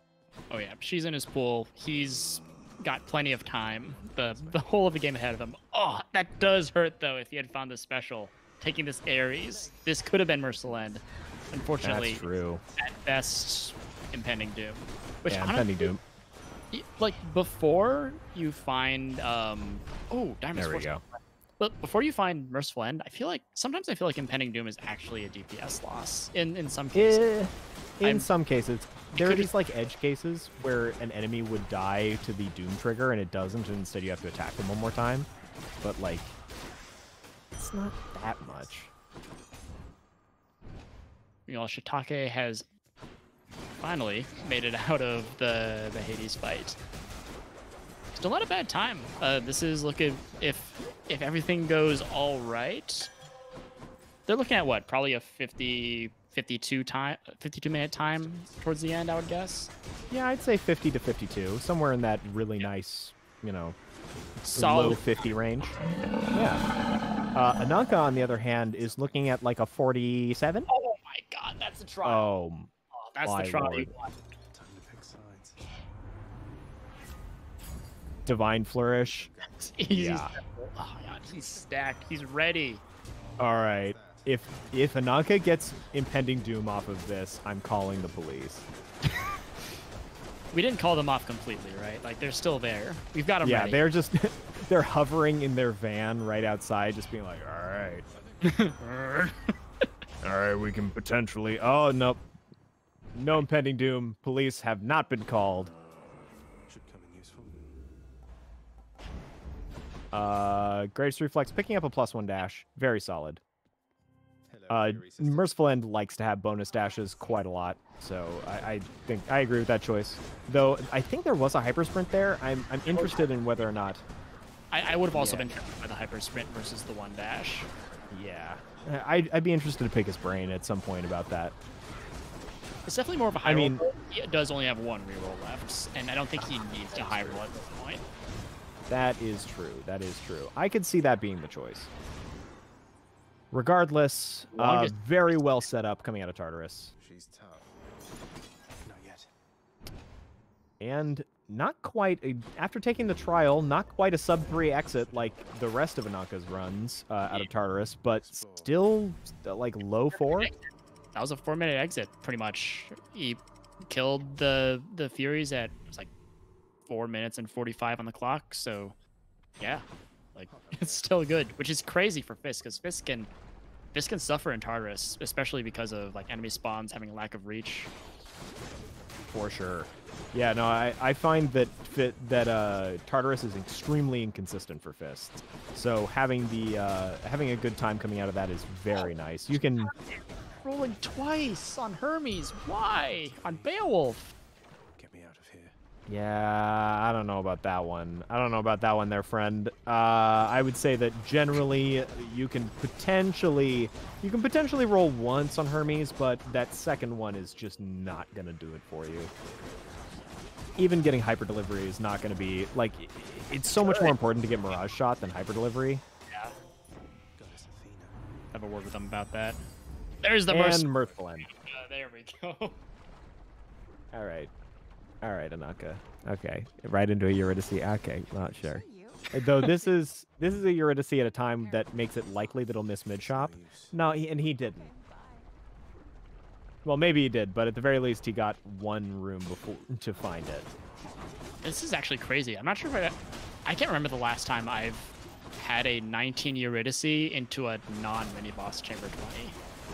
Oh yeah, she's in his pool. He's got plenty of time. The whole of the game ahead of him. Oh, that does hurt though. If he had found the special. Taking this Ares, this could have been Merciful End. Unfortunately, That's true. At best, Impending Doom. Which Yeah, Impending Doom. Like before you find, Diamond There we go. But before you find Merciful End, sometimes I feel like Impending Doom is actually a DPS loss in some cases. In some cases, there are these like edge cases where an enemy would die to the Doom trigger and it doesn't, and instead you have to attack them one more time. But like, it's not that much. Shiitake has finally made it out of the Hades fight. Still not a bad time. This is looking, if everything goes all right, they're looking at what? Probably a 52 minute time towards the end, I would guess. Yeah, I'd say 50 to 52, somewhere in that really nice, solid low 50 range. Yeah. Ananka, on the other hand, is looking at like a 47. Oh my god, that's the trial. Oh, that's the trial you want. Time to pick sides. Divine Flourish. Yeah. Oh god, he's stacked. He's ready. All right. If Ananka gets Impending Doom off of this, I'm calling the police. we didn't call them off completely, right? Like they're still there. We've got them Yeah, ready. they're just they're hovering in their van right outside, just being like, all right, all right, we can potentially. Oh nope, no impending doom. Police have not been called. Should come in useful. Greatest reflex, picking up a +1 dash, very solid. Merciful End likes to have bonus dashes quite a lot, so I think I agree with that choice. Though I think there was a hyper sprint there. I'm interested in whether or not. I would have also been tempted by the hyper sprint versus the 1 dash. Yeah, I'd be interested to pick his brain at some point about that. It's definitely more of a high roll. He does only have 1 reroll left, and I don't think he needs to high roll at this point. That is true. That is true. I could see that being the choice. Regardless, very well set up coming out of Tartarus. She's tough. Not yet. And not quite, after taking the trial, not quite a sub-3 exit like the rest of Ananka's runs out of Tartarus, but still like low 4. That was a 4-minute exit, pretty much. He killed the Furies at like 4 minutes and 45 on the clock, so yeah, like it's still good, which is crazy for Fisk, because Fisk can suffer in Tartarus, especially because of like enemy spawns having a lack of reach. For sure. Yeah, no, I find that Tartarus is extremely inconsistent for Fist. So having a good time coming out of that is very nice. You can rolling twice on Hermes. Why? On Beowulf. Get me out of here. Yeah, I don't know about that one. I don't know about that one there, friend. I would say that generally you can potentially roll once on Hermes, but that second one is just not going to do it for you. Even getting hyper delivery is not going to be like, it's so much more important to get Mirage Shot than hyper delivery. Yeah. Have a word with them about that. There's the Mirthful End. There we go. All right, Ananka. Okay, right into a Eurydice. Okay, not sure. Though this is a Eurydice at a time that makes it likely that he'll miss mid shop. No, he didn't. Well, maybe he did, but at the very least, he got 1 room before to find it. This is actually crazy. I'm not sure if I can't remember the last time I've had a 19 Eurydice into a non-mini boss chamber 20.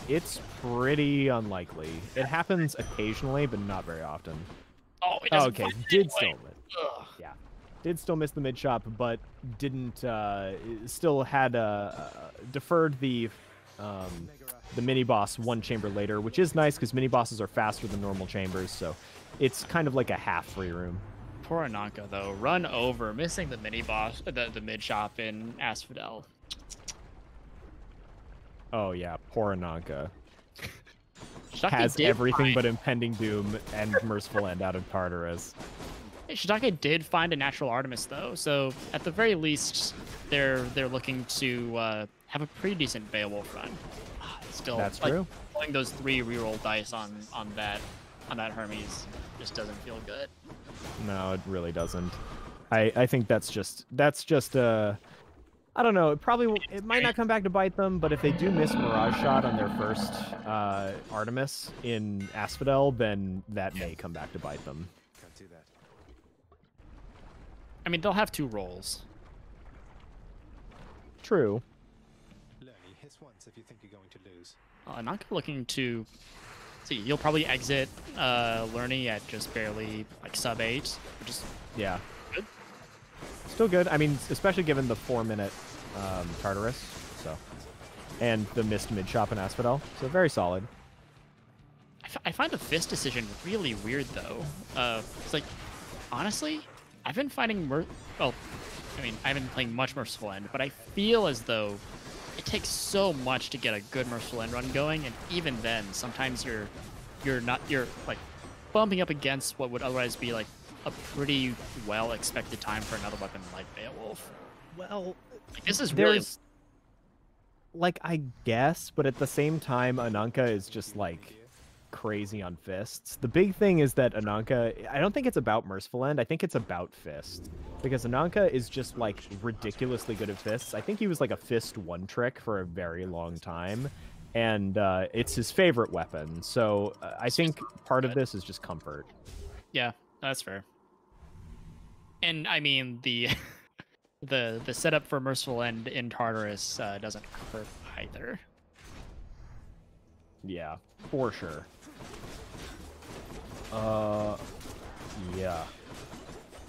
It's pretty unlikely. It happens occasionally, but not very often. Oh, it doesn't okay. Did still miss the mid shop, but didn't. Still had deferred the mini boss 1 chamber later, which is nice because mini bosses are faster than normal chambers, so it's kind of like a half free room. Poor Ananka though, run over, missing the mini boss, the mid shop in Asphodel. Oh yeah, poor Ananka. Shiitake has everything but impending doom and merciful end out of Tartarus. Hey, Shiitake did find a natural Artemis though, so at the very least, they're looking to have a pretty decent Beowulf run. Still, that's true. Pulling those 3 reroll dice on that Hermes just doesn't feel good. No, it really doesn't. I think that's just I don't know. It might not come back to bite them, but if they do miss Mirage Shot on their first Artemis in Asphodel, then that may come back to bite them. Can't do that. I mean, they'll have 2 rolls. True. Lerny, hiss once if you think you're going to lose. Ananka looking to see. You'll probably exit Lerny at just barely like sub 8, which is yeah. Good. Still good. I mean, especially given the 4-minute Tartarus, so, and the missed mid shop in Asphodel, so very solid. I find the Fist decision really weird though. It's like, honestly, I've been finding I haven't been playing much Merciful End, but I feel as though it takes so much to get a good Merciful End run going, and even then, sometimes you're like bumping up against what would otherwise be like a pretty well expected time for another weapon like Beowulf. Well, like, this is really like, I guess, but at the same time, Ananka is just like crazy on fists. The big thing is that Ananka, I don't think it's about Merciful End, I think it's about fist. Because Ananka is just like ridiculously good at fists. I think he was like a fist 1 trick for a very long time, and it's his favorite weapon. So I think part of this is just comfort. Yeah, That's fair. And I mean the the setup for Merciful End in Tartarus doesn't hurt either. Yeah, for sure. Yeah.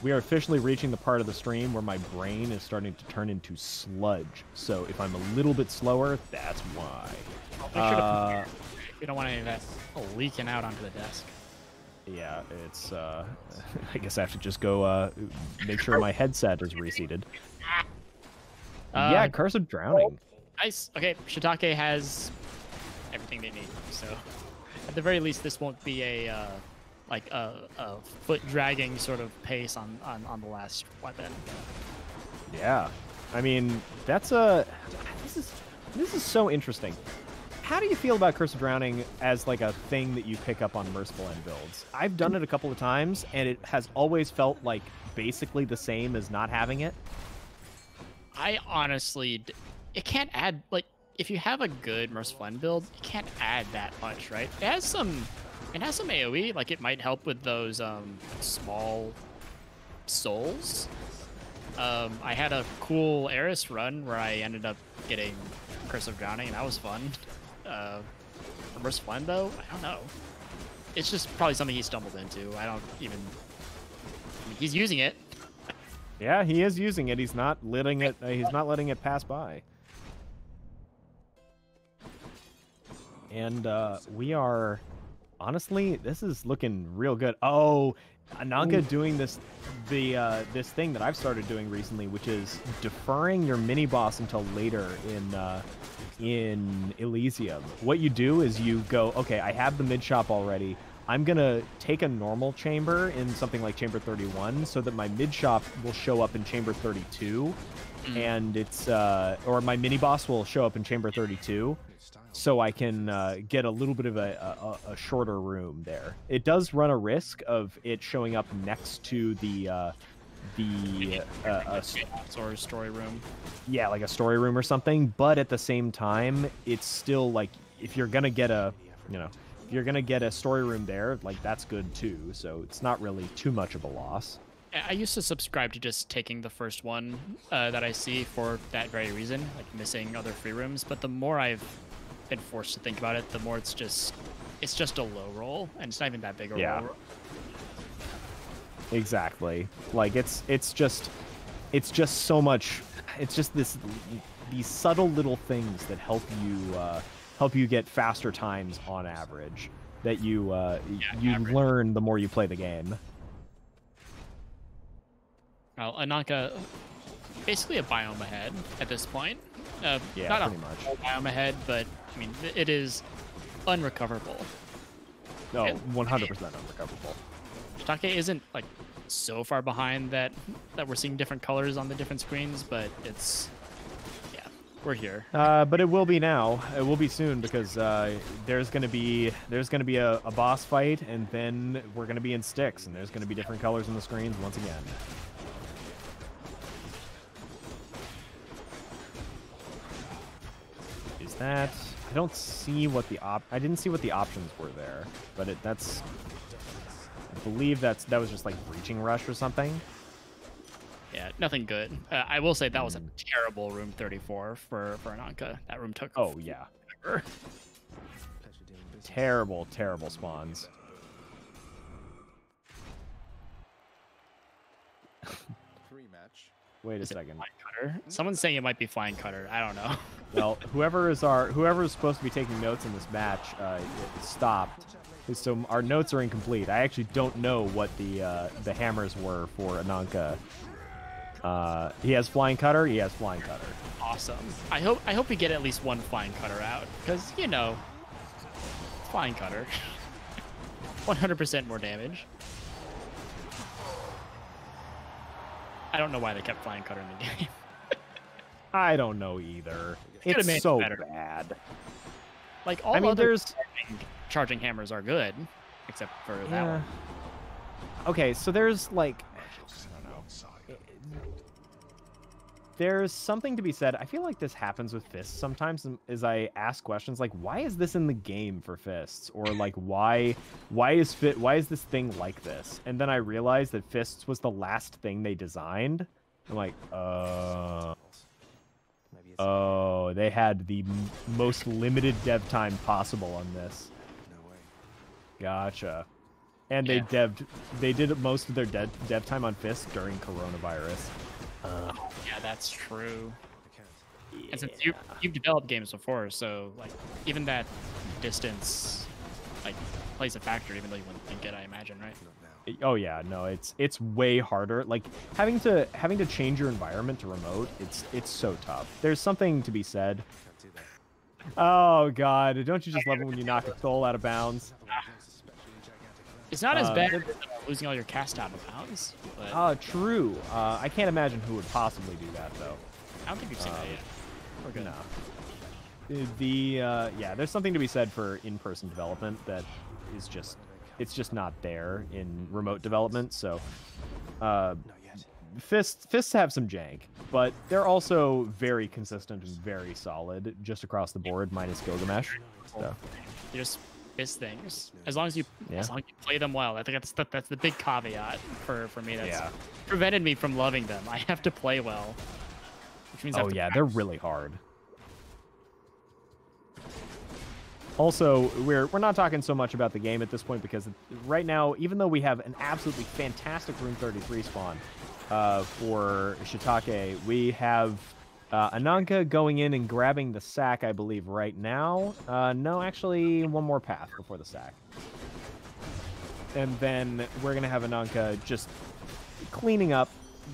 We are officially reaching the part of the stream where my brain is starting to turn into sludge. So if I'm a little bit slower, that's why. We don't want any of that leaking out onto the desk. Yeah, it's I guess I have to just go make sure my headset is reseated. Yeah, Curse of Drowning. Nice. Okay, Shiitake has everything they need. So at the very least, this won't be a like a foot dragging sort of pace on the last weapon. Yeah, I mean that's a this is so interesting. How do you feel about Curse of Drowning as like a thing that you pick up on Merciful End builds? I've done it a couple of times, and it has always felt like basically the same as not having it. I honestly, it can't add, like, if you have a good Merciful End build, you can't add that much, right? It has some AoE, like it might help with those small souls. I had a cool Eris run where I ended up getting Curse of Drowning, and that was fun. Merciful End, though, I don't know. It's just probably something he stumbled into. I don't even. I mean, he's using it. Yeah, he is using it. He's not letting it. He's not letting it pass by. And we are, honestly, this is looking real good. Oh, Ananka doing this thing that I've started doing recently, which is deferring your mini boss until later in Elysium. What you do is you go, okay, I have the mid shop already. I'm gonna take a normal chamber in something like Chamber 31 so that my mid shop will show up in Chamber 32, and it's or my mini boss will show up in Chamber 32, so I can get a little bit of a shorter room there. It does run a risk of it showing up next to the story room. Yeah, like a story room or something. But at the same time, it's still like if you're gonna get a, if you're gonna get a story room there, like that's good too. So it's not really too much of a loss. I used to subscribe to just taking the first one that I see for that very reason, like missing other free rooms. But the more I've been forced to think about it, the more it's just a low roll, and it's not even that big a roll. Exactly. Like it's just so much. It's just these subtle little things that help you get faster times on average that you learn the more you play the game. Well, Ananka, basically a biome ahead at this point. Yeah, not pretty much. A biome ahead, but I mean it is unrecoverable. No, 100% unrecoverable. Shiitake isn't like so far behind that we're seeing different colors on the different screens, but it's we're here. But it will be now. It will be soon because there's gonna be a boss fight, and then we're gonna be in Styx, and there's gonna be different colors on the screens once again. Is that? I don't see what I didn't see what the options were there, but that's. I believe that was just like Breaching Rush or something. Yeah, nothing good. I will say that was a terrible room 34 for Ananka. That room took. Oh yeah. Terrible spawns. Wait a second. Someone's saying it might be Flying Cutter. I don't know. Well, whoever is supposed to be taking notes in this match stopped. So our notes are incomplete. I actually don't know what the hammers were for Ananka. He has Flying Cutter. He has Flying Cutter. Awesome. I hope we get at least one Flying Cutter out, because Flying Cutter, 100% more damage. I don't know why they kept Flying Cutter in the game. I don't know either. It's so bad. Like all other charging hammers are good, except for that one. Okay, so there's like, I don't know. there's something to be said. I feel like this happens with fists sometimes as I ask questions like, why is this in the game for fists? Or like, why is this thing like this? And then I realized that fists was the last thing they designed. I'm like, oh, they had the most limited dev time possible on this. No way. Gotcha. And they did most of their dev time on fists during coronavirus. Yeah, that's true. And since you've developed games before, so like even that distance like plays a factor, even though you wouldn't think it, I imagine, right? Oh yeah, no, it's way harder. Like having to change your environment to remote, it's so tough. There's something to be said. Oh god, don't you just love it when you knock a soul out of bounds? It's not as bad as losing all your cast out of bounds. But... true. I can't imagine who would possibly do that though. I don't think we've seen that yet. We're good. No. Yeah, there's something to be said for in-person development that is just not there in remote development. So, fists have some jank, but they're also very consistent and very solid just across the board, minus Gilgamesh. So. You just fist things as long as you play them well. I think that's the big caveat for me. That's prevented me from loving them. I have to play well, which means they're really hard. Also, we're not talking so much about the game at this point because right now, even though we have an absolutely fantastic Rune 33 spawn for Shiitake, we have Ananka going in and grabbing the sack, I believe, right now. No, actually, one more path before the sack. And then we're going to have Ananka just cleaning up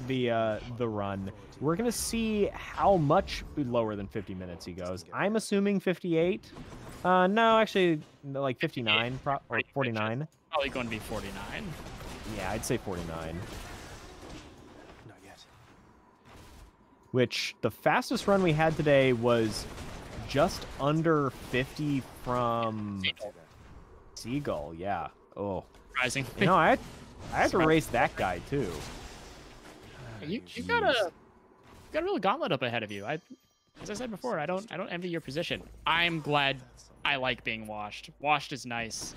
the run. We're going to see how much lower than 50 minutes he goes. I'm assuming 58. No, actually, like 59 or 49. Probably going to be 49. Yeah, I'd say 49. Which the fastest run we had today was just under 50 from Seagull. Yeah. Oh. Surprising. You know, I had to race that guy too. You got a real gauntlet up ahead of you. As I said before, I don't envy your position. I'm glad. I like being washed. Washed is nice.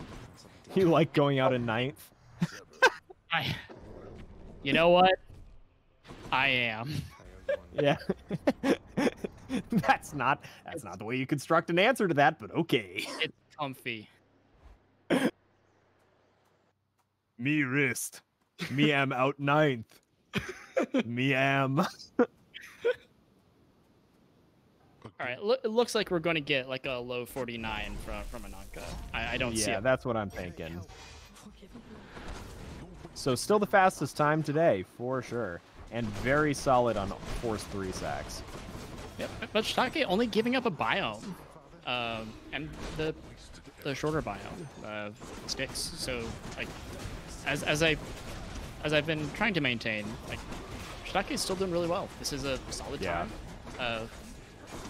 You like going out in 9th? You know what? I am. Yeah. That's not the way you construct an answer to that, but okay. It's comfy. Me wrist. Me am out 9th. Me am. All right, it looks like we're going to get like a low 49 from Ananka. I don't see it. Yeah, that's what I'm thinking. So still the fastest time today, for sure. And very solid on Force 3 sacks. Yep, but Shiitake only giving up a biome. And the shorter biome sticks. So, like, as I've been trying to maintain, like, Shiitake is still doing really well. This is a solid time.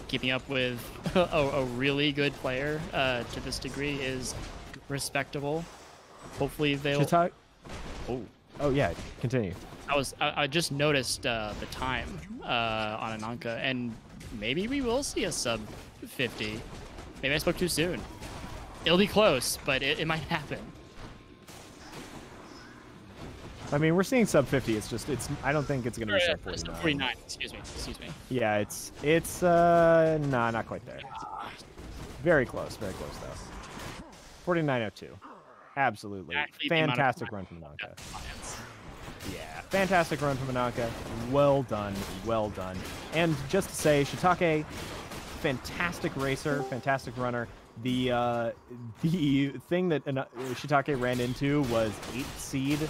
Keeping up with a really good player to this degree is respectable. Hopefully they'll. Oh yeah, continue. I just noticed the time on Ananka, and maybe we will see a sub 50. Maybe I spoke too soon. It'll be close, but it might happen. I mean, we're seeing sub 50. I don't think it's gonna be sub 49. Sub 49. Excuse me. Yeah, it's nah, not quite there. Very close though. 49.02. Absolutely fantastic run from Ananka. Yeah, fantastic run from Ananka. Well done. And just to say, Shiitake, fantastic racer, fantastic runner. The thing that Shiitake ran into was 8th seed.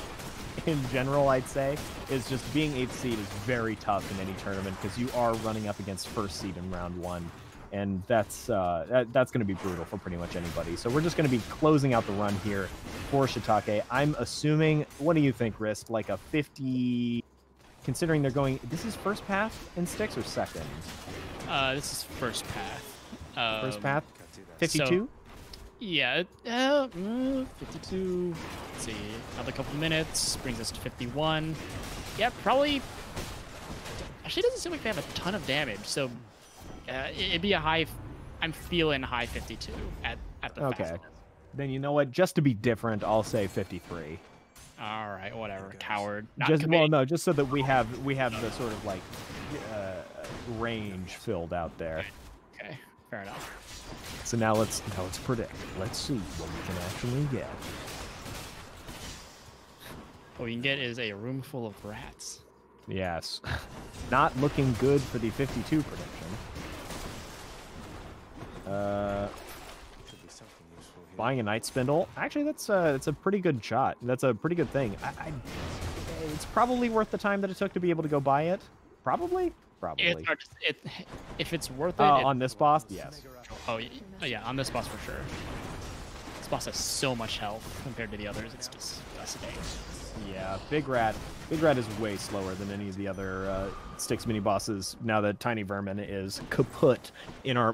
In general, I'd say, is just being 8th seed is very tough in any tournament because you are running up against 1st seed in round 1, and that's going to be brutal for pretty much anybody. So we're just going to be closing out the run here for Shiitake. I'm assuming, what do you think, Rist? Like a 50, considering they're going, this is first path in sticks or second? This is first path. First path? 52? So, yeah, 52. Let's see, another couple minutes brings us to 51. Yeah, probably. Actually, it doesn't seem like they have a ton of damage, so it'd be a high. I'm feeling high 52 at the fastest. Then you know what? Just to be different, I'll say 53. All right, whatever. Coward. Not Just committing. no, just so that we have the sort of like range filled out there. Okay, fair enough. So now let's predict. Let's see what we can actually get. What we can get is a room full of rats. Yes. Not looking good for the 52 prediction. Buying a Night Spindle. Actually, that's a pretty good shot. That's a pretty good thing. It's probably worth the time that it took to be able to go buy it. Probably. It's hard to, if it's worth it. On this boss, yes. Oh yeah, on this boss for sure. This boss has so much health compared to the others. It's disgusting. Yeah, Big Rat is way slower than any of the other Styx mini bosses. Now that Tiny Vermin is kaput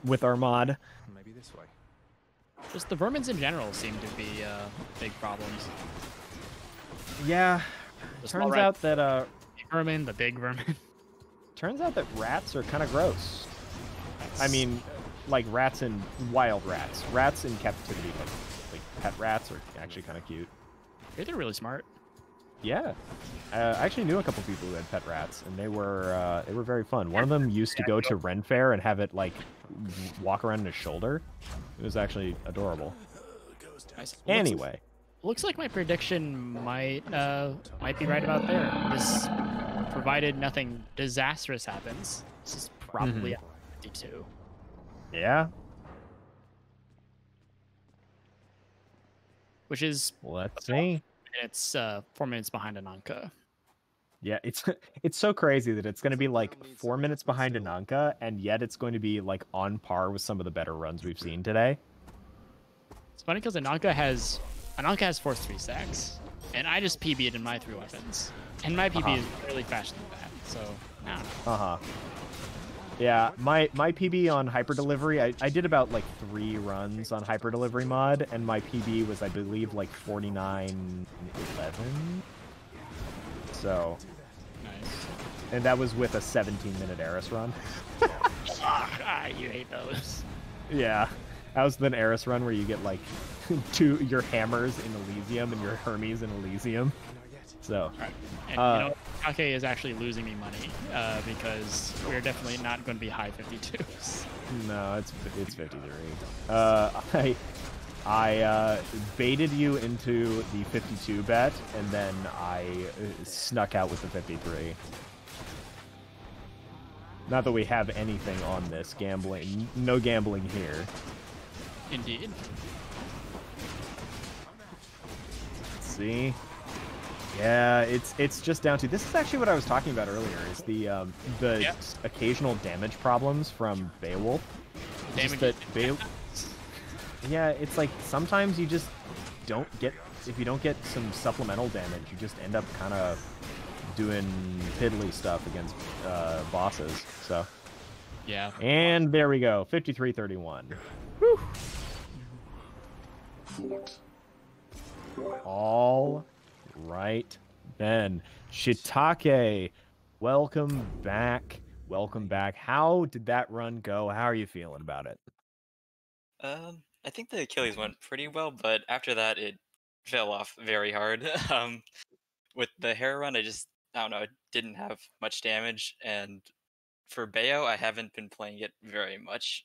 with our mod. Maybe this way. Just the vermins in general seem to be big problems. Yeah, turns out that vermin, the big vermin. Turns out that rats are kind of gross. I mean, like rats and wild rats. Rats in captivity, like pet rats, are actually kind of cute. They're really smart. Yeah, I actually knew a couple people who had pet rats, and they were very fun. One of them used to go to Ren Fair and have it like walk around on his shoulder. It was actually adorable. Anyway, looks like my prediction might be right about there. This, provided nothing disastrous happens, this is probably a 52. Yeah. Which is, let's see. It's 4 minutes behind Ananka. Yeah, it's so crazy that it's going to be like 4 minutes behind Ananka, and yet it's going to be like on par with some of the better runs we've seen today. It's funny because Ananka has force 3 stacks, and I just PB'd in my 3 weapons, and my PB is really faster than that. So I don't know. Yeah, my PB on Hyper Delivery, I did about like 3 runs on Hyper Delivery mod, and my PB was, I believe, like 49.11. So, nice. And that was with a 17-minute Eris run. You hate those. Yeah, that was the Eris run where you get like your hammers in Elysium and your Hermes in Elysium. So, and Kake is actually losing me money because we're definitely not going to be high 52s. No, it's 53. I baited you into the 52 bet, and then I snuck out with the 53. Not that we have anything on this gambling. No gambling here. Indeed. Let's see. Yeah, it's just down to, this is actually what I was talking about earlier, is the occasional damage problems from Beowulf. Yeah, it's like sometimes you just don't get, if you don't get some supplemental damage, you just end up kind of doing piddly stuff against bosses. So yeah. And there we go, 53-31. Whew. All right, then. Shiitake, welcome back. Welcome back. How did that run go? How are you feeling about it? I think the Achilles went pretty well, but after that it fell off very hard. With the hair run, I don't know, it didn't have much damage, and for Bayo, I haven't been playing it very much,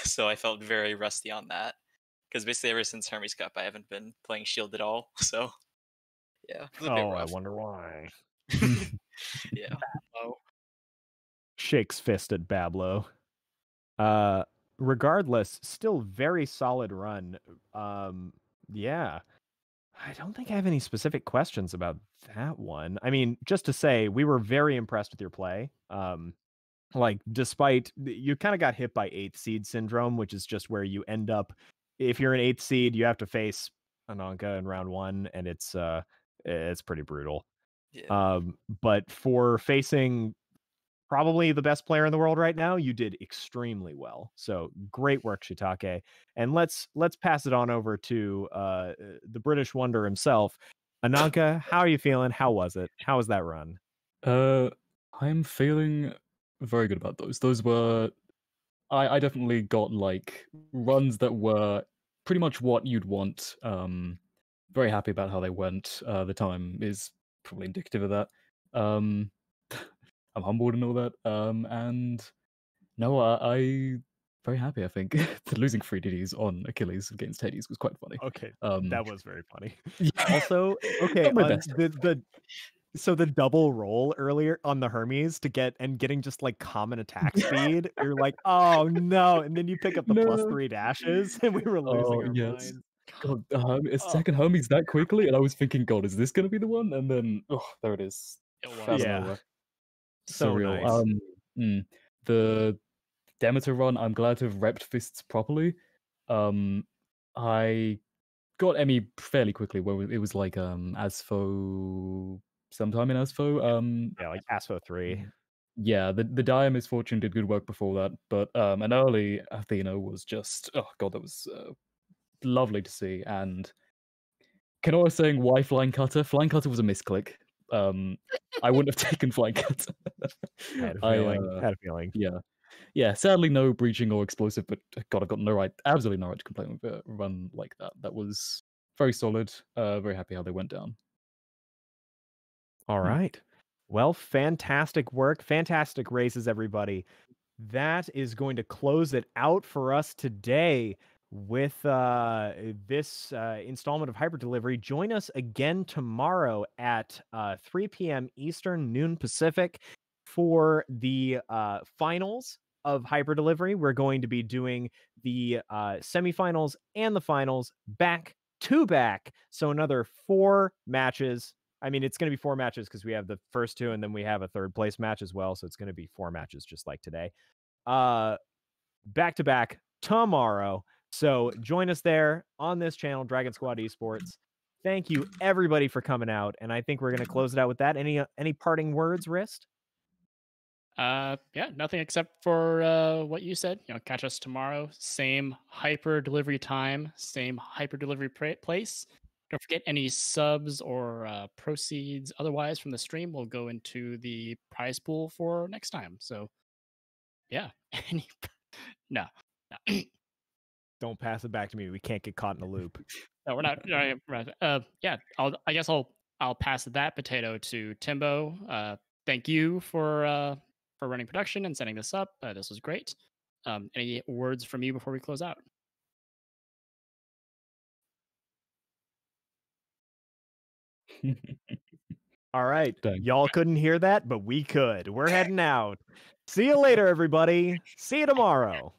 so I felt very rusty on that. Because basically ever since Hermes Cup, I haven't been playing Shield at all, so yeah. It was a bit I rough. wonder why. Yeah. Shakes fist at Bablo. Regardless, still very solid run. Yeah. I don't think I have any specific questions about that one. I mean, just to say, we were very impressed with your play. Like, despite, you kind of got hit by 8th seed syndrome, which is just where you end up, if you're an 8th seed, you have to face Ananka in round 1, and it's pretty brutal. Yeah. But for facing probably the best player in the world right now, you did extremely well. So great work, Shiitake. And let's pass it on over to the British Wonder himself. Ananka, how are you feeling? How was it? How was that run? I'm feeling very good about those. Those were I definitely got like runs that were pretty much what you'd want. Very happy about how they went. The time is probably indicative of that. Um, I'm humbled and all that. And no, I very happy. I think losing 3 DDs on Achilles against Hades was quite funny. Okay, Um, that was very funny. yeah. Also, okay, Not my on best. so the double roll earlier on the Hermes getting just like common attack speed, you're like, oh no, and then you pick up the No. +3 dashes, and we were losing Oh our yes. minds. God, a second Hermes that quickly, and I was thinking, God, is this gonna be the one? And then, oh, there it is. It Out was. of Yeah. nowhere. So Surreal. nice. The Demeter run, I'm glad to have repped fists properly. I got Emmy fairly quickly, where it was like Asfo sometime in Asfo. Yeah, like Asfo 3. Yeah, the Dire Misfortune did good work before that, but an early Athena was just, oh god, that was lovely to see. And Kenoa was saying, why Flying Cutter? Flying Cutter was a misclick. I wouldn't have taken Flying Cutter. I had a feeling. I had a feeling. Yeah. Sadly, no breaching or explosive, but God, I've got absolutely no right to complain with a run like that. That was very solid. Very happy how they went down. All right. Well, fantastic work. Fantastic races, everybody. That is going to close it out for us today with this installment of Hyper Delivery. Join us again tomorrow at 3 p.m. Eastern, noon Pacific, for the finals of Hyper Delivery. We're going to be doing the semifinals and the finals back to back. So another 4 matches. I mean, it's going to be 4 matches because we have the first 2 and then we have a 3rd place match as well. So it's going to be 4 matches just like today. Back to back tomorrow. So join us there on this channel, DragonSquad Esports. Thank you everybody for coming out, and I think we're going to close it out with that. Any parting words, Wrist? Yeah, nothing except for what you said. Catch us tomorrow. Same hyper delivery time, same hyper delivery place. Don't forget any subs or proceeds otherwise from the stream will go into the prize pool for next time. So, yeah. No. Don't pass it back to me. We can't get caught in a loop. No, we're not. Yeah. I guess I'll pass that potato to Timbo. Thank you for running production and setting this up. This was great. Any words from you before we close out? All right. Dang. Y'all couldn't hear that, but we could. We're heading out. See you later, everybody. See you tomorrow.